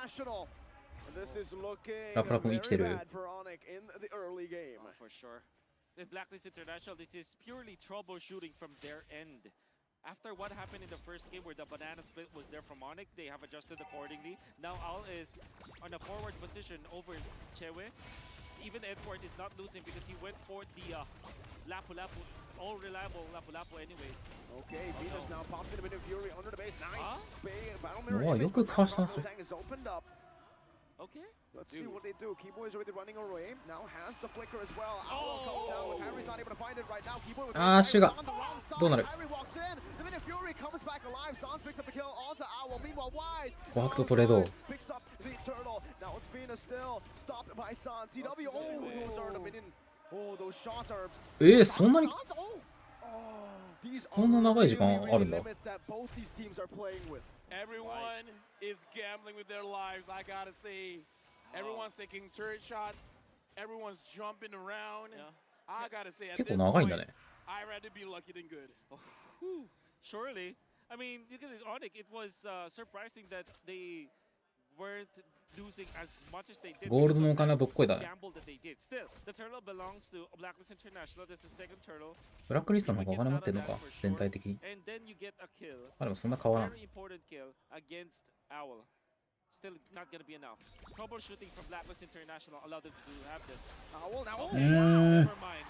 This is looking ラプラプも生きてる。 very bad for Onic in the early game. Oh, for sure. In Blacklist International, this is purely troubleshooting from their end. After what happened in the first game where the banana split was there from Onic, they have adjusted accordingly. Now Owl is on a forward position over Chewe. even Edward is not losing because he went for the Lapu Lapu, all reliable Lapu Lapu anyways. Okay, Venus now pops in a bit of fury under the base. Nice. Battle う mirror わ、 image, よく but かわしたな、 now それ。 Tang is opened up. Okay. Let's see what they do. Keyboy is already running away. Now has the flicker as well. Owl comes down, but Kyrie's not able to find it right now. Keyboy with あー、シュが on the wrong side. どうなる？ Kyrie walks in. The minute Fury comes back alive. Sans picks up the kill onto Owl. Meanwhile, Wise 琥珀とトレード。 picks up the turtle. Now it's Venus still stopped by Sans. CW. Oh, those are the minion. Oh, those shots are. そんなに Sans? Oh. そんな長い時間あるんだ。 Limits that both these teams are playing with. Everyone is gambling with their lives, I gotta say. Everyone's taking turret shots. Everyone's jumping around. I gotta say, at 結 this 構長いん point, だね。 I'd rather be lucky than good. Surely. I mean, you can Onyx, it was surprising that they weren't losing as much as they did. ゴールドのお金はどっこいだね。 Gamble that they did. Still, the turtle belongs to Blacklist International. That's the second turtle. ブラックリストの方がお金持ってるのか、全体的に。 And then you get a kill. まあでもそんな変わらん。 Very important kill against Owl. Still not gonna be enough. Troubleshooting from Blacklist International allowed them to have this. Owl now. Never mind.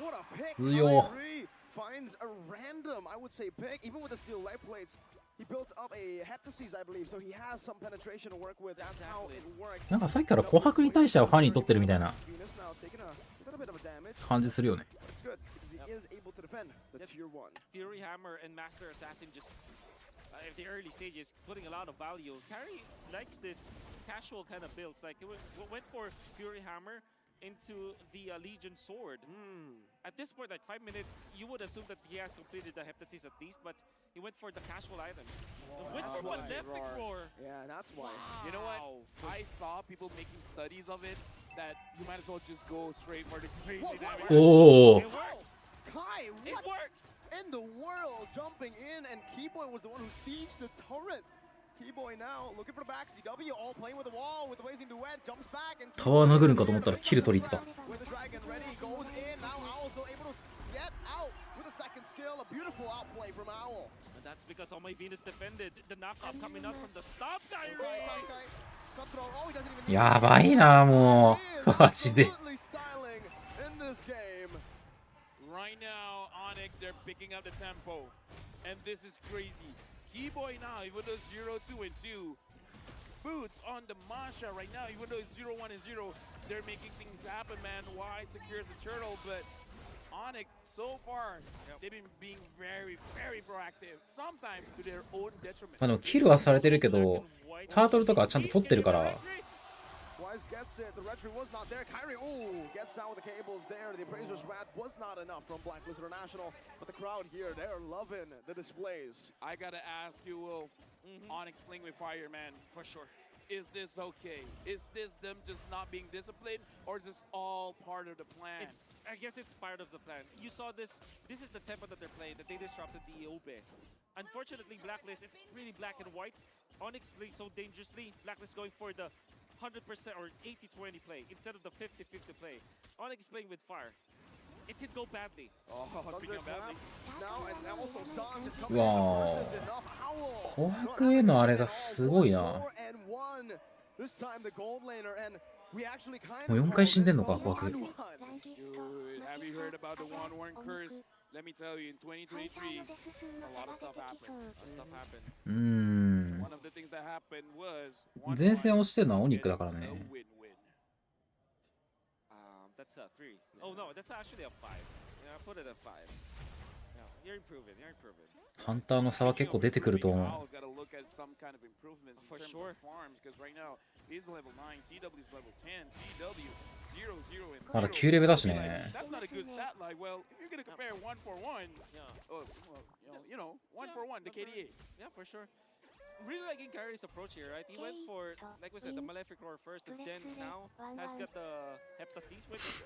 What a pick! Yo. Kyrie finds a random, I would say, pick. Even with the steel light plates, he built up a heptasis, I believe, so he has some penetration to work with. That's how it works. なんかさっきから琥珀に対してはファンに取ってるみたいな Venus now taking a little bit of a damage. 感じするよね。 It's good because he is able to defend the tier 1. Fury Hammer and Master Assassin just at the early stages putting a lot of value. Carry likes this casual kind of builds. Like it went for Fury Hammer into the Legion Sword. At this point, like 5 minutes, you would assume that he has completed the heptasis at least, but he went for the casual items. Went for one left pick roar. Yeah, that's why. You know what? I saw people making studies of it that you might as well just go straight for the crazy damage. おお。 It works. Kai, It what works. in the world? Jumping in, and Keyboy was the one who sieged the turret. Keyboy now looking for the back. CW all playing with the wall with the blazing duet. Jumps back and タワー殴るんかと思ったらキル取りに行ってた。 with the dragon ready, goes in. Now Owl still able to get out with a second skill. A beautiful outplay from Owl. And that's because all my Venus defended. The knockout coming out from the stop, Kyrie. Cutthroat. Oh, he doesn't even need やばいな、もう。マジで。 absolutely styling in this game. Right now, Onyx, they're picking up the tempo. And this is crazy. Keyboy now, even though 0-2 and 2. Boots on the Masha right now, even though it's 0-1 and 0. They're making things happen, man. Y secures the turtle, but Onyx, so far, they've been being very, very proactive. Sometimes to their own detriment. まあでもキルはされてるけど、タートルとかはちゃんと取ってるから。 Wise gets it. The retry was not there. Kyrie, gets down with the cables there. The Appraiser's Wrath was not enough from Blacklist International. But the crowd here, they're loving the displays. I gotta ask you, Will, Onyx playing with fire, man. For sure. Is this okay? Is this them just not being disciplined, or is this all part of the plan? I guess it's part of the plan. You saw this. This is the tempo that they're playing, that they disrupted the Obe. Unfortunately, Blacklist, it's really black and white. Onyx plays so dangerously. Blacklist going for the 100% or 80-20 play instead of the 50-50 play. Onyx is playing with fire. It could go badly. Speaking of badly. Now, and also Sans is う coming わ in first is enough. Owl. 琥珀へのあれがすごいな。 4 and 1. This time the gold laner, and we actually kind もう of 4回死んでんのか、琥珀。 Dude, have you heard about the 1-1 curse? Let me tell you, in 2023, a lot of stuff happened. One of the things that happened was 前線をしてるのはオニックだからね。 That's a 3. Oh no, that's actually a 5. Yeah, I put it at 5. Yeah, you're improving. You're improving. ハンターの差は結構出てくると思う。 For sure. Because right now he's level 9, CW's level 10, CW 0-0 and まだ9レベルだしね。 That's not a good stat line. Well, if you're gonna compare 1-for-1, you know, 1-for-1 the KDA. Yeah, for sure. Really liking Kyrie's approach here, right? He went for, like we said, the Malefic Roar first, and then now has got the Heptasis, which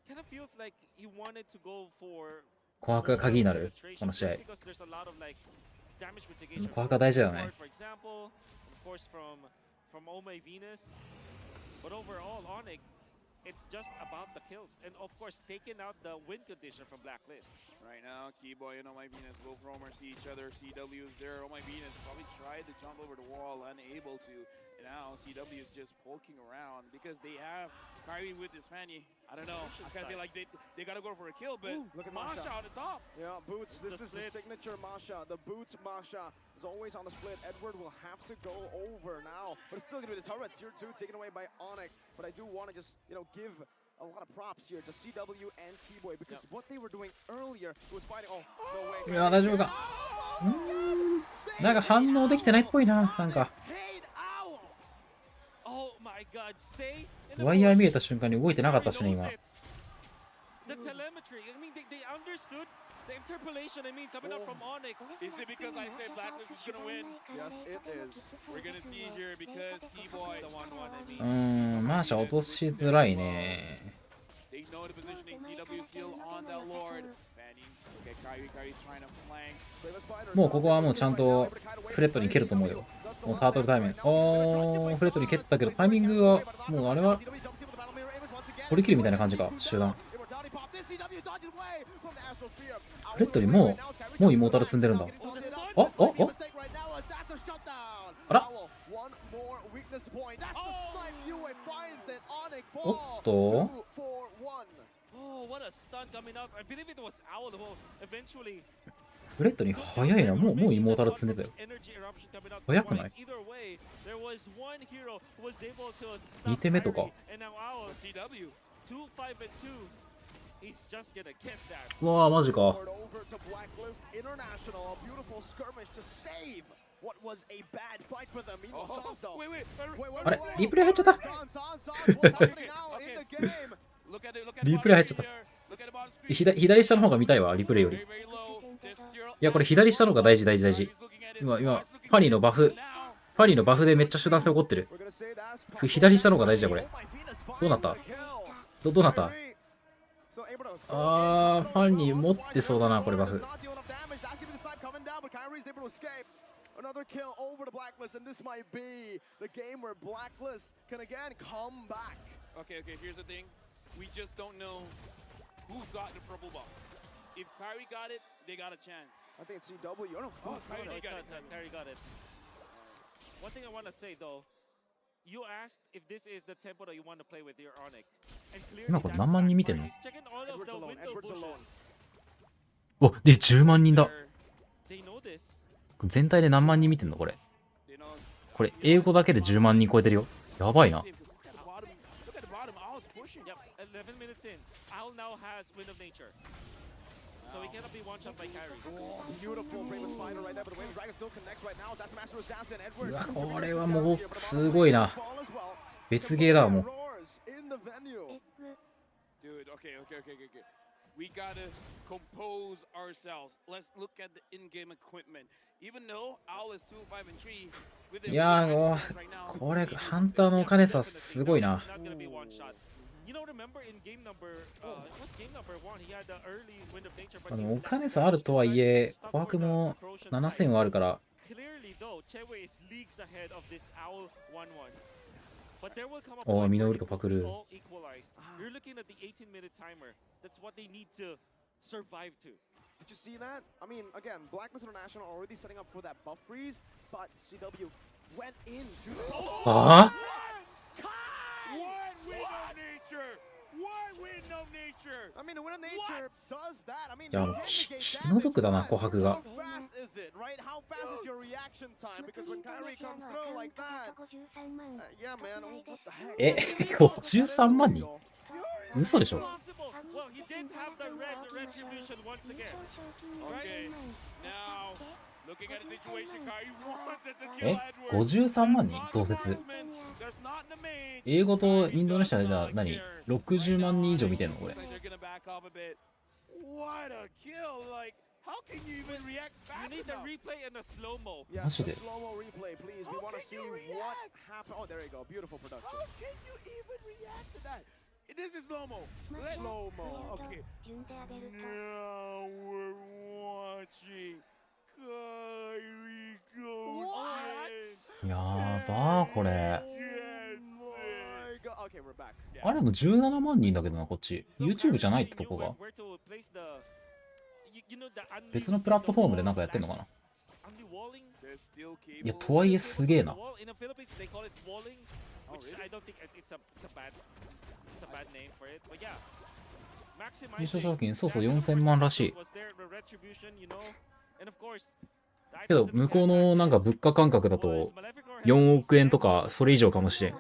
kind of feels like he wanted to go for 琥珀が鍵になる、この試合。 because there's a lot of like damage mitigation. 琥珀が大事だよね。 For example, of course from Oh My Venus, but overall Onyx, it's just about the kills, and of course taking out the win condition from Blacklist. Right now, Keyboy and Oh My Venus, both roamers see each other. CW is there. Oh My Venus probably tried to jump over the wall, unable to. now CW is just poking around because they have Kyrie with this Fanny. I don't know. I kind of feel like they got to go for a kill, but look at Masha on the top. Yeah, Boots. This is the signature Masha. The Boots Masha is always on the split. Edward will have to go over now, but it's still going to be the turret. Tier 2 taken away by Onyx. But I do want to just, give a lot of props here to CW and Keyboy because what they were doing earlier was fighting. Oh, no way. いや、大丈夫か。なんか反応できてないっぽいな。なんか。ワイヤー見えた瞬間に動いてなかったしね、今。The telemetry, I mean, they understood the interpolation, I mean, coming up from Onyx. Is it because I said Blacklist is going to win? Yes, it is. We're going to see here because Keyboy is the 1-1, I mean. マーシャ落としづらいね。They know the positioning. CW still on that Lord. Fanny. Okay, Kyrie's trying to flank. もうここはもうちゃんとフレットに蹴ると思うよ。もうタートルタイム。フレットに蹴ったけどタイミングがもうあれは掘り切るみたいな感じか、集団。フレットにもうイモータル積んでるんだ。あらおっとフレットに早いな。もうイモータル積んでたよ。早くない ?2 手目とか。うわー、マジか。あれリプレイ入っちゃったリプレイ入っちゃった。左下の方が見たいわ、リプレイより。いや、これ左下の方が大事。今、ファニーのバフでめっちゃ集団性起こってる。左下の方が大事だ、これ。どうなった？どうなった？ファニー持ってそうだな、これバフ。Another kill over to Blacklist, and this might be the game where Blacklist can again come back. Okay, here's the thing. We just don't know who got the purple buff. If Kyrie got it, they got a chance. I think it's CW. Kyrie got it. One thing I want to say though, you asked if this is the tempo that you want to play with your Onyx. 今これ何万人見てんの？お、で10万人だ。全体で何万人見てんのこれ。これ英語だけで10万人超えてるよ。やばいな。うわ、これはもうすごいな。別ゲーだもう。We gotta compose ourselves. Let's look at the in-game equipment. Even though Owl is 2, 5, and 3, with いやー、これハンターのお金さすごいな。お金差あるとはいえ、琥珀も7000はあるから。おー、ミノウルとパクル。Did you see that? I mean, again, Blacklist International already setting up for that buff freeze, but CW went into the... What win of nature? What win of nature? I mean, the win of nature does that. I mean, いや、気の毒だな、琥珀が。How fast is it, right? How fast is your reaction time? Because when Kyrie comes through like that... yeah, man, what the heck? え、53万人？嘘でしょ？ Well, he did have the retribution once again. Okay, now looking at the situation, Kyrie wanted to え、 kill Edward. 53万人同説。英語とインドネシアでじゃあ何 ?60 万人以上見てんのこれ。What a kill! Like, how can you even react fast You need the replay and the slow-mo. Yeah, Mashi de. slow-mo replay, please. We want to see what happened. Oh, there you go. Beautiful production. How can you even react to that? This is slow-mo. Slow-mo. Okay. Now we're watching Kyrie go. What? やばーこれ。Okay, we're back. あれも17万人だけどな、こっち。YouTube じゃないってとこが。別のプラットフォームでなんかやってんのかな。いや、とはいえすげえな。優勝賞金、そうそう4000万らしい。けど、向こうのなんか物価感覚だと4億円とかそれ以上かもしれん。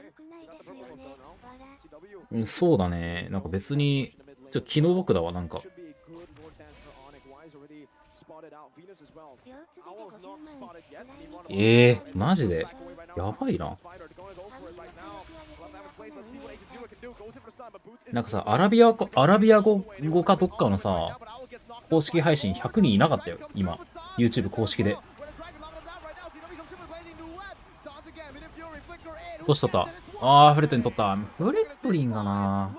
うん、そうだね。なんか別に、ちょっと気の毒だわ、なんか。マジでやばいな。なんかさ、アラビア語かどっかのさ、公式配信100人いなかったよ、今。YouTube 公式で。どうしとった？フレットに取った。フレットリンがな。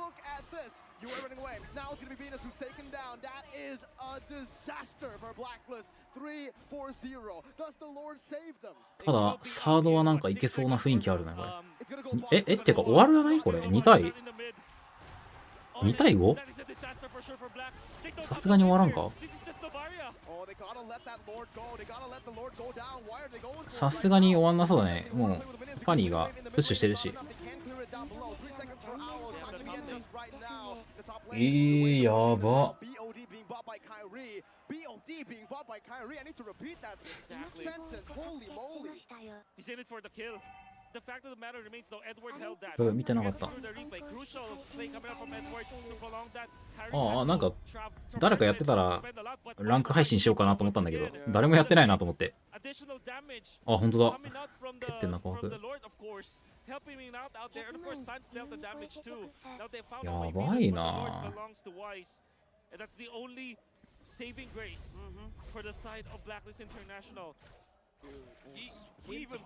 ただ、サードはなんかいけそうな雰囲気あるね、これ。ってか終わるじゃないこれ。2対 ?2 対 5？ さすがに終わらんか？さすがに終わんなそうだね。もう、ファニーがプッシュしてるし。やば。見てなかった。なんか誰かやってたらランク配信しようかなと思ったんだけど、誰もやってないなと思って。本当だ。蹴ってんな、紅白。やばいな。saving grace for the side of Blacklist International. He even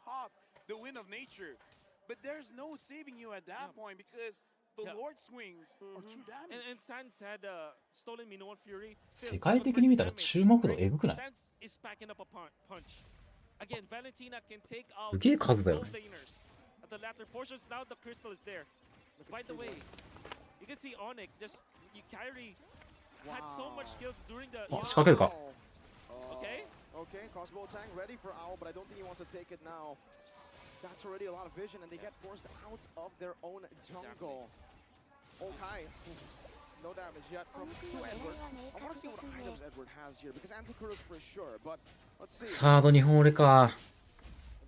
popped the wind of nature, but there's no saving you at that point because the Lord swings are too damaged. And Sans had stolen Minoan Fury. 世界的に見たら注目度エグくない？ is packing up a punch. Again, Valentina can take out すげえ数だよね。 at the latter portions. Now the crystal is there. By the way, you can see Onyx just Kyrie had so much skills during the 仕掛けるか。 Okay, crossbow tank ready for Owl, but I don't think he wants to take it now. That's already a lot of vision, and they get forced out of their own jungle. Okay, no damage yet from Edward. I want to see what items Edward has here, because Anticuro's for sure, but let's see. サード2本俺か。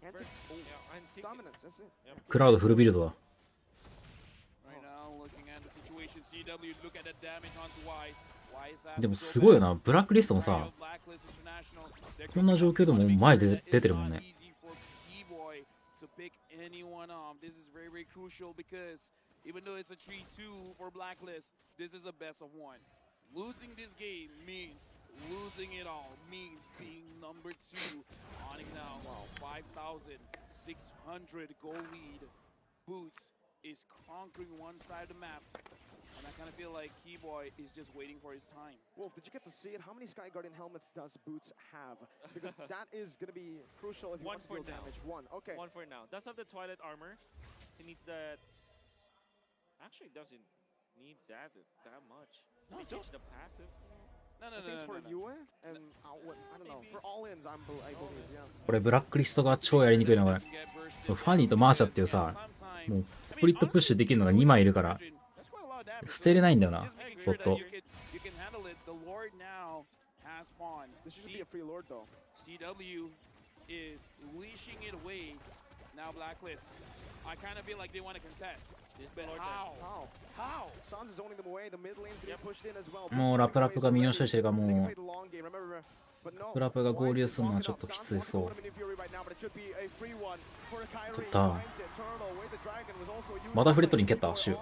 Dominance, that's it. クラウドフルビルドだ。でもすごいよな、ブラックリストもさ、こんな状況でも前で出てるもんね。is conquering one side of the map, and I kind of feel like Keyboy is just waiting for his time. Wolf, did you get to see it? How many Sky Guardian helmets does Boots have? Because that is going to be crucial if he wants to deal damage. One, okay. One for now. Does have the Twilight armor. He needs that. Actually, doesn't need that much. No, he changed the passive. No. For Yue and I don't know. For all-ins, I believe, yeah. これブラックリストが超やりにくいな、これ。ファニーとマーシャっていうさ、もうスプリットプッシュできるのが2枚いるから、捨てれないんだよな、ボット。CW is leashing it away. Now Blacklist. I kind of feel like they want to contest. But how? Sans is owning them away. The mid lane getting pushed in as well. もうラプラプがミニオン処理してるから、もうプラプが合流するのはちょっときついそう。取った。またフレットリン蹴った、シュ。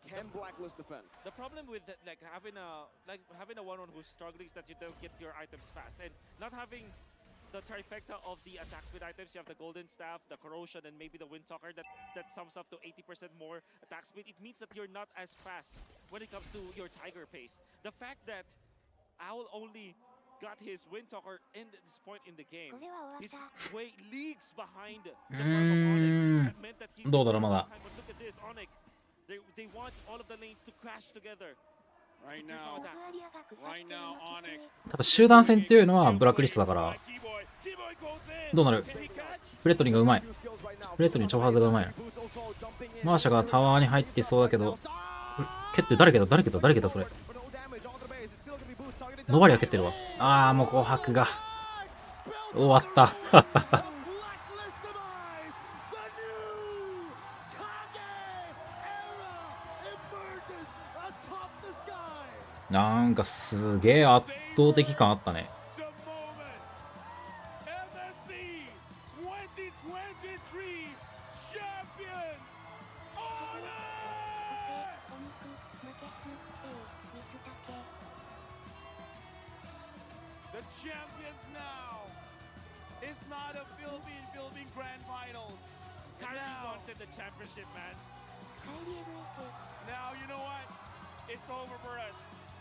Can Blacklist defend? The problem with like having a one-on who's struggling is that you don't get your items fast, and not having the trifecta of the attack speed items. You have the Golden Staff, the Corrosion, and maybe the Windtalker that sums up to 80% more attack speed. It means that you're not as fast when it comes to your Tiger pace. The fact that Owl only got his Windtalker in this point in the game, he's way leagues behind the Onyx. That meant that he どうだろうまだ。But look at this, Onyx. They they want all of the lanes to crash together. Right now, Onyx. ただ集団戦強いのはブラックリストだから、どうなる？フレットリンがうまい。フレットリン超ハードがうまいな。マーシャがタワーに入ってそうだけど、蹴って誰蹴ったそれ。ノバリア蹴ってるわ。あーもう紅白が終わった。なんかすげえ圧倒的感あったね。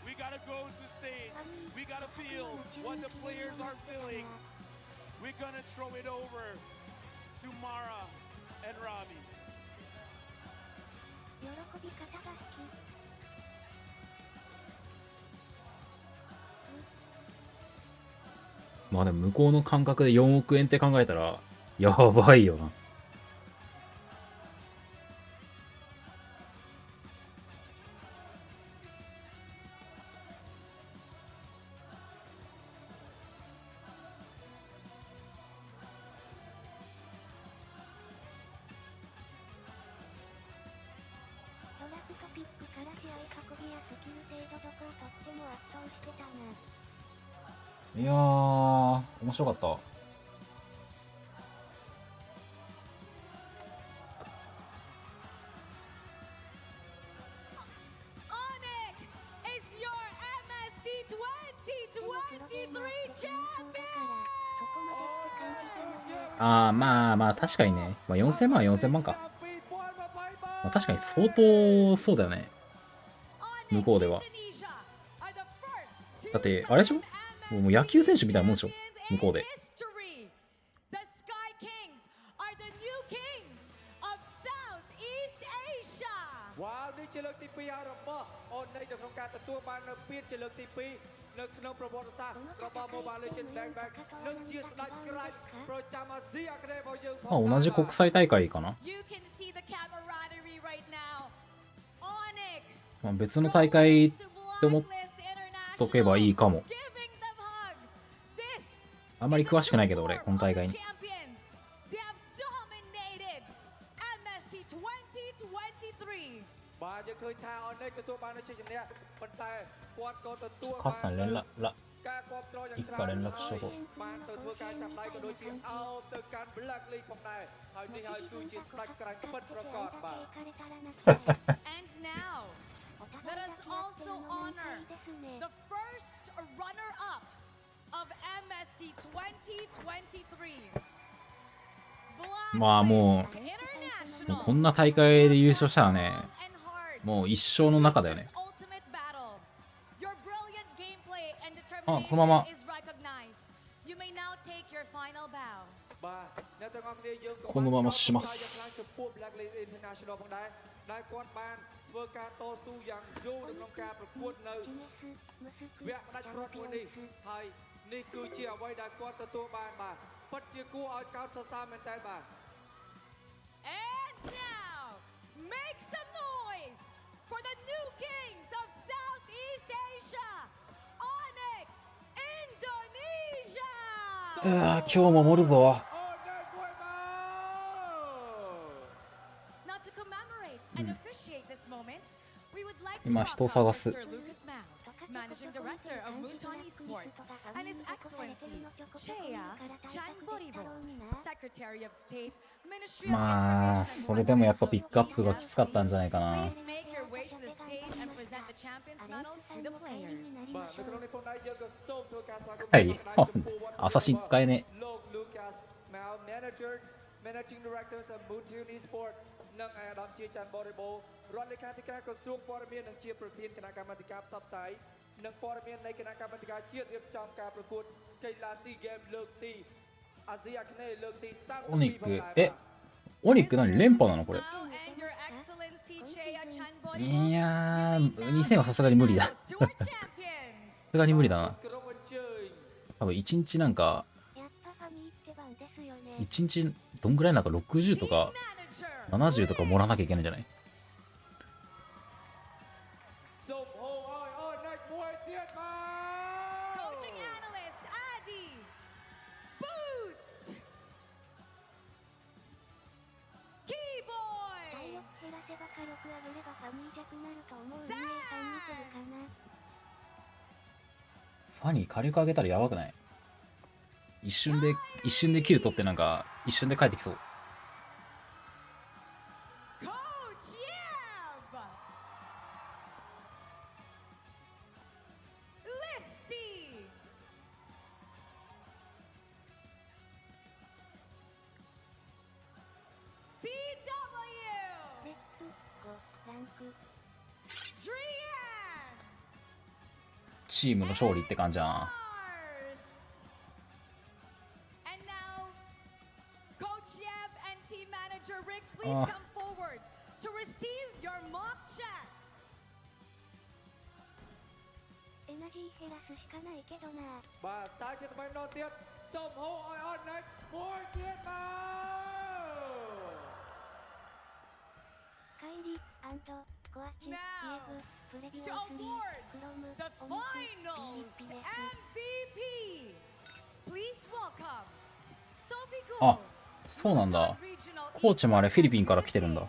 We gotta go to stage. We gotta feel what the players are feeling. We're gonna throw it over to Mara and Robbie. まあでも向こうの感覚で4億円って考えたらやばいよな。いやー、面白かった。ああ、まあ確かにね。まあ4000万は4000万か。まあ、確かに相当そうだよね。向こうでは。だって、あれでしょ？もう野球選手みたいなもんでしょ向こうで。まあ同じ国際大会かな。まあ別の大会って思っとけばいいかも。あんまり詳しくないけど俺この大会に。カスさん連絡いつか連絡しとこう。Let us also honor the first runner-up of MSC 2023. まあもうこんな大会で優勝したらね、もう一生の中だよね。あ、このままこのままします。ធ្វើការតស៊ូយ៉ាងយូរនៅក្នុងការប្រកួតនៅវគ្គផ្ដាច់ព្រ័ត្រមួយនេះហើយនេះគឺជាអ្វីដែលគាត់ទទួលបានបាទពិតជាគួរឲ្យកោតសរសើរមែនតើបាទ And now make some noise for the new kings of Southeast Asia Onyx Indonesia 今日も盛るぞ。今人を探す。まあそれでもやっぱピックアップがきつかったんじゃないかな。はい、アサシン使えねえ。និងអាដាមជាច័ន្ទបរិបូរណ៍រដ្ឋលេខាធិការក្រសួងព័ត៌មាននិងជាប្រធានគណៈកម្មាធិការផ្សព្វផ្សាយនិងព័ត៌មាននៃគណៈកម្មាធិការជាតិរៀបចំការប្រកួតកីឡាស៊ីហ្គេមលើកទីអាស៊ីអាគ្នេយ៍លើកទី32。オニック何連覇なのこれ。いやー、2000はさすがに無理だ。さすがに無理だな。多分1日なんか、1日どんぐらいなんか60とか70とか盛らなきゃいけないんじゃない？ファニー火力上げたらやばくない？一瞬でキル取ってなんか一瞬で帰ってきそう。チームの勝利って感じだな。エナジー減らすしかないけどな。បាទសាជាថ្មីម្ដងទៀតសូមហៅឲ្យអត់ណាច់មួយទៀតមកカイリコアチイエブプレビュー3クロム the finals MVP. Please welcome Sophie Gu. あ、そうなんだ。コーチもあれフィリピンから来てるんだ。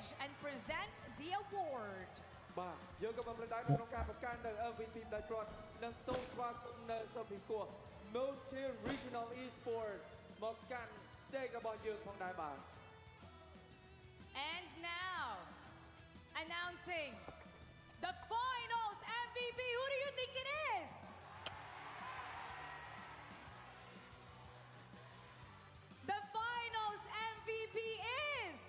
យើងក៏បានប្រដៅក្នុងការប្រកាន់នៅ MVP ដោយគាត់នឹងសូមស្វាគមន៍នៅសូហ្វីគួរ Multi Regional Esport មកកាន់ stage របស់យើងផងដែរបាទ And now announcing the finals MVP. Who do you think it is? The finals MVP is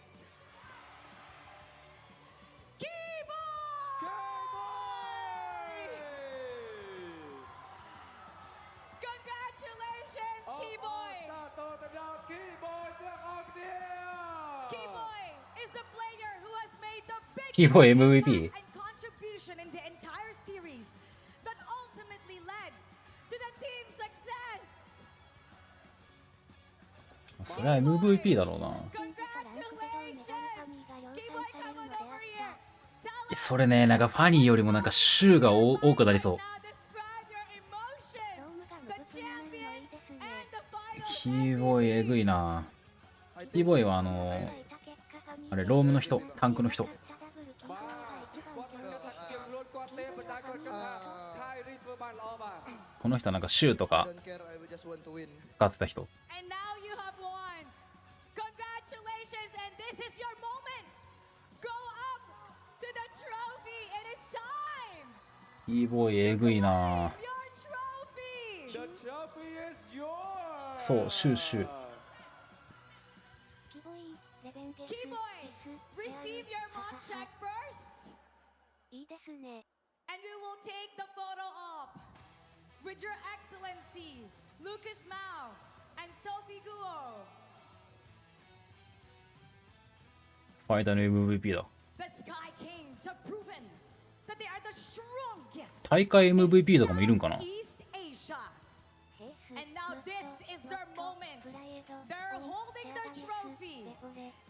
Congratulations, Keyboy! Keyboy is the player who has made the Keyboy biggest MVP. impact and contribution in the entire series that ultimately led to the team's success. それは MVP だろうな。 Congratulations! Keyboy, come on over here. それね、なんかファニーよりもなんかシューが多くなりそう。キーボーイえぐいな。キーボーイはあれロームの人、タンクの人。この人なんかシューとか使ってた人。キーボーイえぐいな。そう、シューシュー。Receive your mock check first. いいですね。 And we will take the photo op with your excellency, Lucas Mao and Sophie Guo. ファイターの MVP だ。The Sky Kings have proven that they are the strongest 大会 MVP とかもいるんかな。 East Asia. And now this is their moment. They're holding their trophy.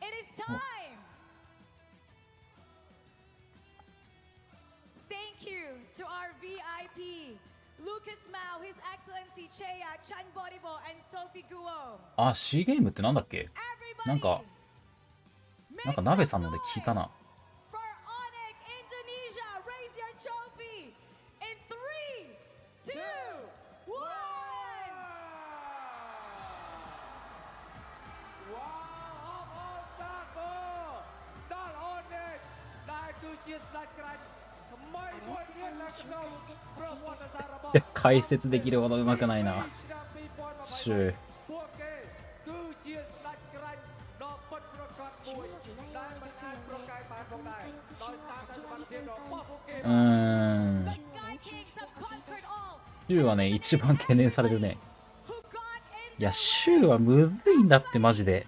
It is time. Thank you to our VIP, Lucas Mao, His Excellency Cheya, Chan Boribo, and Sophie Guo. あ、C ゲームってなんだっけ？なんか鍋さんので聞いたな。For Onyx Indonesia, raise your trophy in 3, 2, 1. Wow, 解説できるほど上手くないな。シュー。シューはね、一番懸念されるね。いや、シューはむずいんだってマジで。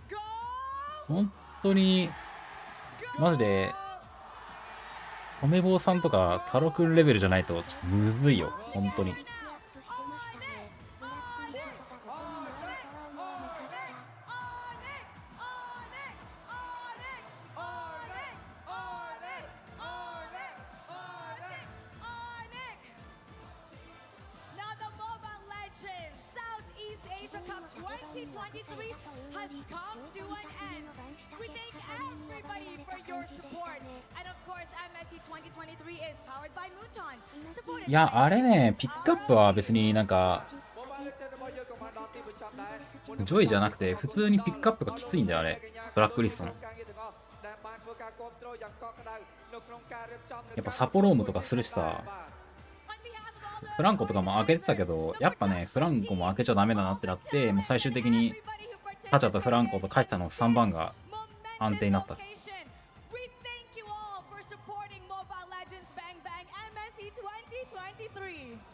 本当にマジでとめぼうさんとか太郎くんレベルじゃないとちょっとむずいよ、本当に。Now the Mobile Legends Southeast Asia Cup 2023 has come to an end. We thank everybody for your support. And of course, MSC 2023 is powered by Muton. いや、あれね、ピックアップは別になんか、ジョイじゃなくて、普通にピックアップがきついんだよ、あれ。ブラックリストの。やっぱサポロームとかするしさ、フランコとかも開けてたけど、やっぱね、フランコも開けちゃダメだなってなって、もう最終的に、カチャとフランコとカシタの3番が安定になった。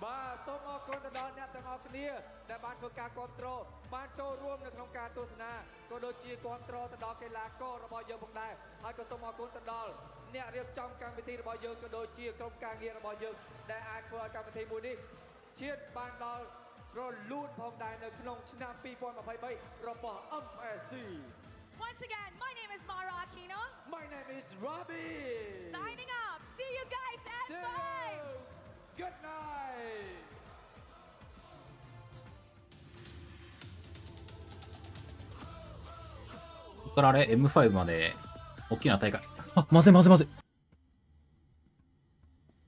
បាទសូមអរគុណទៅដល់អ្នកទាំងអស់គ្នាដែលបានធ្វើការគ្រប់គ្រងបានចូលរួមនៅក្នុងការទស្សនាក៏ដូចជាគ្រប់គ្រងទៅដល់កីឡាកររបស់យើងផងដែរហើយក៏សូមអរគុណទៅដល់អ្នករៀបចំកម្មវិធីរបស់យើងក៏ដូចជាក្រុមការងាររបស់យើងដែលអាចធ្វើឲ្យកម្មវិធីមួយនេះឈានបានដល់រលូនផងដែរនៅក្នុងឆ្នាំ2023របស់ MSC. Once again, my name is Mara Aquino. My name is Robbie. Signing off. See you guys at 5. Good night. ここからあれ M5 まで大きな大会。あ、まずいまずいまずい。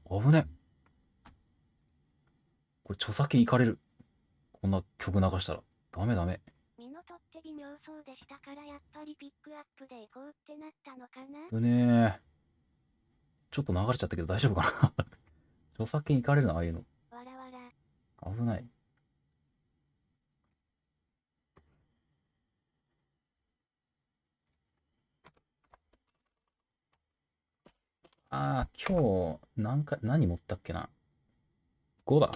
危ね。これ著作権いかれる。こんな曲流したら。ダメダメ。ミノトって微妙そうでしたからやっぱりピックアップでいこうってなったのかな。危ねえ。ちょっと流れちゃったけど大丈夫かな著作権いかれるのああいうの。わらわら。危ない。ああ、今日、何持ったっけな。5だ。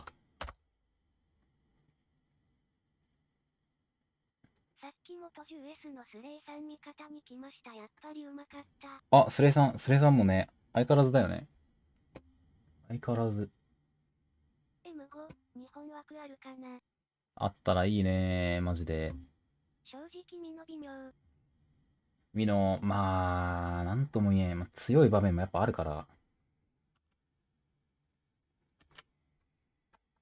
さっき元 10S のスレイさん味方に来ました。やっぱりうまかった。あ、スレイさんもね、相変わらずだよね。相変わらず。M5、日本枠あるかな。あったらいいね、マジで。正直身の微妙。ミノ、まあ、なんとも言えん。強い場面もやっぱあるから。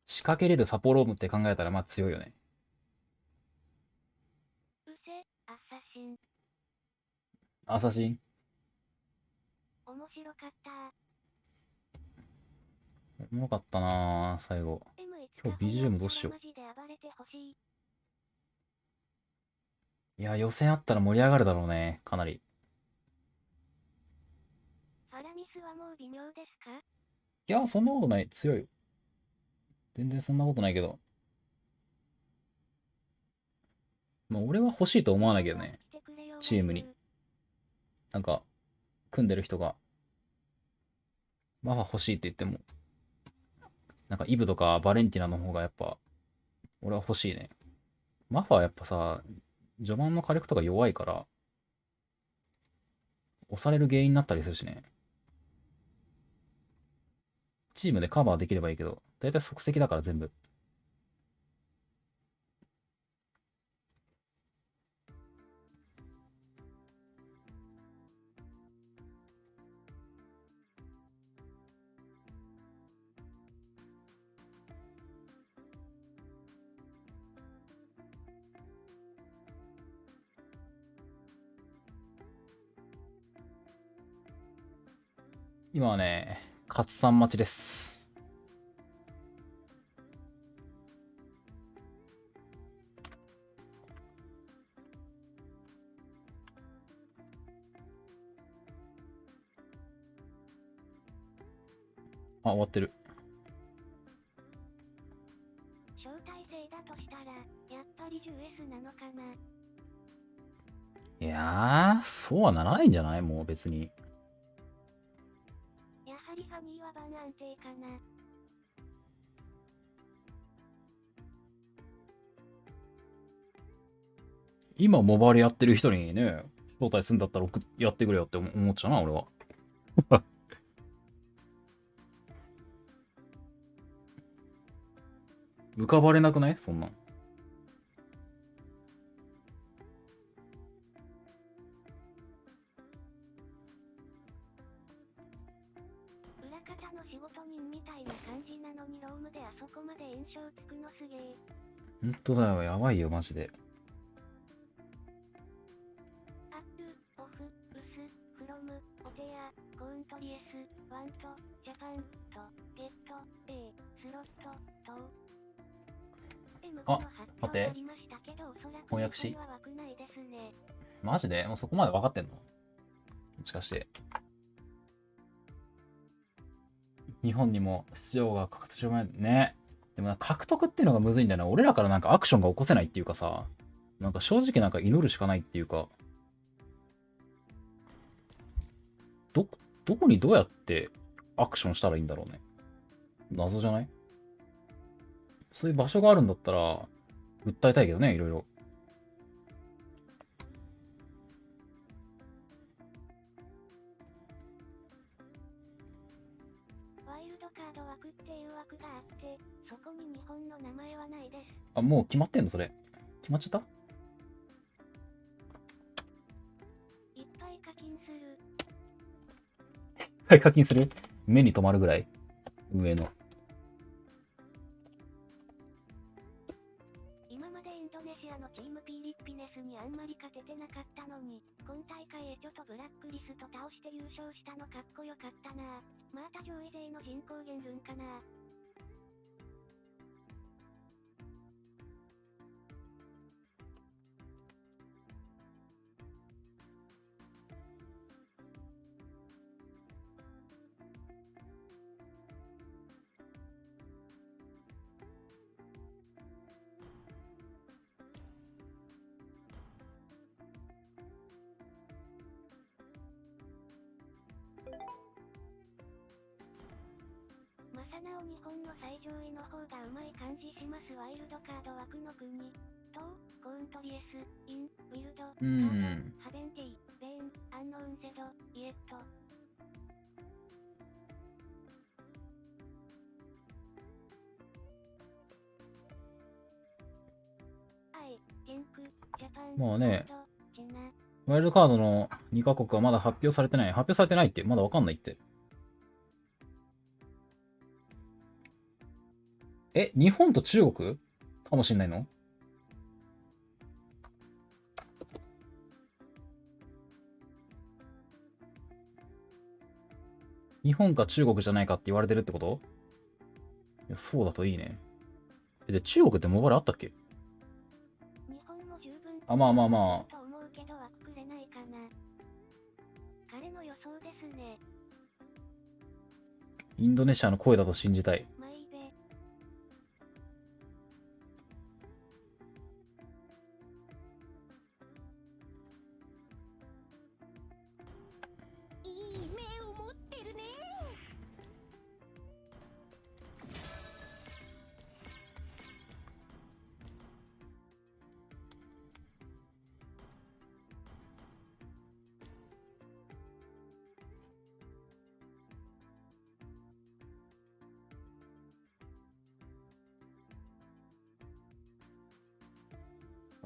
仕掛けれるサポロームって考えたら、まあ強いよね。うせ、アッサシン。アサシン面白かった。おもろかったなぁ、最後。今日 BGM どうしよう。いや、予選あったら盛り上がるだろうね、かなり。ファラミスはもう微妙ですか？いや、そんなことない。強いよ。全然そんなことないけど。まあ、俺は欲しいと思わないけどね。チームに。なんか、組んでる人が、マファ欲しいって言っても、なんかイブとかバレンティナの方がやっぱ、俺は欲しいね。マファはやっぱさ、序盤の火力とか弱いから、押される原因になったりするしね。チームでカバーできればいいけど、だいたい即席だから全部。今はね、勝さん待ちです。あ、終わってる。招待制だとしたら、やっぱり 10S なのかな。いやー、そうはならないんじゃない？もう別に。やはりファニーは番安定かな。今モバイルやってる人にね、招待するんだったらやってくれよって思っちゃうな、俺は。浮かばれなくないそんなん。裏方の仕事人みたいな感じなのにロームであそこまで印象つくのすげえ。ほんとだよ、やばいよ、マジで。アップ、オフ、ウス、フロム、オテア、コウントリエス、ワント、ジャパン、と、ゲット、A、スロット、と。あ、待って。翻訳し。マジでもうそこまで分かってんの？もしかして。日本にも出場が獲得してもらえるね。でも獲得っていうのがむずいんだよな。俺らからなんかアクションが起こせないっていうかさ、なんか正直なんか祈るしかないっていうか、どこにどうやってアクションしたらいいんだろうね。謎じゃない？そういう場所があるんだったら訴えたいけどね、いろいろ。ワイルドカード枠っていう枠があって、そこに日本の名前はないです。あ、もう決まってんのそれ。決まっちゃった？いっぱい課金する。いっぱい課金する？目に留まるぐらい？上の。今までインドネシアのチームピリッピネスにあんまり勝ててなかったのに、今大会エチョとブラックリスト倒して優勝したのかっこよかったな。また上位勢の人口減るんかな。まさなお日本の最上位の方がうまい感じします。ワイルドカード枠の国とコウントリエス、イン、ウィルド、ハベンティ、ベーン、アンノウンセド、イエット。まあね、ワイルドカードの2カ国はまだ発表されてない。発表されてないって、まだわかんないって。え、日本と中国かもしんないの？日本か中国じゃないかって言われてるってこと？いや、そうだといいね。で、中国ってモバイルあったっけ？あ、まあまあまあ。インドネシアの声だと信じたい。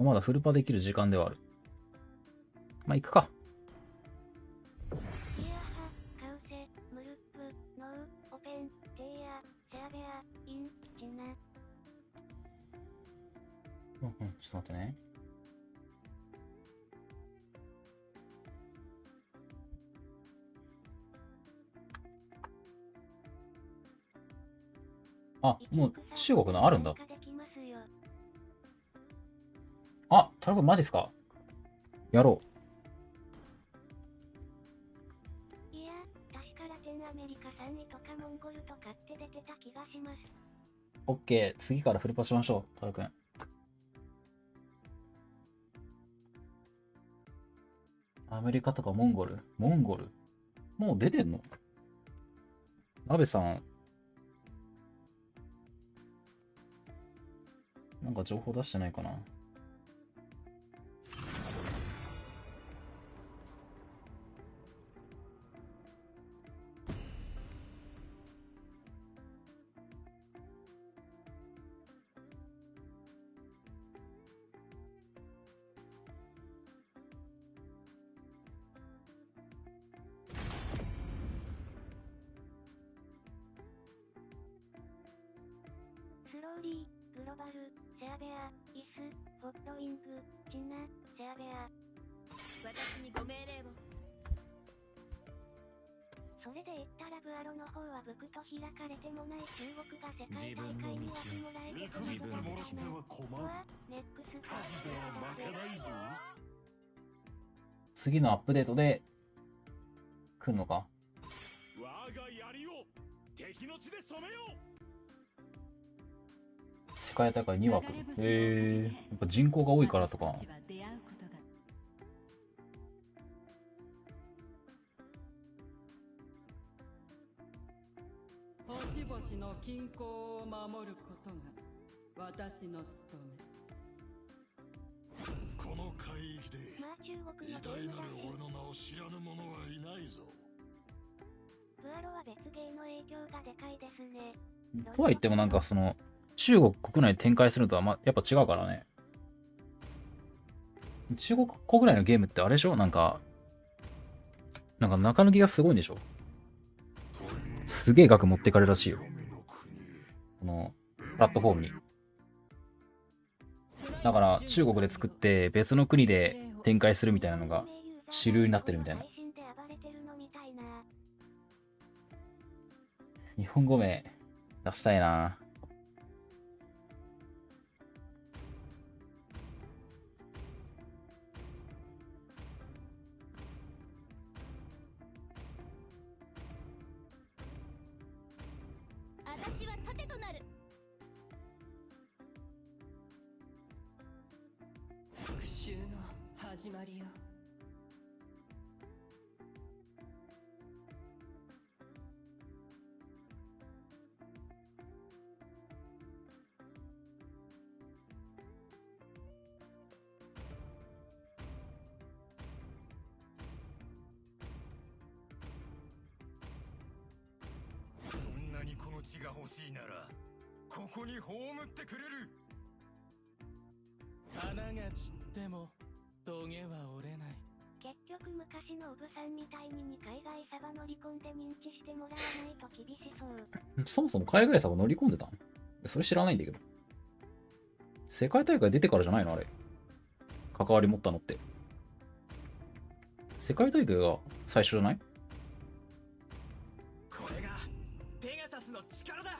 まだフルパできる時間ではある。まあ、行くか。ちょっと待ってね。あ、もう中国のあるんだ。あ、タラ君マジっすか？やろう。いや、確かラテンアメリカ3位とかモンゴルとかって出てた気がします。オッケー、次からフルパしましょう、タラ君。アメリカとかモンゴル？もう出てんの？アベさん、なんか情報出してないかな？スローリー、グロバル、シェアベア、イス、フォットウィング、チナ、シェアベア。私にご命令を。それで言ったらブアロの方はブクと開かれてもない中国が世界大会にはもらえて自分でもらっては困る。ネックスパーツ次のアップデートで来るのか。我が槍を敵の地で染めよう。世界大会2枠。やっぱ人口が多いからとか。星々の均衡を守ることが私の務め。この海域で偉大なる俺の名を知らぬ者はいないぞ。ブアロは別芸の影響がでかいですね。とは言ってもなんかその中国国内で展開するのとはやっぱ違うからね。中国国内のゲームってあれでしょ、なんか中抜きがすごいんでしょ。すげえ額持ってかれるらしいよ、このプラットフォームに。だから中国で作って別の国で展開するみたいなのが主流になってるみたいな。日本語名出したいな。私は盾となる。復讐の始まりよ。そんなにこの血が欲しいならここに葬ってくれる。花が散ってもトゲは折れない。結局昔のオブさんみたいに海外サバ乗り込んで認知してもらわないと厳しそう。そもそも海外サバ乗り込んでたん？それ知らないんだけど。世界大会出てからじゃないのあれ。関わり持ったのって。世界大会が最初じゃない？これがペガサスの力だ。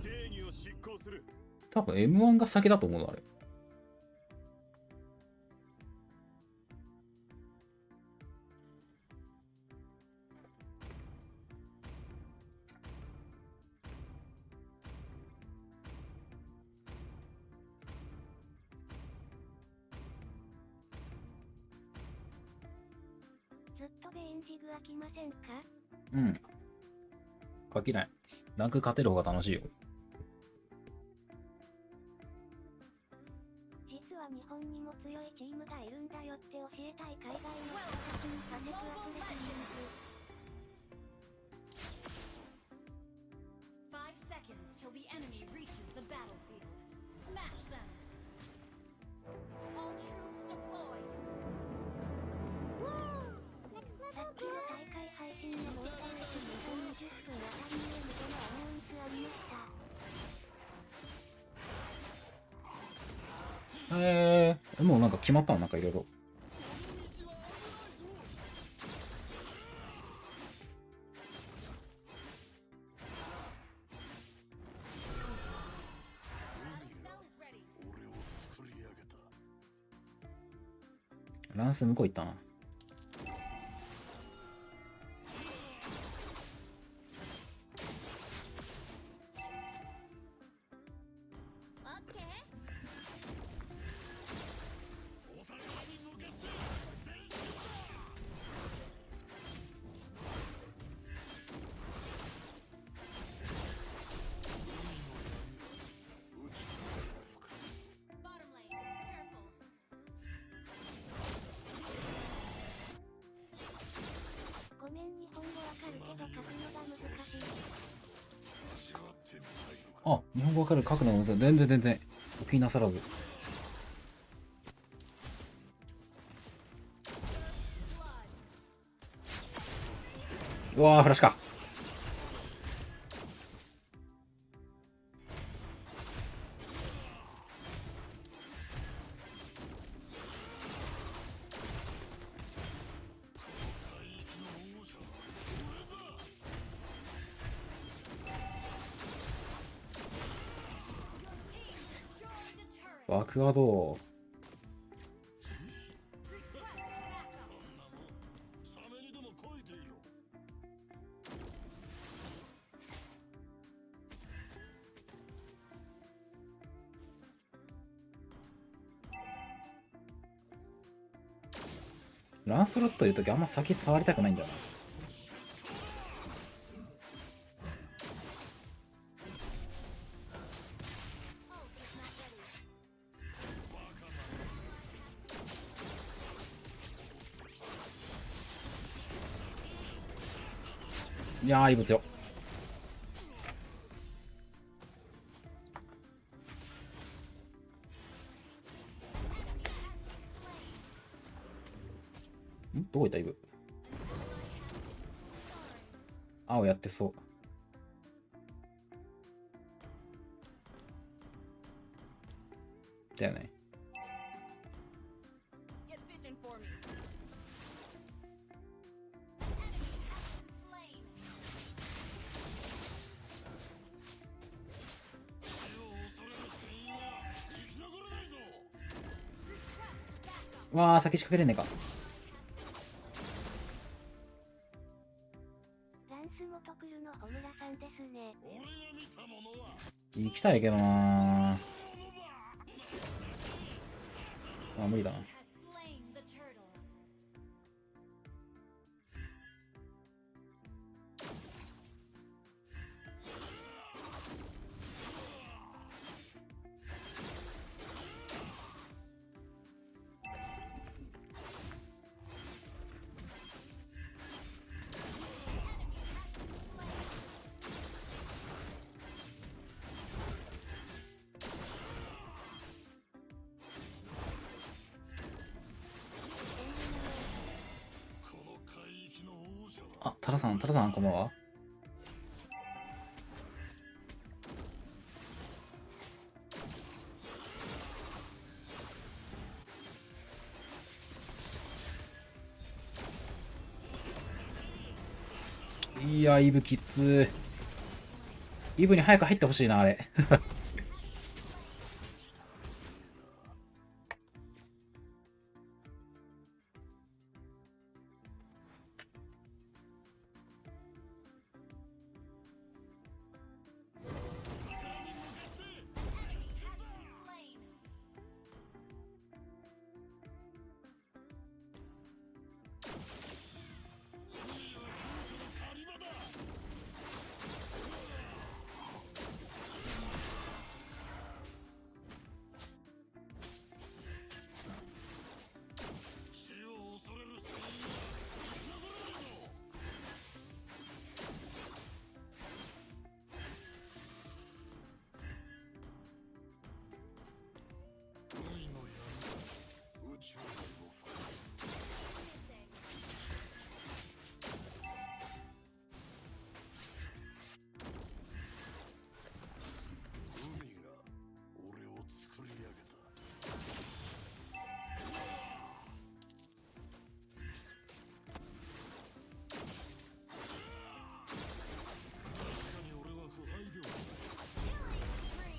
正義を執行する。多分 M1 が先だと思うのあれ。ずっとベンジグ飽きませんか？うん。飽きない。ランク勝てる方が楽しいよ。実は日本にも強いチームがいるんだよって教えたい海外の人たちにさせて忘れています。5 seconds till the enemy reaches the battlefield. Smash them. All troops deployed. さっきの大会配信の動画で2分20分当たりゲームでのアナウンスありました。もうなんか決まったの？なんかいろいろ。ランス向こう行ったな。ごめん、日本語わかるけど書くのが難しい。味わってみたいのか。あ、日本語わかる、書くの全然お気になさらず。うわー、フラッシュか。枠はどう？ランスロットいるときあんま先触りたくないんだよな。いやー、いい物よ。どこ行ったイブ？青やってそう。だよね。わあ、先仕掛けれねえか。ランス元来るの小村さんですね。行きたいけどな。あ、無理だな。あ、タラさん、こんばんは。いや、イブきつー。イブに早く入ってほしいな、あれ。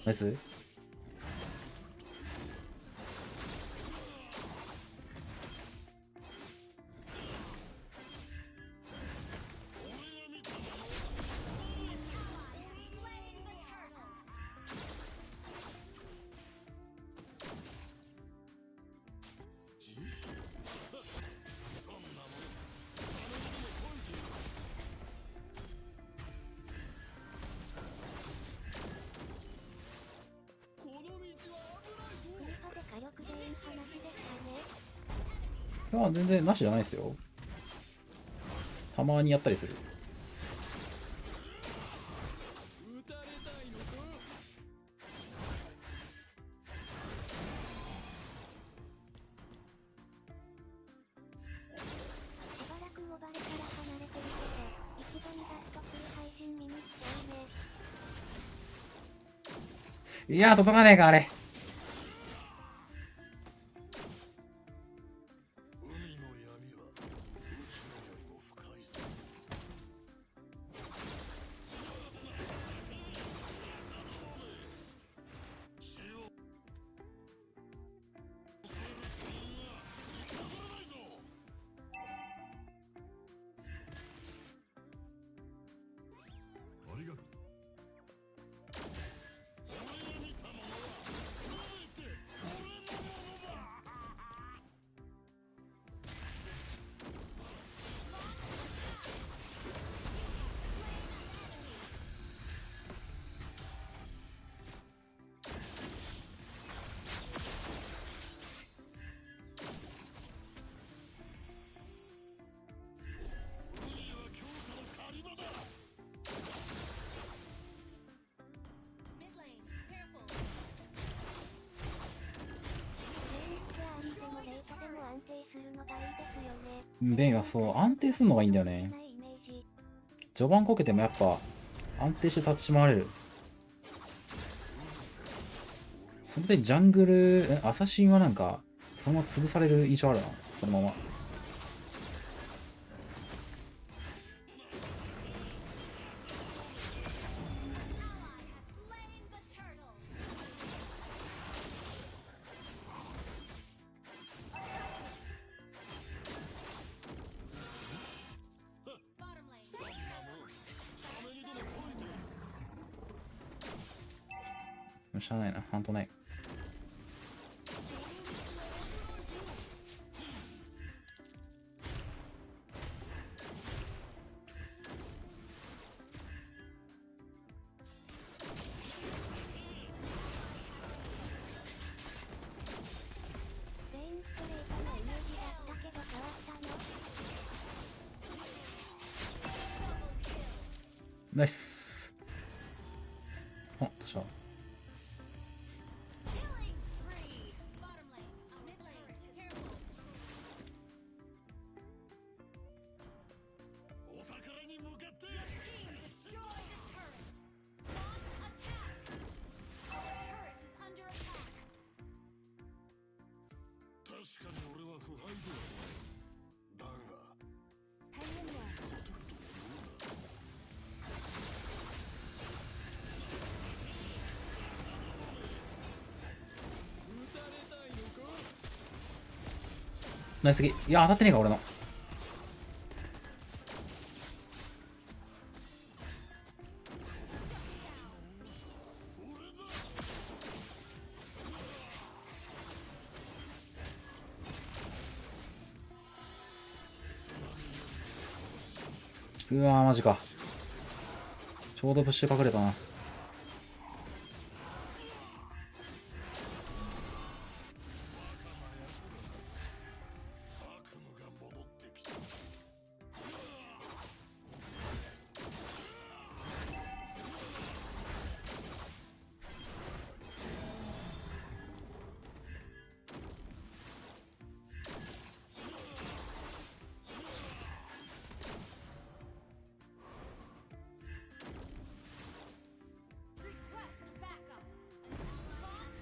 ナイス。いや、全然なしじゃないですよ。たまにやったりする。いやー、届かねえか、あれ。ベンはそう、安定するのがいいんだよね。序盤こけてもやっぱ安定して立ち回れる。それでジャングル、アサシンはなんか、そのまま潰される印象あるな、そのまま。しゃあないな、ハントない。ナイス。あ、どうした？ナイスギ。いや、当たってねえか、俺の。うわー、マジか。ちょうどプッシュ隠れたな。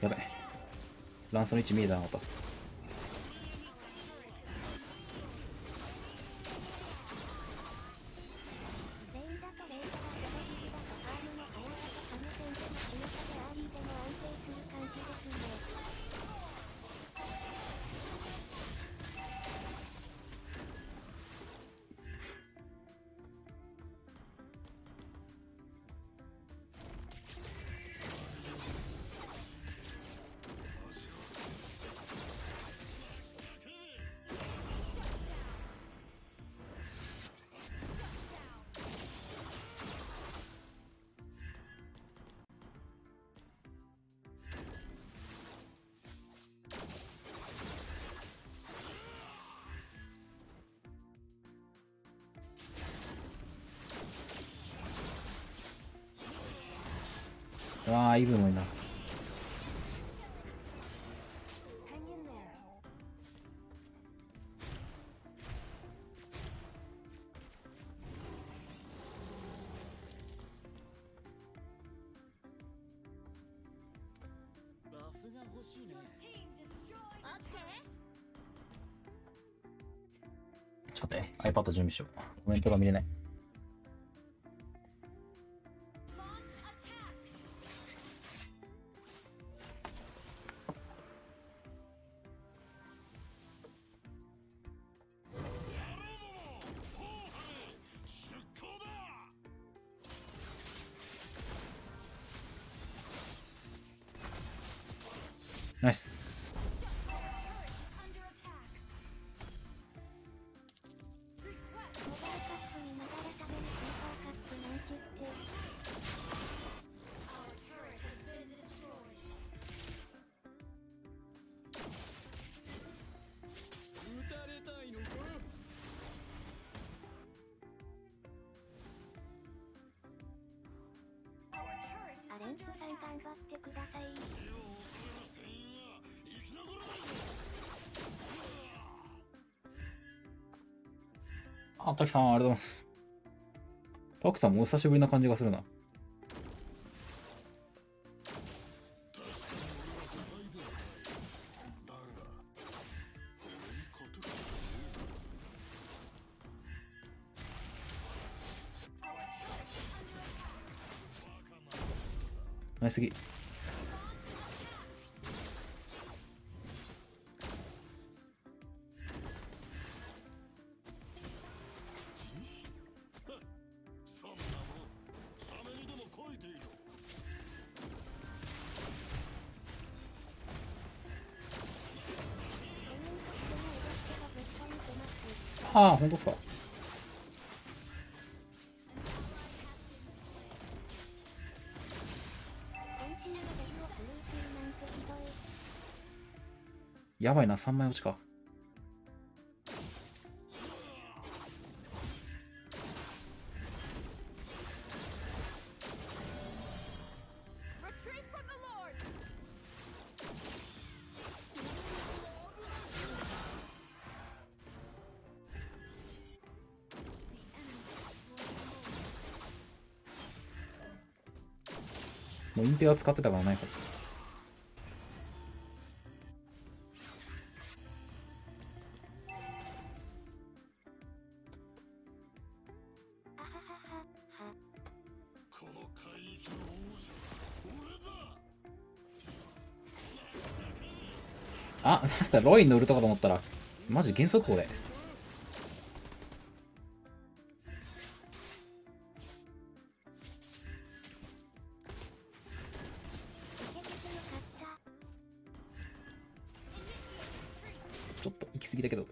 やばい。ランスの位置見えたなかった。ああ、イブもいいな。ちょっとね、iPad 準備しよう。コメントが見れない。ナイス。アレンツさん頑張ってください。あ、滝さん、ありがとうございます。滝さんもお久しぶりな感じがするな。ナイスぎ。ああ、本当ですか。やばいな、3枚落ちか。もうインペは使ってたからないはず。あ、なんだロインのウルトかと思ったらマジ減速砲で。ちょっと行き過ぎだけど。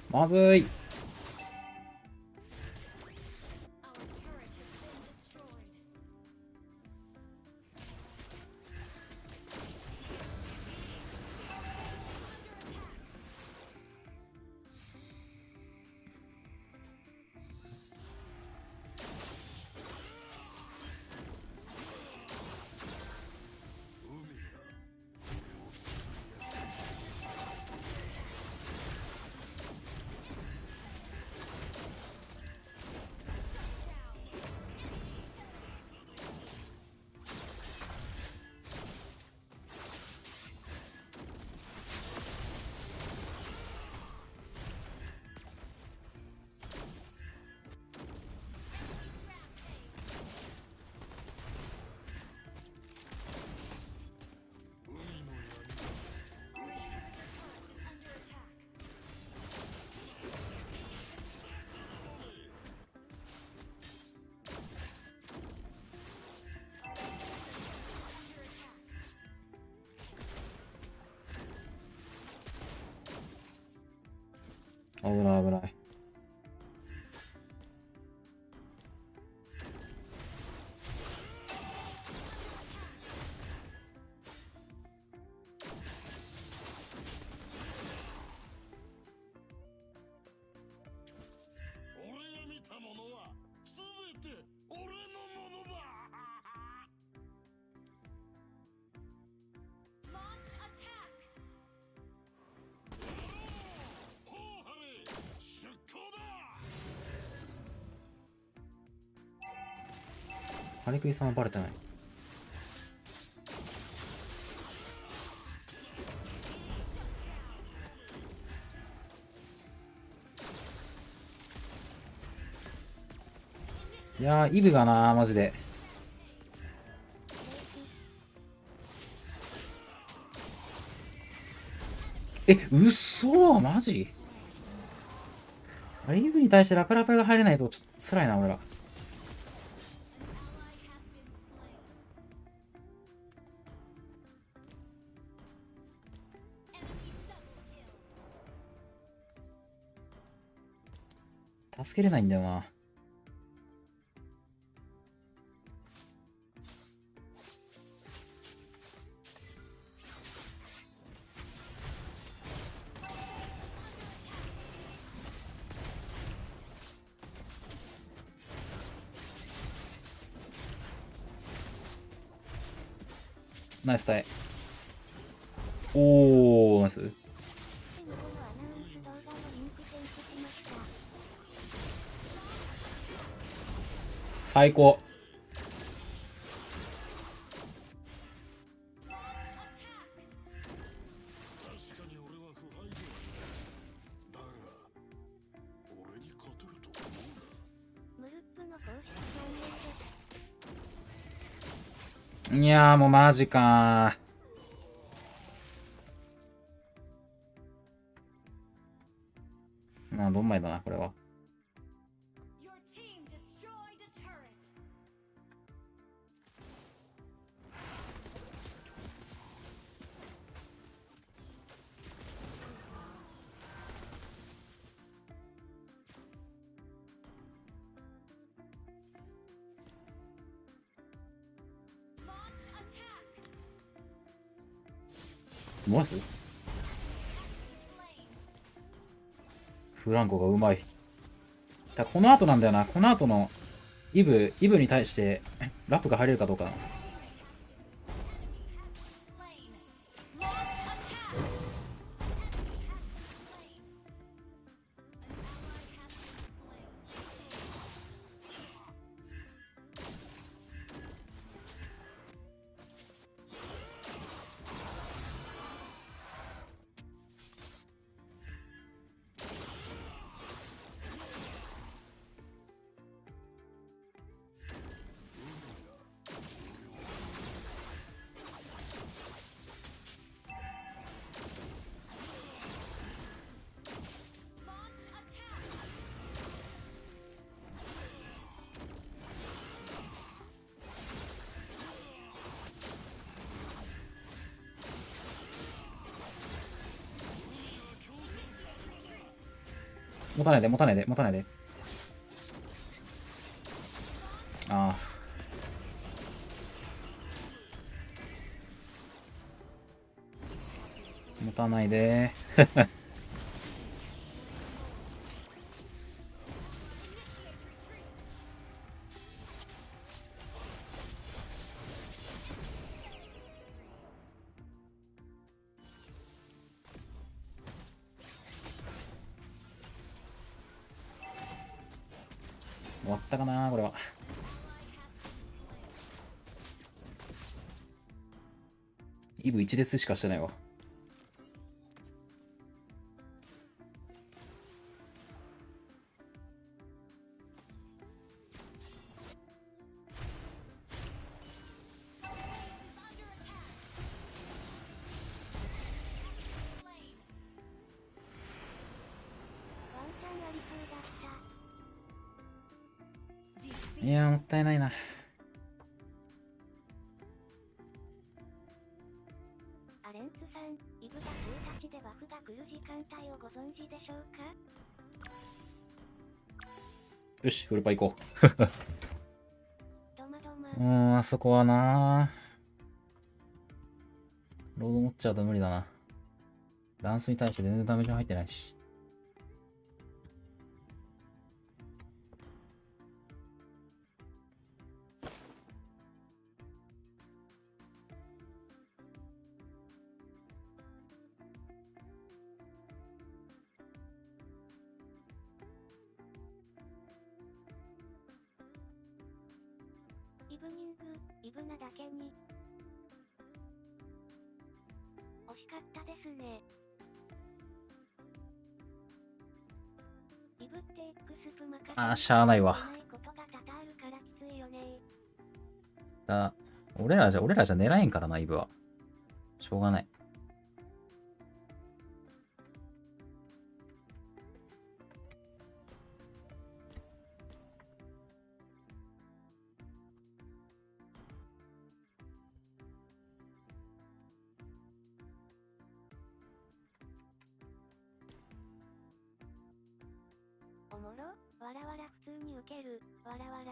まずい。危ない危ない。ハリクイさんはバレてない。いやー、イブがなー、マジで。うっそー、マジあれ、イブに対してラプラプが入れないとちょっと辛いな、俺ら。助けれないんだよな。ナイスタイ。おー、ナイス。最高。いやーもうマジかー。まあどんまいだなこれは。モスフランコがうまい。この後なんだよな。この後のイブに対してラップが入れるかどうかな。持たないで、持たないで、持たないで。ああ。持たないで。終わったかなこれは。イブ1列しかしてないわ。いやーもったいないな。アレンツさん、イブが2立ちでバフが来る時間帯をご存知でしょうか？よし、フルパ行こう。あそこはなー。ロード持っちゃうと無理だな。ランスに対して全然ダメージ入ってないし。イイブニング、イブなだけに。惜しかったですね。イブってエクスプ任せあー、しゃあないわ。ことが多々あるからきついよね。俺らじゃ狙えんからな、イブは。しょうがない。おもろ、わらわら普通にウケる、わらわら。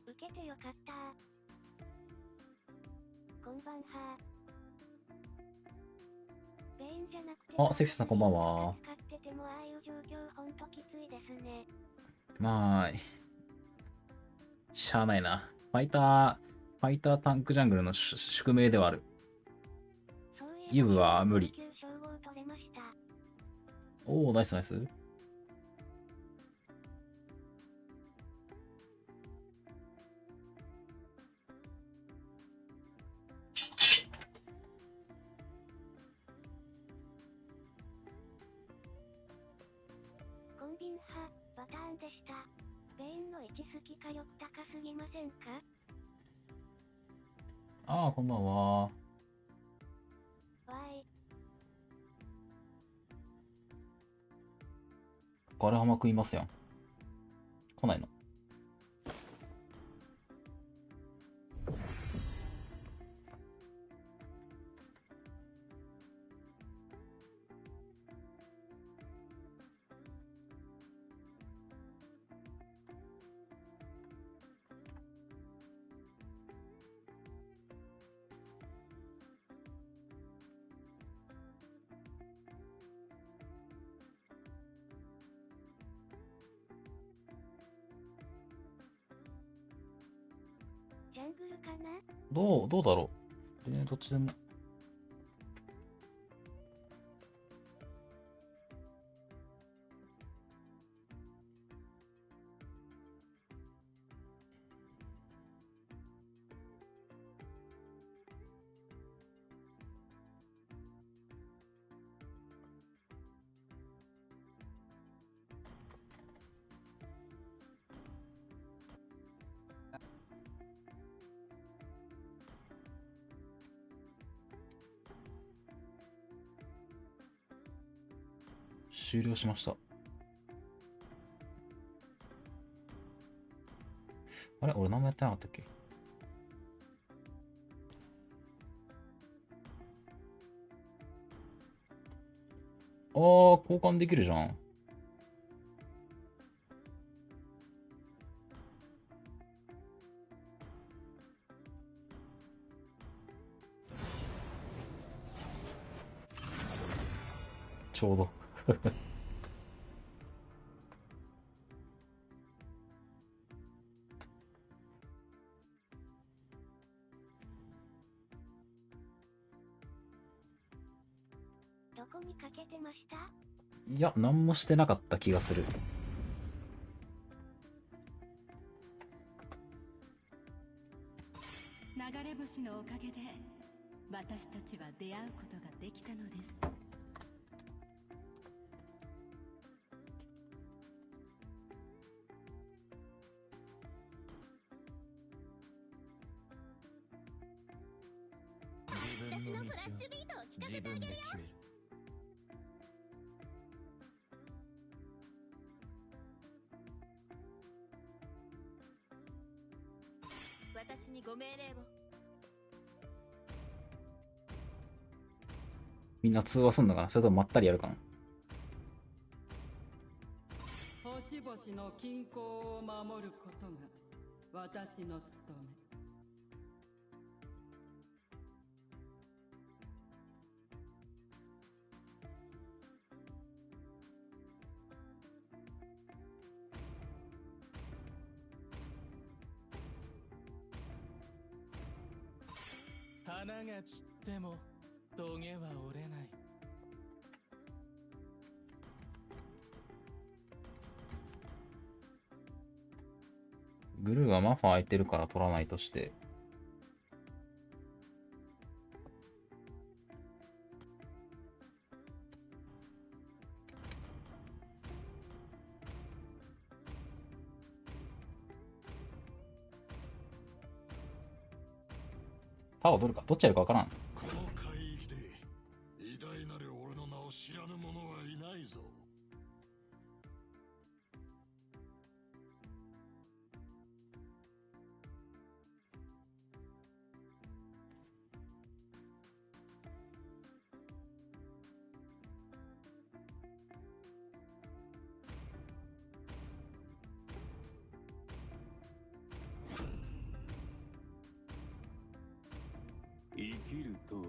受けてよかった。こんばんは。ベインじゃなくて、あ、セフィさんこんばんは。使っててもああいう状況ほんときついですね。まあ、しゃあないな。ファイタータンクジャングルの宿命ではある。イブは無理。おお、ナイスナイス。コンビン派、パターンでした。ベインの位置好き火力高すぎませんか？ああ、こんばんは。わい。ガルハマ食いますやん。来ないの？ジャングルかな？どうだろう。どっちでも。終了しました。あれ俺何もやってなかったっけ？あー、交換できるじゃん。ちょうど。どこにかけてました？いや、何もしてなかった気がする。流れ星のおかげで私たちは出会うことができたのです。道を自分で決める。私にご命令を。みんな通話すんのかな、それともまったりやるかな。星々の均衡を守ることが私の務め。花が散ってもトゲは折れない。ブルーはマファ空いてるから取らないとして。タワー取るか、どっちやるかわからん。この海域で偉大なる俺の名を知らぬ者はいないぞ。生きるとは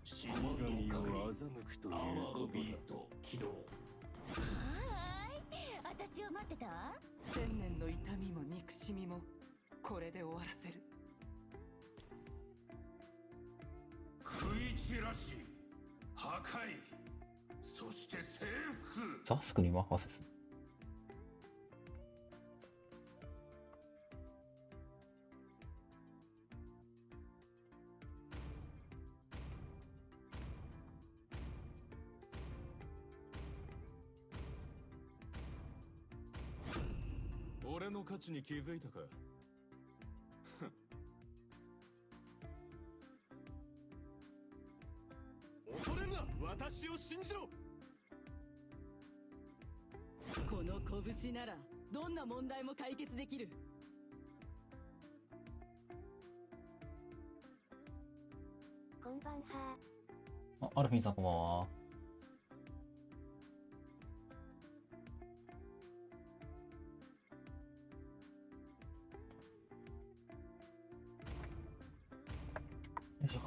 死神を欺くということだ。起動。はーい、私を待ってた。千年の痛みも憎しみもこれで終わらせる。食い散らし破壊、そして征服。ザスクにマファセス。俺の価値に気づいたか。恐れるな、私を信じろ。この拳ならどんな問題も解決できる。こんばんは。あ、アルフィンさんこんばんは。よいしょ。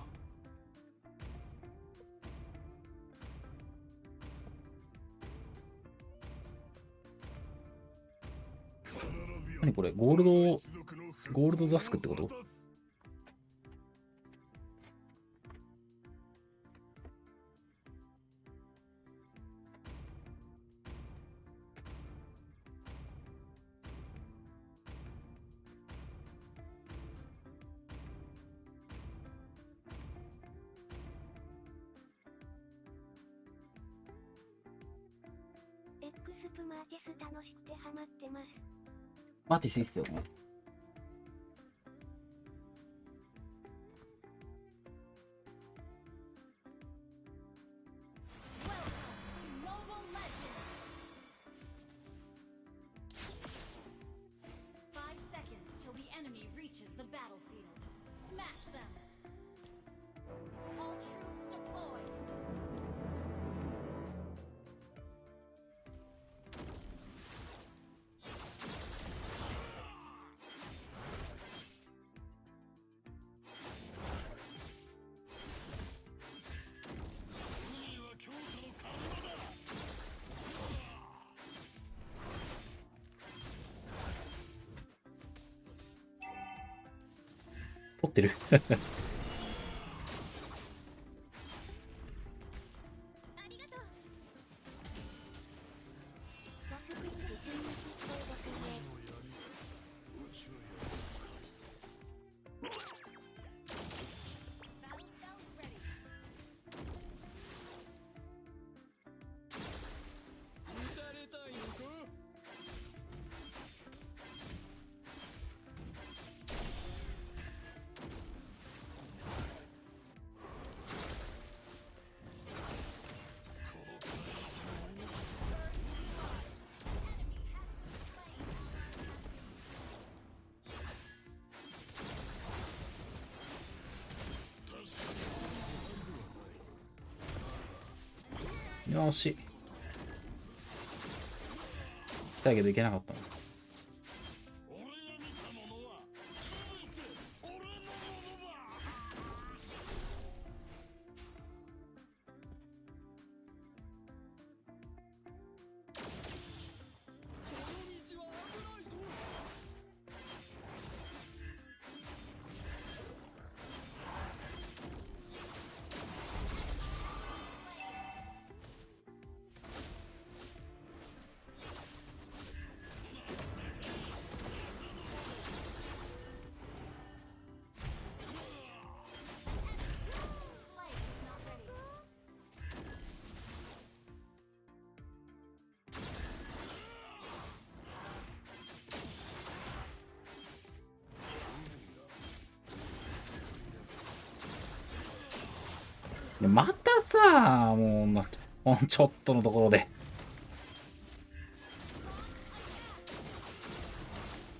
何これ、ゴールドザスクってこと？X プマーティス楽しくてハマってます。マーティスいいっすよね。取ってる。よし。行きたいけど行けなかったな。またさ、もうちょっとのところで。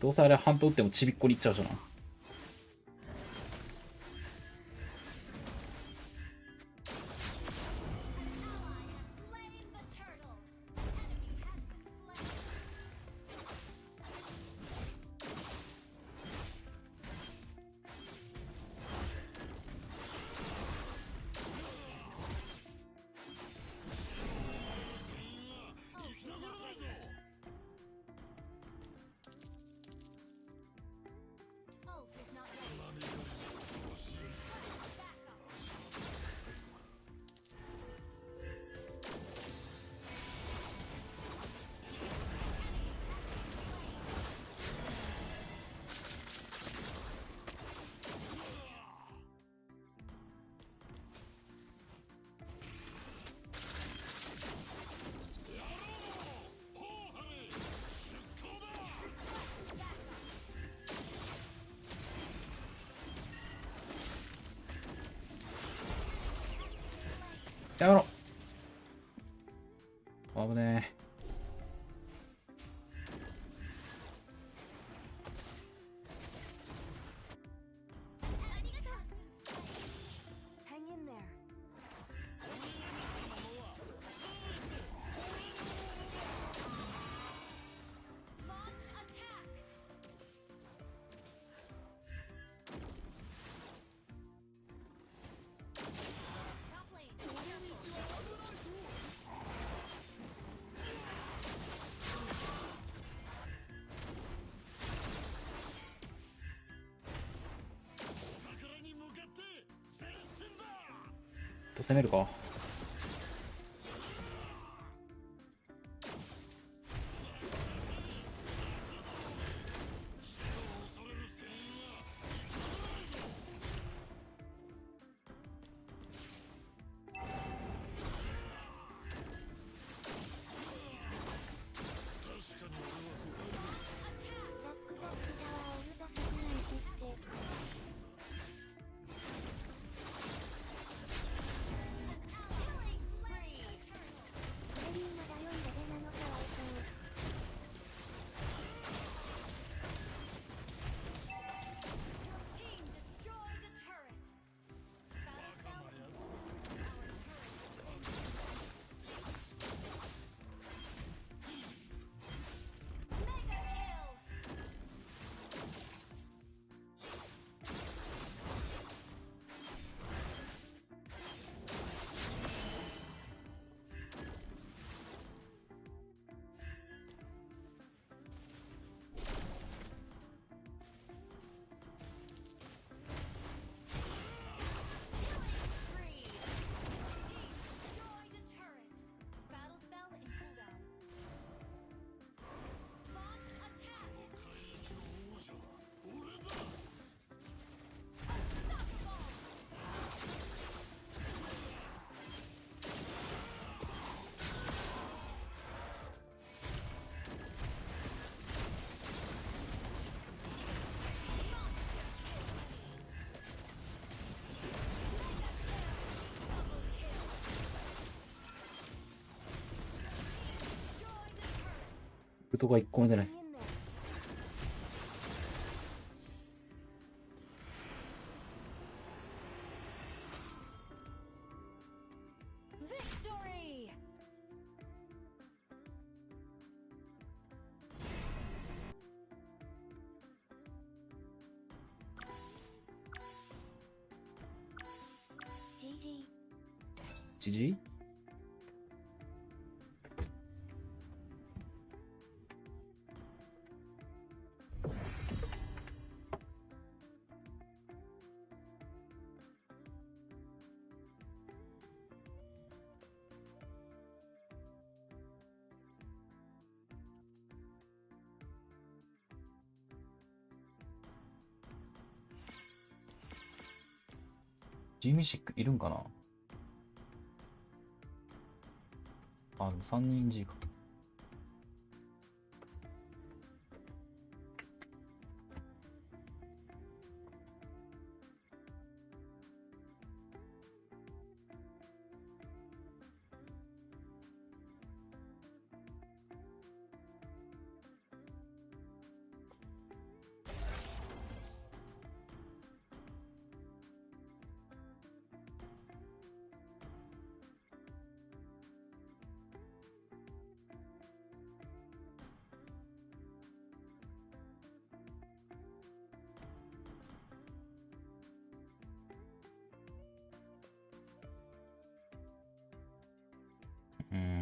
どうせあれ半島打ってもちびっこに行っちゃうじゃな。やめろ。危ねえ。攻めるか。ルトが1個目出ない。1時Gミシックいるんかな。あ、でも3人 G か。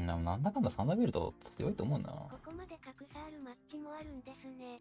でもなんだかんだサンダーベルト強いと思うな。ここまで格差あるマッチもあるんですね。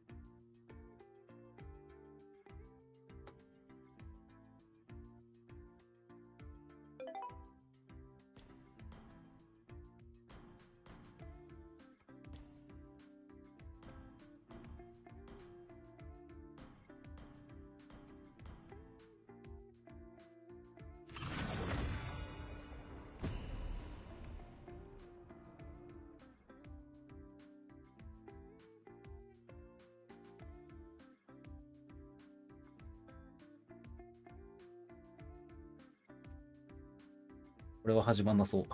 これは始まんなそう。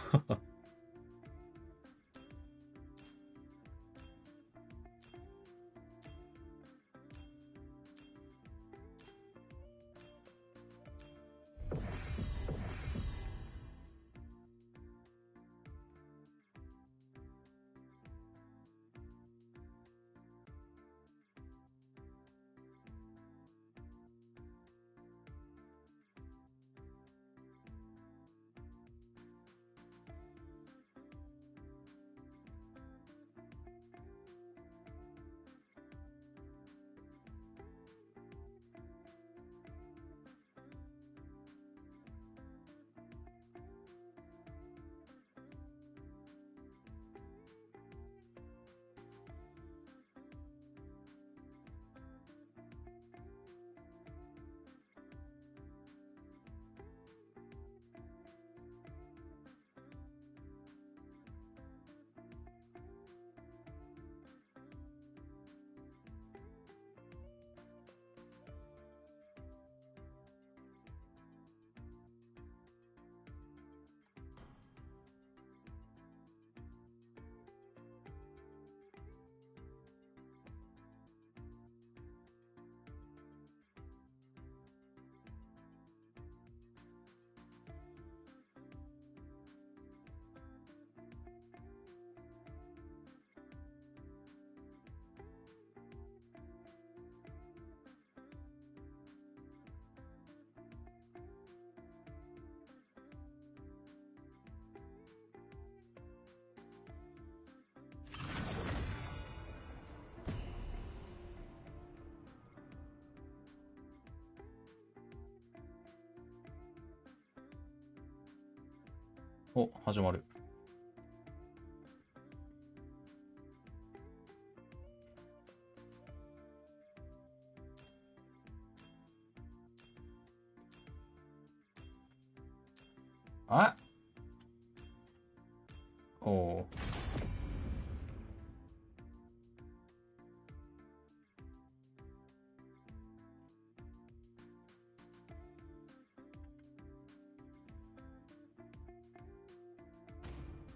お、始まる。あ、おお。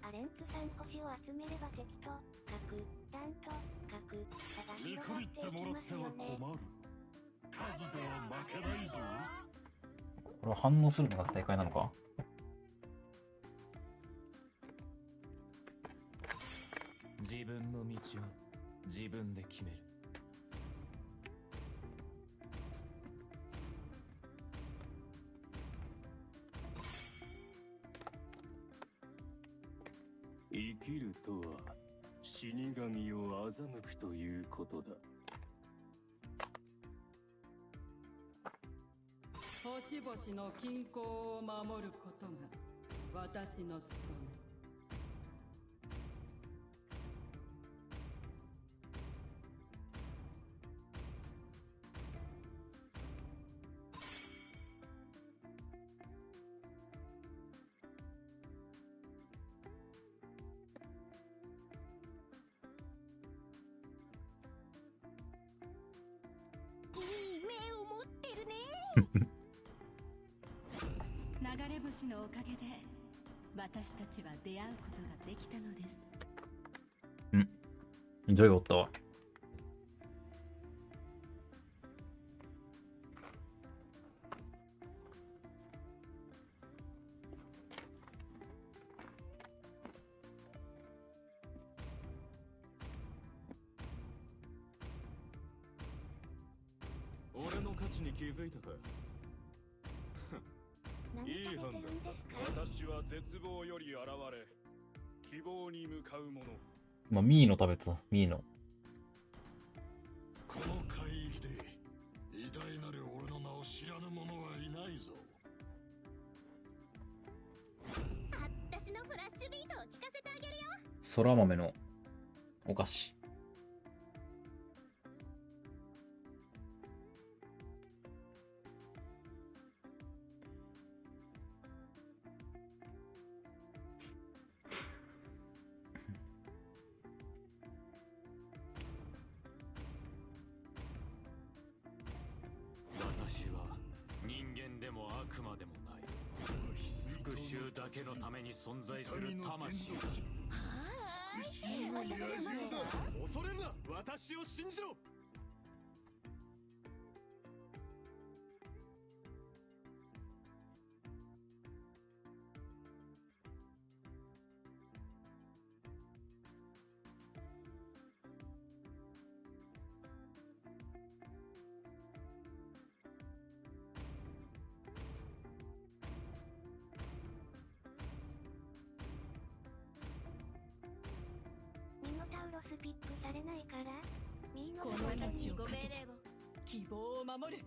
アレンツさん星を集めれば敵と角、弾と角、ただ見くびってもらっては困る。数では負けないぞ。これは反応するのが正解なのか。自分の道を自分で決める。生きるとは死神を欺くということだ。星々の均衡を守ることが私の務め。流れ星のおかげで私たちは出会うことができたのです。ジョイおったわ。俺の価値に気づいたか。いい判断だ。私は絶望より現れ、希望に向かう者。まあ、ミーノ食べてた、ミーノ。この海域で偉大なる俺の名を知らぬ者はいないぞ。私のフラッシュビートを聞かせてあげるよ。そら豆のお菓子。私は人間でも悪魔でもない。復讐だけのために存在する魂。復讐の野獣だ。恐れるな。私を信じろ。ミノタウロスピックされないからミーノこの命をかけて希望を守る。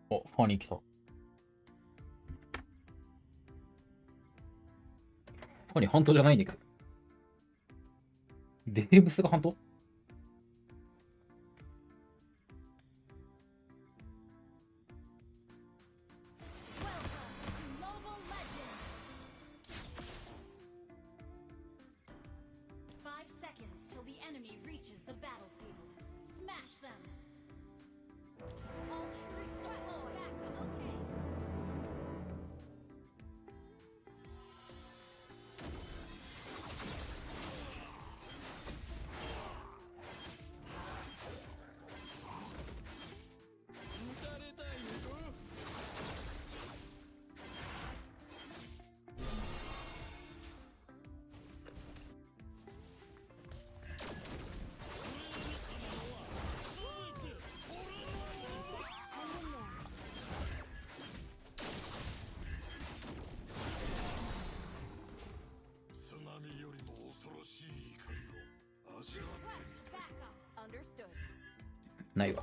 お、ファニー来た。ファニーハントじゃないんだけど。デーブスがハント？ないわ。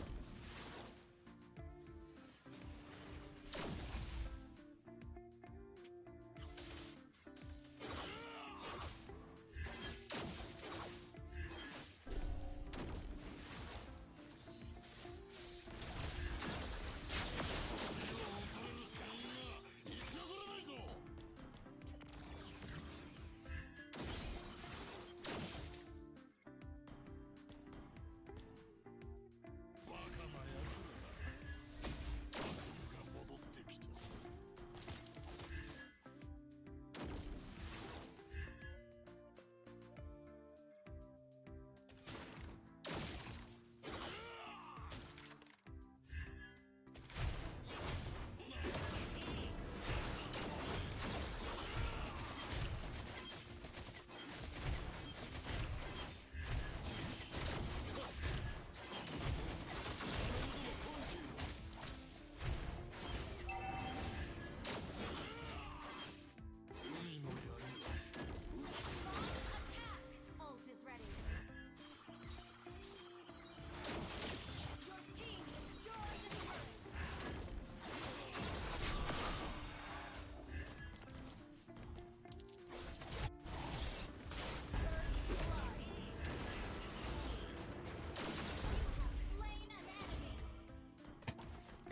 バ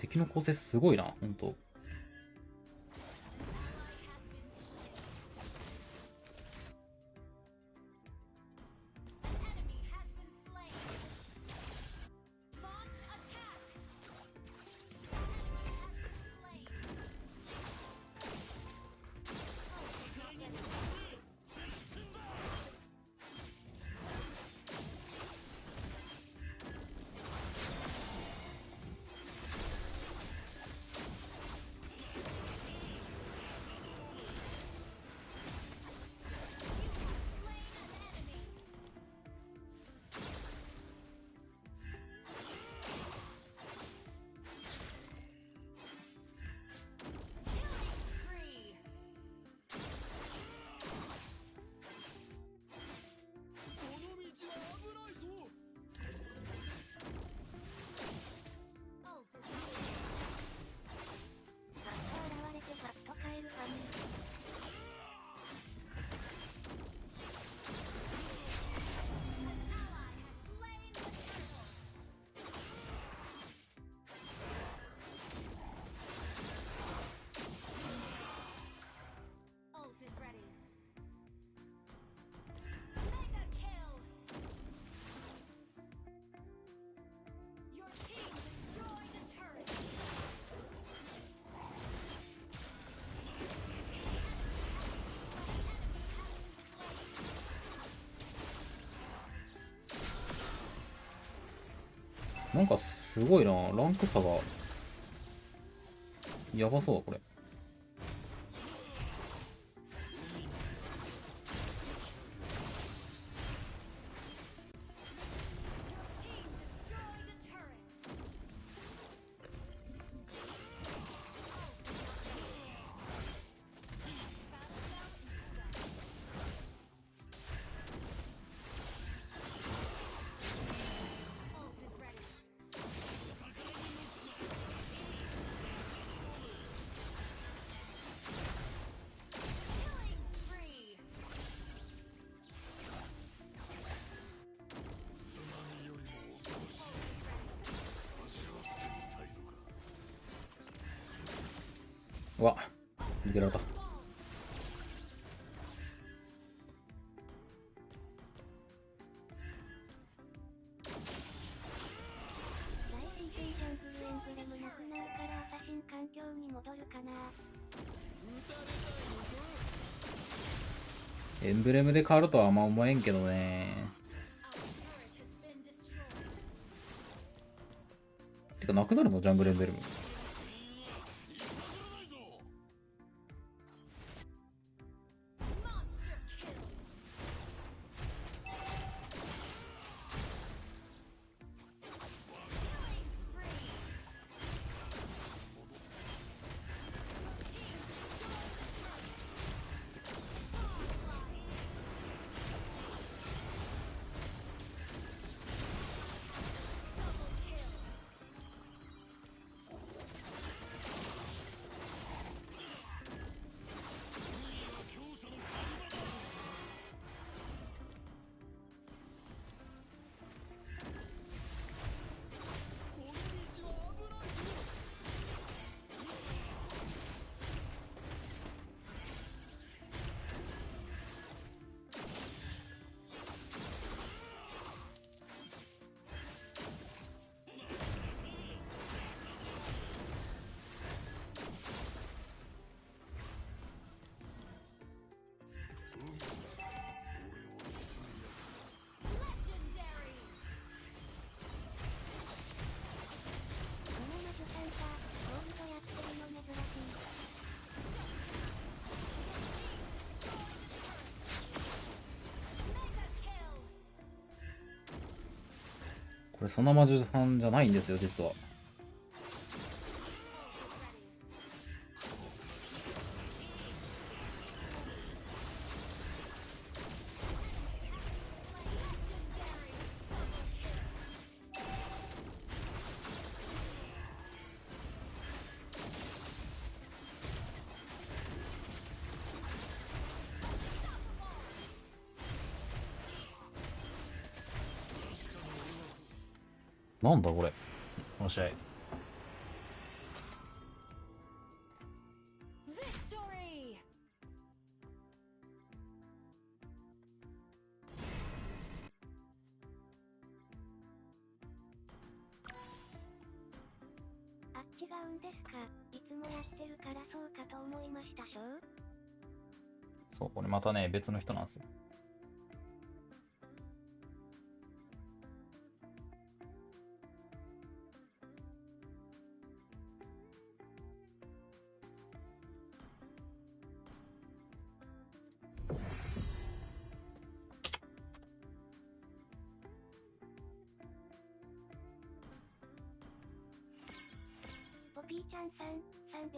敵の構成すごいな、ほんと。なんかすごいな、ランク差がやばそうだこれ。うわ、抜けられた。エンブレムで変わるとはあんま思えんけどね。てかなくなるのジャングルエンブレム。これそんな魔術さんじゃないんですよ実は。なんだこれ、この試合。うんですか？いつもやってるからそうかと思いましたしょう。そう、これまたね、別の人なんですよ。ポピーちゃんさん、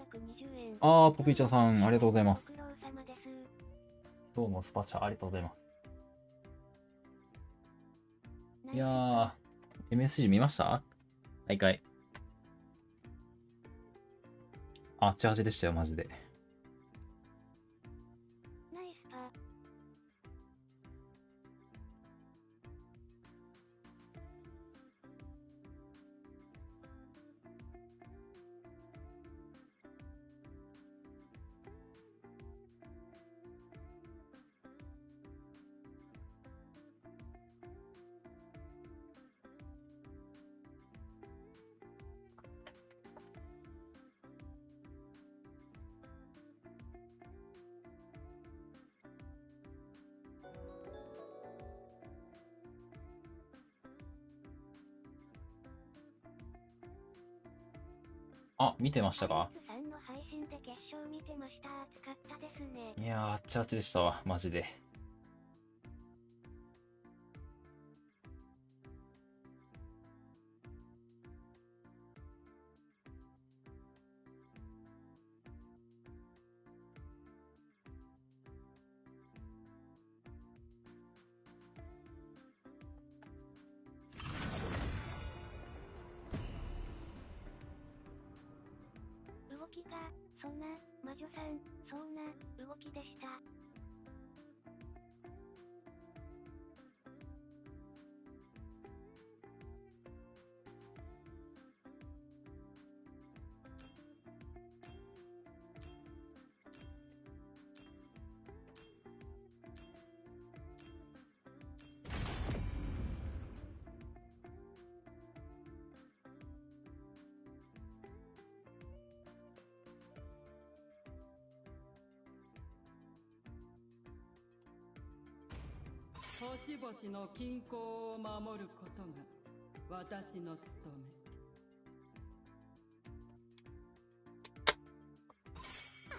320円。あー、ポピーちゃんさん、ありがとうございます。ご苦労様です。どうもスパチャありがとうございます。いやー、MSG 見ました大会。あっちあちでしたよ、マジで。ナイスパ。あ、見てましたか？さんの配信で決勝見てました。熱かったですね。いやー、あっちあっちでしたわ、マジで。動きが、そんな、魔女さん、そんな、動きでした。星々の均衡を守ることが私の務め。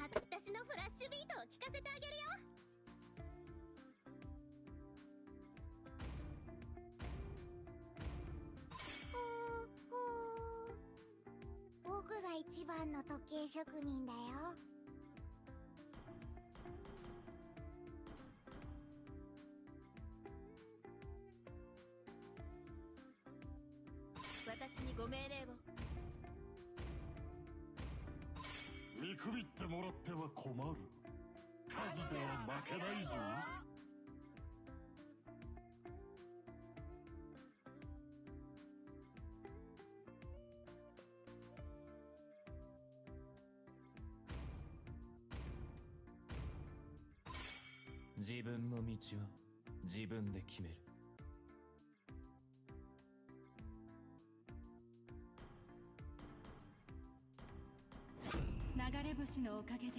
私のフラッシュビートを聞かせてあげるよ。僕が一番の時計職人だよ。私にご命令を。見くびってもらっては困る。数では負けないぞ。自分の道は自分で決める。流れ星のおかげで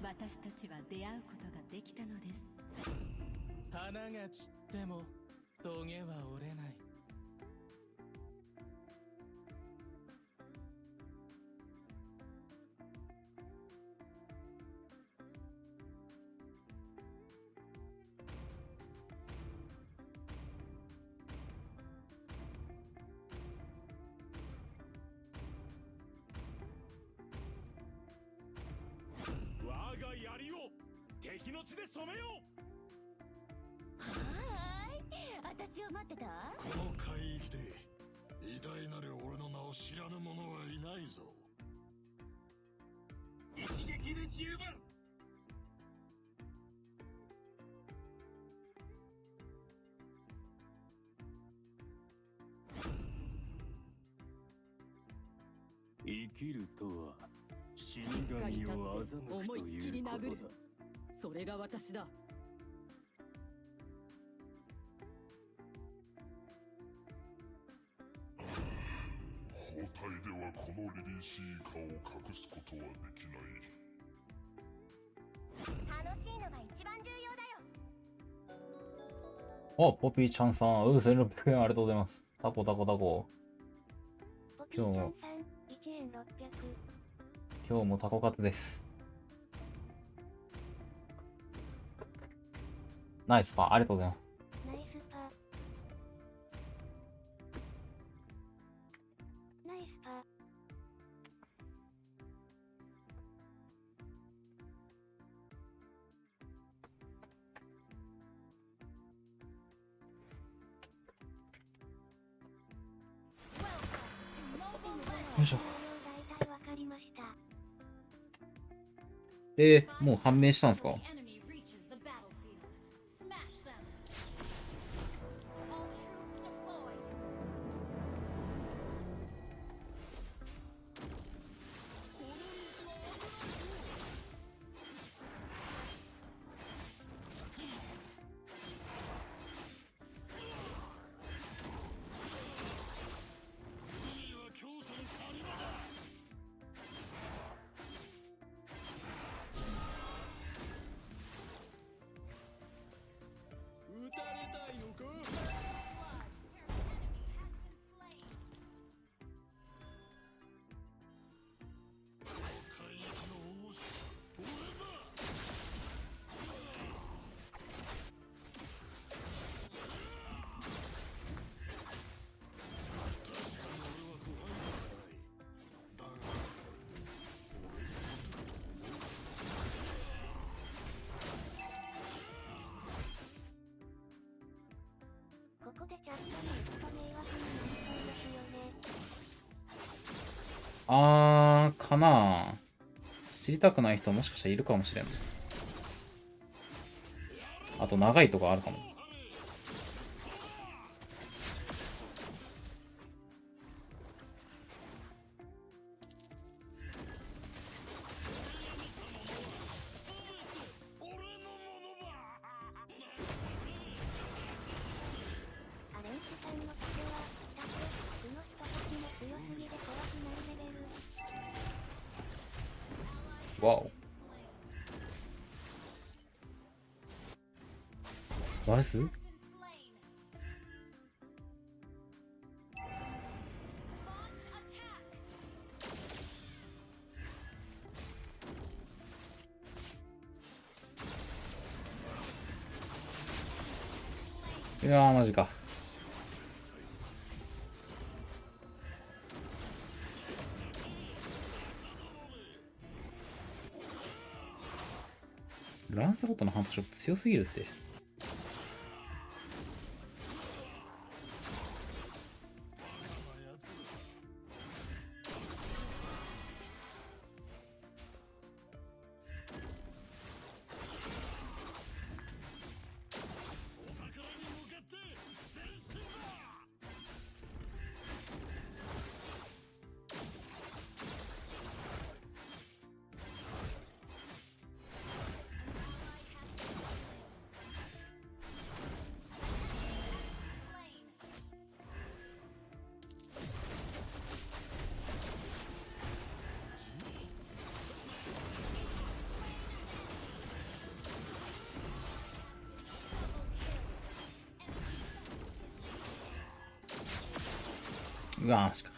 私たちは出会うことができたのです。花が散ってもトゲは折れない。我が槍を敵の血で染めよう。はーい、私を待ってた。この海域で偉大なる俺の名を知らぬ者はいないぞ。一撃で十分。生きるとは死しっかり神立をって欺くと思いっきいうことり殴るだ。。それが私だ。包帯ではこの凛々しい顔を隠すことはできない。楽しいのが一番重要だよ。お、ポピーちゃんさん、1600円ありがとうございます。タコタコタコ。今日も、今日もタコカツです。ナイスパー、ありがとうございます。ナイスパー。ナイスパー。よいしょ。大体わかりました。もう判明したんですか？ここでチャットに行くと迷惑になりそうですよね。かなぁ。知りたくない人もしかしたらいるかもしれん。あと長いとこあるかも。わお。マジ？いやーマジか。ランスロットの反発力強すぎるって。うわーマジか。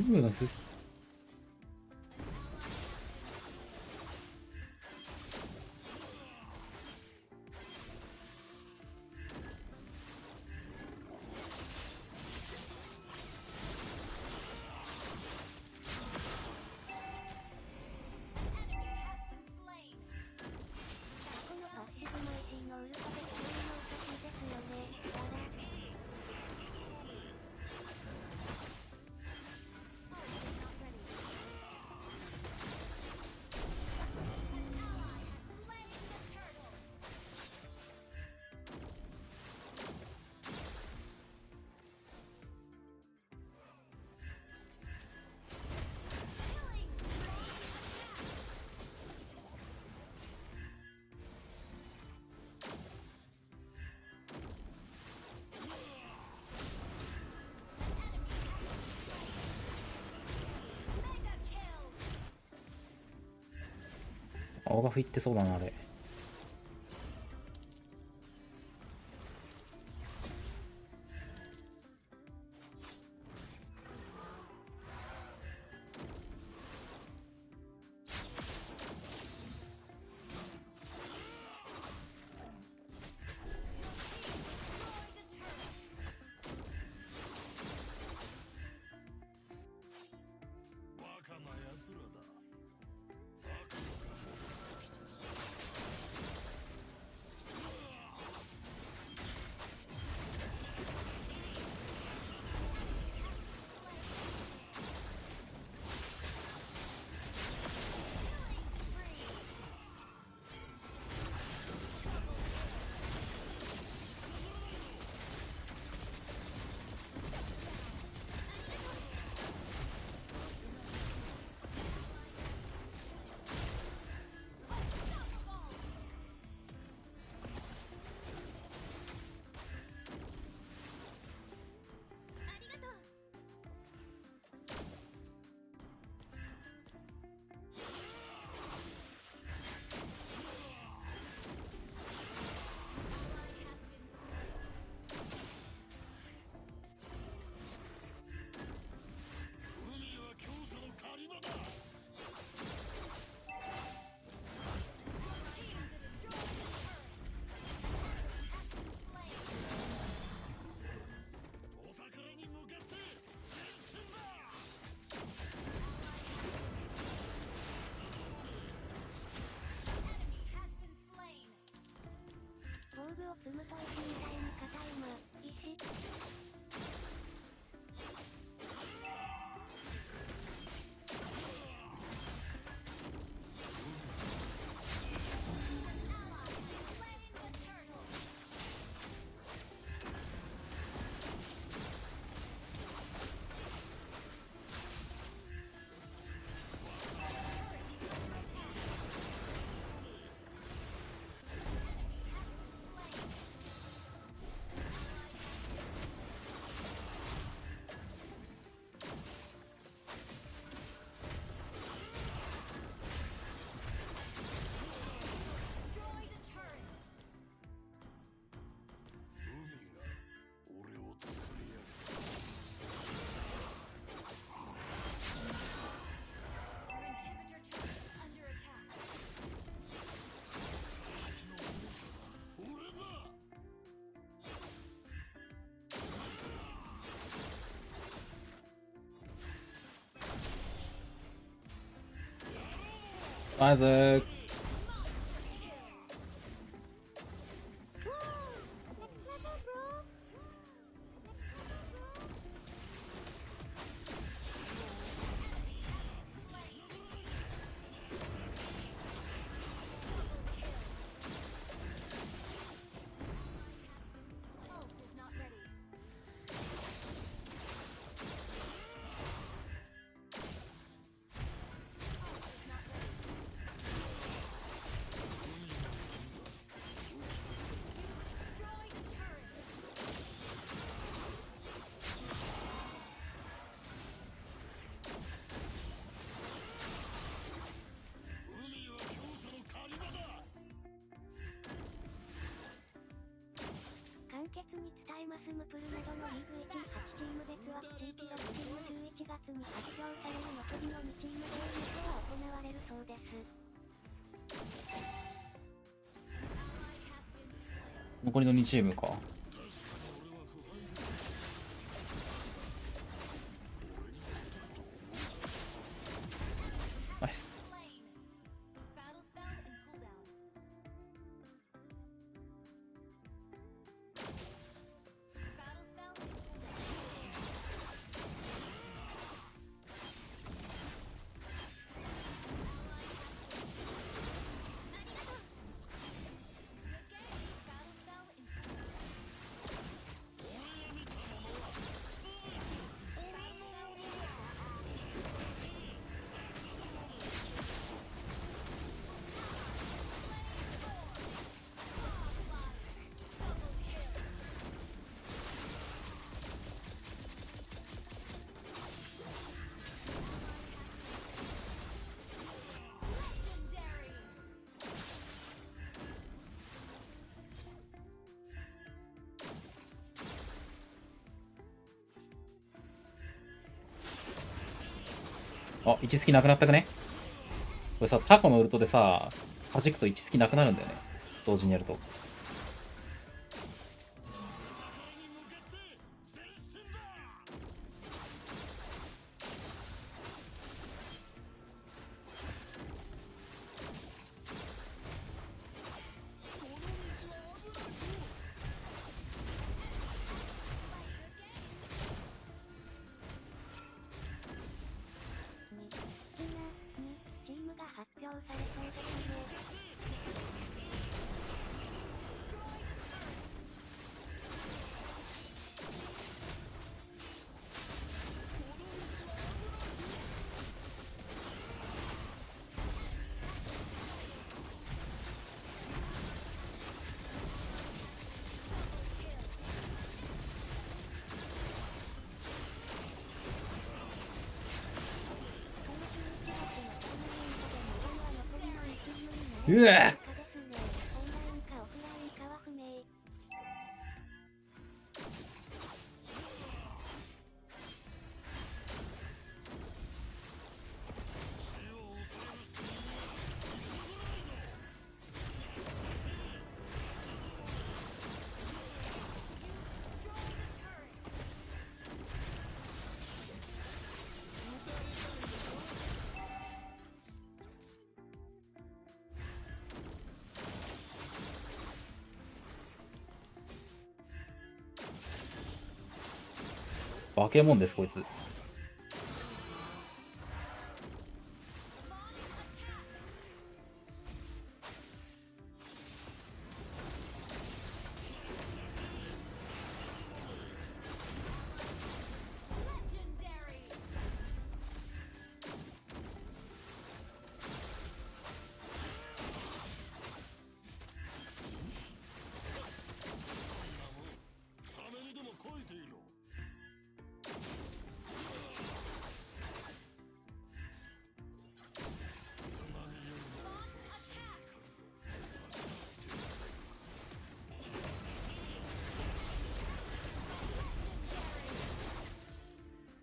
うわ、す。青が吹いってそうだなあれ。防具を積むと石みたいに硬いも石。まず簡潔に伝えます。ムプルなどのリーグ1位8チーム別は地域6チーム11月に発表される残りの2チームで優勝は行われるそうです。残りの2チームか。ナイス。あ、1スキなくなったくね？これさ、タコのウルトでさ、弾くと1スキなくなるんだよね。同時にやると。チームが発表されそうですね。うわっ化け物です、こいつ。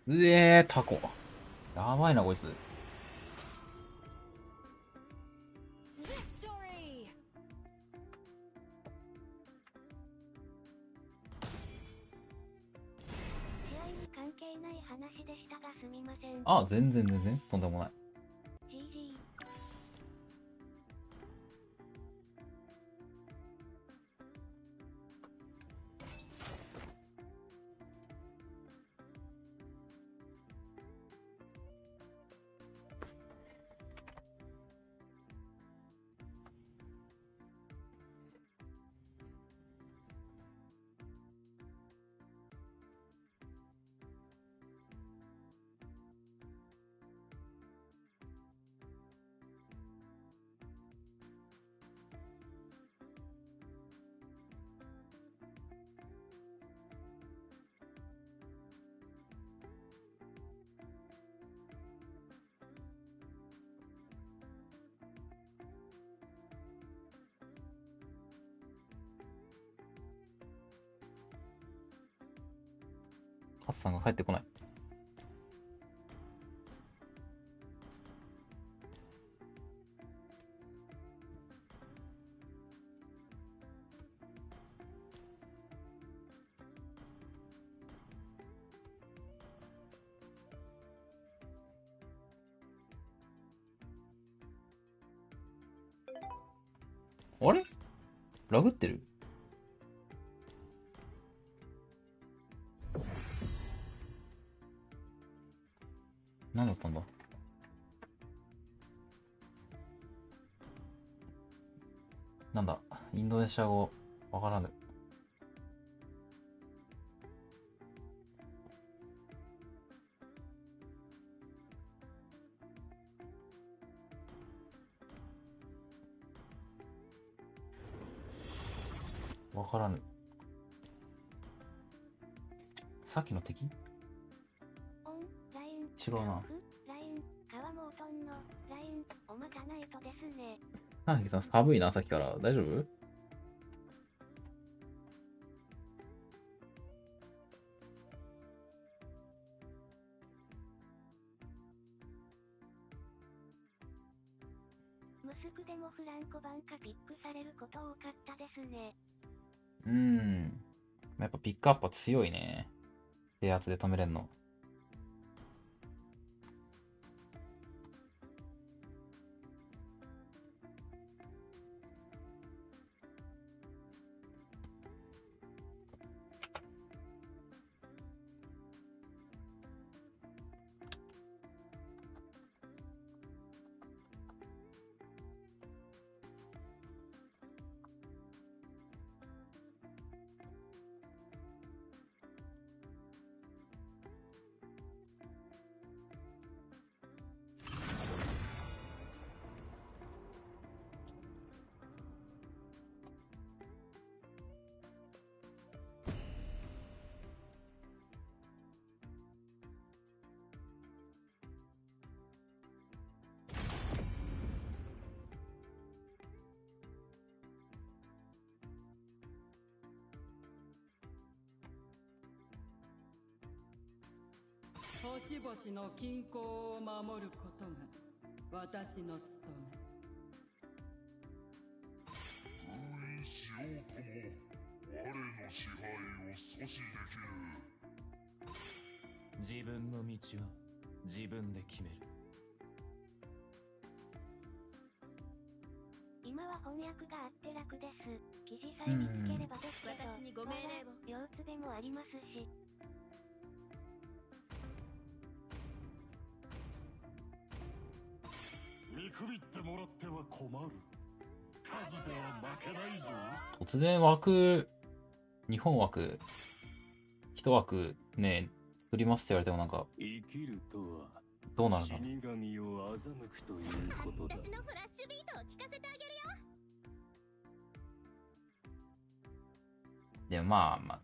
うえー、タコ。やばいな、こいつ。関係ない話でしたがすみません。あ、全然とんでもない。GG。カツさんが帰ってこない。あれ？ラグってる？何だったんだ？なんだ？インドネシア語わからぬ。わからぬ。さっきの敵？違うな。なぎさん寒いな、さっきから。大丈夫？スクでもフランコバンカピックされること多かったですね。やっぱピックアップは強いね。低圧で止めれんの。星々の均衡を守ることが私の務め。封印しようとも我の支配を阻止できる。自分の道は自分で決める。今は翻訳があって楽です。記事さえ見つければですけど、私にご命令を。両つべもありますし。見くびってもらっては困る。数では負けないぞ。突然枠、日本枠、一枠ね、作りますって言われてもなんか、生きるとはどうなるかな。死神を欺くということだ。私のフラッシュビートを聞かせてあげるよ。でもまあ、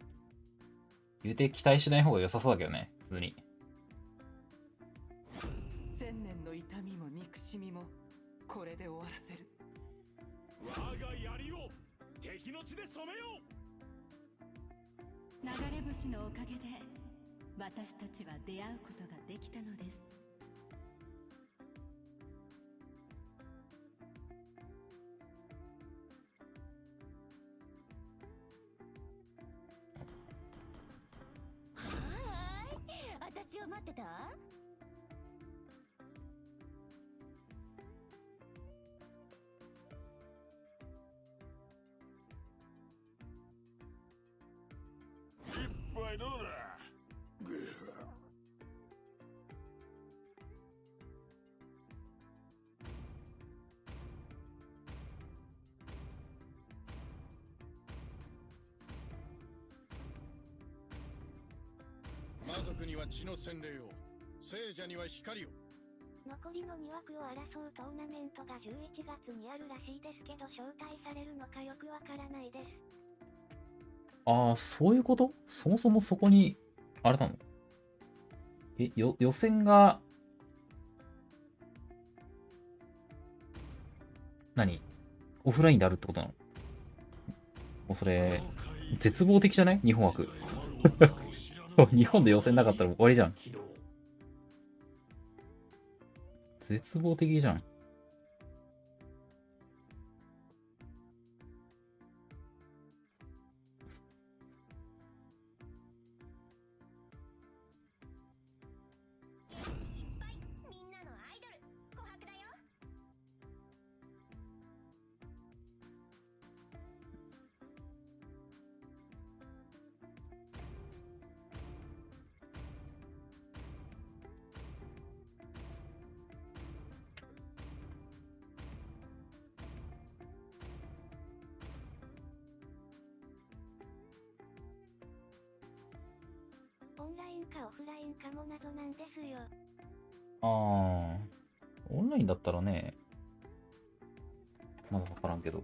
言うて期待しない方が良さそうだけどね、普通に。千年の痛みも憎しみもこれで終わらせる。我が槍を敵の血で染めよ流れ星のおかげで私たちは出会うことができたのです。私を待ってた？一杯どうだ。魔族には血の洗礼を、聖者には光を。残りの2枠を争うトーナメントが11月にあるらしいですけど、招待されるのかよくわからないです。ああ、そういうこと？そもそもそこに、あれなの？予選が、何？オフラインであるってことなの？もうそれ、絶望的じゃない？日本枠。日本で予選なかったら終わりじゃん。絶望的じゃん。オンラインかオフラインかも謎なんですよ。ああ、オンラインだったらね、まだわからんけど。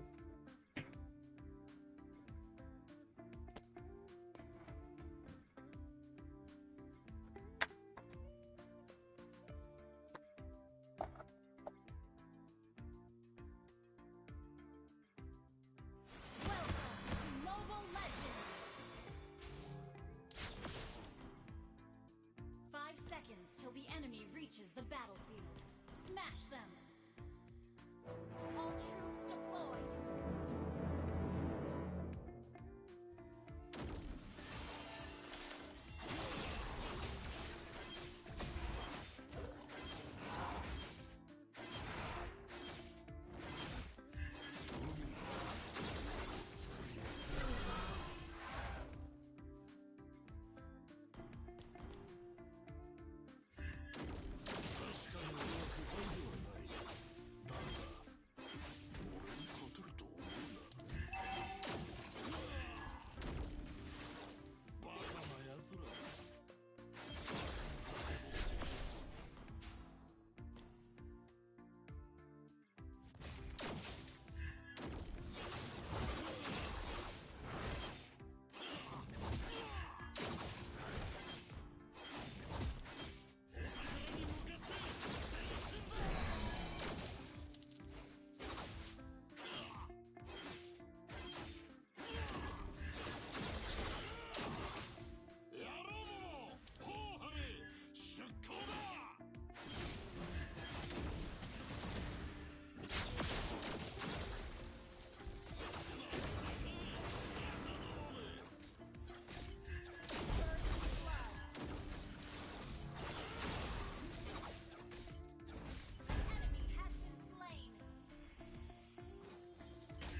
Till the enemy reaches the battlefield. Smash them! All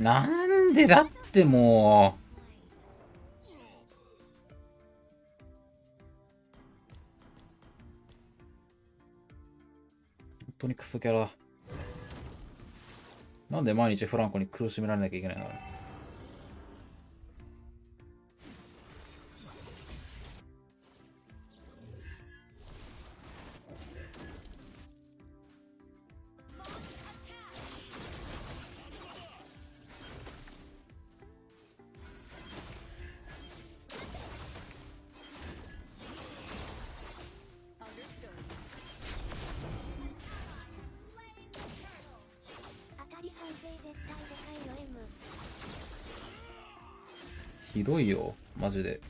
なんでだってもう。本当にクソキャラ。なんで毎日フランコに苦しめられなきゃいけないの？ひどいよ、マジで。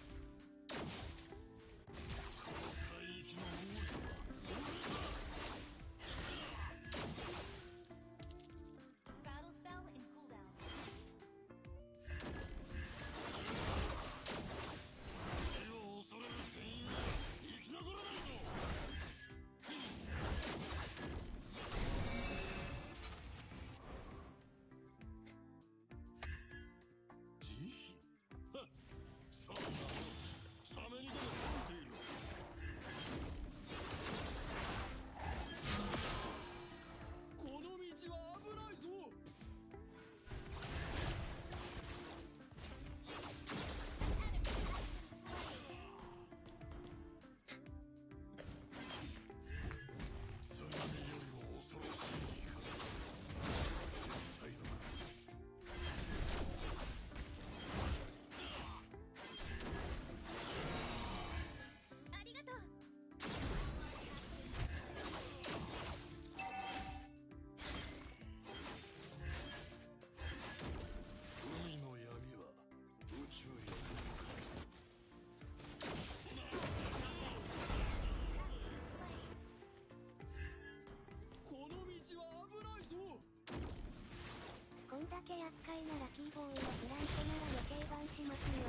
こんだけ厄介なラキーボーイのフランケなら余計番しますよ。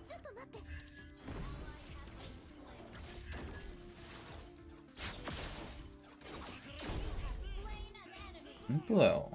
ちょっと待って。本当だよ。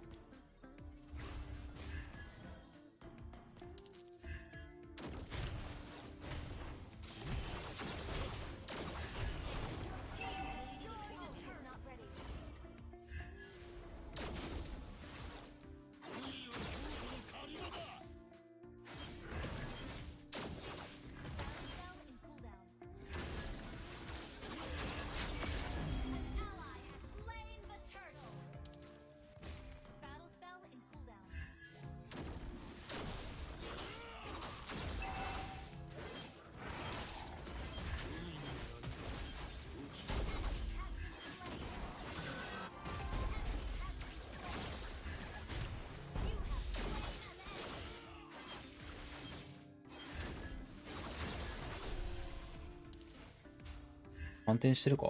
反転してるか？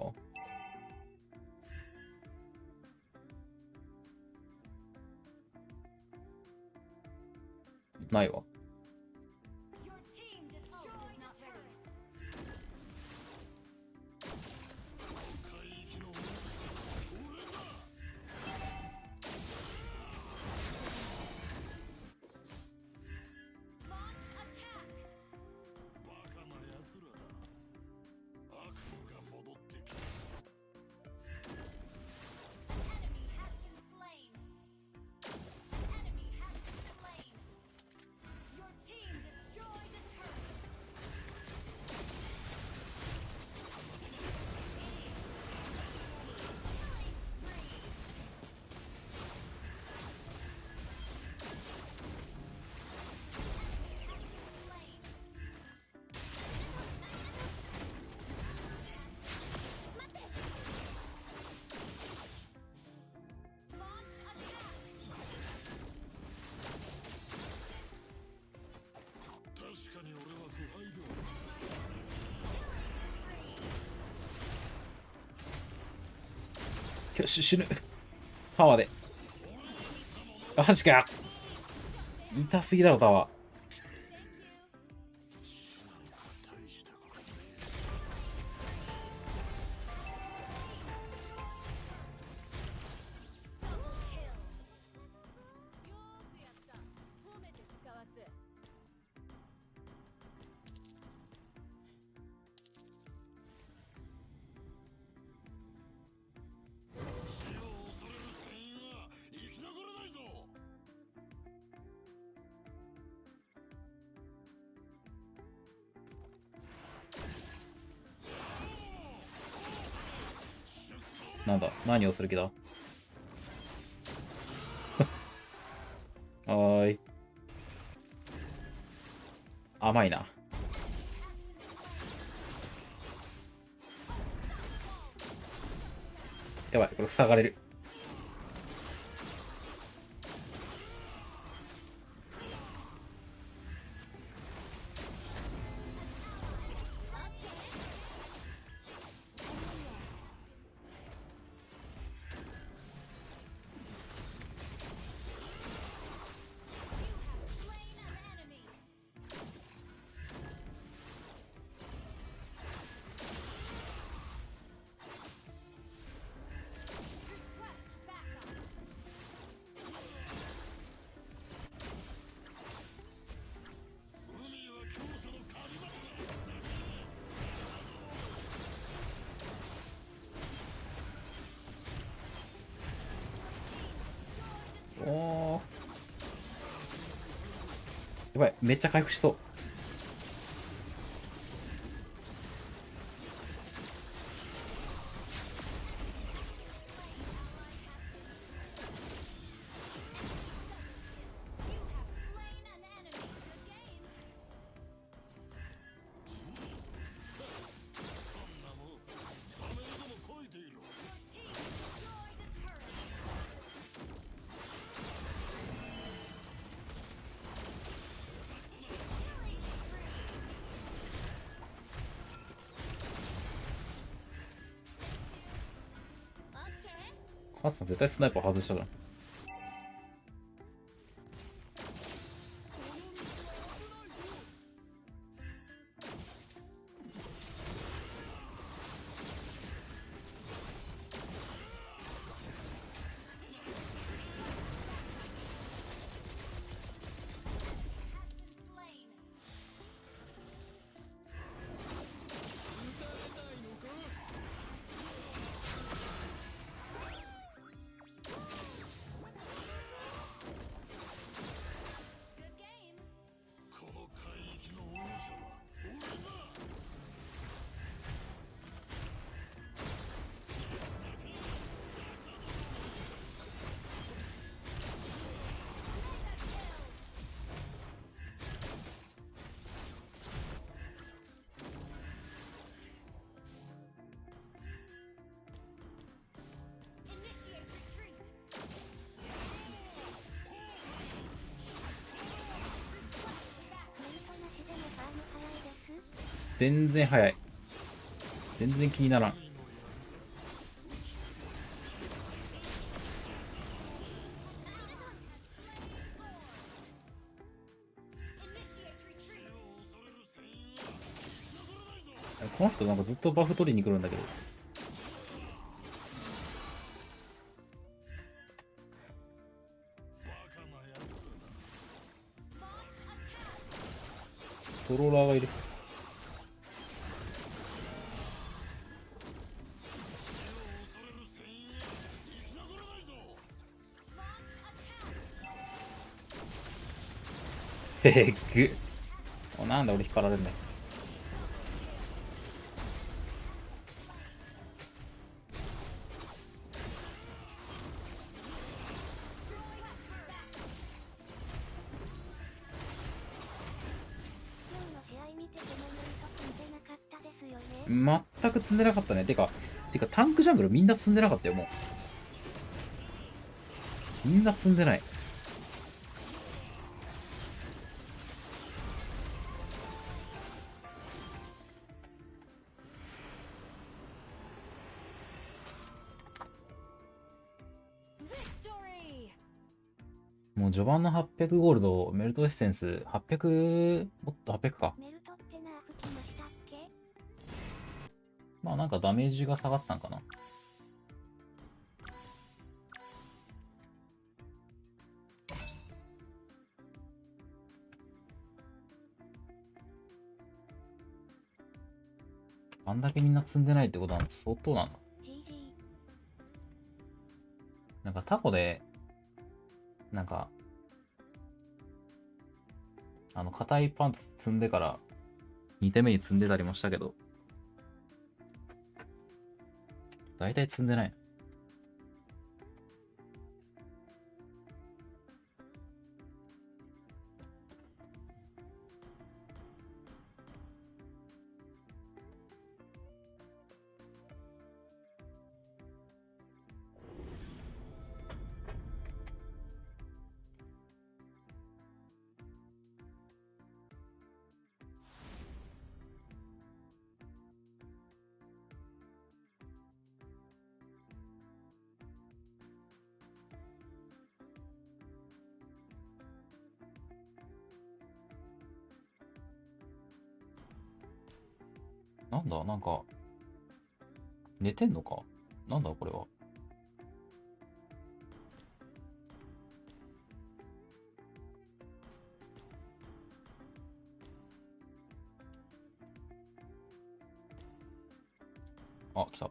ないわ。よし、死ぬ。タワーで。マジか。痛すぎだろ、タワー。なんだ、何をする気だ。はーい。甘いな。やばい、これ塞がれる。おー。やばい、めっちゃ回復しそう。カズさん絶対スナイパー外したから。全然早い。全然気にならん。この人なんかずっとバフ取りに来るんだけど。トローラーがいる。へぐ。なんで俺引っ張られるんだよ。全く積んでなかったね。てかタンクジャングルみんな積んでなかったよ、もう。みんな積んでない。もう序盤の800ゴールド、メルトエッセンス、800、もっと800か。まあなんかダメージが下がったんかな。あんだけみんな積んでないってことは相当なんだ。なんかタコで、なんか、硬いパンツ積んでから、2手目に積んでたりもしたけど、大体積んでない。なんだ、なんか、寝てんのか？なんだこれは。あ、来た。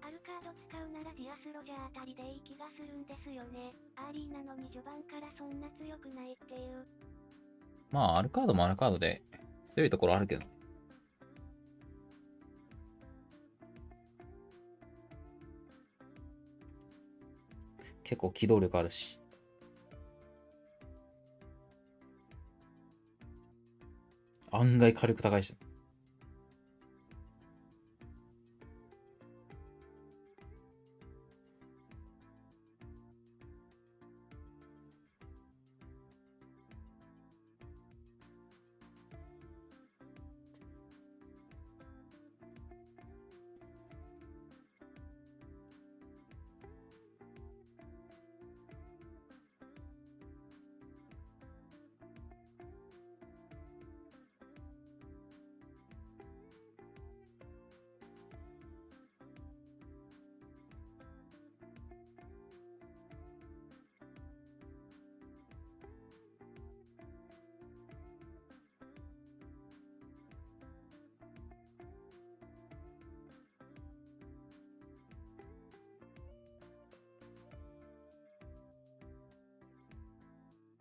あるカード使うならディアスロジャーあたりでいい気がするんですよね。アーリーなのに序盤からそんな強くないっていう。まあ、アルカードもアルカードで強いところあるけど。結構機動力あるし。案外火力高いし。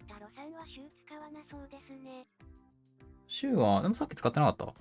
タロさんはシュー使わなそうですね。シューは、でもさっき使ってなかった？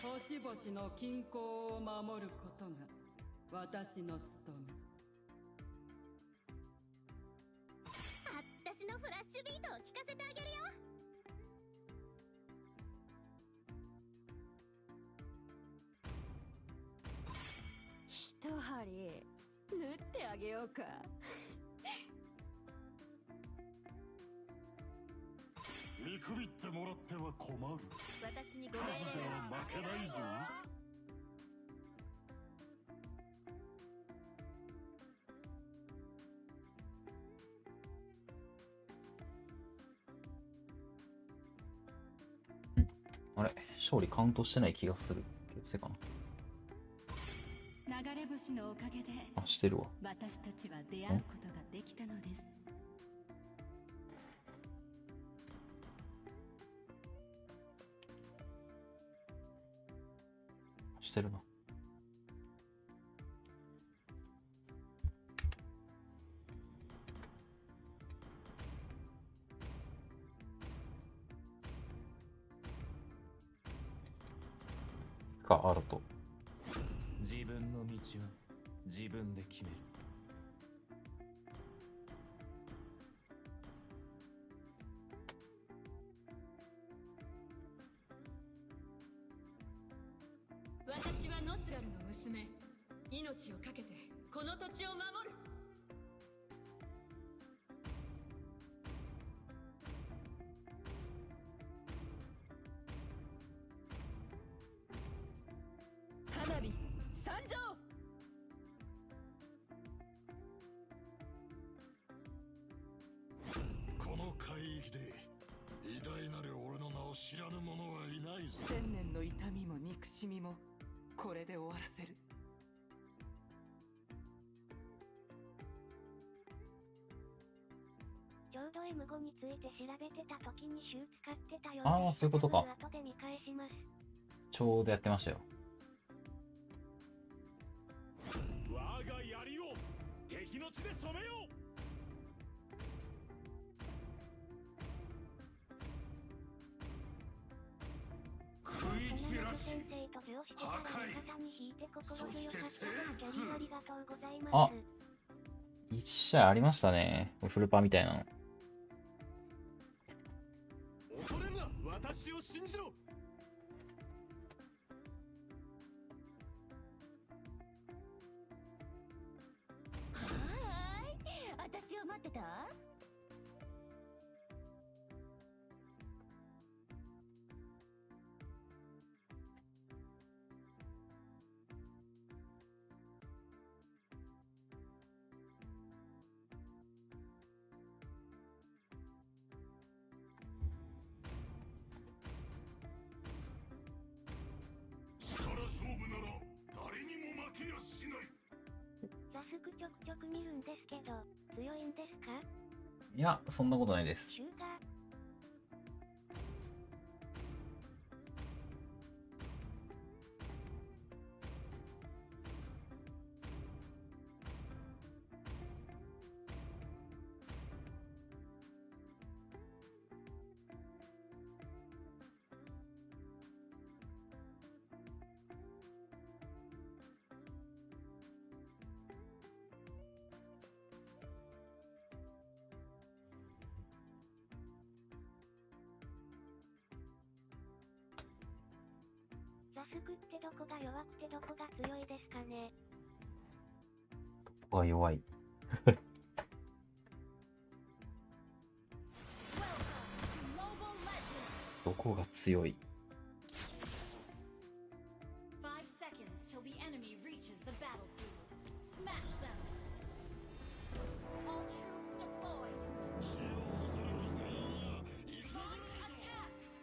星々の均衡を守ることが私の務め。私のフラッシュビートを聞かせてあげるよ。一針縫ってあげようか。見くびってもらっては困る。私にご数命令では負けないぞ。あれ、勝利カウントしてない気がする。気のせいかな。流れ星のおかげであ、してるわ。私たちは出会うことができたのです。してるな。かあると。自分の道は自分で決める。私はノスラルの娘。命を懸けてこの土地を守る。花火参上。この海域で偉大なる俺の名を知らぬ者はいないぞ。千年の痛みも憎しみもこれで終わらせる。ちょうど M5 について調べてた時に週使ってたよ。ああ、そういうことか。後で見返します。ちょうどやってましたよ。我が槍を敵の血で染めよう。食い散らし破壊、そして征服。ありがとうございます。あ、1試合ありましたね。フルパーみたいなの。恐れるな、私を信じろ。私を待ってた？ザスクちょくちょく見るんですけど、強いんですか？いや、そんなことないです。シュガーザスクってどこが弱くてどこが強いですかね？どこが弱いどこが強い。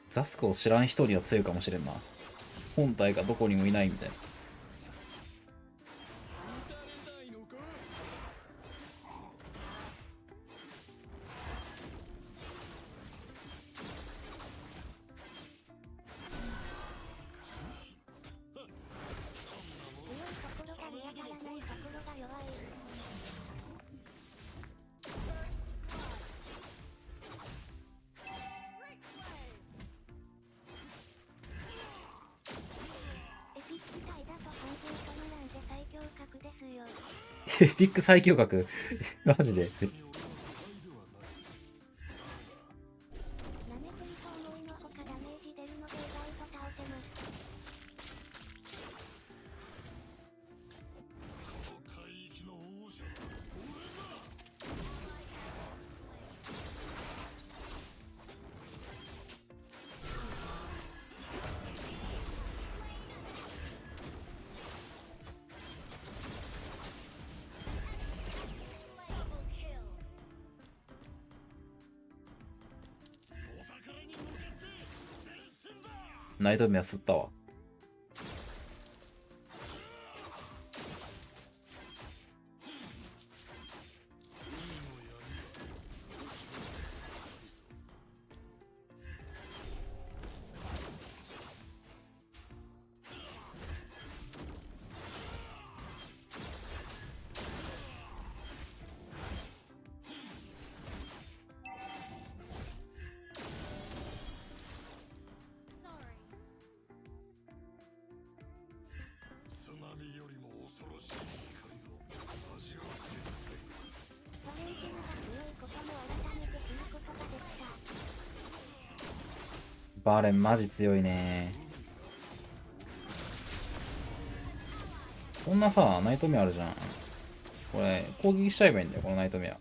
ザスクを知らん人には強いかもしれんな。本体がどこにもいないみたいな。エピック最強格マジでナイトメア吸ったわ。バーレンマジ強いね。こんなさ、ナイトメアあるじゃん。これ、攻撃しちゃえばいいんだよ、このナイトメア。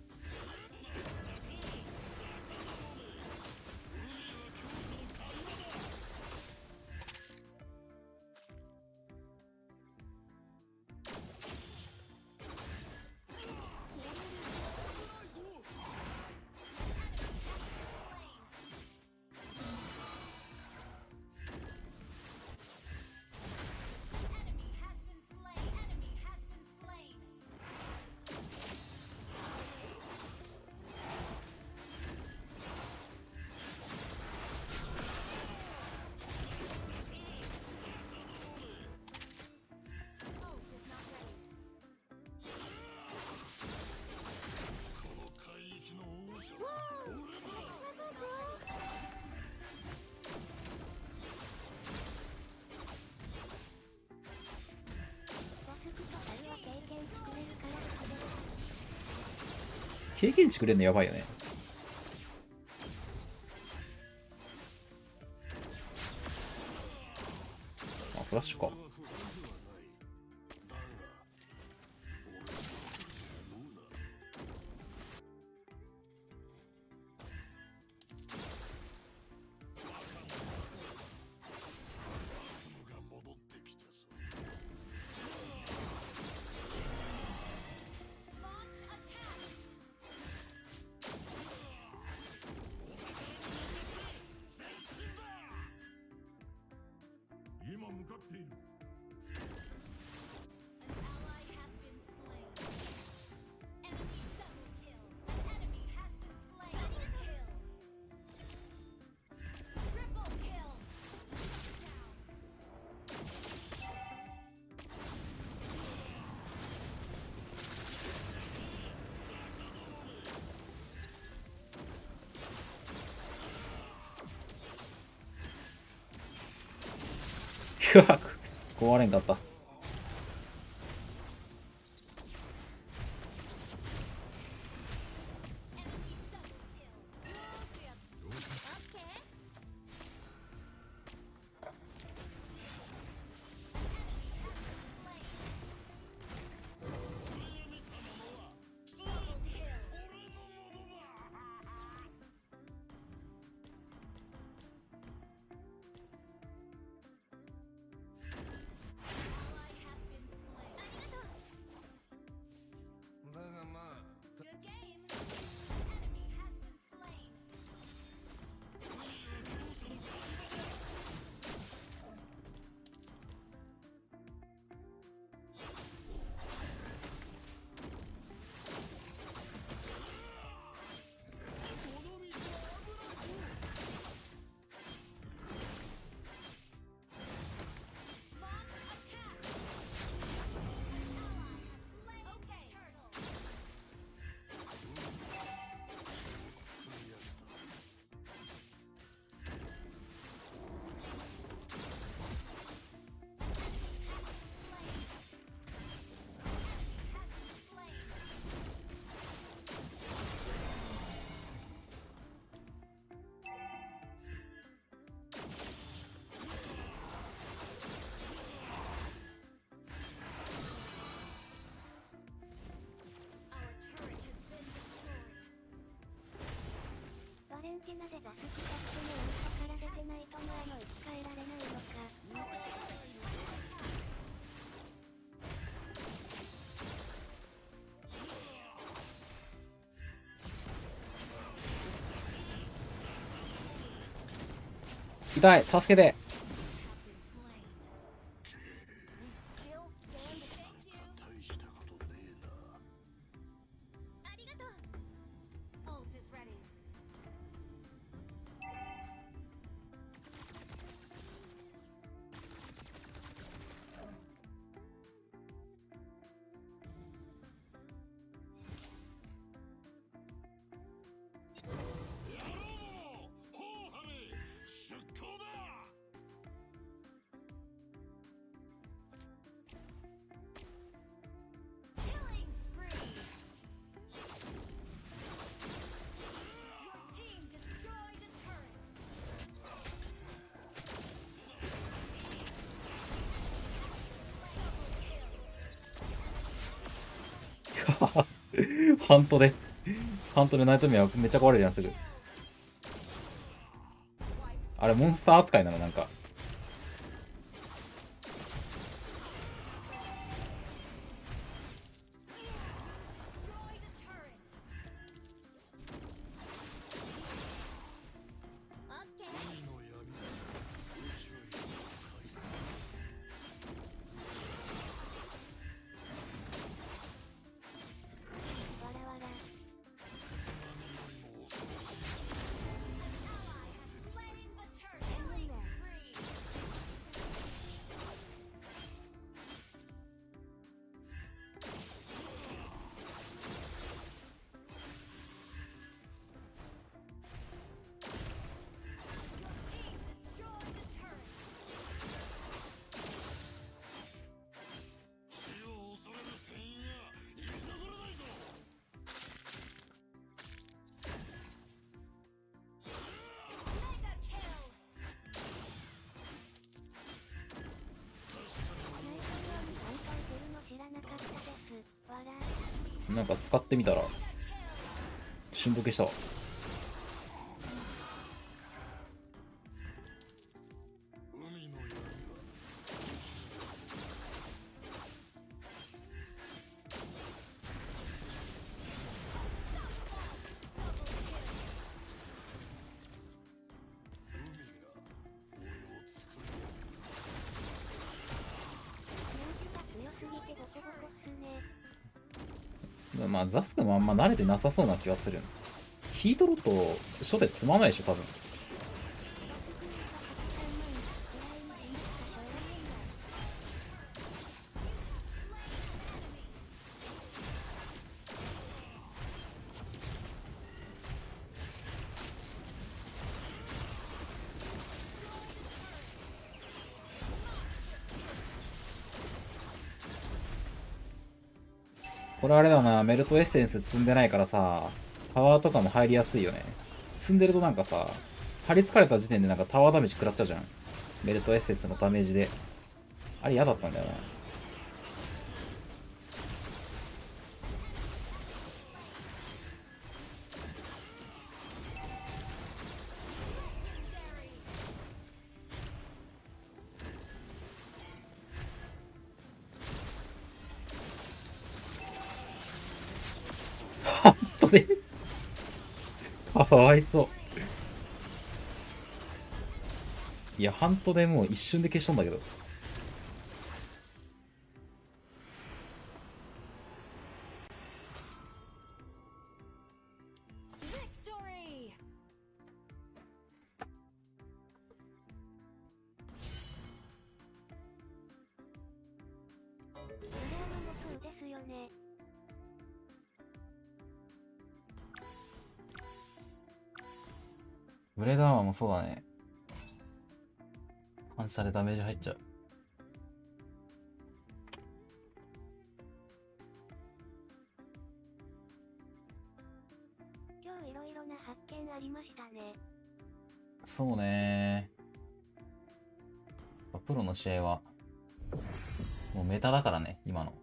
経験値くれるのやばいよね。あ、フラッシュか。今向かっている。壊れんかった。バレンティナでザスクタックの追いかからせてないと前の生き返られないのか。痛い、助けて。ハントでナイトメアめっちゃ壊れるやん、すぐ。あれ、モンスター扱いなの、なんか。なんか使ってみたら瞬ボケしたわ。まあザスクもあんま慣れてなさそうな気はする。ヒートロット初手積まないでしょ多分。これあれだな、メルトエッセンス積んでないからさ、パワーとかも入りやすいよね。積んでるとなんかさ、張り付かれた時点でなんかタワーダメージ食らっちゃうじゃん。メルトエッセンスのダメージで。あれ嫌だったんだよな。かわいそう。いや、ハントでもう一瞬で消しとんだけど。ブレードアーマーもそうだね。反射でダメージ入っちゃう。今日いろいろな発見ありましたね。そうね。プロの試合はもうメタだからね、今の。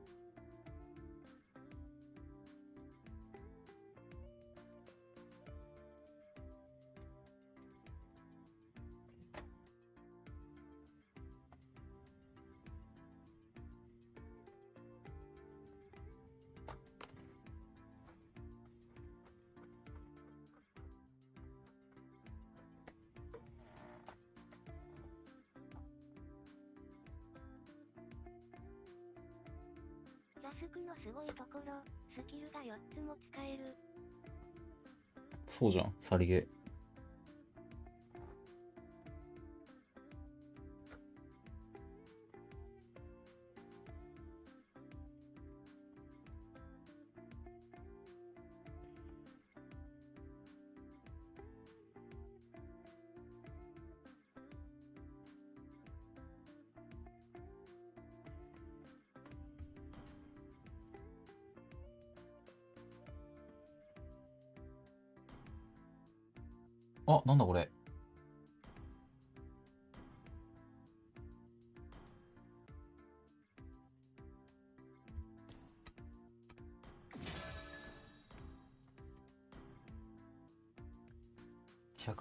ザスクのすごいところ、スキルが4つも使える。そうじゃん、さりげ。あ、なんだこれ。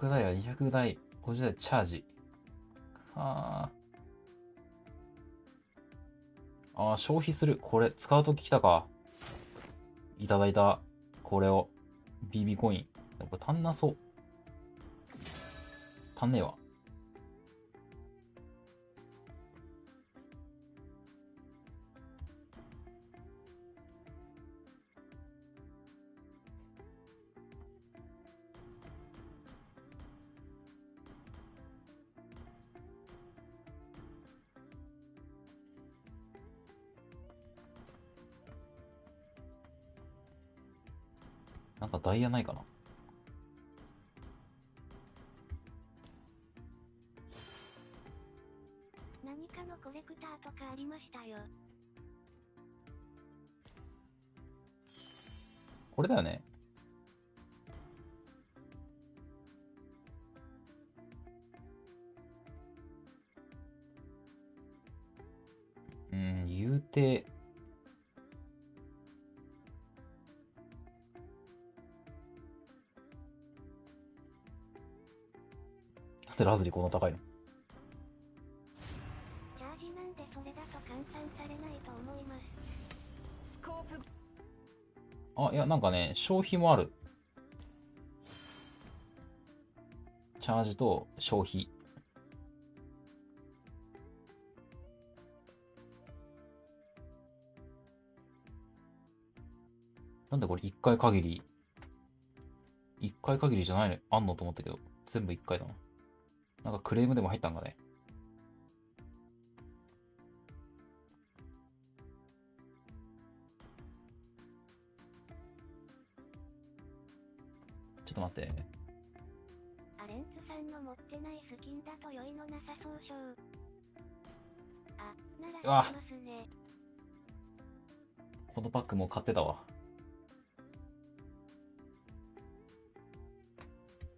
100台は200台、50台チャージ。はあ。消費する。これ、使うとき来たか。いただいた、これを。BB コイン。これ足んなそう。足んねえわ。なんかダイヤないかな。何かのコレクターとかありましたよ。これだよね。言うて、なんでラズリこんな高いの？チャージなんでそれだと換算されないと思います。スコープ。あ、いや、なんかね、消費もある。チャージと消費。なんでこれ1回限り、1回限りじゃないのあんのと思ったけど、全部1回だな。なんかクレームでも入ったんかね。ちょっと待って。アレンツさんの持ってないスキンだと良いのなさそうしょう。あ、ならしますね。このパックも買ってたわ。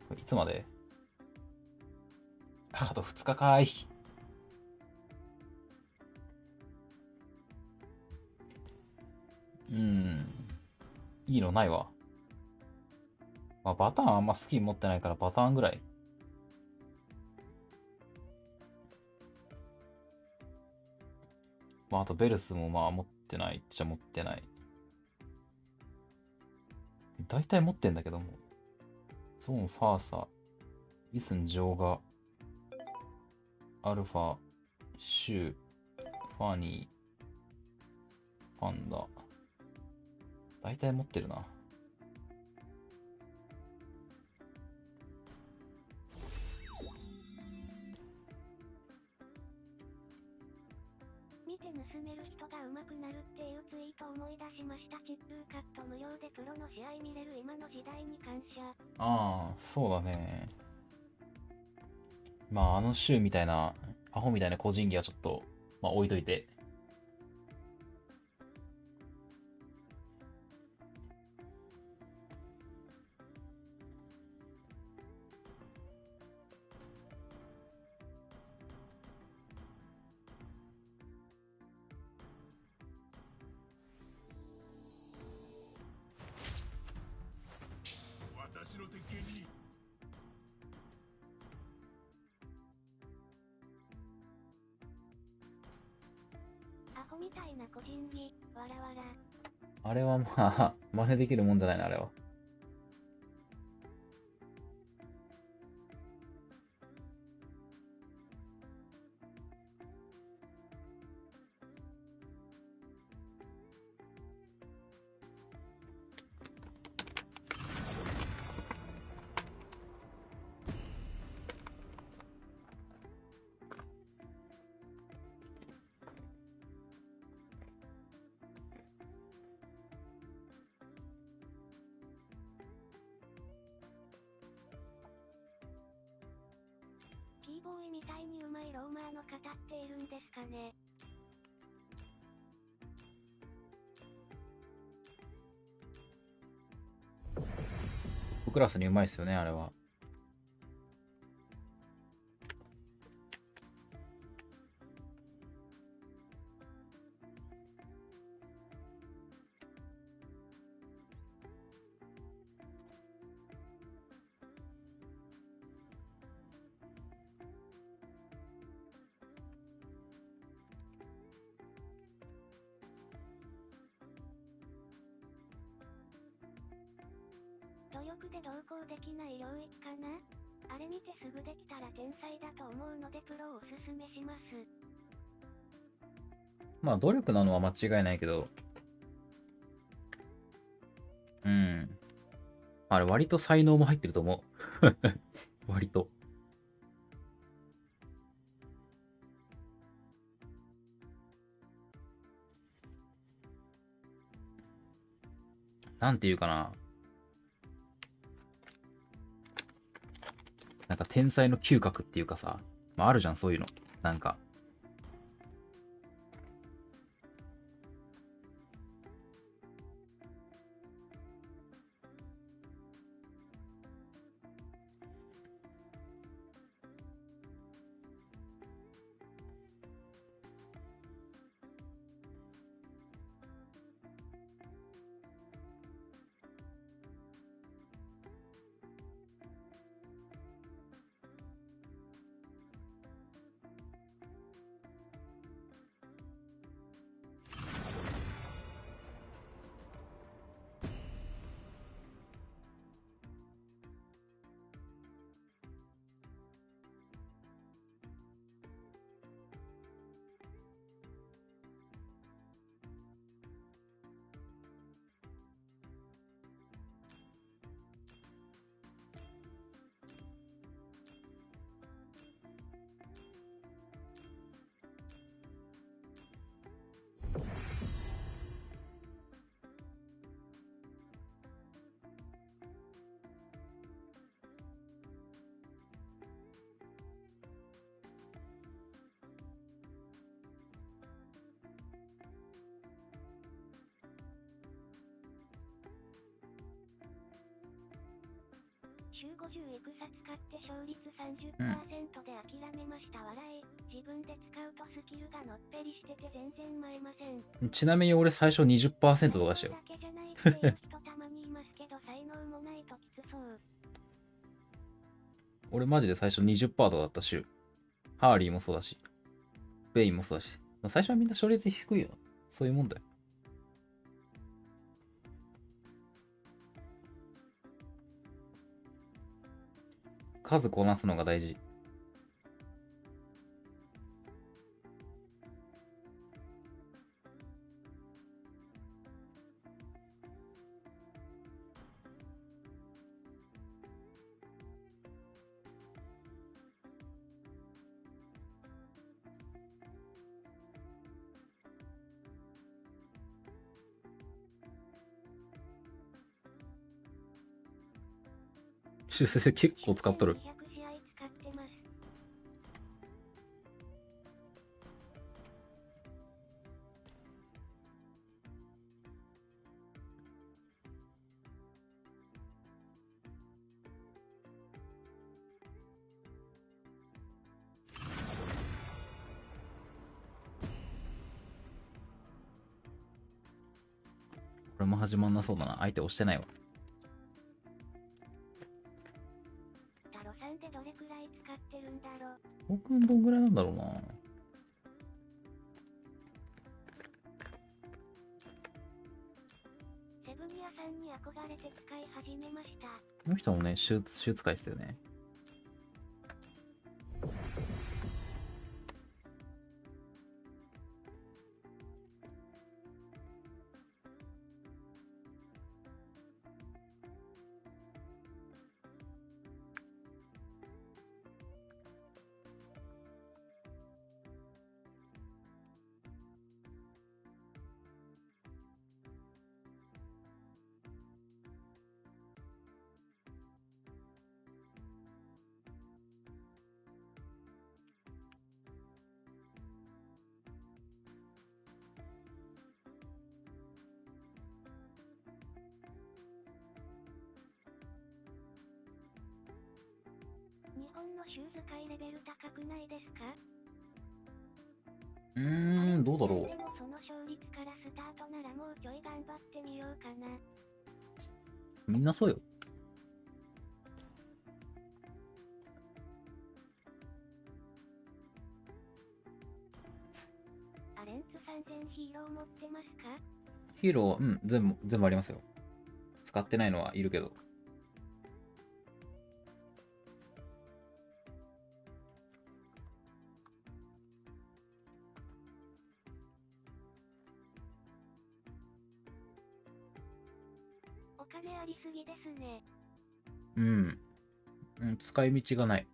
これいつまで？あと2日かーい。いいのないわ。まあ、バターンあんま好きに持ってないからバターンぐらい。まあ、あとベルスもまあ持ってないっちゃ持ってない。大体持ってんだけども。ゾーン、ファーサ、イスン、ジョーガ、アルファ、シュー、ファニー、パンダ。大体持ってるな。見て盗める人が上手くなるっていうツイート思い出しました。チップカット無料でプロの試合見れる今の時代に感謝。ああ、そうだね。まあ、あのシューみたいな、アホみたいな個人技はちょっと、まあ置いといて。私の敵にアホみたいな個人技、わらわら。あれはまあ、真似できるもんじゃないな、あれは。キーボーイみたいにうまいローマーの方っているんですかね。クラスにうまいっすよね、あれは。力で同行できない領域かな。あれ見てすぐできたら天才だと思うのでプロをおすすめします。まあ努力なのは間違いないけど、うん。あれ割と才能も入ってると思う。割と。なんていうかな。なんか天才の嗅覚っていうかさ、まあ、あるじゃん、そういうの。なんか。週50エクサ使って勝率 30% で諦めました笑い。自分で使うとスキルがのっぺりしてて全然舞えません。ちなみに俺最初 20% とかしたよ。だけじゃないっていう人たまにいますけど才能もないときつそう。俺マジで最初 20% とかだったし、ハーリーもそうだし、ベインもそうだし、まあ、最初はみんな勝率低いよな。そういうもんだよ。数こなすのが大事。修正結構使っとる。これも始まんなそうだな。相手押してないわ。タロさんってどれくらい使ってるんだろう。僕どんぐらいなんだろうな。セブニアさんに憧れて使い始めました。この人もね、手術使いですよね。日本のシューズ界レベル高くないですか？どうだろう。でもその勝率からスタートならもうちょい頑張ってみようかな。みんなそうよ。アレンツ3000ヒーロー持ってますか？ヒーロー、全部ありますよ。使ってないのはいるけど。お金ありすぎですね。うん。使い道がない。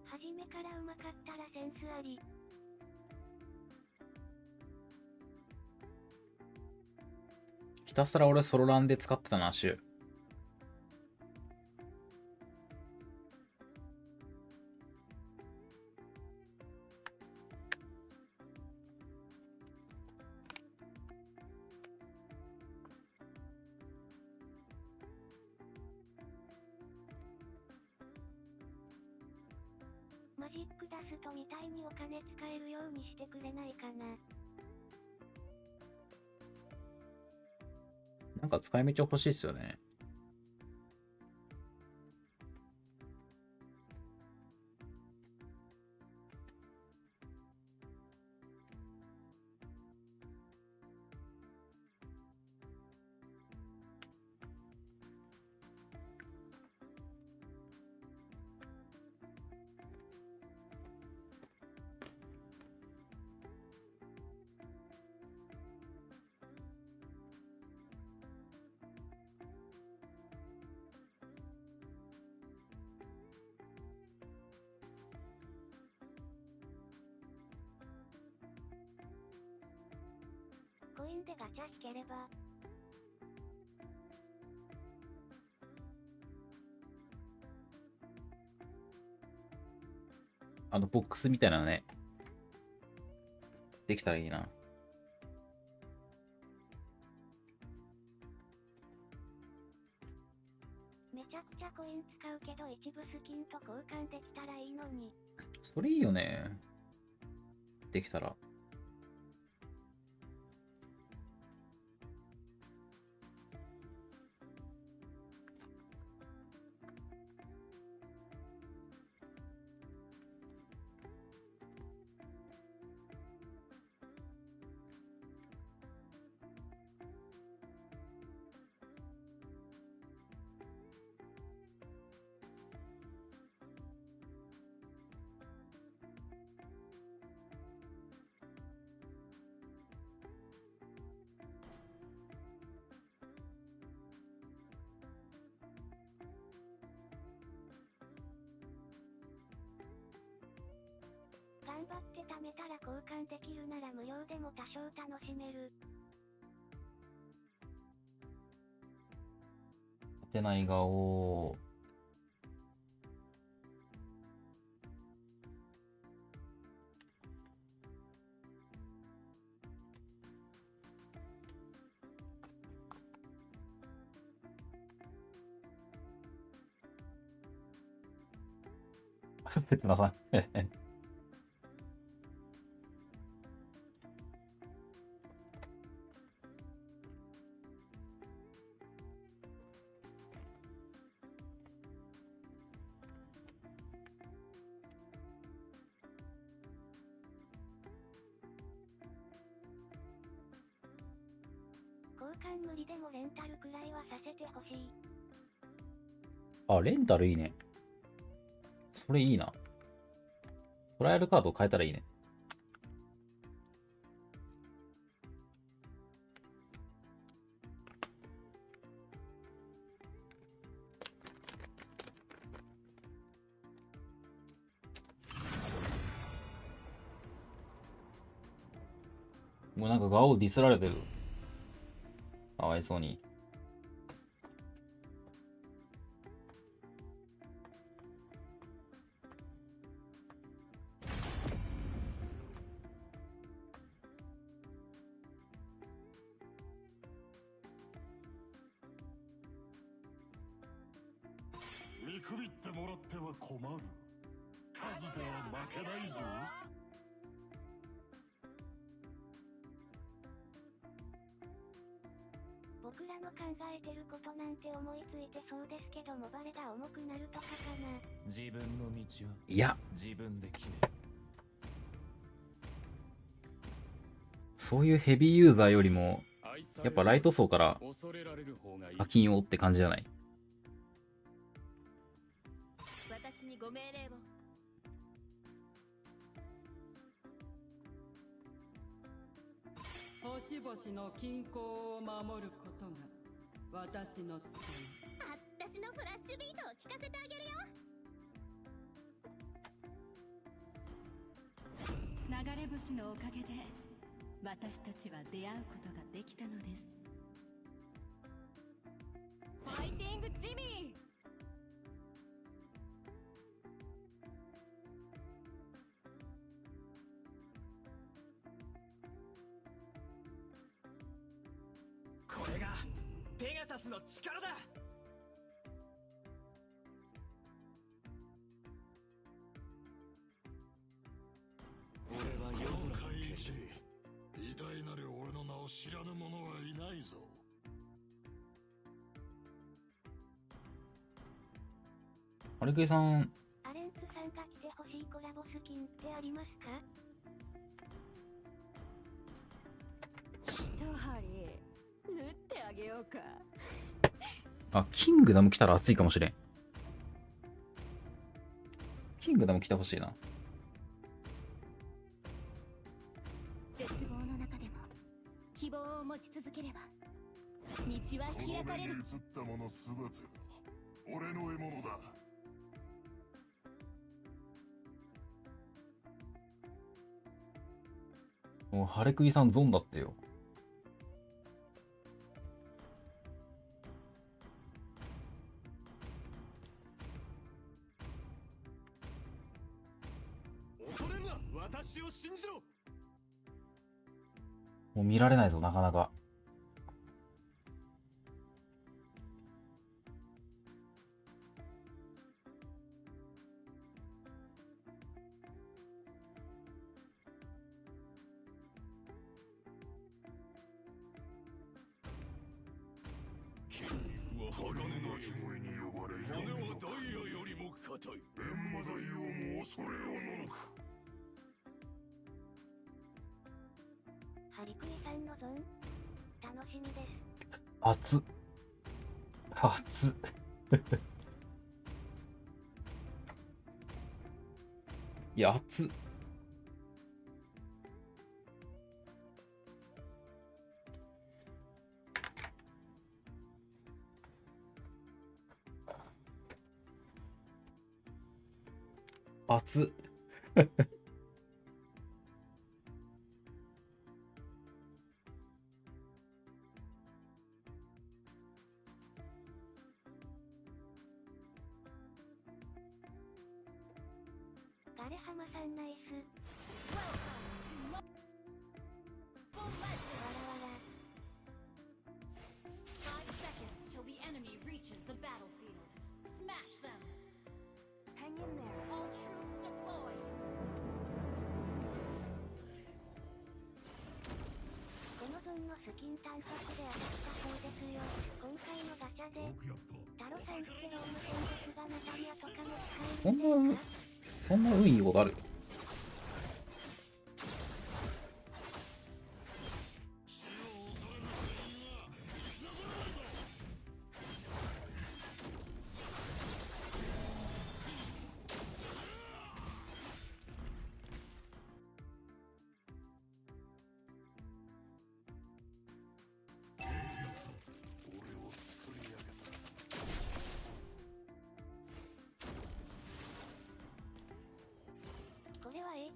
初めからうまかったらセンスあり。ひたすら俺ソロランで使ってたな、シュ。マジックダストみたいにお金使えるようにしてくれないかな。なんか使い道欲しいっすよね。コインでガチャ引ければ。ボックスみたいなのね。できたらいいな。めちゃくちゃコイン使うけど一部スキンと交換できたらいいのに。それいいよね。できたら。頑張って貯めたら交換できるなら無料でも多少楽しめる。勝てない顔。せつなさん。交換無理でもレンタルくらいはさせてほしい。あ、レンタルいいね。それいいな。トライアルカードを変えたらいいね。もうなんかガオディスられてる。かわいそうに。見くびってもらっては困る。数では負けないぞ。僕らの考えてることなんて思いついてそうですけどもバレが重くなるとかかな。自分の道いや、自分で決める。そういうヘビーユーザーよりもやっぱライト層から課金をって感じじゃない？私にご命令を。し星の均衡を守ることが私の務め。私のフラッシュビートを聞かせてあげるよ。流れ星のおかげで私たちは出会うことができたのです。ファイティングジミー。これがペガサスの力だ。俺は世の海域で偉大なる俺の名を知らぬ者はいないぞ。アレクイさん、アレンツさんが来てほしいコラボスキンってありますか？一針縫ってあげようか。あ、キングダム来たら熱いかもしれん。キングダム来てほしいな。絶望の中でも希望を持ち続ければ道は開かれる。この目に映ったものすべてが俺の獲物だ。もうハレクイさんゾンだってよ。恐れるな、私を信じろ。もう見られないぞ、なかなか。筋肉は鋼の鳴き声に呼ばれ、骨はダイヤよりも硬い。閻魔大王も恐れおののく。ハリクイさんのゾーン楽しみです。熱っ。熱っ。いや、熱っ。熱っ。ガレハマさんナイス。わらわら。 5 seconds till the enemy reaches the battlefield. Smash them. Hang in there. All troops deployed. このゾーンのスキン単発で当たったそうですよ。今回のガチャでタロさんってローム戦術がナタリアとかも使えるんですか？そんな運いいことある？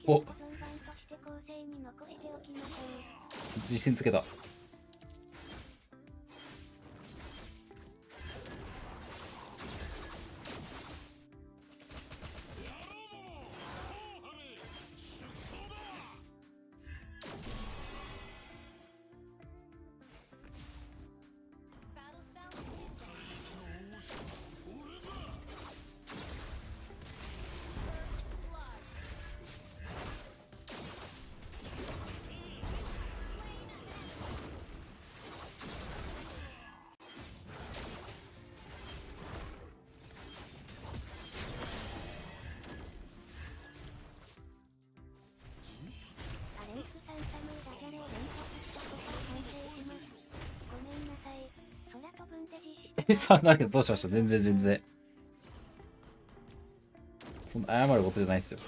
お、自信つけた。さあ、なんかどうしました？全然。そんな謝ることじゃないっすよ。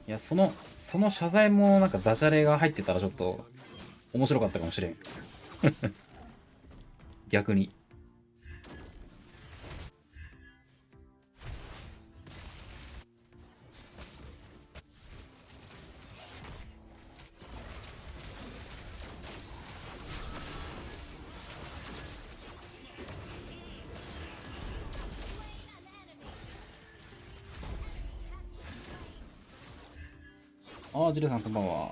いや、その謝罪もなんかダジャレが入ってたらちょっと面白かったかもしれん。逆に。ああ、ジルさんこんばんは。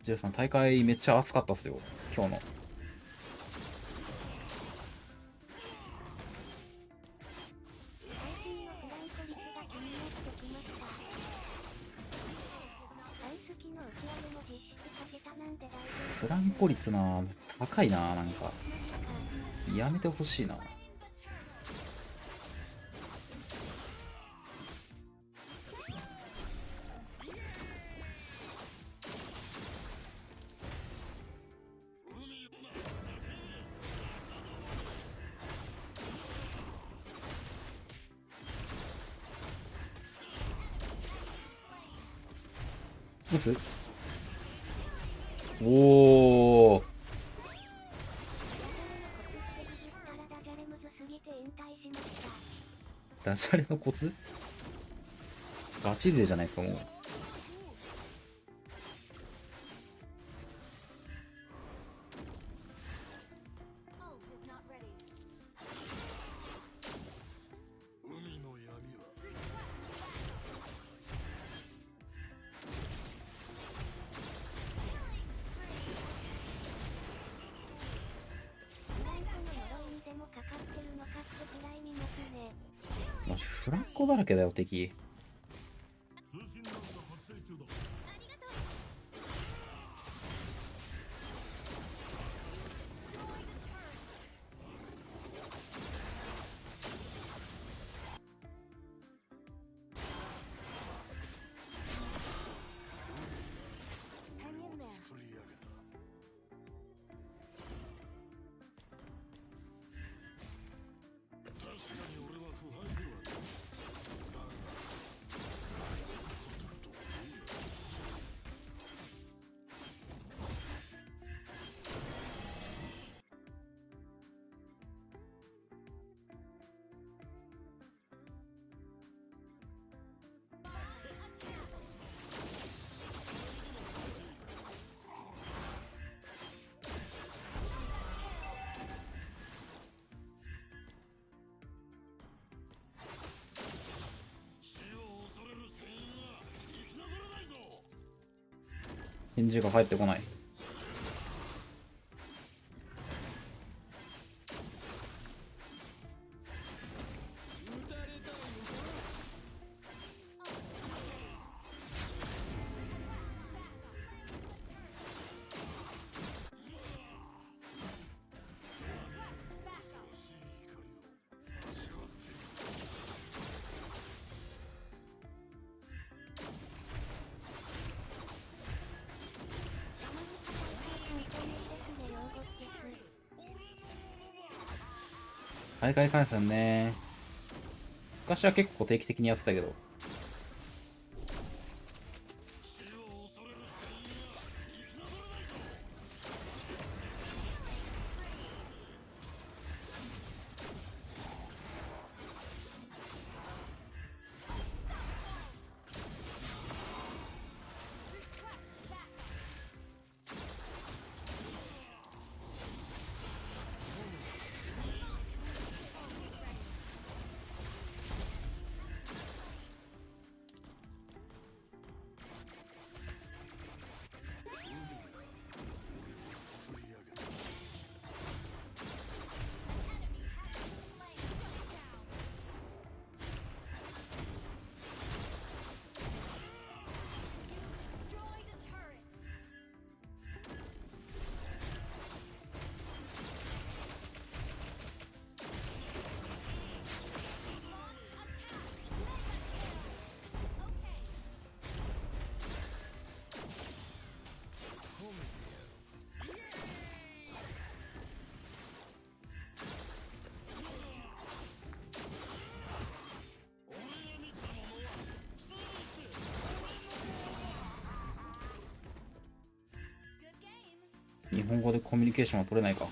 ジルさん、大会めっちゃ熱かったっすよ、今日の。フランコ率な、高いな、なんか。やめてほしいな。おー。ダジャレのコツ？ガチ勢じゃないですか、もう。フランコだらけだよ、敵。返事が返ってこない。大会観戦ね。昔は結構定期的にやってたけど。日本語でコミュニケーションは取れないか。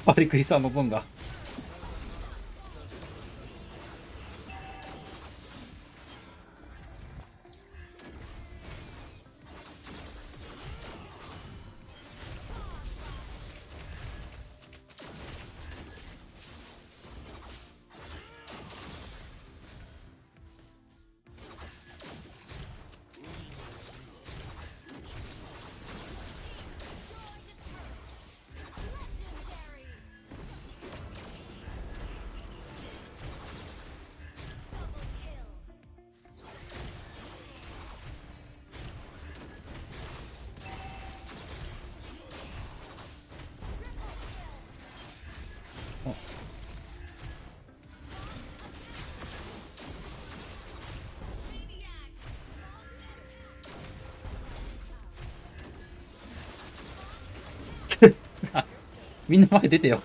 パリクリさんのゾンがみんな前出てよ。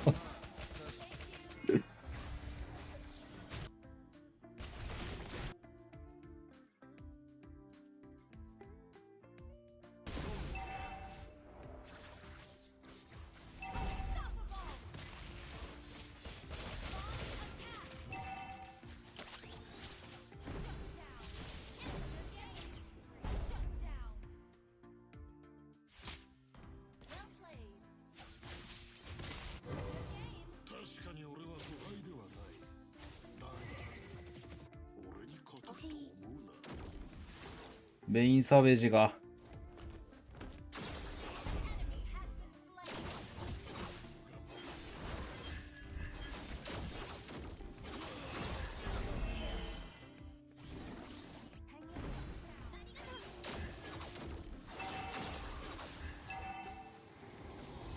ベインサーベージが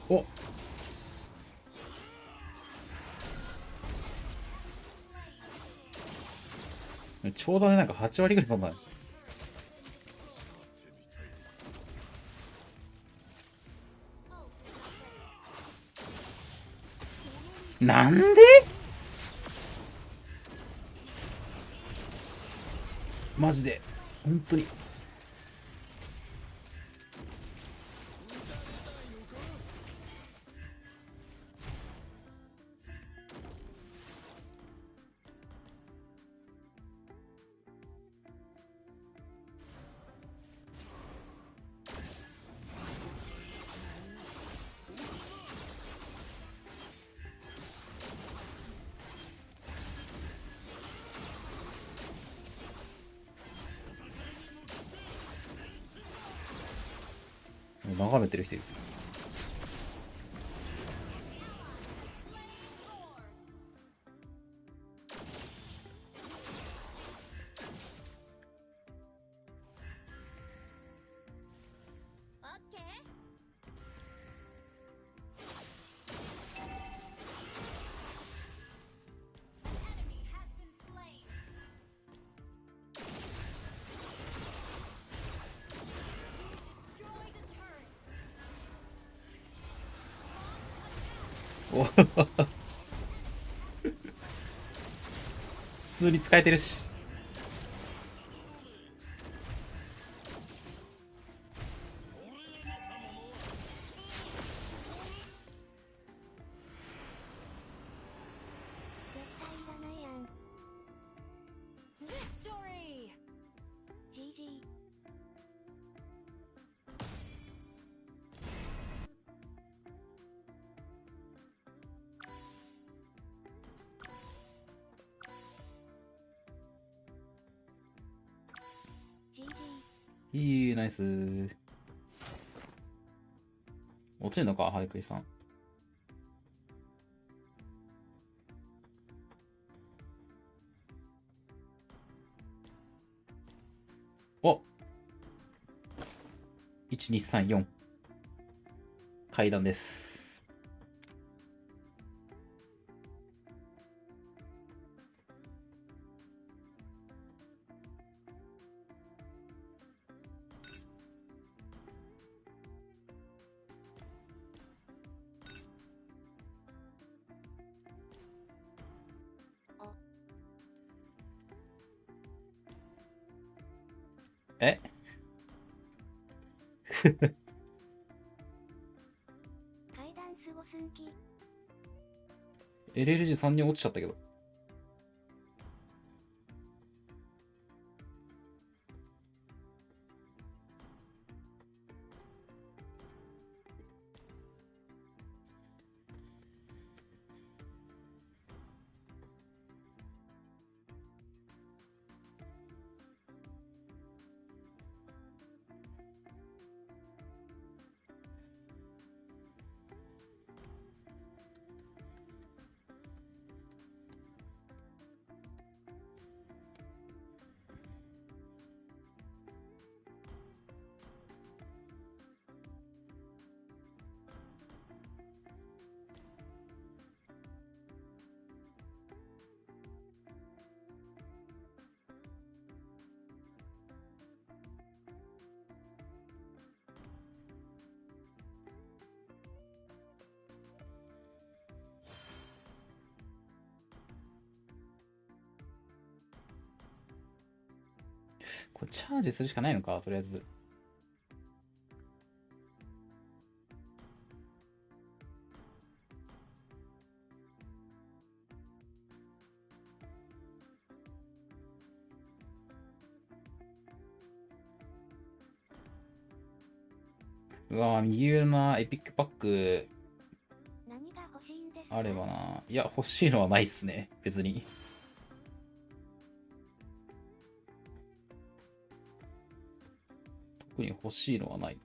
おちょうどね、なんか8割ぐらい飛んだね。なんでマジで本当に眺めてる人いる。普通に使えてるし。いいナイス。落ちるのか、ハリクリさん。お !1234。階段です。え階段すごすんき。LLG3 人落ちちゃったけど。これチャージするしかないのか、とりあえず。うわぁ、右上のエピックパック何が欲しいんですか？あればな。いや、欲しいのはないっすね、別に。特に欲しいのはない。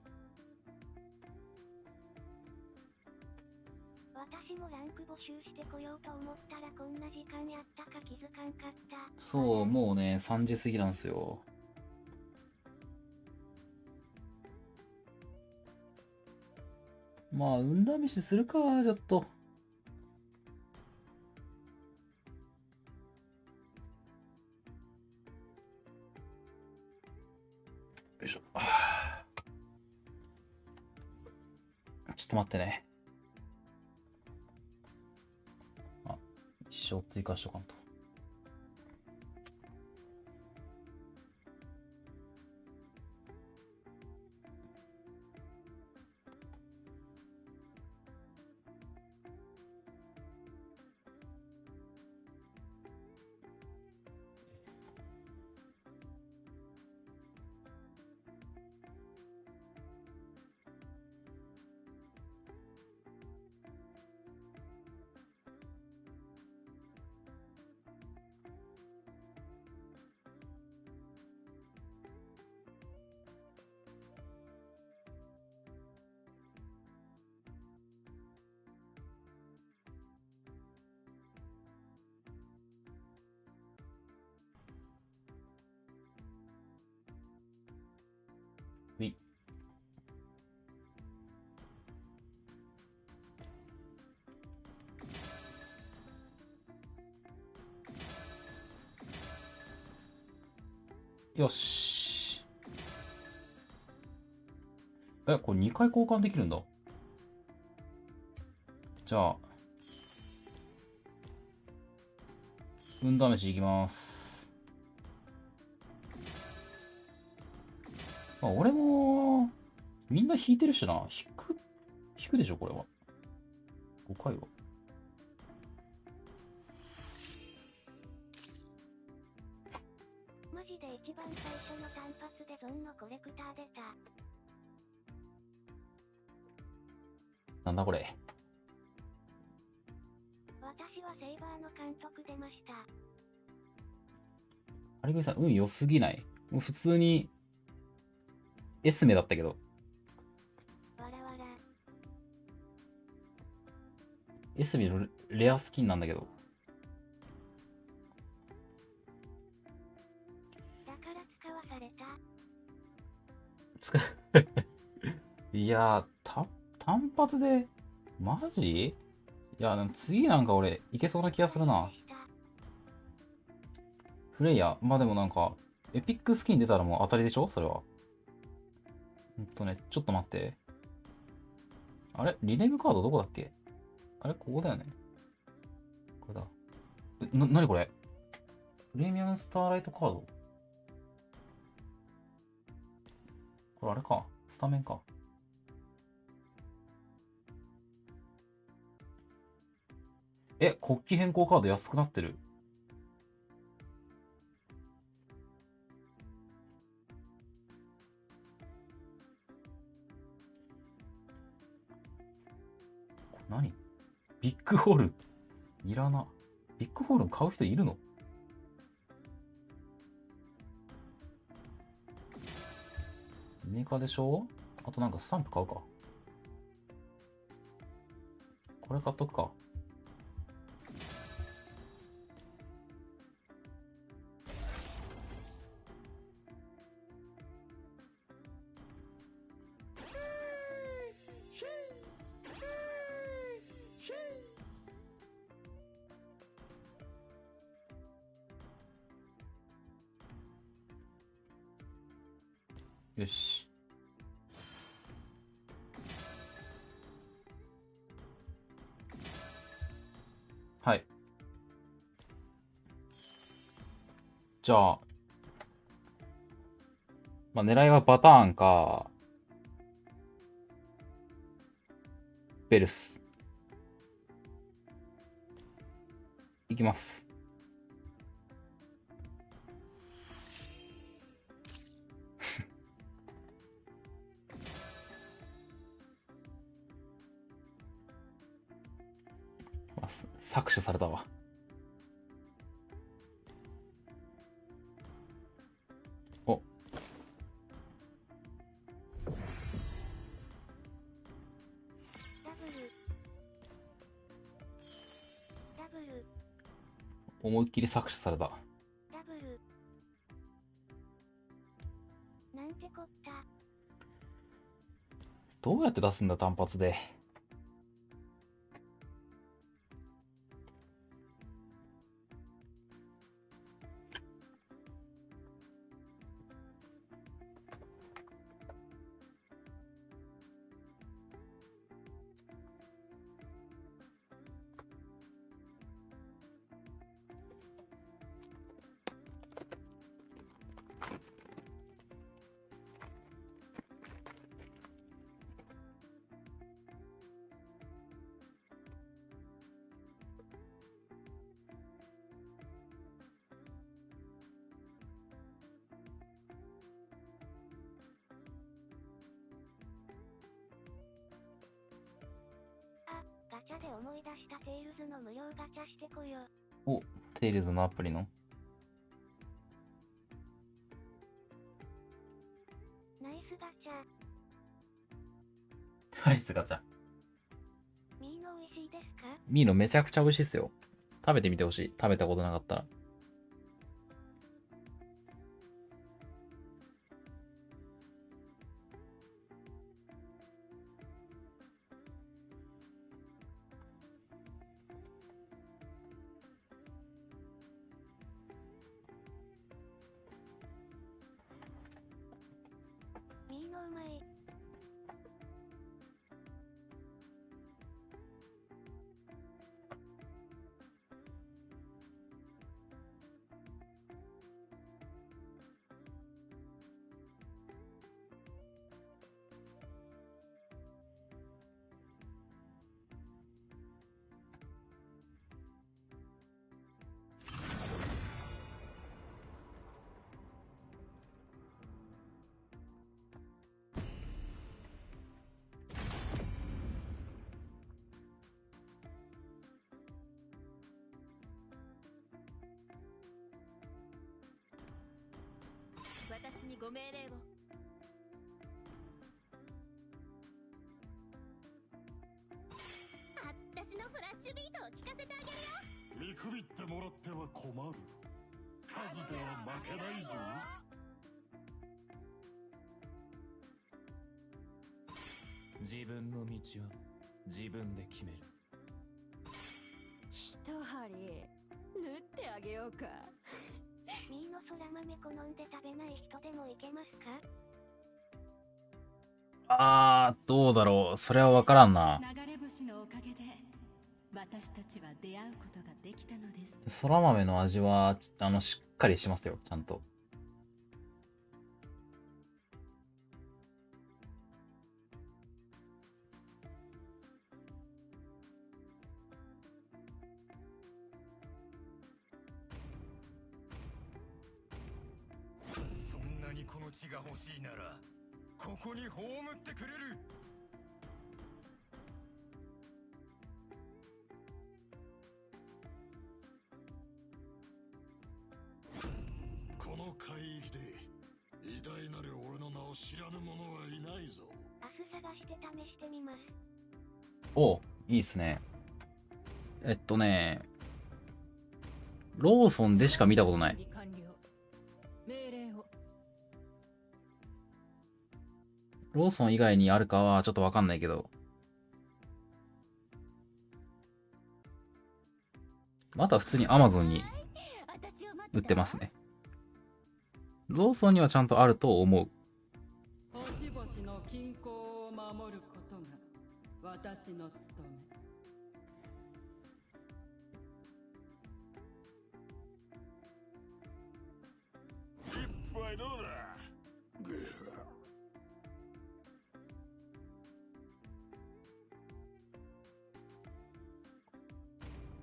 私もランク募集してこようと思ったらこんな時間やったか気づかんかった。そう、もうね、3時過ぎなんですよ。まあ、運試しするか、ちょっと。よいしょ。ちょっと待ってね。あ、一生追加しとかんと。よし。え、これ2回交換できるんだ。じゃあ、運試しいきます。まあ、俺も、みんな引いてるしな。引くでしょ、これは。5回は。マジで一番最初の単発でゾンのコレクター出た。なんだこれ。私はセイバーの監督出ました。有栗さん、運良すぎない？もう普通に、エスメだったけど。わらわら。エスメのレアスキンなんだけど。だから使わされた。いやー、単発で、マジ？いや、でも次なんか俺、いけそうな気がするな。フレイヤー。まあでもなんか、エピックスキン出たらもう当たりでしょそれは。ちょっと待って。あれリネームカードどこだっけ？あれここだよね。これだ。なにこれ？プレミアムスターライトカード？これあれか、スタメンか。え、国旗変更カード安くなってる。何？ビッグホールいらな。ビッグホール買う人いるの？メーカーでしょ？あとなんかスタンプ買うか。これ買っとくか。よし。はい。じゃあ、まあ、狙いはパターンか、ベルス。いきます。搾取されたわ。お。思いっきり搾取された。ダブル。なんてこった。どうやって出すんだ単発で。ガチャで思い出したテイルズの無料ガチャしてこよ。お、テイルズのアプリのナイスガチャ。ナイスガチャ。ミーノ美味しいですか？ミーノめちゃくちゃ美味しいっすよ。食べてみてほしい。食べたことなかったら。ミーノうまい。私にご命令を。私のフラッシュビートを聞かせてあげるよ。見くびってもらっては困る。数では負けないぞ。自分の道は自分で決める。一針縫ってあげようか。ミーノそら豆好んで食べない人でもいけますか？どうだろう。それは分からんな。流れ星のおかげで私たちは出会うことができたのです。そら豆の味はしっかりしますよ、ちゃんと。命が欲しいならここに葬ってくれる。この海域で偉大なる俺の名を知らぬ者はいないぞ。明日探して試してみます。お、いいっすね。ローソンでしか見たことない。ローソン以外にあるかはちょっとわかんないけど。また普通に Amazon に売ってますね。ローソンにはちゃんとあると思う。星々の均衡を守ることが私の務め。一杯どうだ。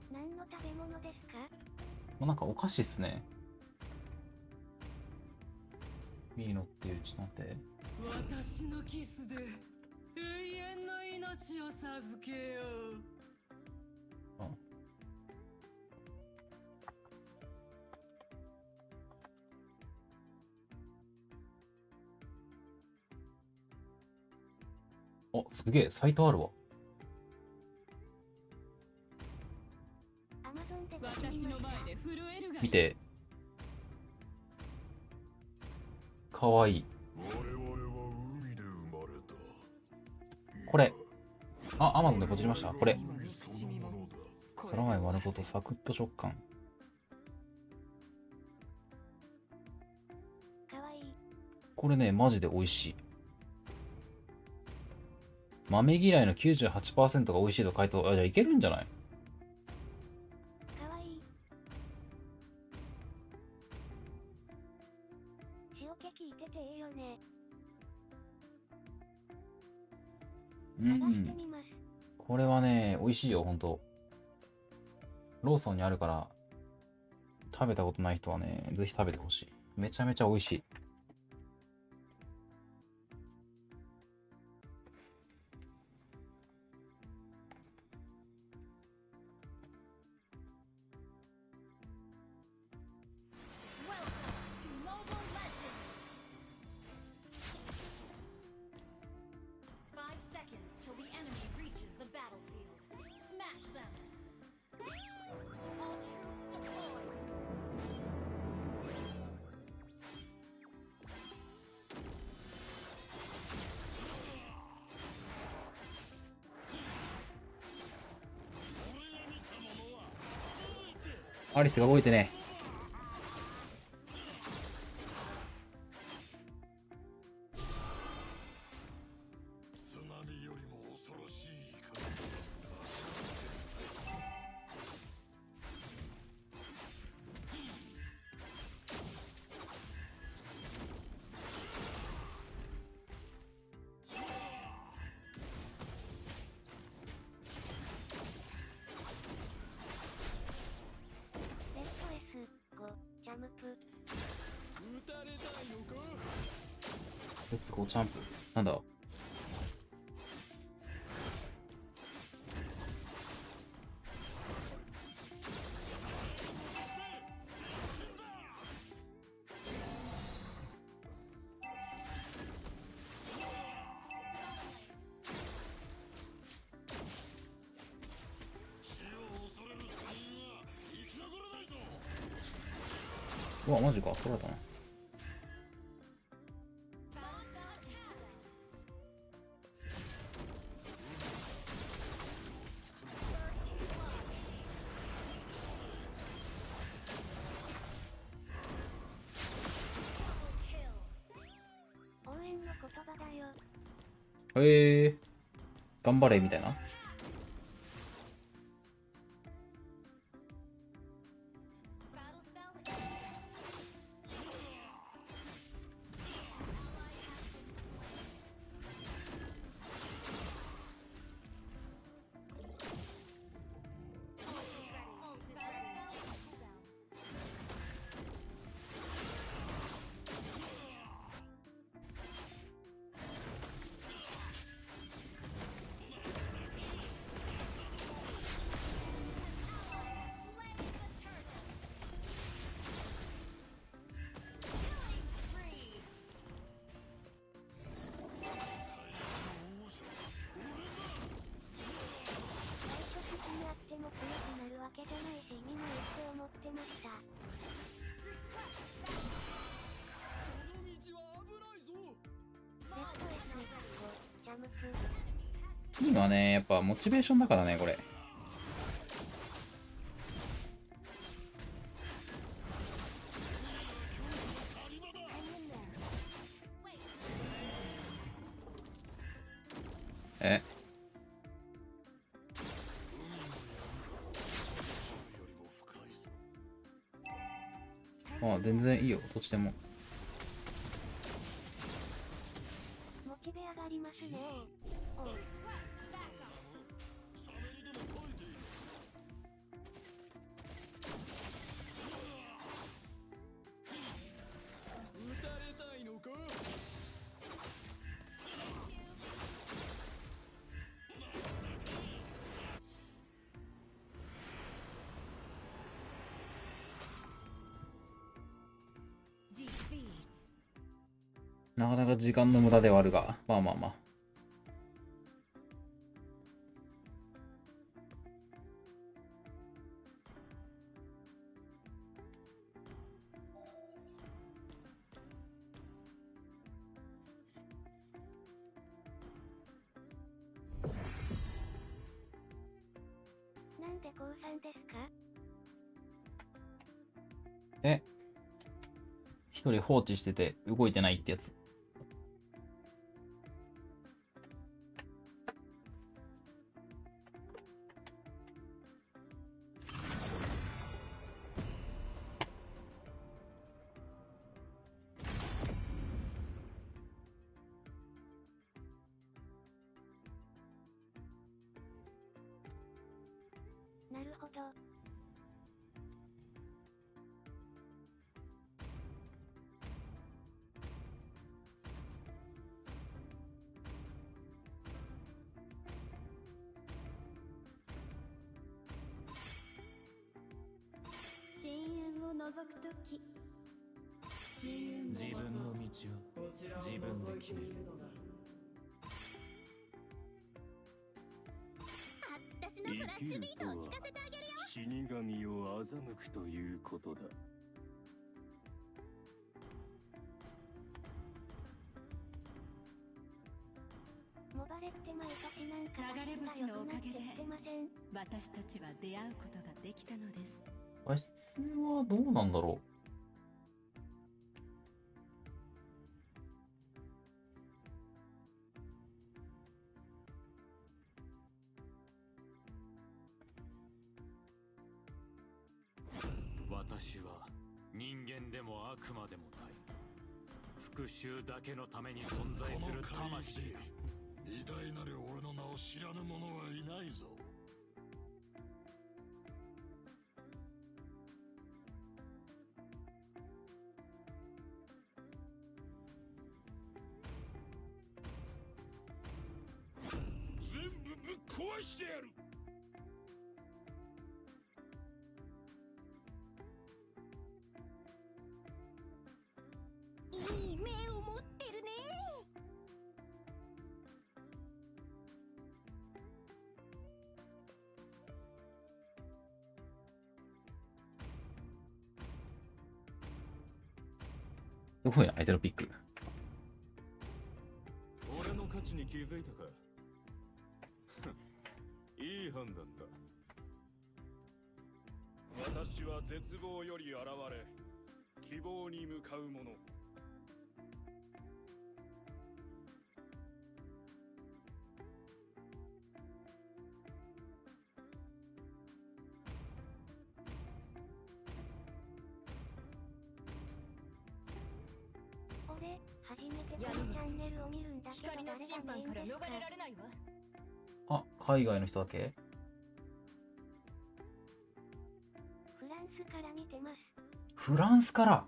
何の食べ物ですか？もうなんかお菓子っすね。いいのっていう、ちょっと待って。私のキスで永遠の命を授けよう。あ、すげえ、サイトあるわ。私の前で震えるが見て。かわいい。これ。あ、Amazon でポチりました。これ。空豆丸ごとサクッと食感。これね、マジで美味しい。豆嫌いの 98% が美味しいと回答。あ、じゃあいけるんじゃない？かわいい。塩気効いてていいよね。これはね、美味しいよ、ほんと。ローソンにあるから、食べたことない人はね、ぜひ食べてほしい。めちゃめちゃ美味しい。アリスが動いてね。レッツゴーチャンプ。なんだ？うわ、マジか。取られたな。頑張れみたいな。いいのはね、やっぱモチベーションだからね、これ。あ、全然いいよ、どっちでも。モチベ上がりますね。なかなか時間の無駄ではあるが、まあまあまあ。なんで高3ですか？一人放置してて動いてないってやつ。なるほど。深淵を覗くとき、自分の道を自分で決める。私のフラッシュビートを聞かせてあげるよ。死神を欺くということだ。モバレって毎年なんか流れ星のおかげでしてません？私たちは出会うことができたのです。あれ、質はどうなんだろ私は人間でも悪魔でもない。復讐だけのために存在する魂だ。偉大なる俺の名を知らぬ者はいないぞ。全部ぶっ壊してやる。いい目を持ってるね。う。どこや、相手のピック。俺の価値に気づいたか？いい判断だ。私は絶望より現れ、希望に向かう者。俺、初めてこのチャンネルを見るんだけど、光の審判から逃れられないわ。あ、海外の人だけ？フランスから見てます。フランスから。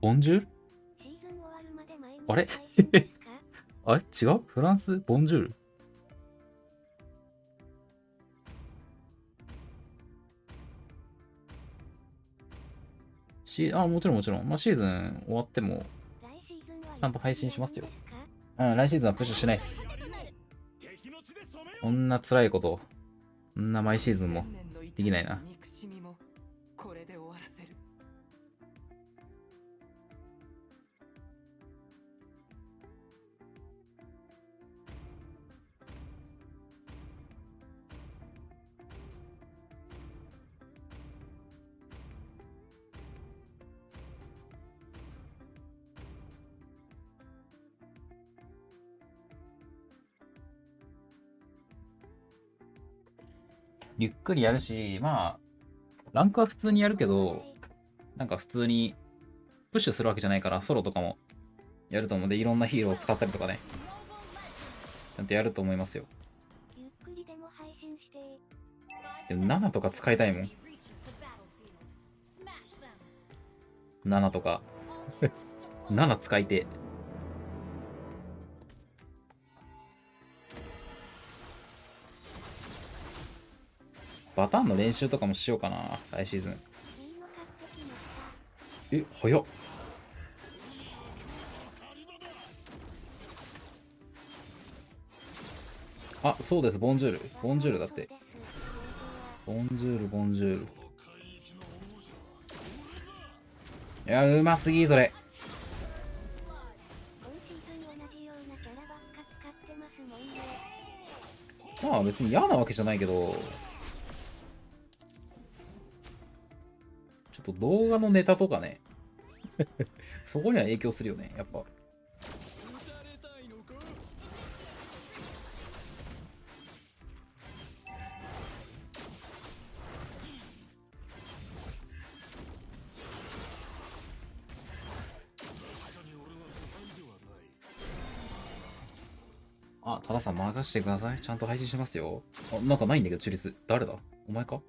ボンジュール？シーズン終わるまで毎日あれ配信ですか？あれ違う？フランスボンジュール？あ、もちろんもちろん。まあ、シーズン終わっても、ちゃんと配信しますよ。うん、来シーズンはプッシュしないっす。こんな辛いこと、こんな毎シーズンもできないな。憎しみもこれで終わらせる。ゆっくりやるし、まあ、ランクは普通にやるけど、なんか普通にプッシュするわけじゃないから、ソロとかもやると思うんで、いろんなヒーローを使ったりとかね、ちゃんとやると思いますよ。でも7とか使いたいもん。7とか。7使いて。バターンの練習とかもしようかな、来シーズン。え、早っ。あ、そうです、ボンジュール。ボンジュールだって。ボンジュール、ボンジュール。いや、うますぎ、それ。まあ別に嫌なわけじゃないけど、ちょっと動画のネタとかね、そこには影響するよね、やっぱ。あ、多田さん任してください。ちゃんと配信しますよ。あ、なんかないんだけど、中立。誰だ？お前か？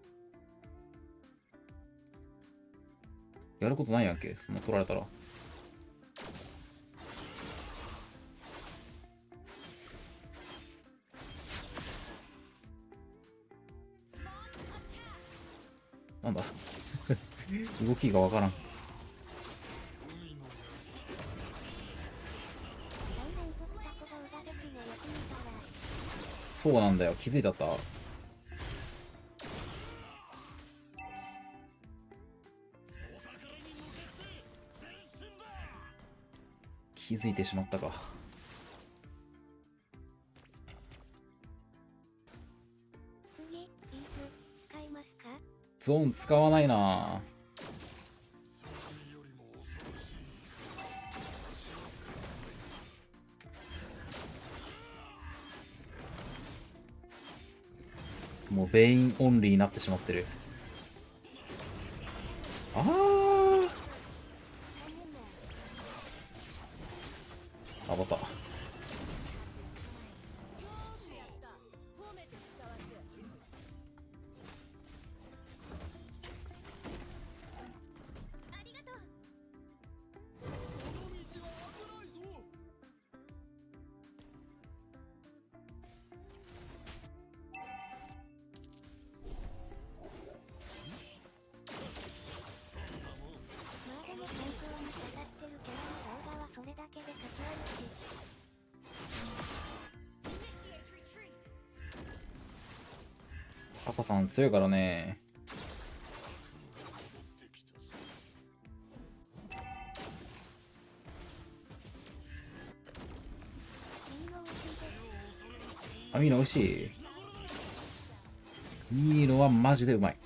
やることないやんけ。そんな取られたら。なんだ動きがわからん。そうなんだよ。気づいちゃった。気づいてしまったか。ゾーン使わないな。もうベインオンリーになってしまってる。ああ、バタ。タコさん強いからね。あ、ミーノ美味しい。ミーノはマジでうまい。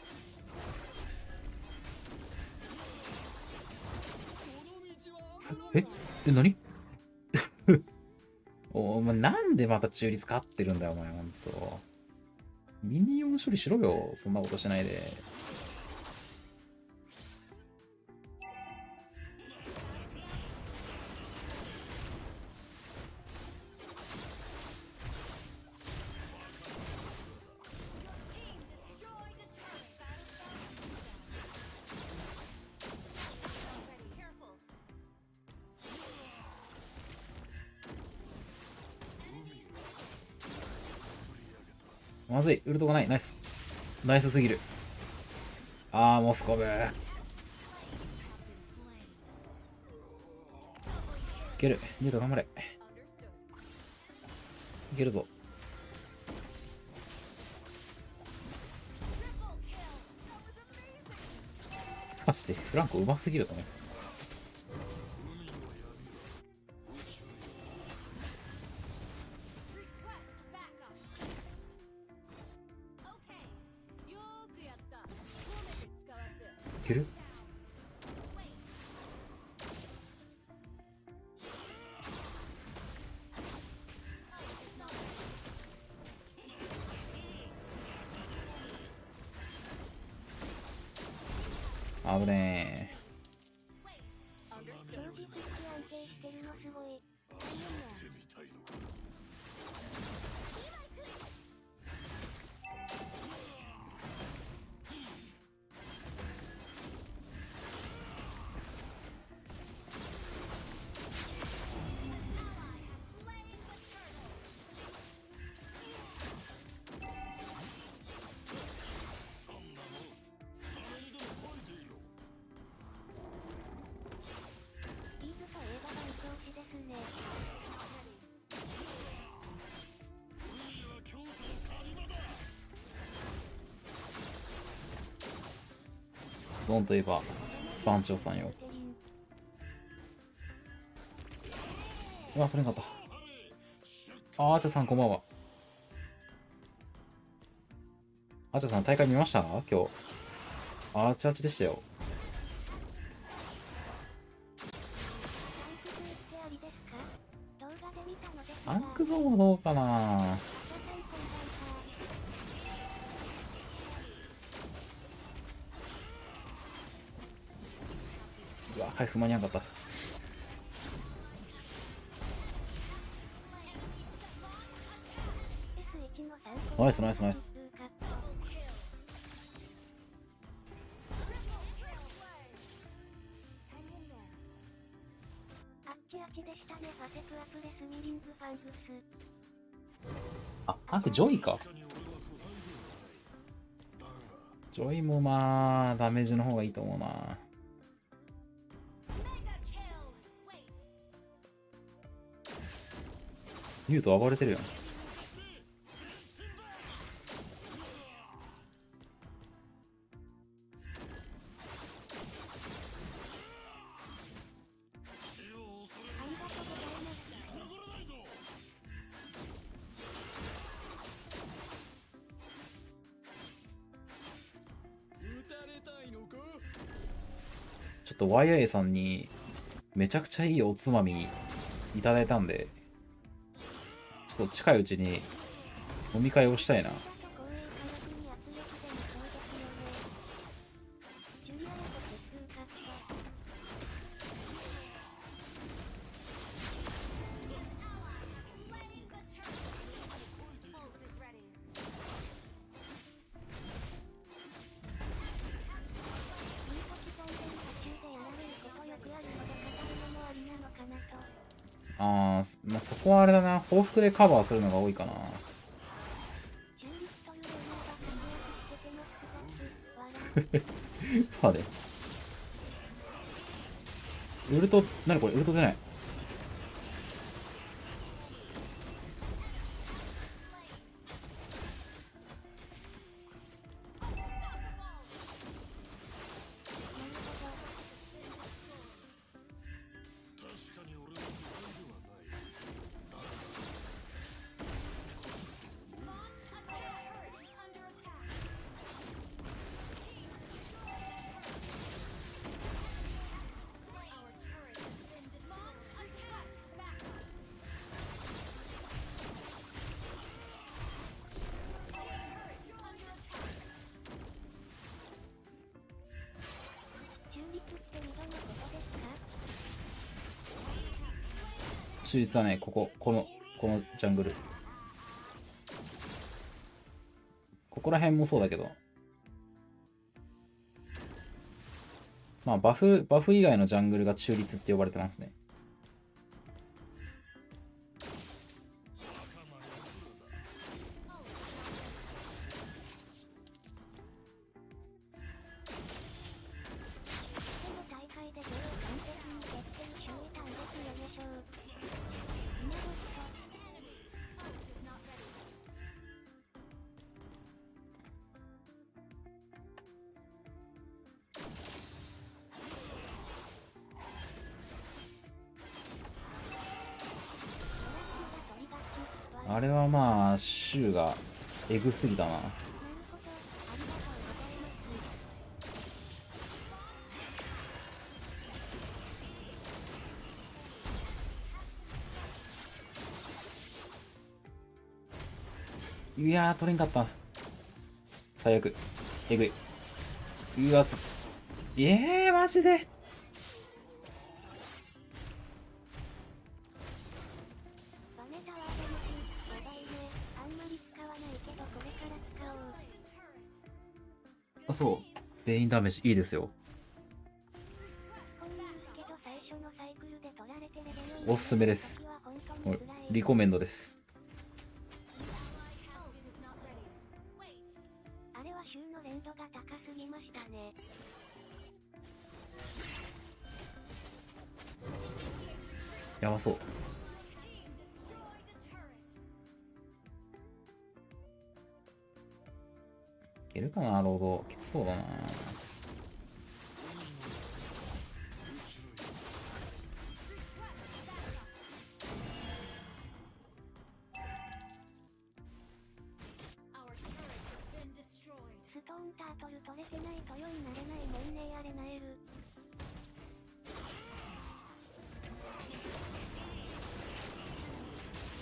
え、何お前なんでまた中立勝ってるんだよ、お前、ほんと。ミニオン処理しろよ、そんなことしないで。まずい、ウルトがない。ナイス。ナイスすぎる。あー、モスコブ。いける。ニュート頑張れ。いけるぞ。マジで、フランコうますぎるとね。いける？危ねえ。ゾーンといえば番長さんよ。うわ、取れなかった。あーちゃさんこんばんは。あーちゃさん大会見ました今日。あーちあちでしたよ。ランクゾーンはどうかな。うわ、回復間に合わなかった。ナイスナイスナイス。あ、タンクジョイか。ジョイもまあダメージの方がいいと思うな。ニュート暴れてるよ。ちょっと YA さんにめちゃくちゃいいおつまみいただいたんで、ちょっと近いうちに飲み会をしたいな。まあ、そこはあれだな、報復でカバーするのが多いかな。パーでウルト、何これ、ウルト出ない。中実はね、このジャングル。ここら辺もそうだけど。まあ、バフ以外のジャングルが中立って呼ばれてますね。あれはまあ、シューがエグすぎたな。いやー、取れんかった。最悪。えぐい。うわ、マジで。あ、そう。ベインダメージいいですよ。おすすめです。リコメンドです。あれは週の連動が高すぎましたね。やばそう。いけるかな、ロード。きつそうだな。ストーンタートル取れてないと良いなれないもんね。あれなえる。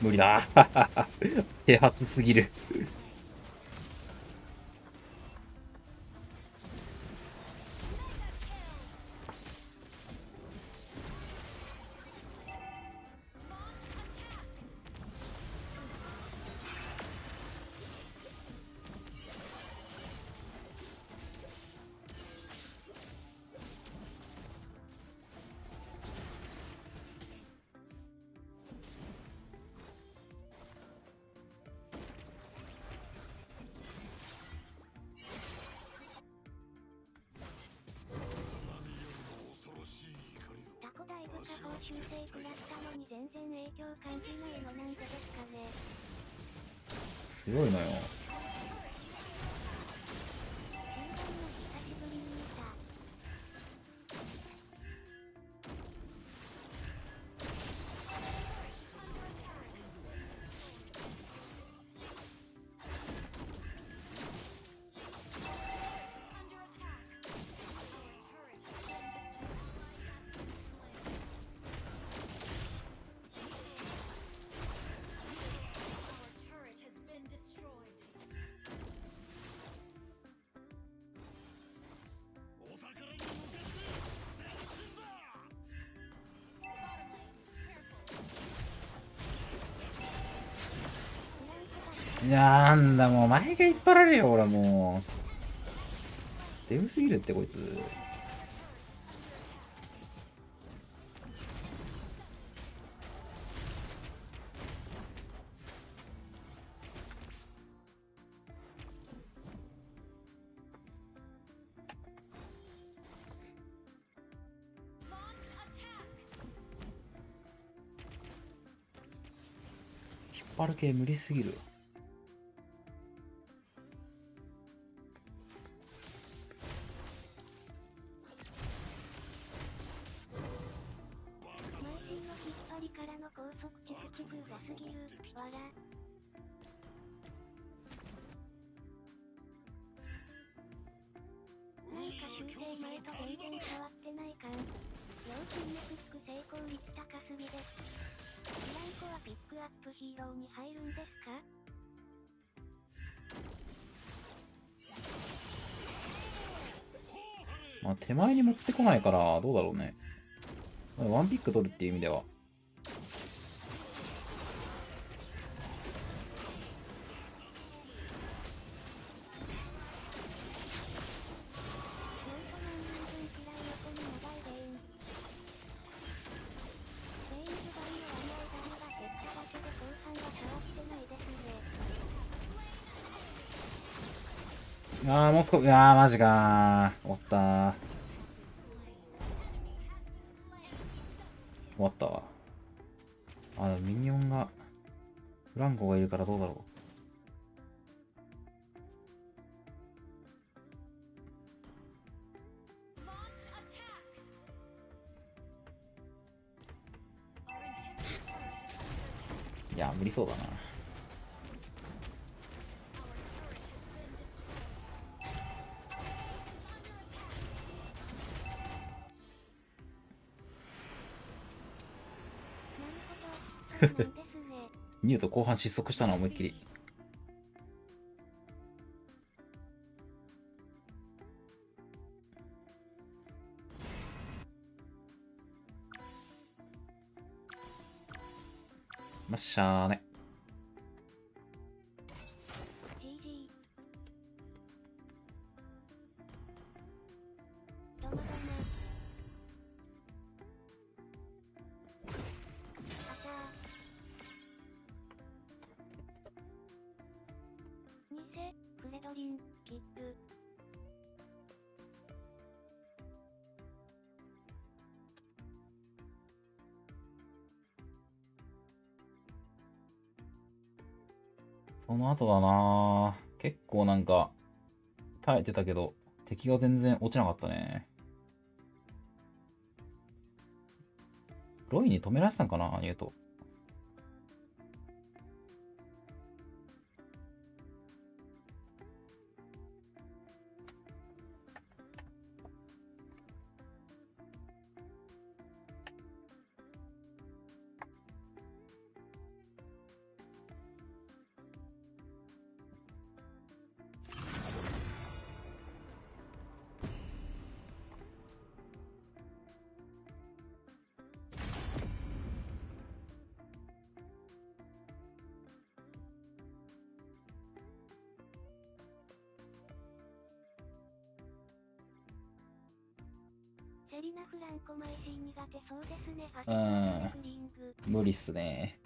無理だ。手厚すぎる。修正食らったのに全然影響感じないのなんでですかね。すごいのよ。なんだもう前が引っ張られるよ。俺もうデブすぎるってこいつ。引っ張る系無理すぎる。まあ手前に持ってこないからどうだろうね。ワンピック取るっていう意味では。もう少し、マジかー。終わったー。終わったわ。でもミニオンが、フランコがいるからどうだろう。いや、無理そうだな。ニュート後半失速したな、思いっきり。しゃーね。フレドリン、キップ。その後だなぁ。結構なんか、耐えてたけど、敵が全然落ちなかったね。ロイに止められてたんかな、ニュート。セリナ・フランコマイシー苦手そうですね。ファストリング。無理っすね。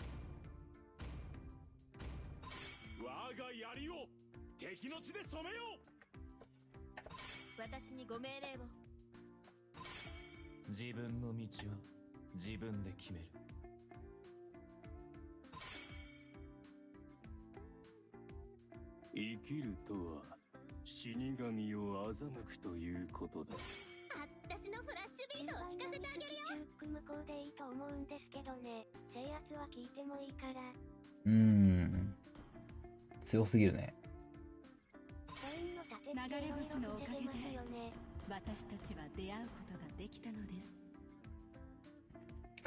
我が槍を敵の血で染めよう。私にご命令を。自分の道は自分で決める。生きるとは死神を欺くということだ。私のフラッシュビートを聞かせてあげるよ。向こうでいいと思うんですけどね。制圧は聞いてもいいから。強すぎるね。流れ星のおかげで私たちは出会うことができたのです。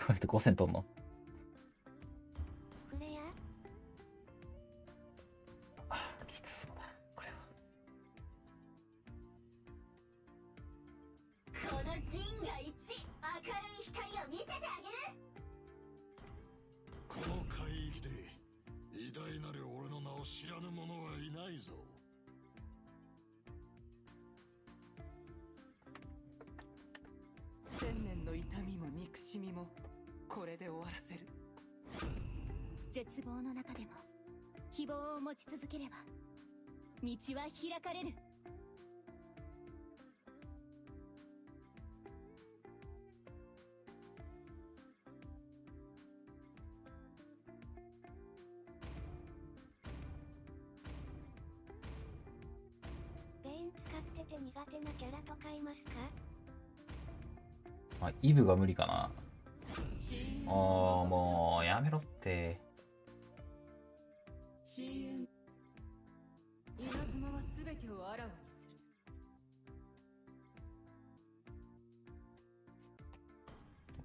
これって5000取んの？フレア？きつそうだ、これは。この銀河一明るい光を見せてあげる。この海域で偉大なる俺の名を知らぬ者はいないぞ。千年の痛みも憎しみもこれで終わらせる。絶望の中でも希望を持ち続ければ道は開かれる。ベイン使ってて苦手なキャラとかいますか？イブが無理かな。もうやめろって。稲妻は全てをあらわにす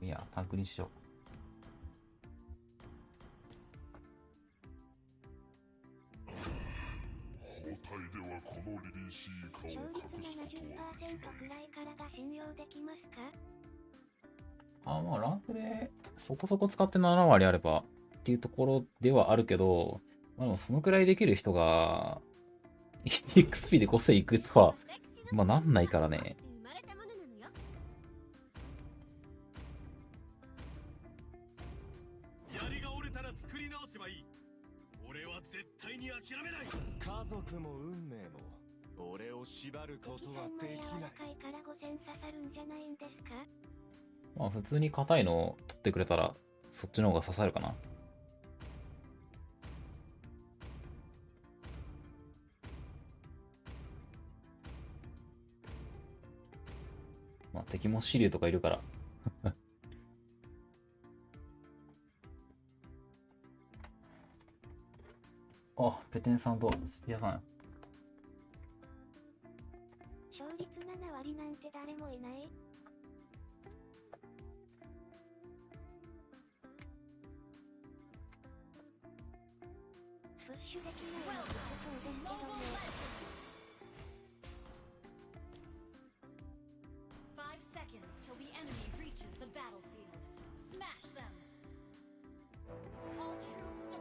る。いや、タンクにしよ包帯ではこのリリーシー化を隠すことはできない。くらいからが信用できますか？まあランクでそこそこ使って7割あればっていうところではあるけど、でもそのくらいできる人がXP で5000いくとはなんないからね。槍が折れたら作り直せばいい。俺は絶対に諦めない。家族も運命も俺を縛ることはできない。柔から5000刺さるんじゃないんですか？普通に硬いのを取ってくれたらそっちの方が刺さるかな。敵も支流とかいるからペテンさんとスピアさん。勝率7割なんて誰もいない。プッシュできないのそうですけどね。5 seconds till the enemy reaches the battlefield. Smash them. All troops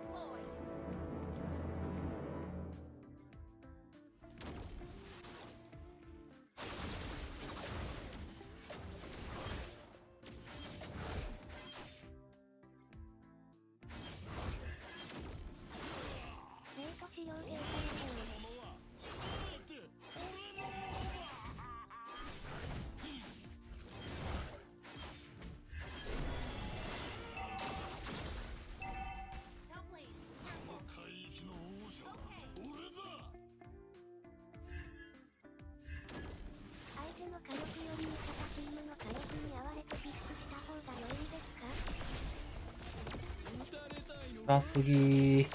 高すぎ。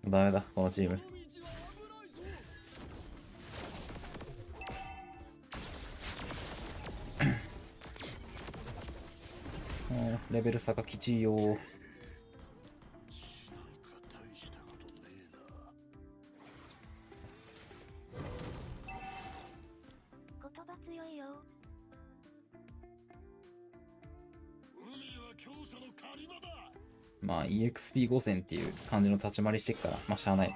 ダメだ、このチーム。レベル差がきちいよ。言葉強いよ。まあ EXP5000 っていう感じの立ち回りしてっから、まあしゃあない。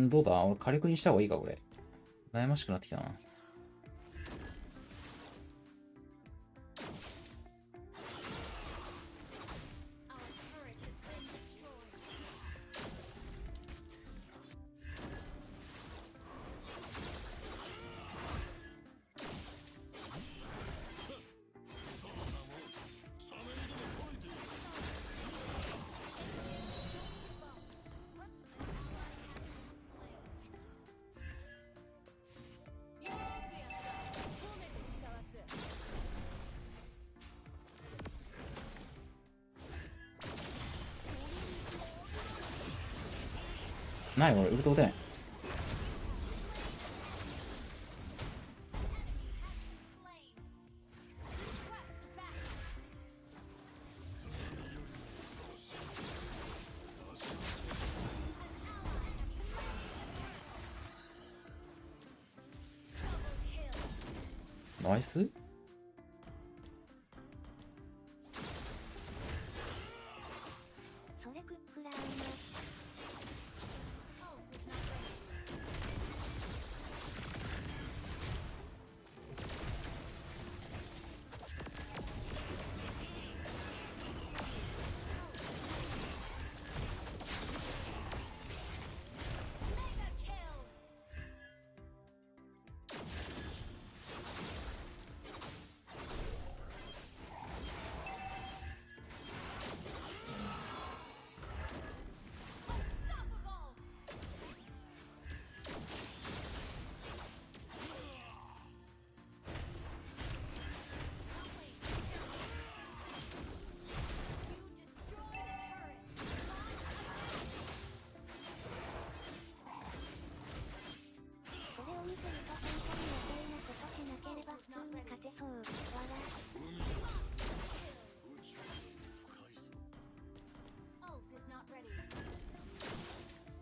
どうだ、俺火力にした方がいいか、これ。悩ましくなってきたな。何俺ウルト打てない。ナイス。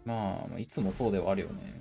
まあ、いつもそうではあるよね。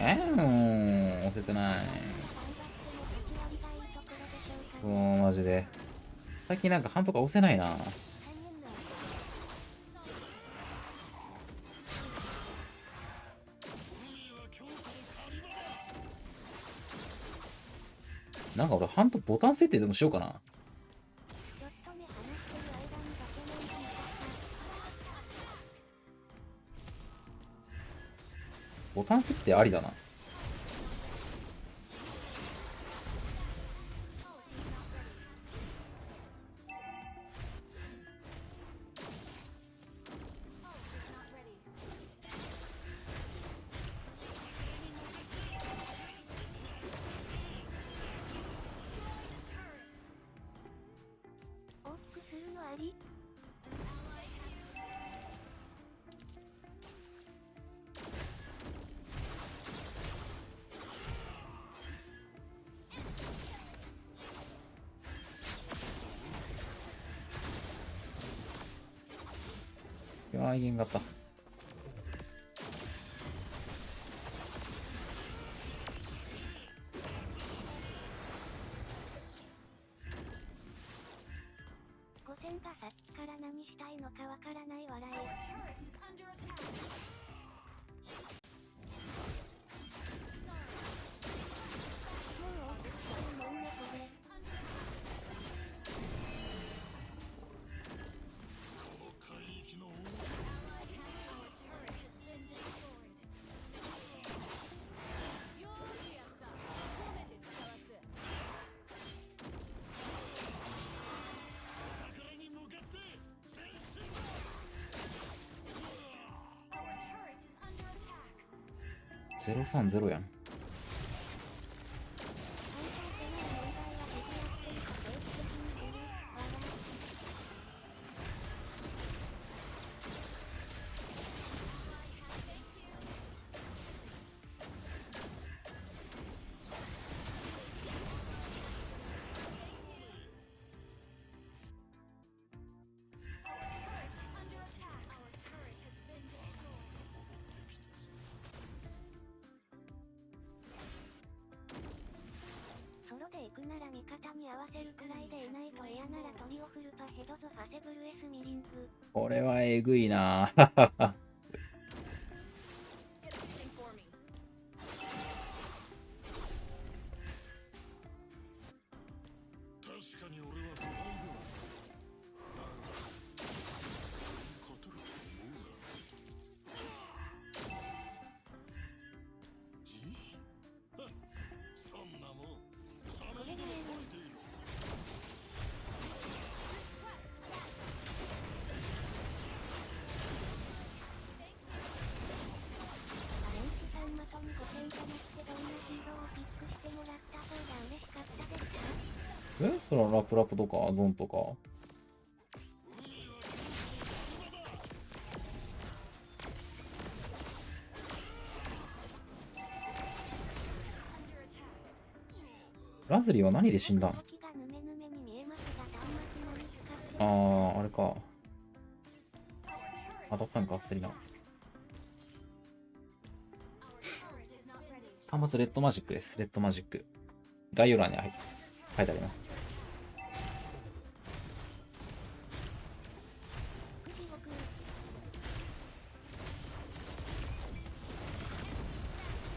押せてない。もうマジで最近なんか半とか押せないな。なんか俺半とボタン設定でもしようかな。ボタン設定ありだな。大きくするのあり？いやー、いけんかった。五千がさっきから何したいのかわからない笑い。030やん。ソロで行くなら味方に合わせるくらいでいないと嫌ならトリオフルパヘドズファセブルエスミリング。これはえぐいな。そのラプラプとかゾンとか。ラズリーは何で死んだん？あー、あれか。当たったんか、セリナ。端末レッドマジックです。レッドマジック。概要欄に書いてあります。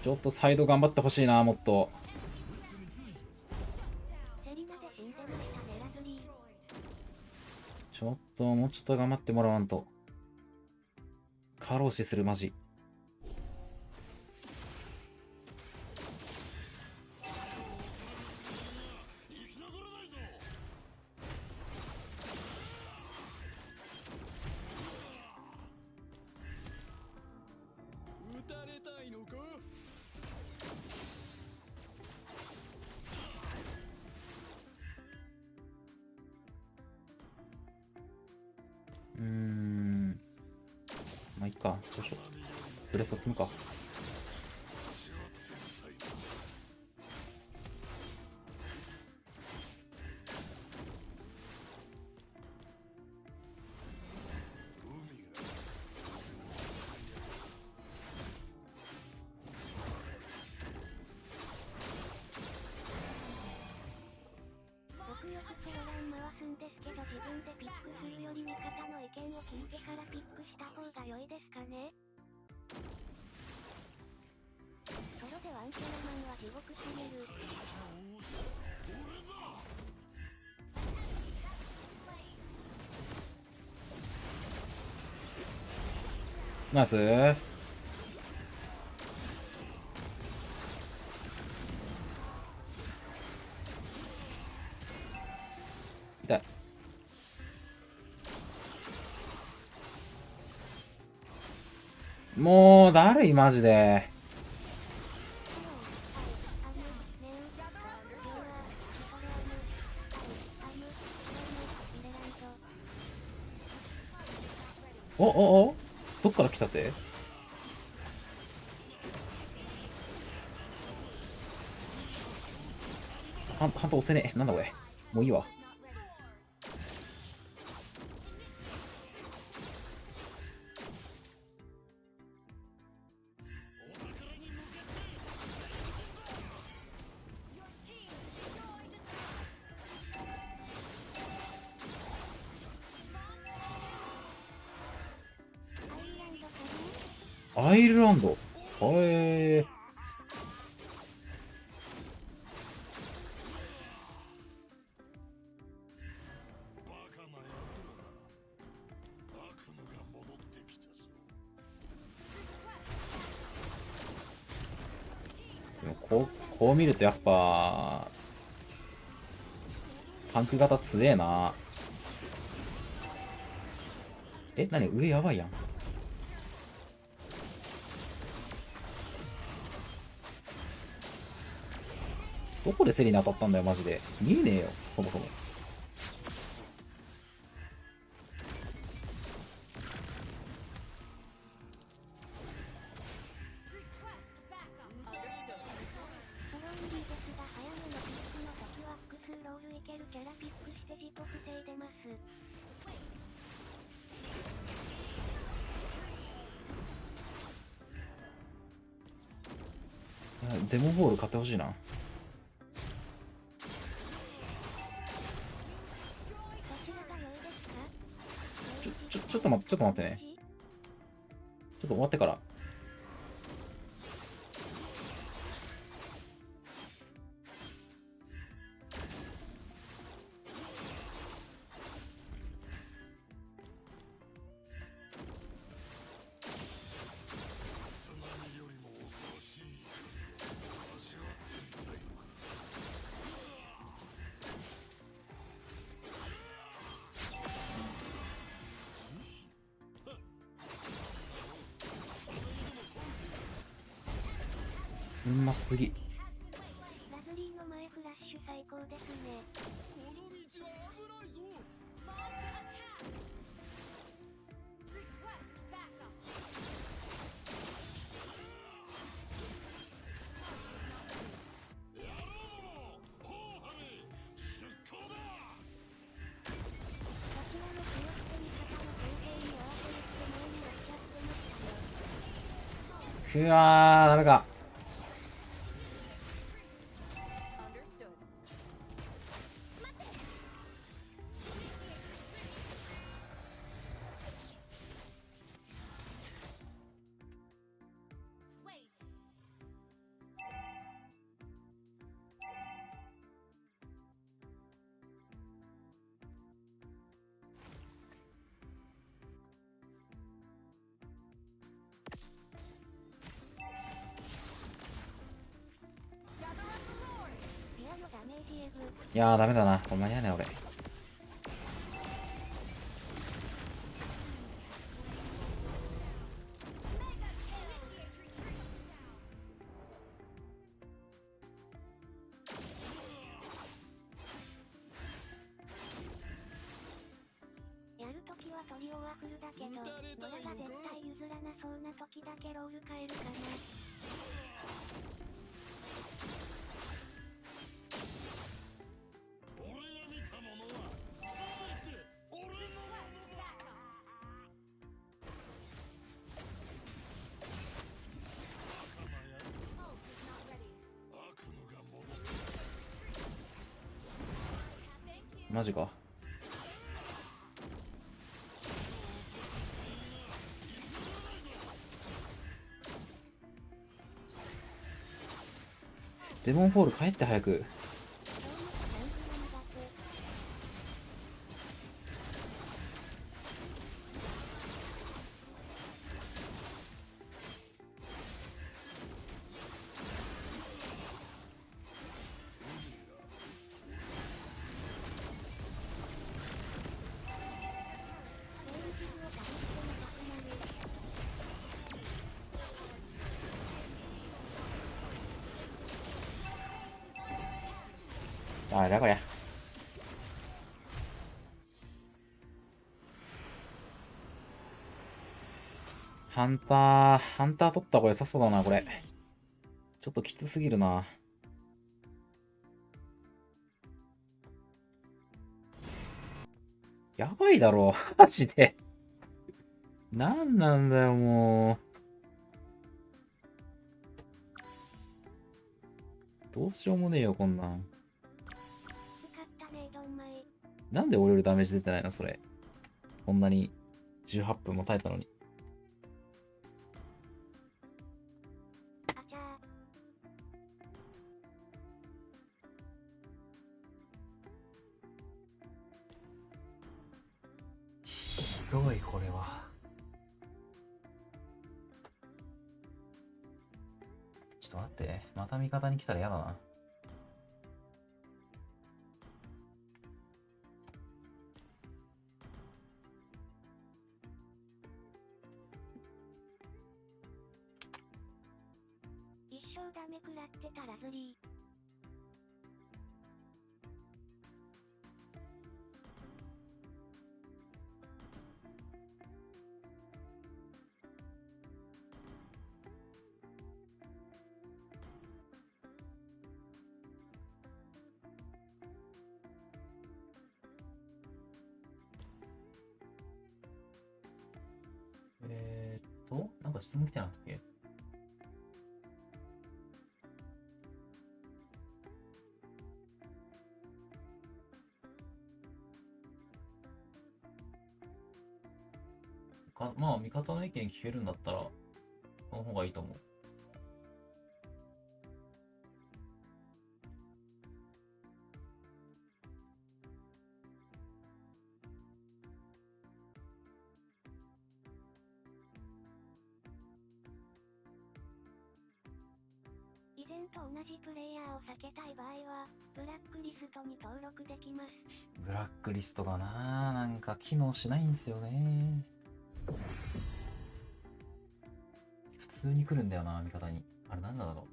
ちょっとサイド頑張ってほしいな、もっと。ちょっと、もうちょっと頑張ってもらわんと。過労死する、マジ。まあいっか、どうしよう。ブレスト積むか。ないですかね。ソロでワンキャラマンは地獄すぎる。ナイス。痛い。もうだるいマジで。おどっから来たって？ハント押せねえ。なんだこれ。もういいわ。アイルランド。へえ。でもこう見るとやっぱタンク型強えな。え、何上やばいやん。どこでセリに当たったんだよマジで。見えねえよそもそも。デモボール買ってほしいな。ちょっと待ってね。ちょっと終わってから。うますぎ。ラズリーの前フラッシュ最高ですね。この道は危ないぞ。くわー、ダメか。いやーダメだな。これ間に合わない俺。やるときはトリオはフルだけど、野田が絶対譲らなそうなときだけロール変えるかな。マジか。デモンフォール帰って早く。あれだこりゃ。ハンター取った方が良さそうだな、これ。ちょっときつすぎるな。やばいだろ、マジで。なんなんだよ、もう。どうしようもねえよ、こんなん。なんで俺よりダメージ出てないの、それ。こんなに18分も耐えたのに。ひどい、これは。ちょっと待って。また味方に来たら嫌だな。ダメ食らってたらずりなんか質問来てなかったっけ？まあ、味方の意見聞けるんだったら、その方がいいと思う。以前と同じプレイヤーを避けたい場合は、ブラックリストに登録できます。ブラックリストがなんか機能しないんですよね。普通に来るんだよな、味方に。あれなんだろう。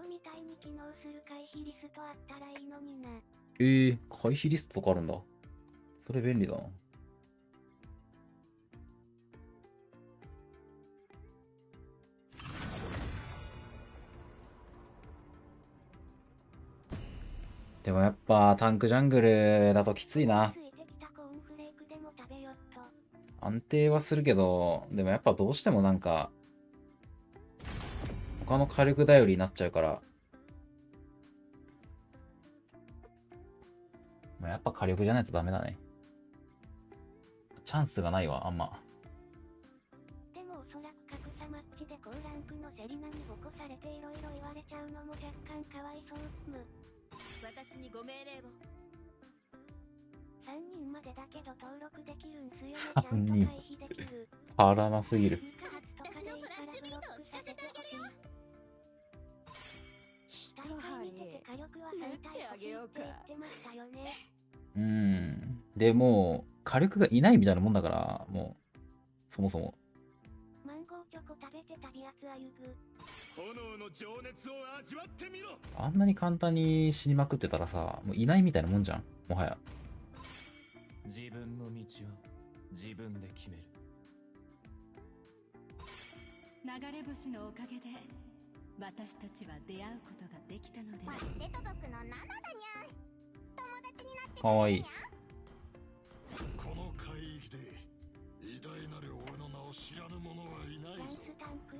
みたいに機能する回避リストあったらいいのにな。回避リストとかあるんだ。それ便利だな。でもやっぱタンクジャングルだときついな。安定はするけど、でもやっぱどうしてもなんか他の火力頼りになっちゃうから、まあ、やっぱ火力じゃないとダメだね。チャンスがないわ、あんま。でもおそらく格差マッチで高ランクのセリナにボコされていろいろ言われちゃうのも若干かわいそう。私にご命令を。3人までだけど登録できるんすよね。ちゃんと回避できる。パラなすぎる。私のフラッシュビートを聞かせてあげるよ。一針火力は3体欲しいって言ってましたよね。でも火力がいないみたいなもんだから、もうそもそも。マンゴーチョコ食べて旅立つあゆぐ。炎の情熱を味わってみろ。あんなに簡単に死にまくってたらさ、もういないみたいなもんじゃん、もはや。自分の道は自分で決める。流れ星のおかげで私たちは出会うことができたのです。バステ届くの7だにゃ。友達になってかわいい。を知らぬ者はいないぞ。スタンプ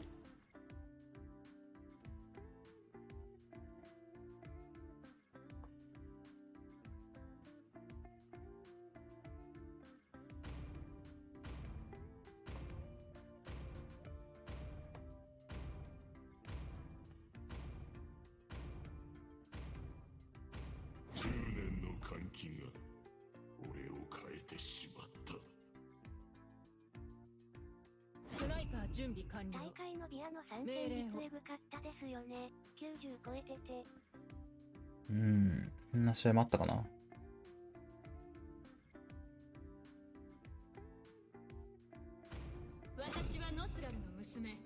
10年の換気が俺を変えてしまった。スナイパー準備完了。大会のビアの参戦率エグかったですよね。90超えてて。そんな試合もあったかな。私はノスラルの娘。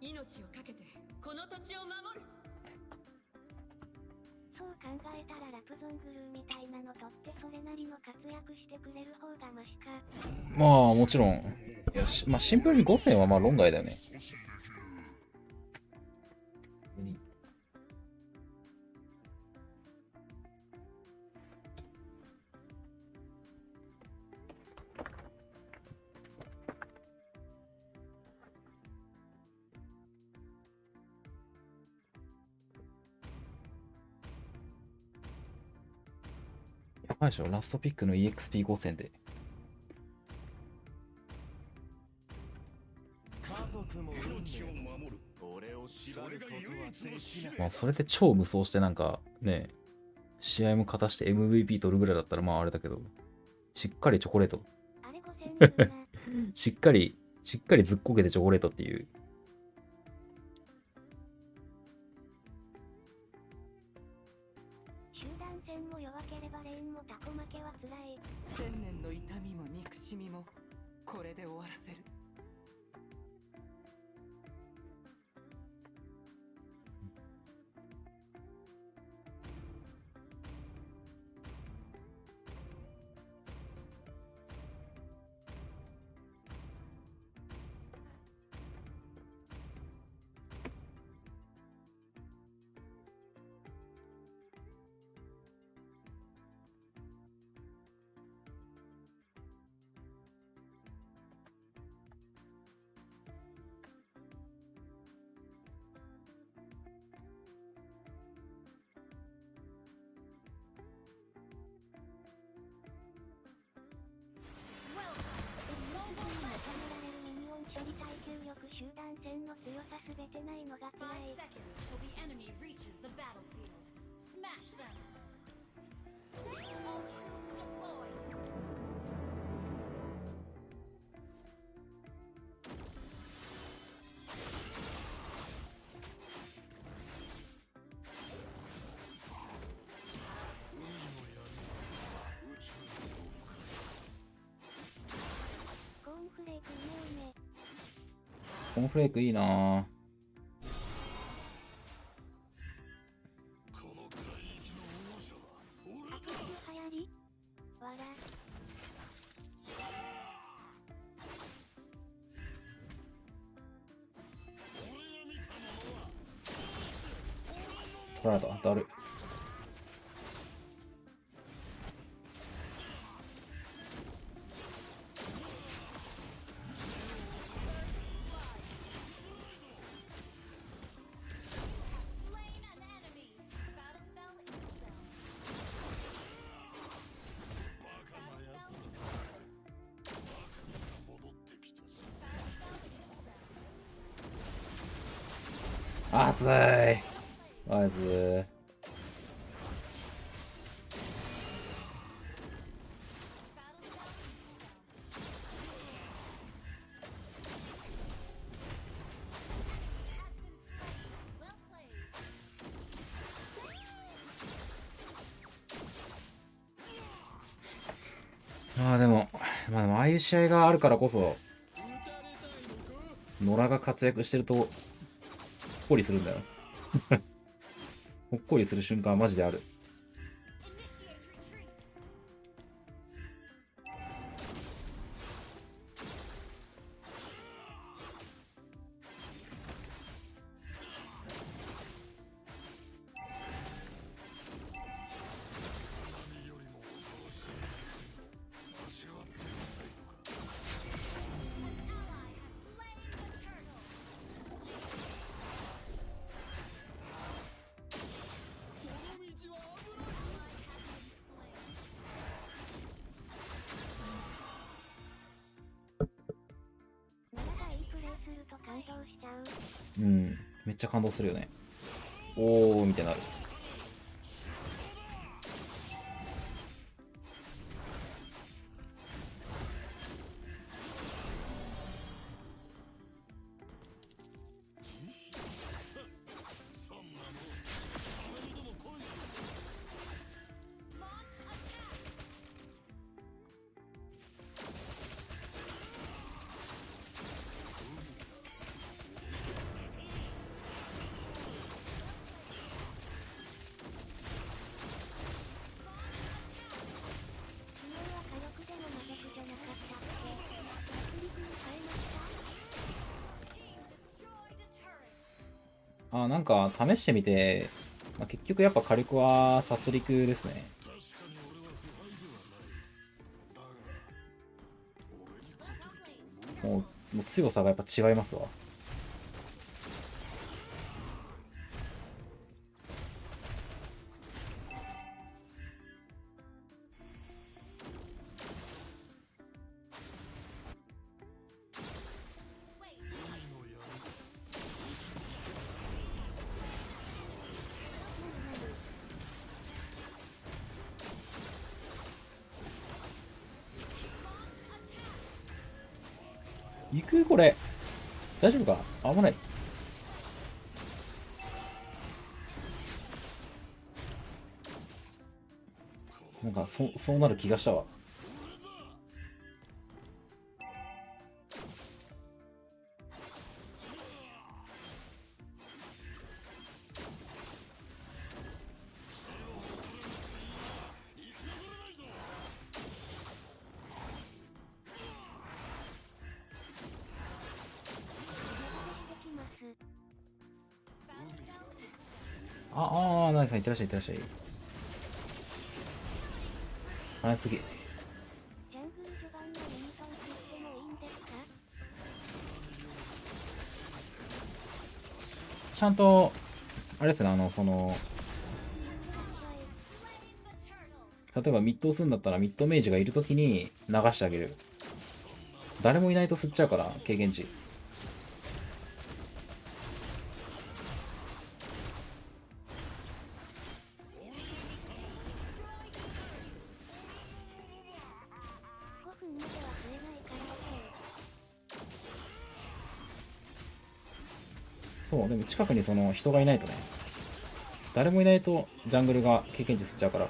命を懸けてこの土地を守る。そう考えたらラプゾングルーみたいなのとってそれなりの活躍してくれる方がマシか。まあもちろん。いやまあシンプルに5000はまあ論外だよね。やばいでしょ、ラストピックの EXP5000 で。まあそれで超無双してなんかね、試合も勝たして MVP 取るぐらいだったらまああれだけど、しっかりチョコレート。しっかりずっこけてチョコレートっていう。集団戦も弱ければレーンもタコ負けは辛い。千年の痛みも憎しみもこれで終わらせる。処理耐久力集団戦の強さすべてないのが辛い。5 seconds till the enemy reaches the battlefield. Smash them. All troops deployed. コーンフレークうめうめ。コーンフレークいいなぁ。流行りわら。取られた、当たる。熱い。ナイス。でも、まあああいう試合があるからこそ、野良が活躍してると、ほっこりするんだよ。ほっこりする瞬間はマジである。うん、めっちゃ感動するよね。おーみたいになる。あ、なんか試してみて、まあ、結局やっぱ火力は殺戮ですね。もう強さがやっぱ違いますわ。行くこれ。大丈夫か？危ない。なんかそうなる気がしたわ。ナイスさんいってらっしゃいいってらっしゃい。早すぎ。ちゃんとあれですね、例えばミッドをするんだったらミッドメイジがいるときに流してあげる。誰もいないと吸っちゃうから経験値。そう、でも近くに人がいないとね、誰もいないとジャングルが経験値吸っちゃうから。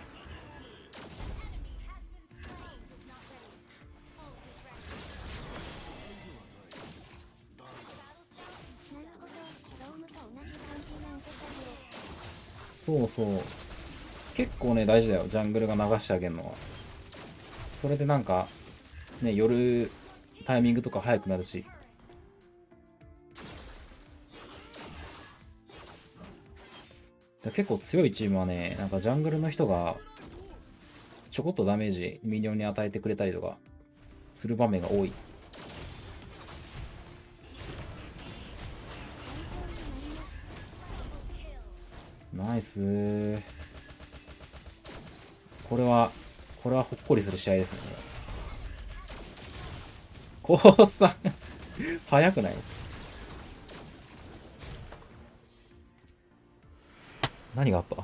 そうそう。結構ね、大事だよ、ジャングルが流してあげるのは。それでなんか、ね、寄るタイミングとか早くなるし。結構強いチームはね、なんかジャングルの人がちょこっとダメージミニオンに与えてくれたりとかする場面が多い。ナイスー。これはほっこりする試合ですね。コウさん早くない？何があった？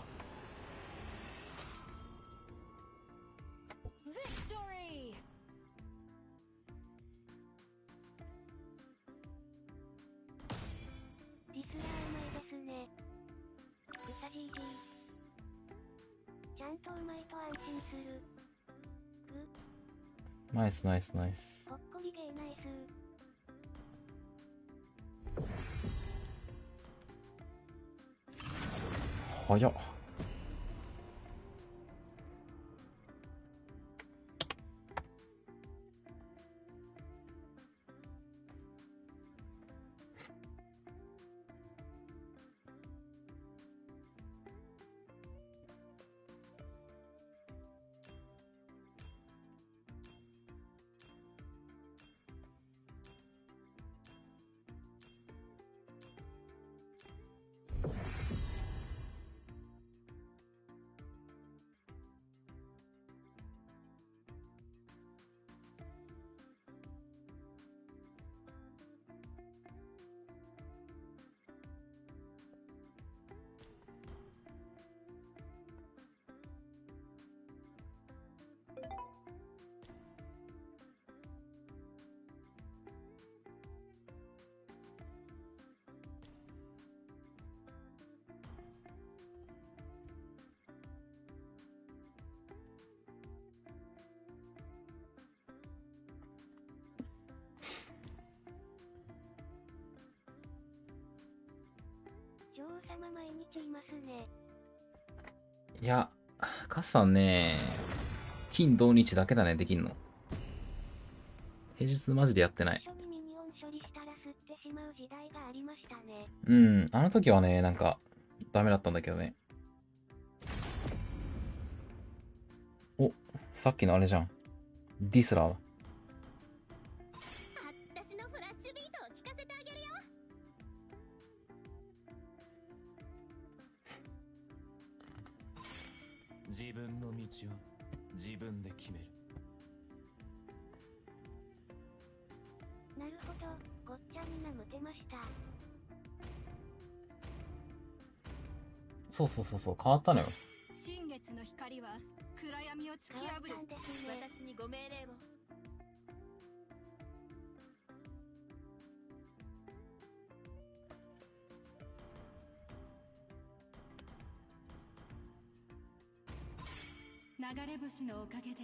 ナイスナイスナイス。早っ。様毎日いますね。いや、カスさんね、金土日だけだね、できんの。平日マジでやってない。一緒にミニオン処理したら吸ってしまう時代がありましたね。うん、あの時はね、なんか、ダメだったんだけどね。お、さっきのあれじゃん。ディスラーだ。私のフラッシュビートを聞かせてあげるよ。自分の道を自分で決める。なるほど、ごっちゃになむてました。そうそうそうそう、変わったのよ。新月の光は暗闇を突き破る。私にご命令を。流れ星のおかげで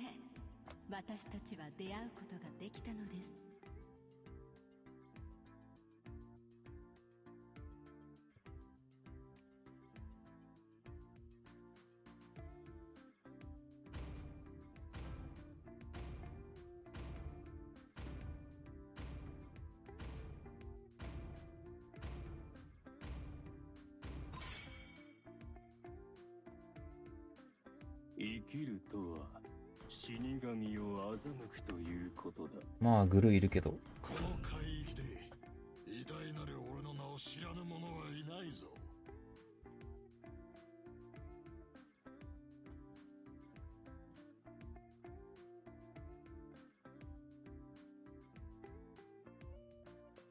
私たちは出会うことができたのです。生きるとは死神を欺くということだ。まあグルいるけど。この海域で偉大なる俺の名を知らぬ者はいないぞ。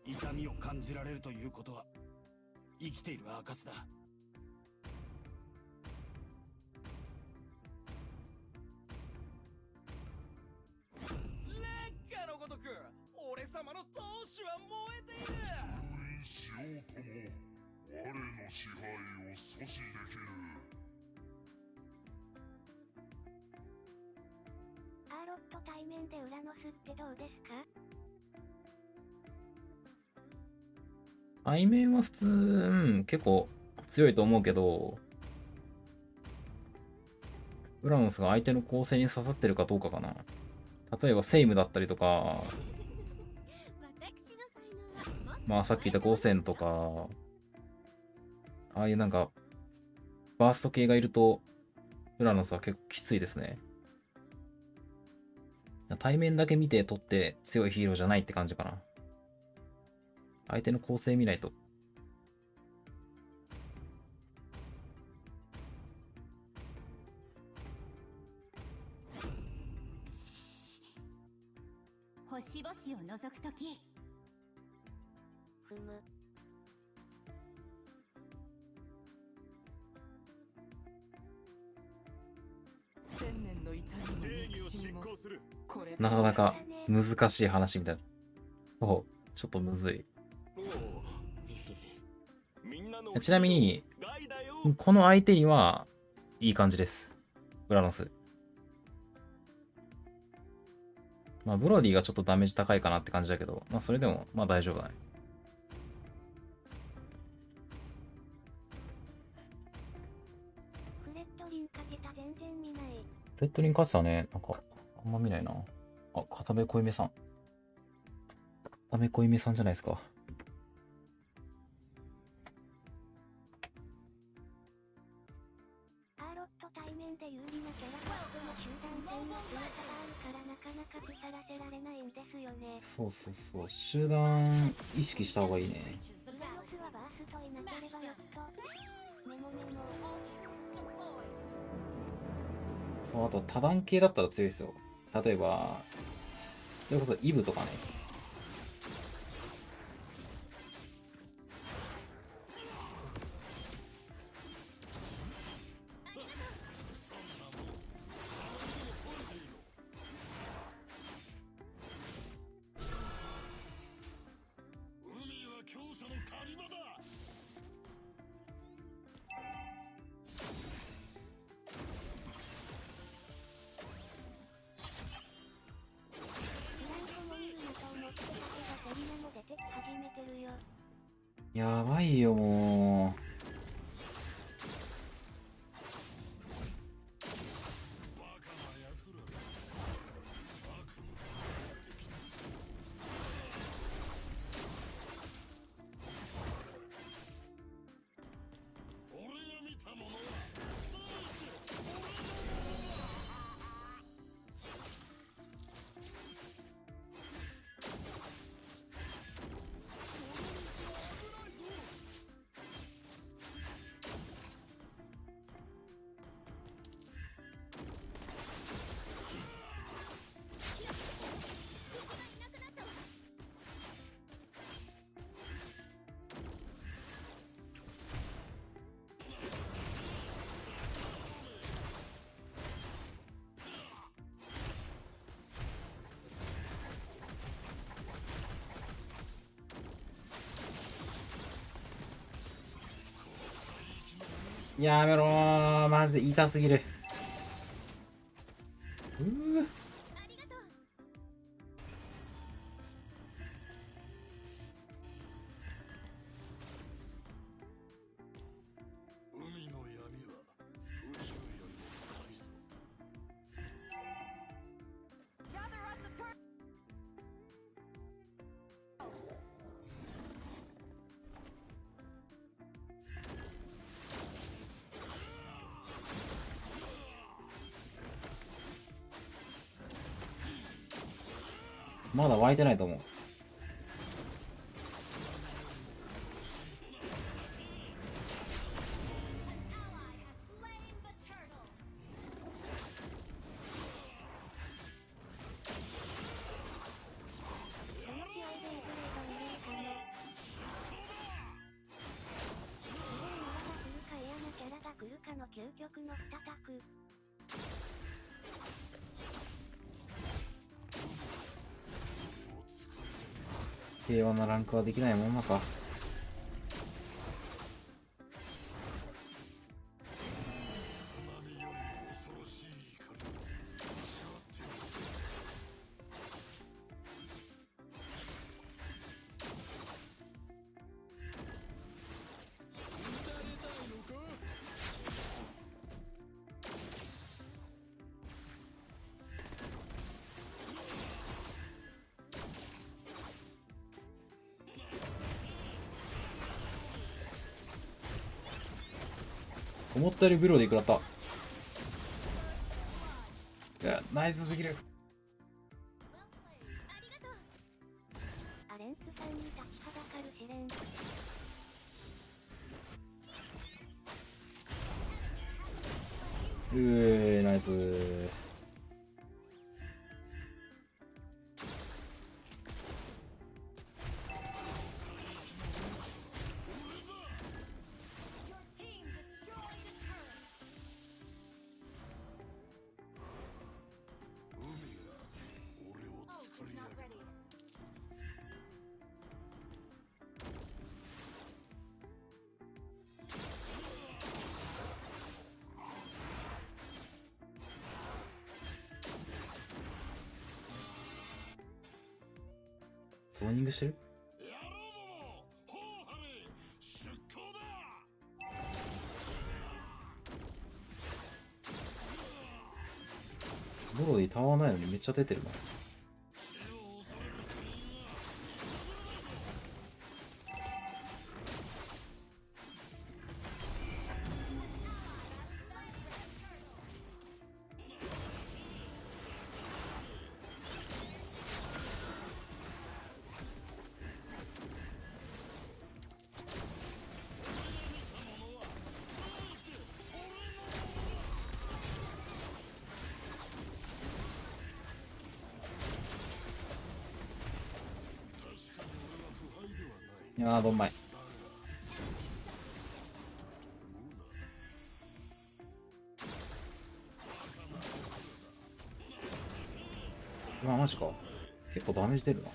痛みを感じられるということは生きている証だ。俺様の闘志は燃えている。封印しようとも我の支配を阻止できる。アーロット対面でウラノスってどうですか？背面は普通、結構強いと思うけど、ウラノスが相手の構成に刺さってるかどうかかな。例えばセイムだったりとか、まあさっき言ったゴーセンとか、ああいうなんかバースト系がいるとウラノスは結構きついですね。対面だけ見て取って強いヒーローじゃないって感じかな。相手の構成見ないと。星々を覗くとき。ふむ。千年の痛み正義を執行する。なかなか難しい話みたいな。そう、ちょっとむずい。ちなみに、この相手にはいい感じです。ウラノス。まあ、ブロディがちょっとダメージ高いかなって感じだけど、まあ、それでも、まあ大丈夫だね。フレットリンかけた全然見ない。フレットリン勝つはね、なんか、あんま見ないな。あ、片目濃いめさん。片目濃いめさんじゃないですか。アーロット対面で有利なキャラカップの集団戦の強さがあるからなかなか腐らせられないんですよね。そうそうそう。集団意識した方がいいね。ウラノスはバーストいなければやっと。メモメモ。そう、あと多段系だったら強いですよ。例えば、それこそイブとかね。やばいよ、もう。やめろー、マジで痛すぎる。まだ湧いてないと思う。平和なランクはできないもんなか。思ったよりブローで食らった。いや、ナイスすぎる。アレンツさんに立ちはだかる試練。ナイス。ゾーニングしてる？ボロディタワーないのにめっちゃ出てるな。いやー、どんまい。うわ、マジか。結構ダメージ出るな。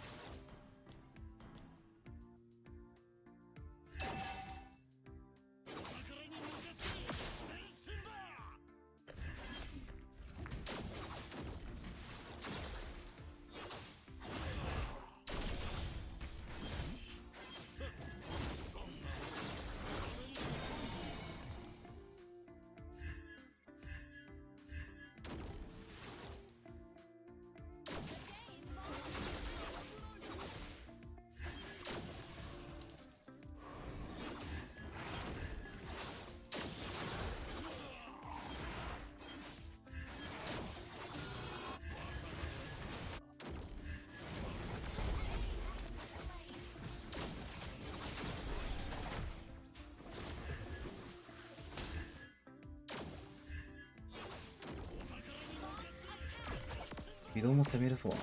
移動も攻めれそうだな。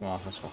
まあ、確か。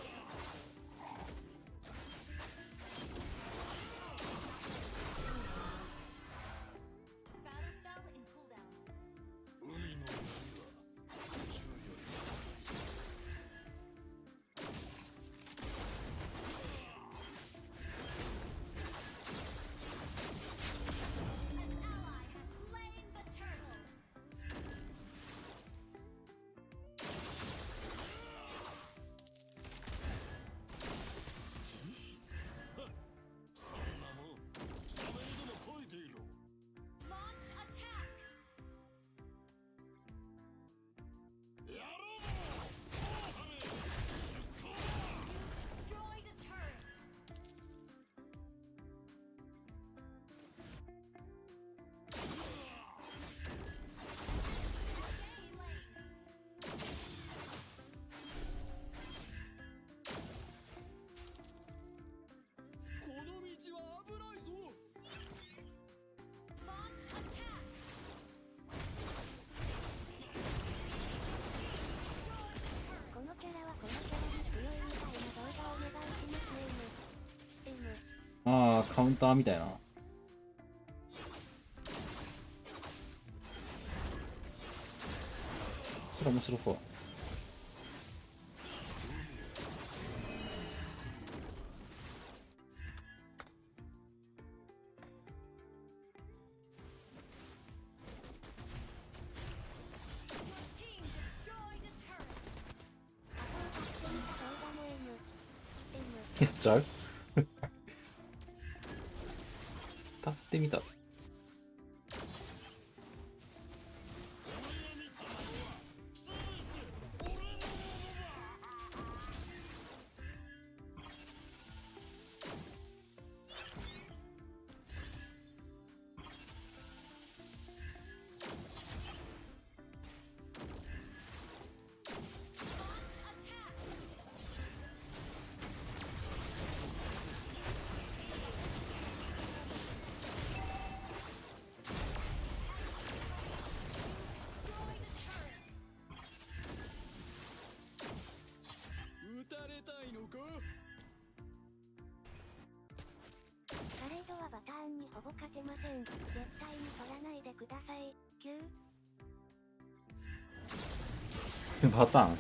ああ、カウンターみたいな。それ面白そう。やっちゃう立ってみた。パレードはバターンにほぼ勝てません。絶対に取らないでください。パターン。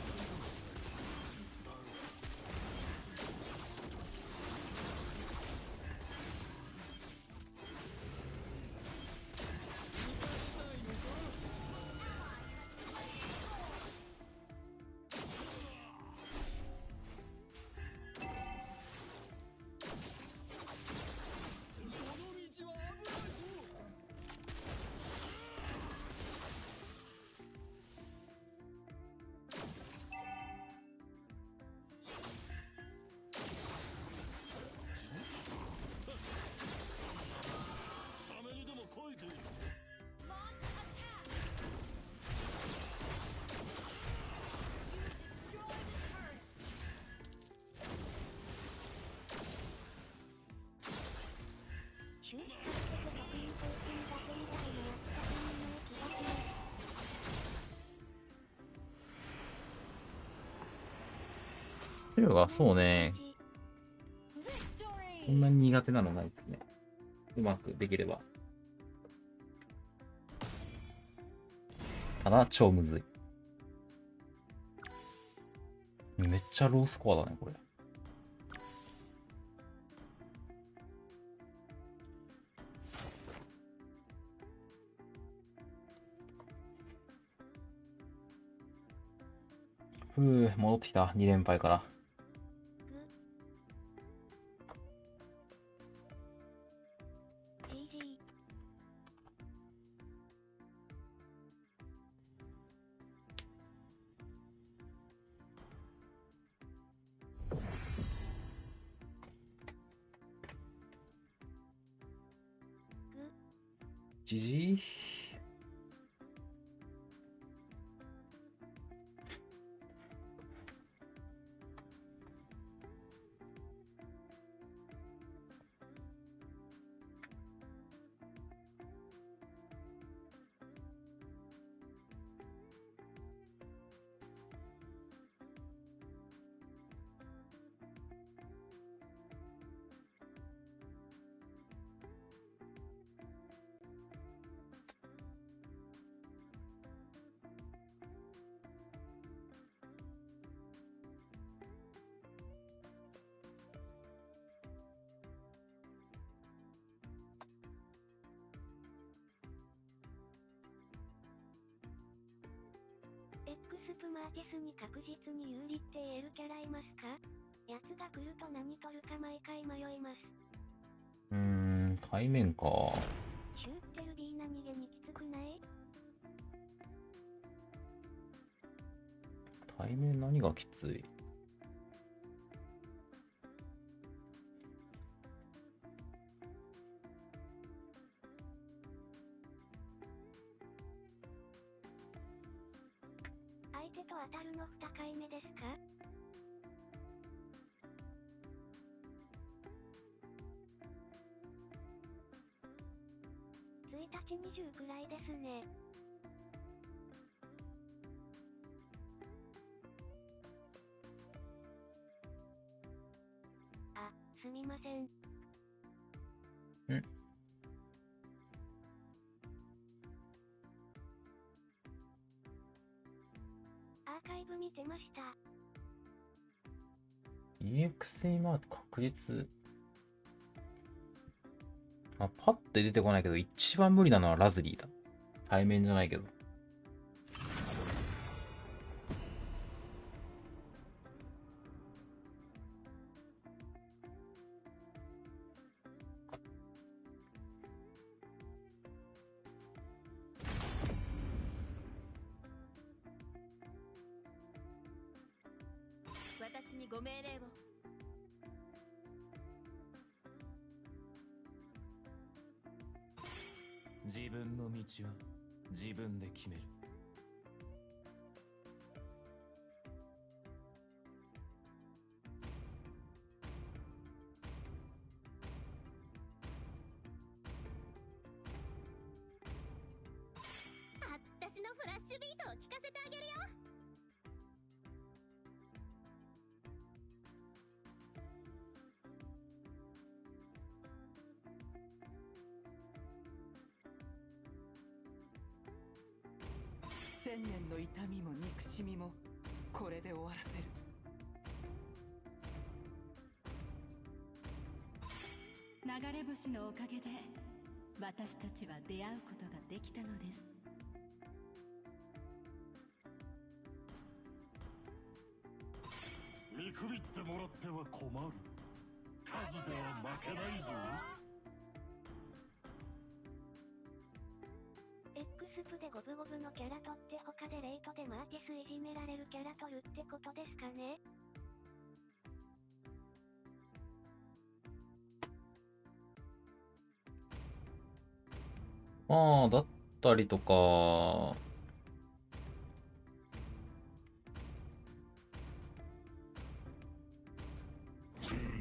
ペルはそうね。こんなに苦手なのないですね。うまくできれば。ただ、超むずい。めっちゃロースコアだね、これ。戻ってきた。2連敗から。じじい。マーティスに確実に有利って言えるキャラいますか？やつが来ると何取るか毎回迷います。対面か。シューってるビーナ逃げにきつくない？対面何がきつい？相手と当たるの2回目ですか？1日20くらいですね。あ、すみません。アーカイブ見てました。EXA マート確率。パッて出てこないけど、一番無理なのはラズリーだ。対面じゃないけど。私にご命令を。自分の道は自分で決める。私のフラッシュビートを聞かせてあげるよ。千年の痛みも憎しみもこれで終わらせる。流れ星のおかげで私たちは出会うことができたのです。見くびってもらっては困る。数では負けないぞ。スプでゴブゴブのキャラ取って他でレートでマーティスいじめられるキャラ取るってことですかね？だったりとか。10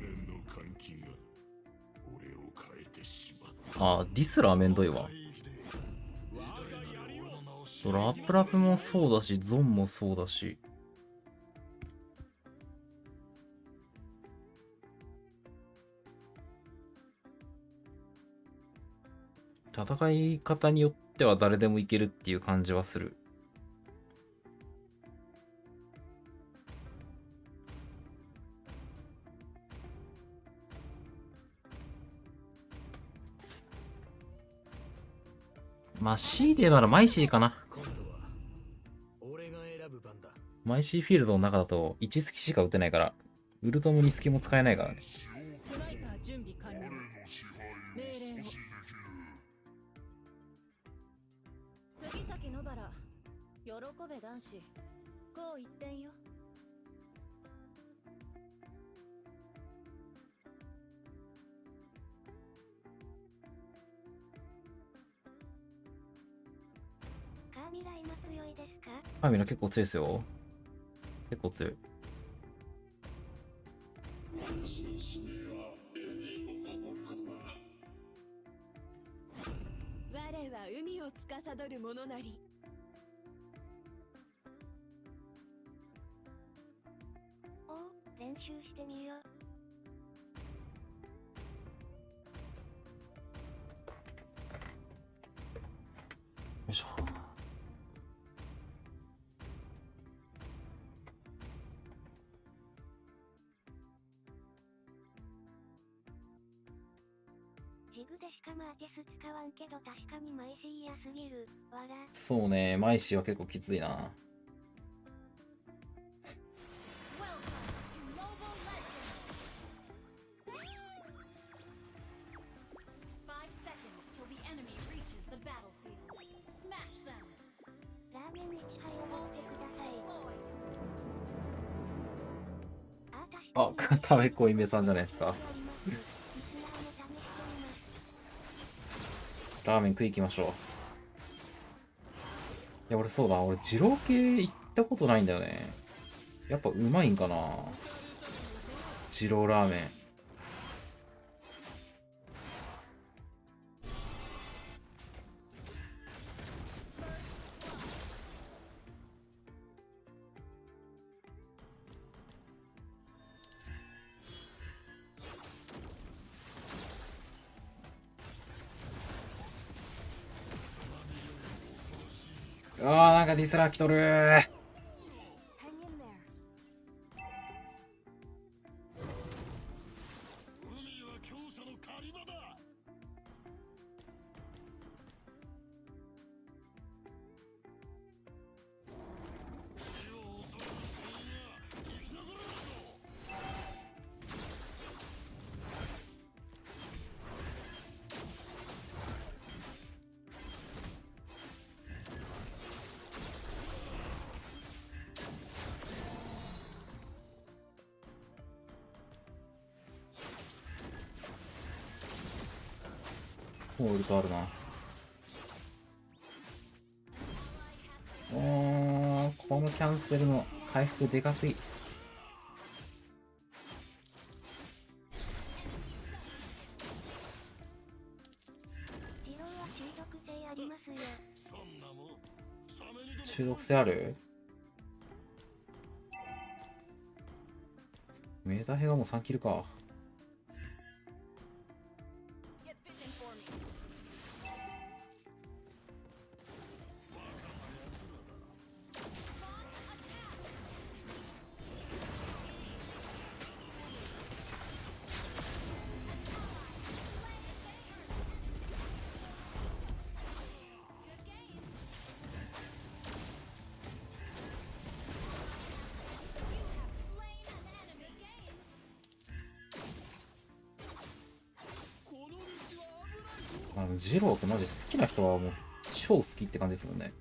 年の換気が俺を変えてしまった。ディスラーめんどいわ。ラップラプもそうだし、ゾンもそうだし。戦い方によっては誰でもいけるっていう感じはする。まあ C で言うならマイシーかな。マイシーフィールドの中だと1スキしか打てないから、ウルトムにスキも使えないからね。スナイパー準備完了。命令を。釘崎野原、喜べ男子。こう一点よ。カーミラ今強いですか？カーミラ結構強いですよ。結構強い。私の使命はエディを守ることだ。我は海を司る者なり。お、練習してみよう。よいしょ。ジグでしかマーティス使わんけど確かにマイシー嫌すぎる。わら。そうね、マイシーは結構きついな。あ、たべこいめさんじゃないですか。ラーメン食い行きましょう。いや、俺そうだ。俺、二郎系行ったことないんだよね。やっぱうまいんかな、二郎ラーメン。なんかディスラー来とるー。もうウルトあるな。このキャンセルの回復でかすぎ。中毒性ある？メーターヘがもう3キルか。ジローってマジ好きな人はもう超好きって感じですもんね。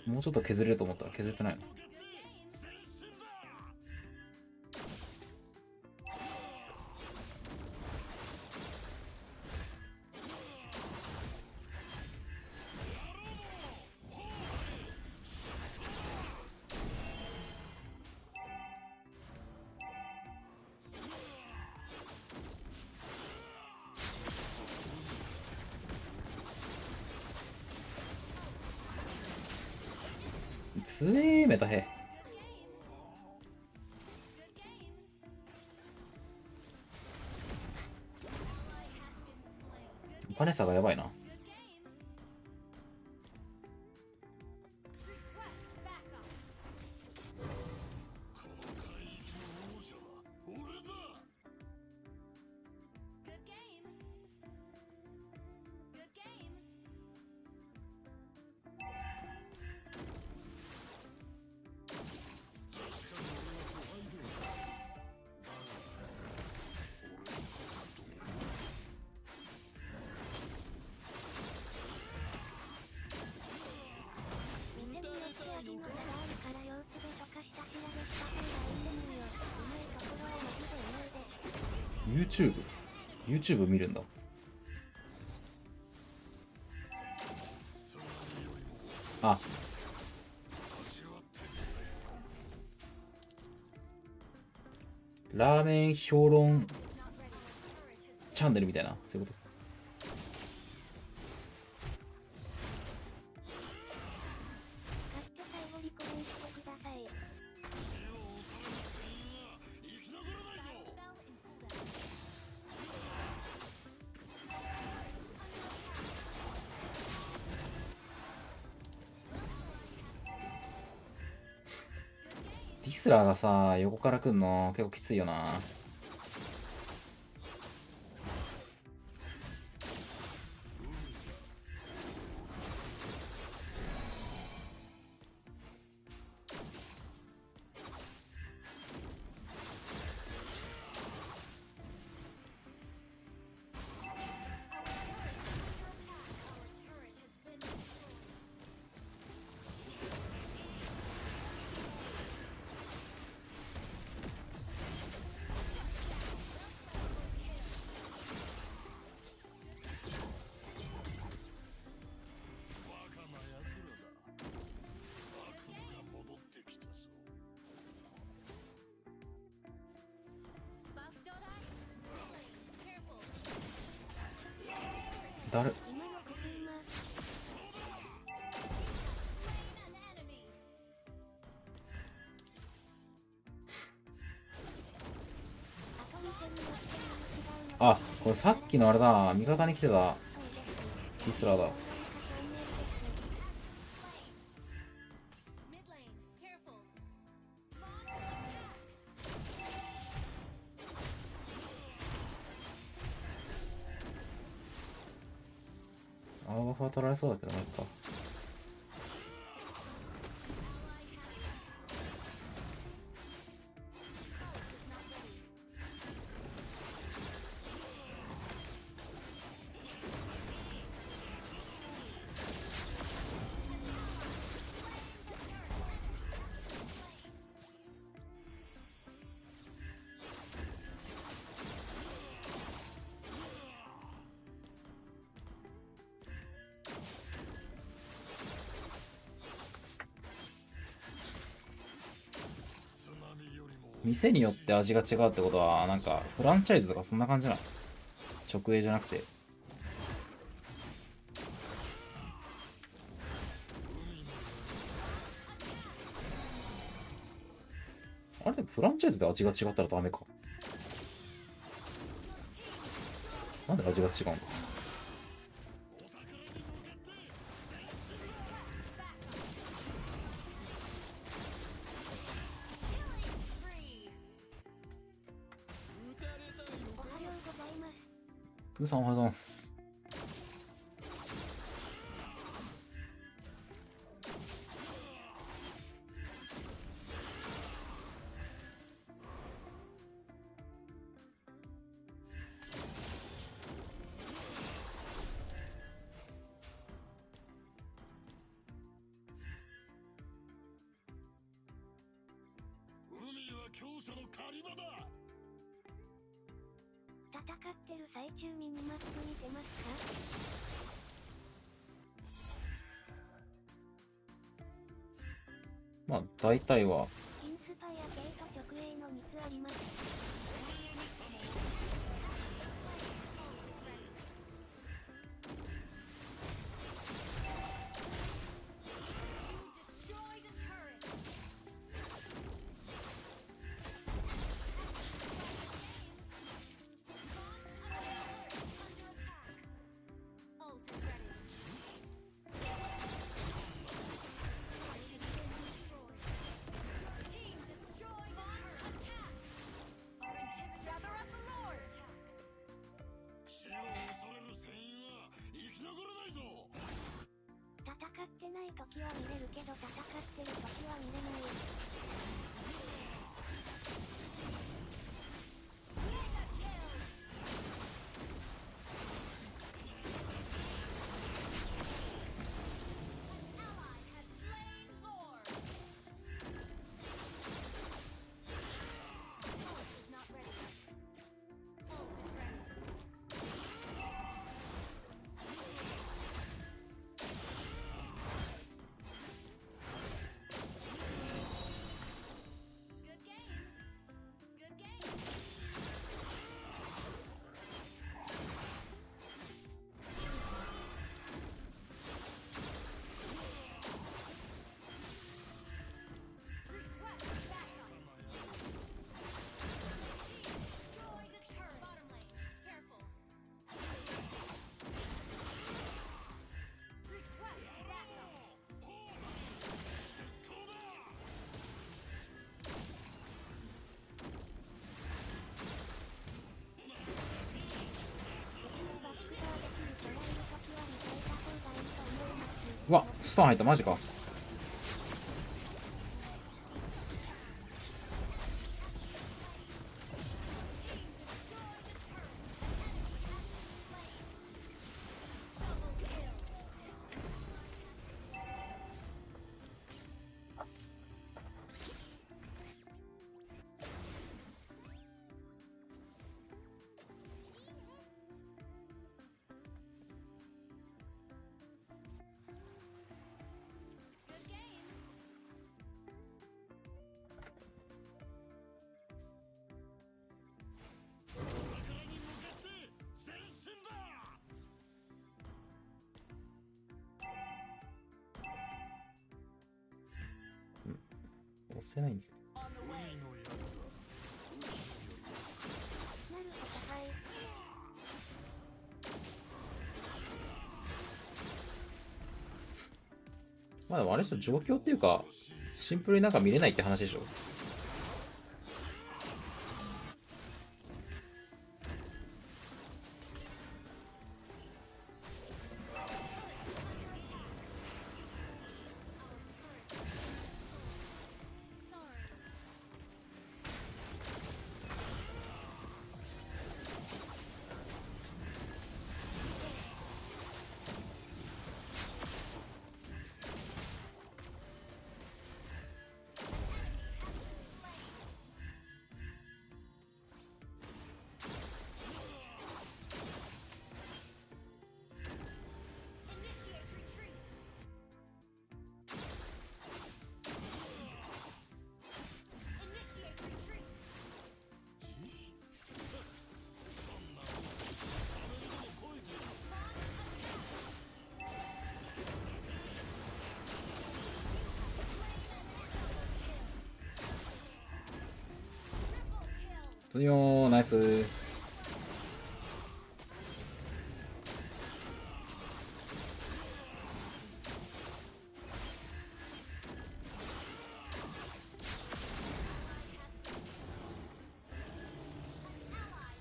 もうちょっと削れると思ったら削ってないの。つえーメタヘ。お金差がやばいな。YouTube 見るんだ。あ、ラーメン評論チャンネルみたいな、そういうこと。ィスラーがさ、横から来んの結構きついよな。誰？あ、これさっきのあれだ。味方に来てたヒスラーだ。青バフは取られそうだけど、なんか。店によって味が違うってことは、なんかフランチャイズとかそんな感じなの？直営じゃなくて。あれでもフランチャイズで味が違ったらダメか。なんで味が違うんだ？プーさんおはようございます。海は強者の狩り場だ。戦ってる最中ミニマップ見てますか？まあ大体はインスパイア系と直営の3つあります。戦ってない時は見れるけど戦ってる時は見れない。うわ、スタン入った、マジか。押せないんだけど。まあでもあれでしょ、状況っていうか、シンプルになんか見れないって話でしょ。トニオー、ナイス。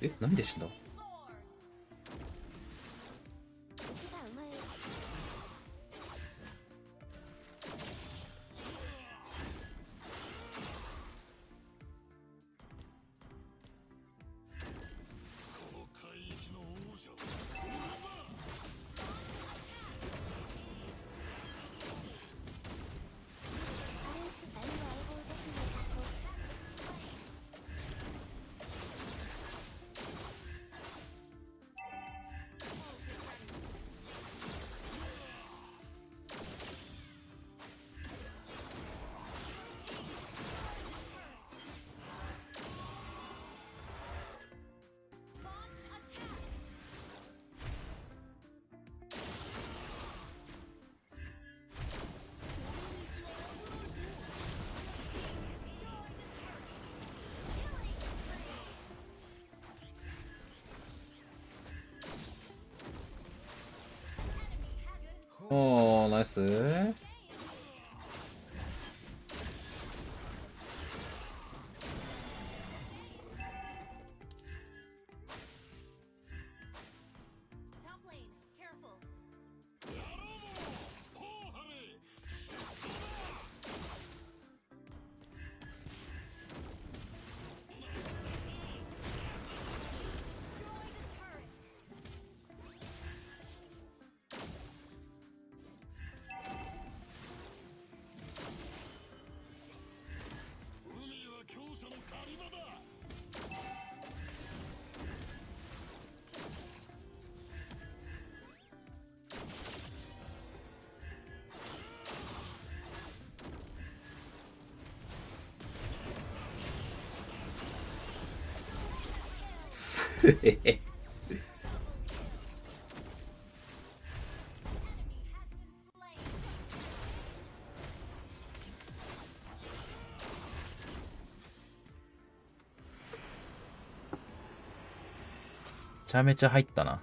え、何で死んだ？おー、ナイス。めちゃめちゃ入ったな。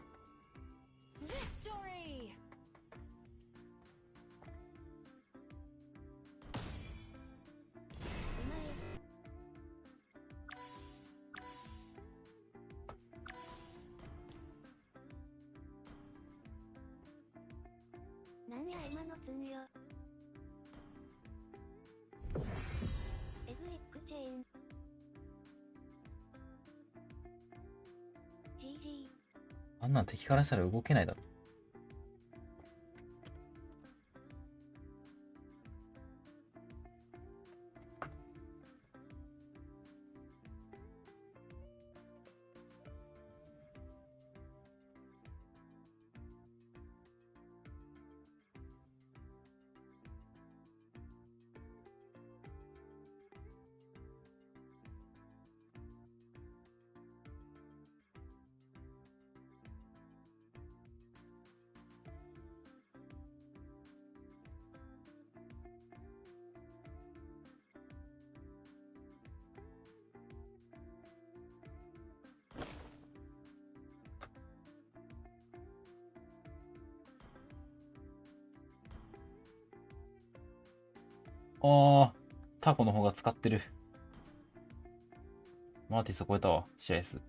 なんや今の常あんなん敵からしたら動けないだろ。ああ、タコの方が使ってる。マーティス超えたわ、試合数。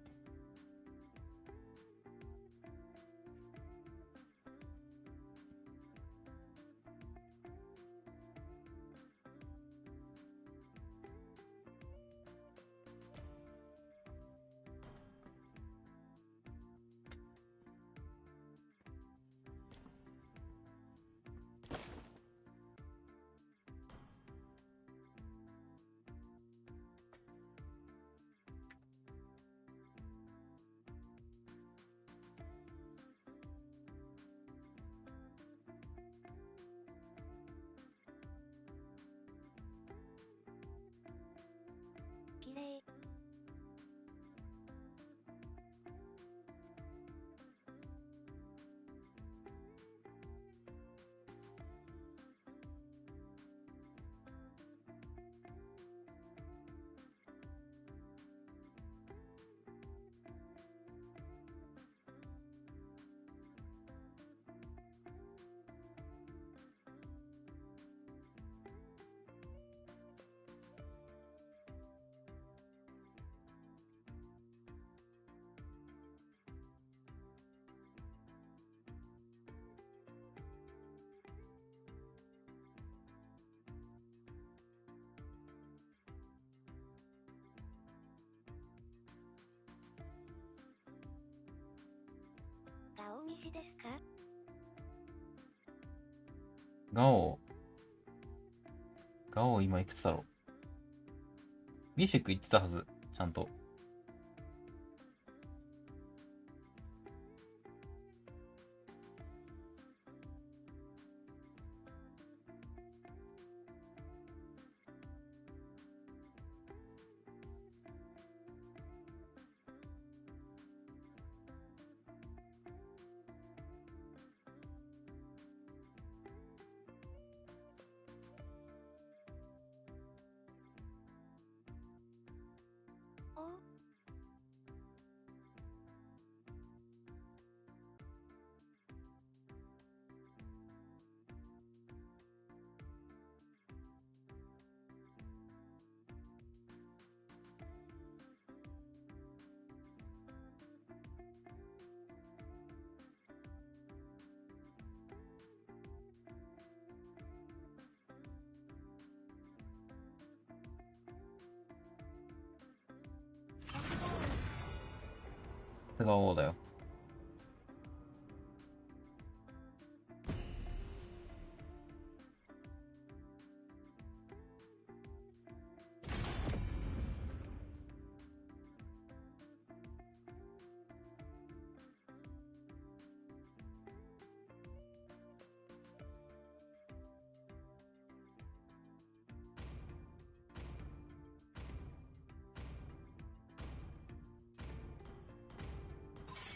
綺麗。ガオミシですか？ガオ今いくつだろう。ミシック言ってたはず、ちゃんと。ガオだよ。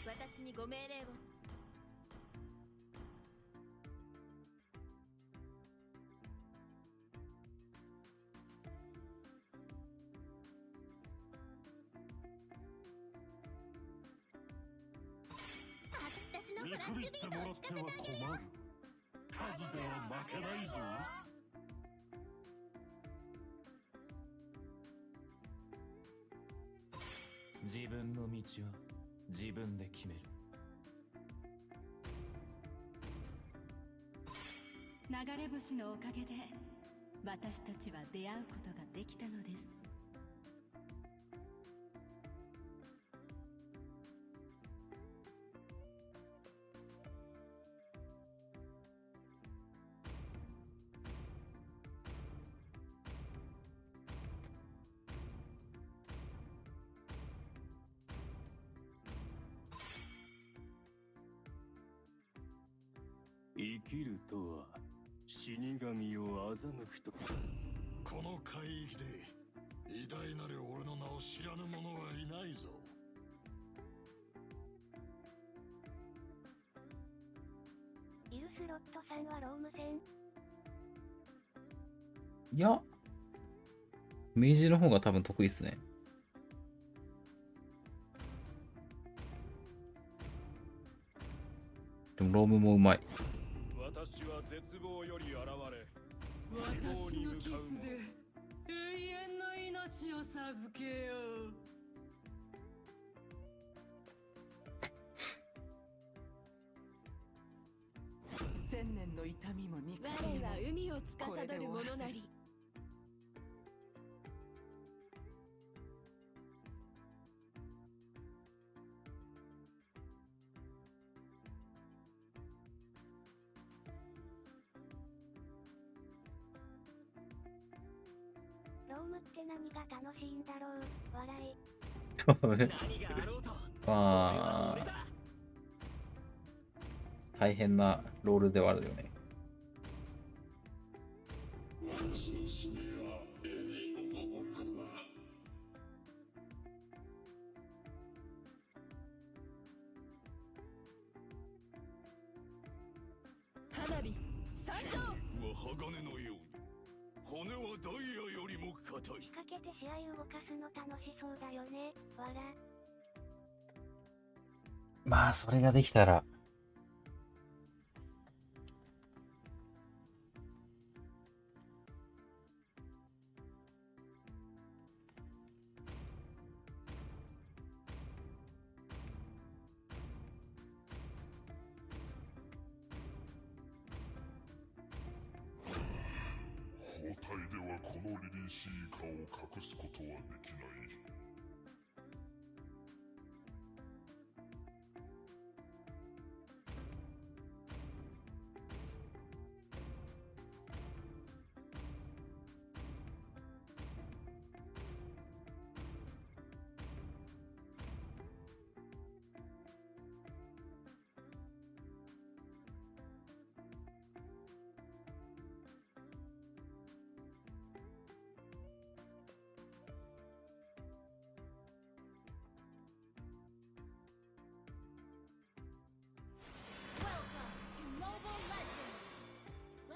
私にご命令を。見くびってもらっては困る。数では負けないぞ。自分の道は自分で決める。流れ星のおかげで私たちは出会うことができたのです。生きるとは死神を欺くと。この海域で偉大なる俺の名を知らぬ者はいないぞ。イルスロットさんはローム戦。いや、明治の方が多分得意っすね。でもロームもうまい。私は絶望より現れ、私のキスで永遠の命を授けよう。千年の痛みも憎しみも我は海を司る者なり。ロームって何が楽しいんだろう。笑い。まあ、大変なロールではあるよね。花火参上。は鋼のように、骨はダイヤよりも硬い。仕掛けて試合動かすの楽しそうだよね。笑。まあ、それができたら。包帯ではこの凛々しい顔を隠すことはできない。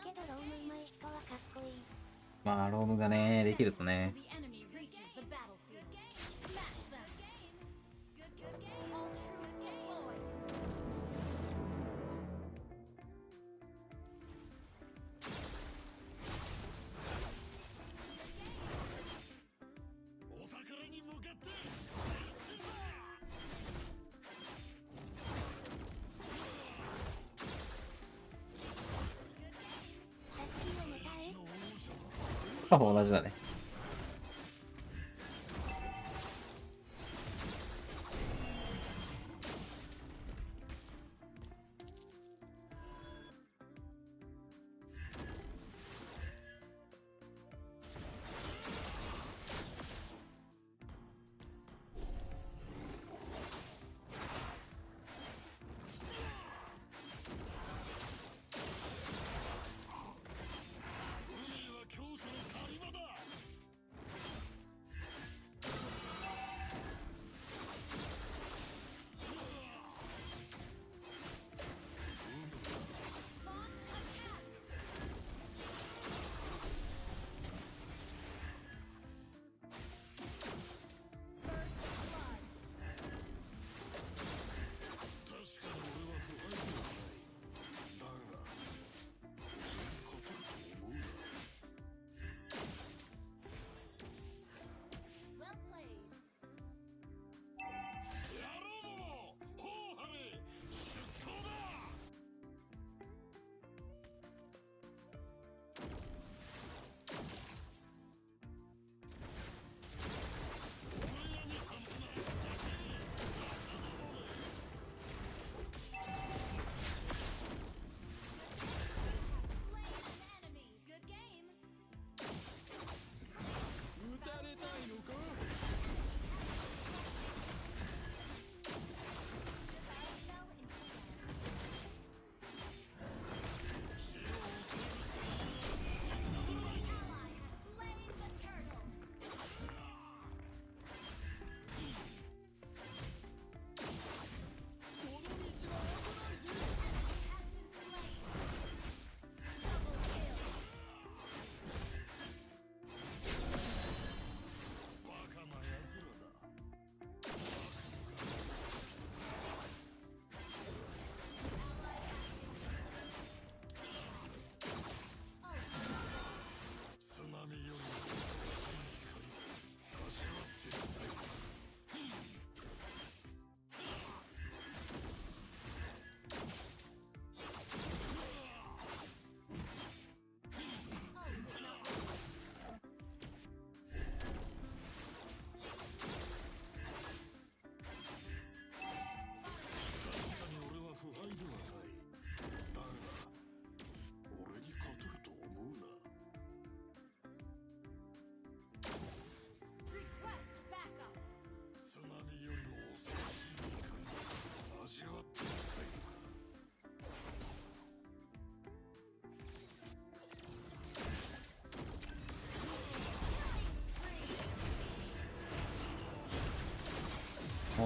けどローム上手い人はかっこいい。まあ、ロームがね、できるとね。お宝に向かってあ、同じだね。海は教祖の狩り場だ。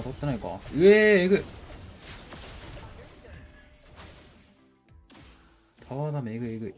当たってないか。えぐい。タワーダメえぐいえぐい。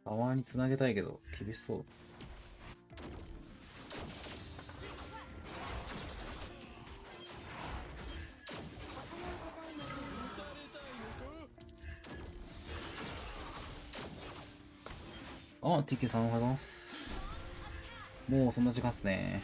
タワーにつなげたいけど厳しそう。あ、TK さんおはようございます。もうそんな時間っすね。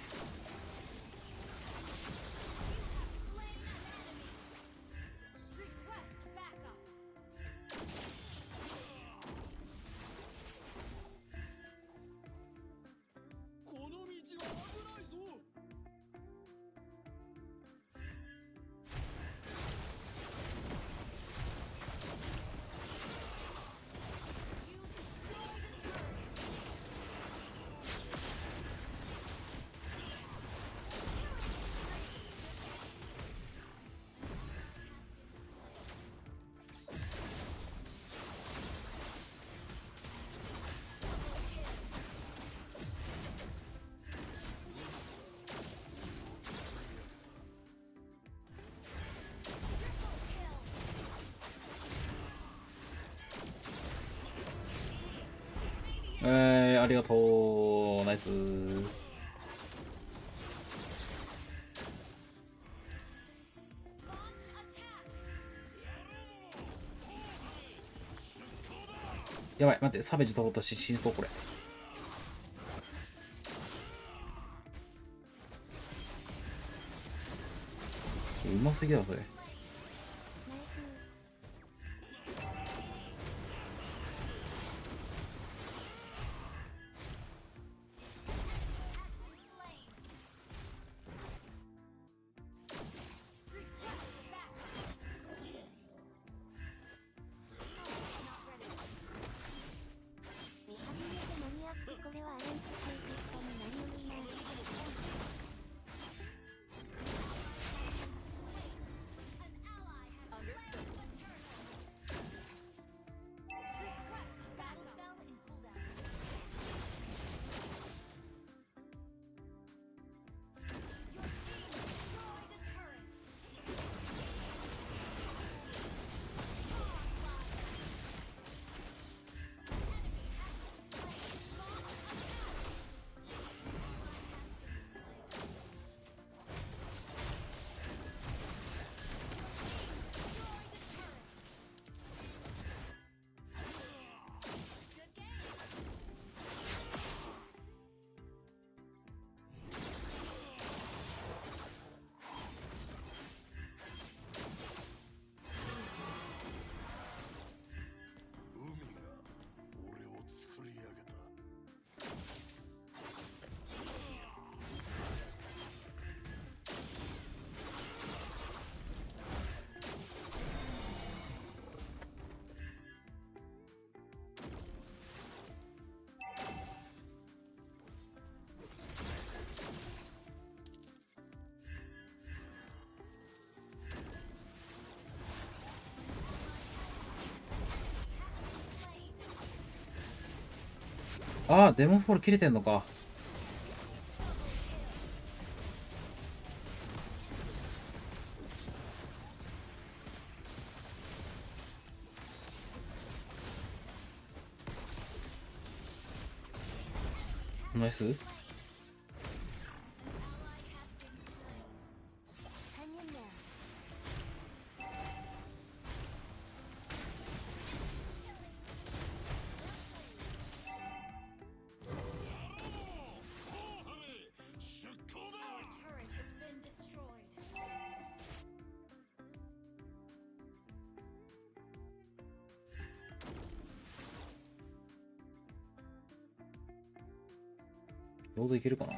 ありがとう。ナイス。やばい、待って、サベージ取ろうとして死にそう、これ。うますぎだろ、それ。あー、デモンフォール切れてんのか。ナイス。ロードいけるかな。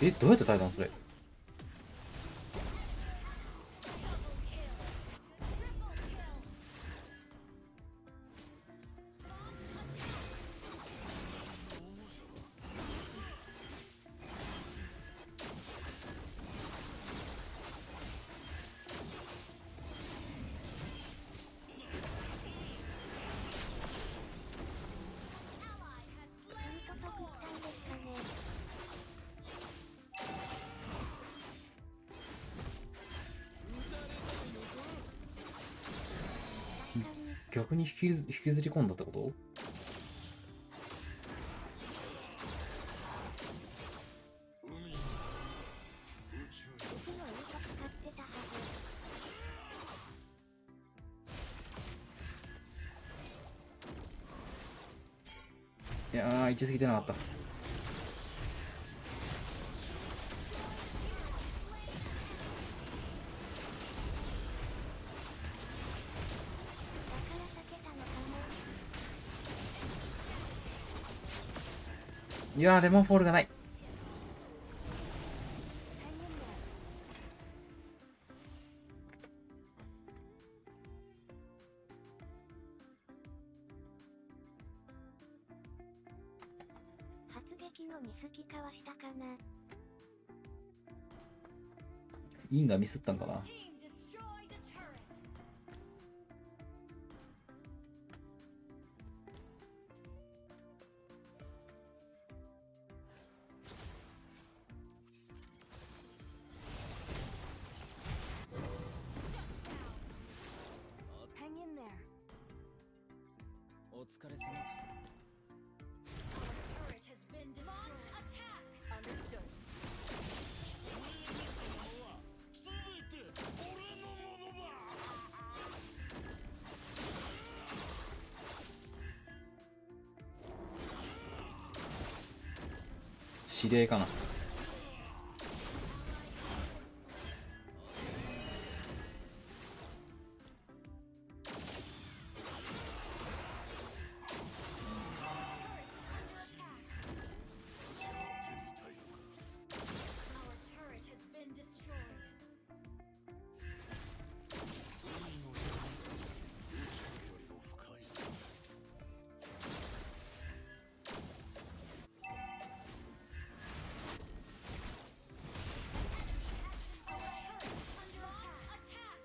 え、どうやって耐えたんそれ。逆に引きずり込んだってこと？いやー、位置過ぎてなかった。いやー、レモンフォールがない。発撃のミスキかわしたかな。インがミスったんかな。お疲れ様。指令かな。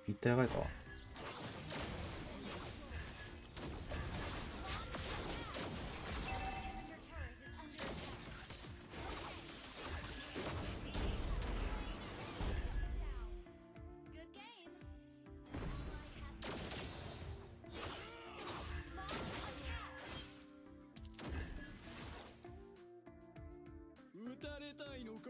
いったやばいか。撃たれたいのか。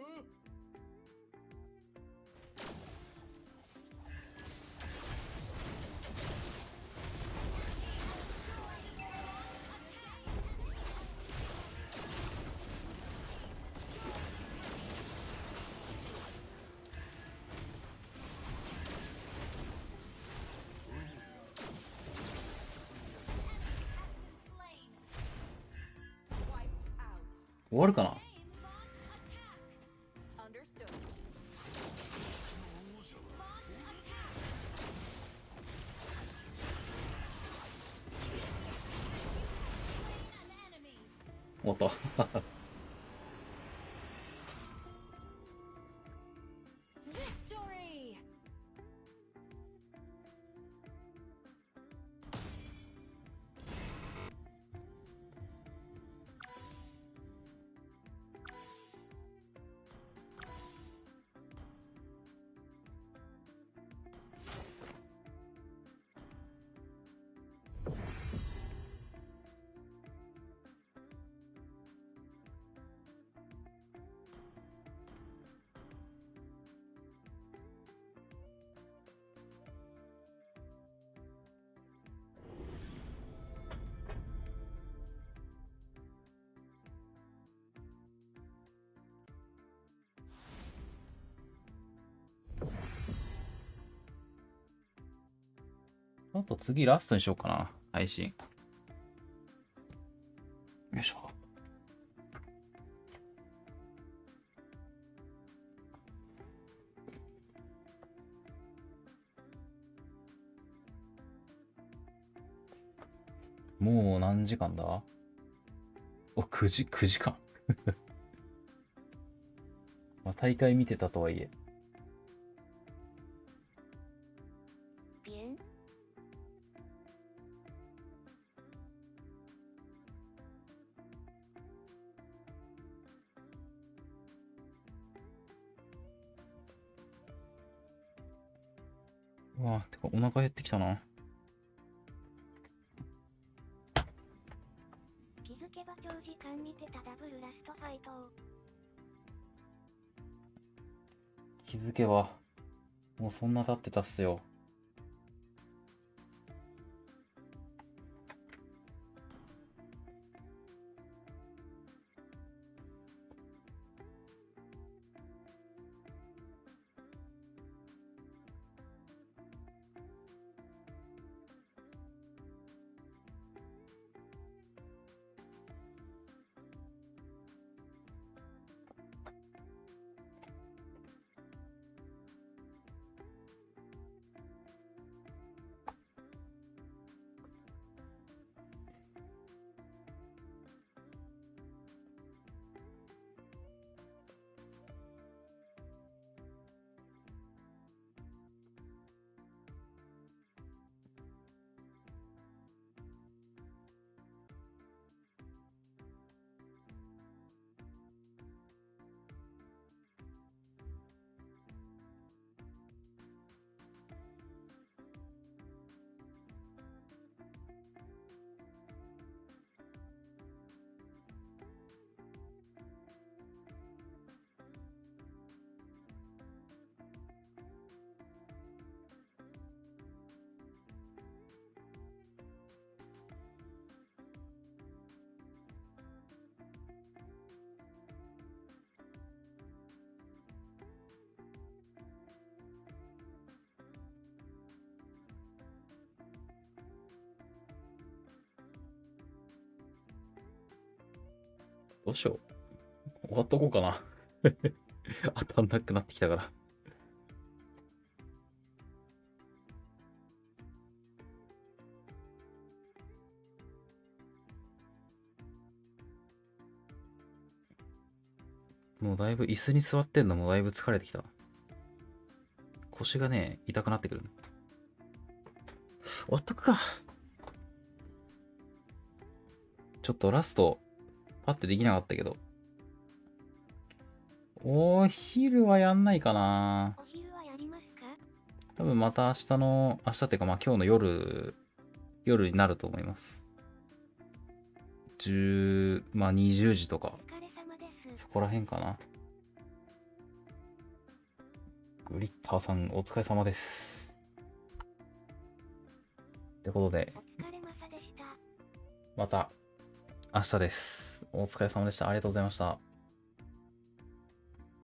終わるかな。終わった。あと次ラストにしようかな、配信。よいしょ。もう何時間だ？お、9時間。まあ大会見てたとはいえ。うわ、てかお腹減ってきたな。気づけば長時間見てたダブルラストファイトを。気づけばもうそんな経ってたっすよ。どうしよう。終わっとこうかな。当たんなくなってきたから。もうだいぶ椅子に座ってんのもだいぶ疲れてきた。腰がね、痛くなってくる。終わっとくか。ちょっとラスト、パッてできなかったけど。お昼はやんないかな。お昼はやりますか？多分また明日っていうかまあ今日の夜になると思います。まあ20時とか。そこら辺かな。グリッターさんお疲れ様です。ってことで、また明日です。お疲れ様でした。ありがとうございました。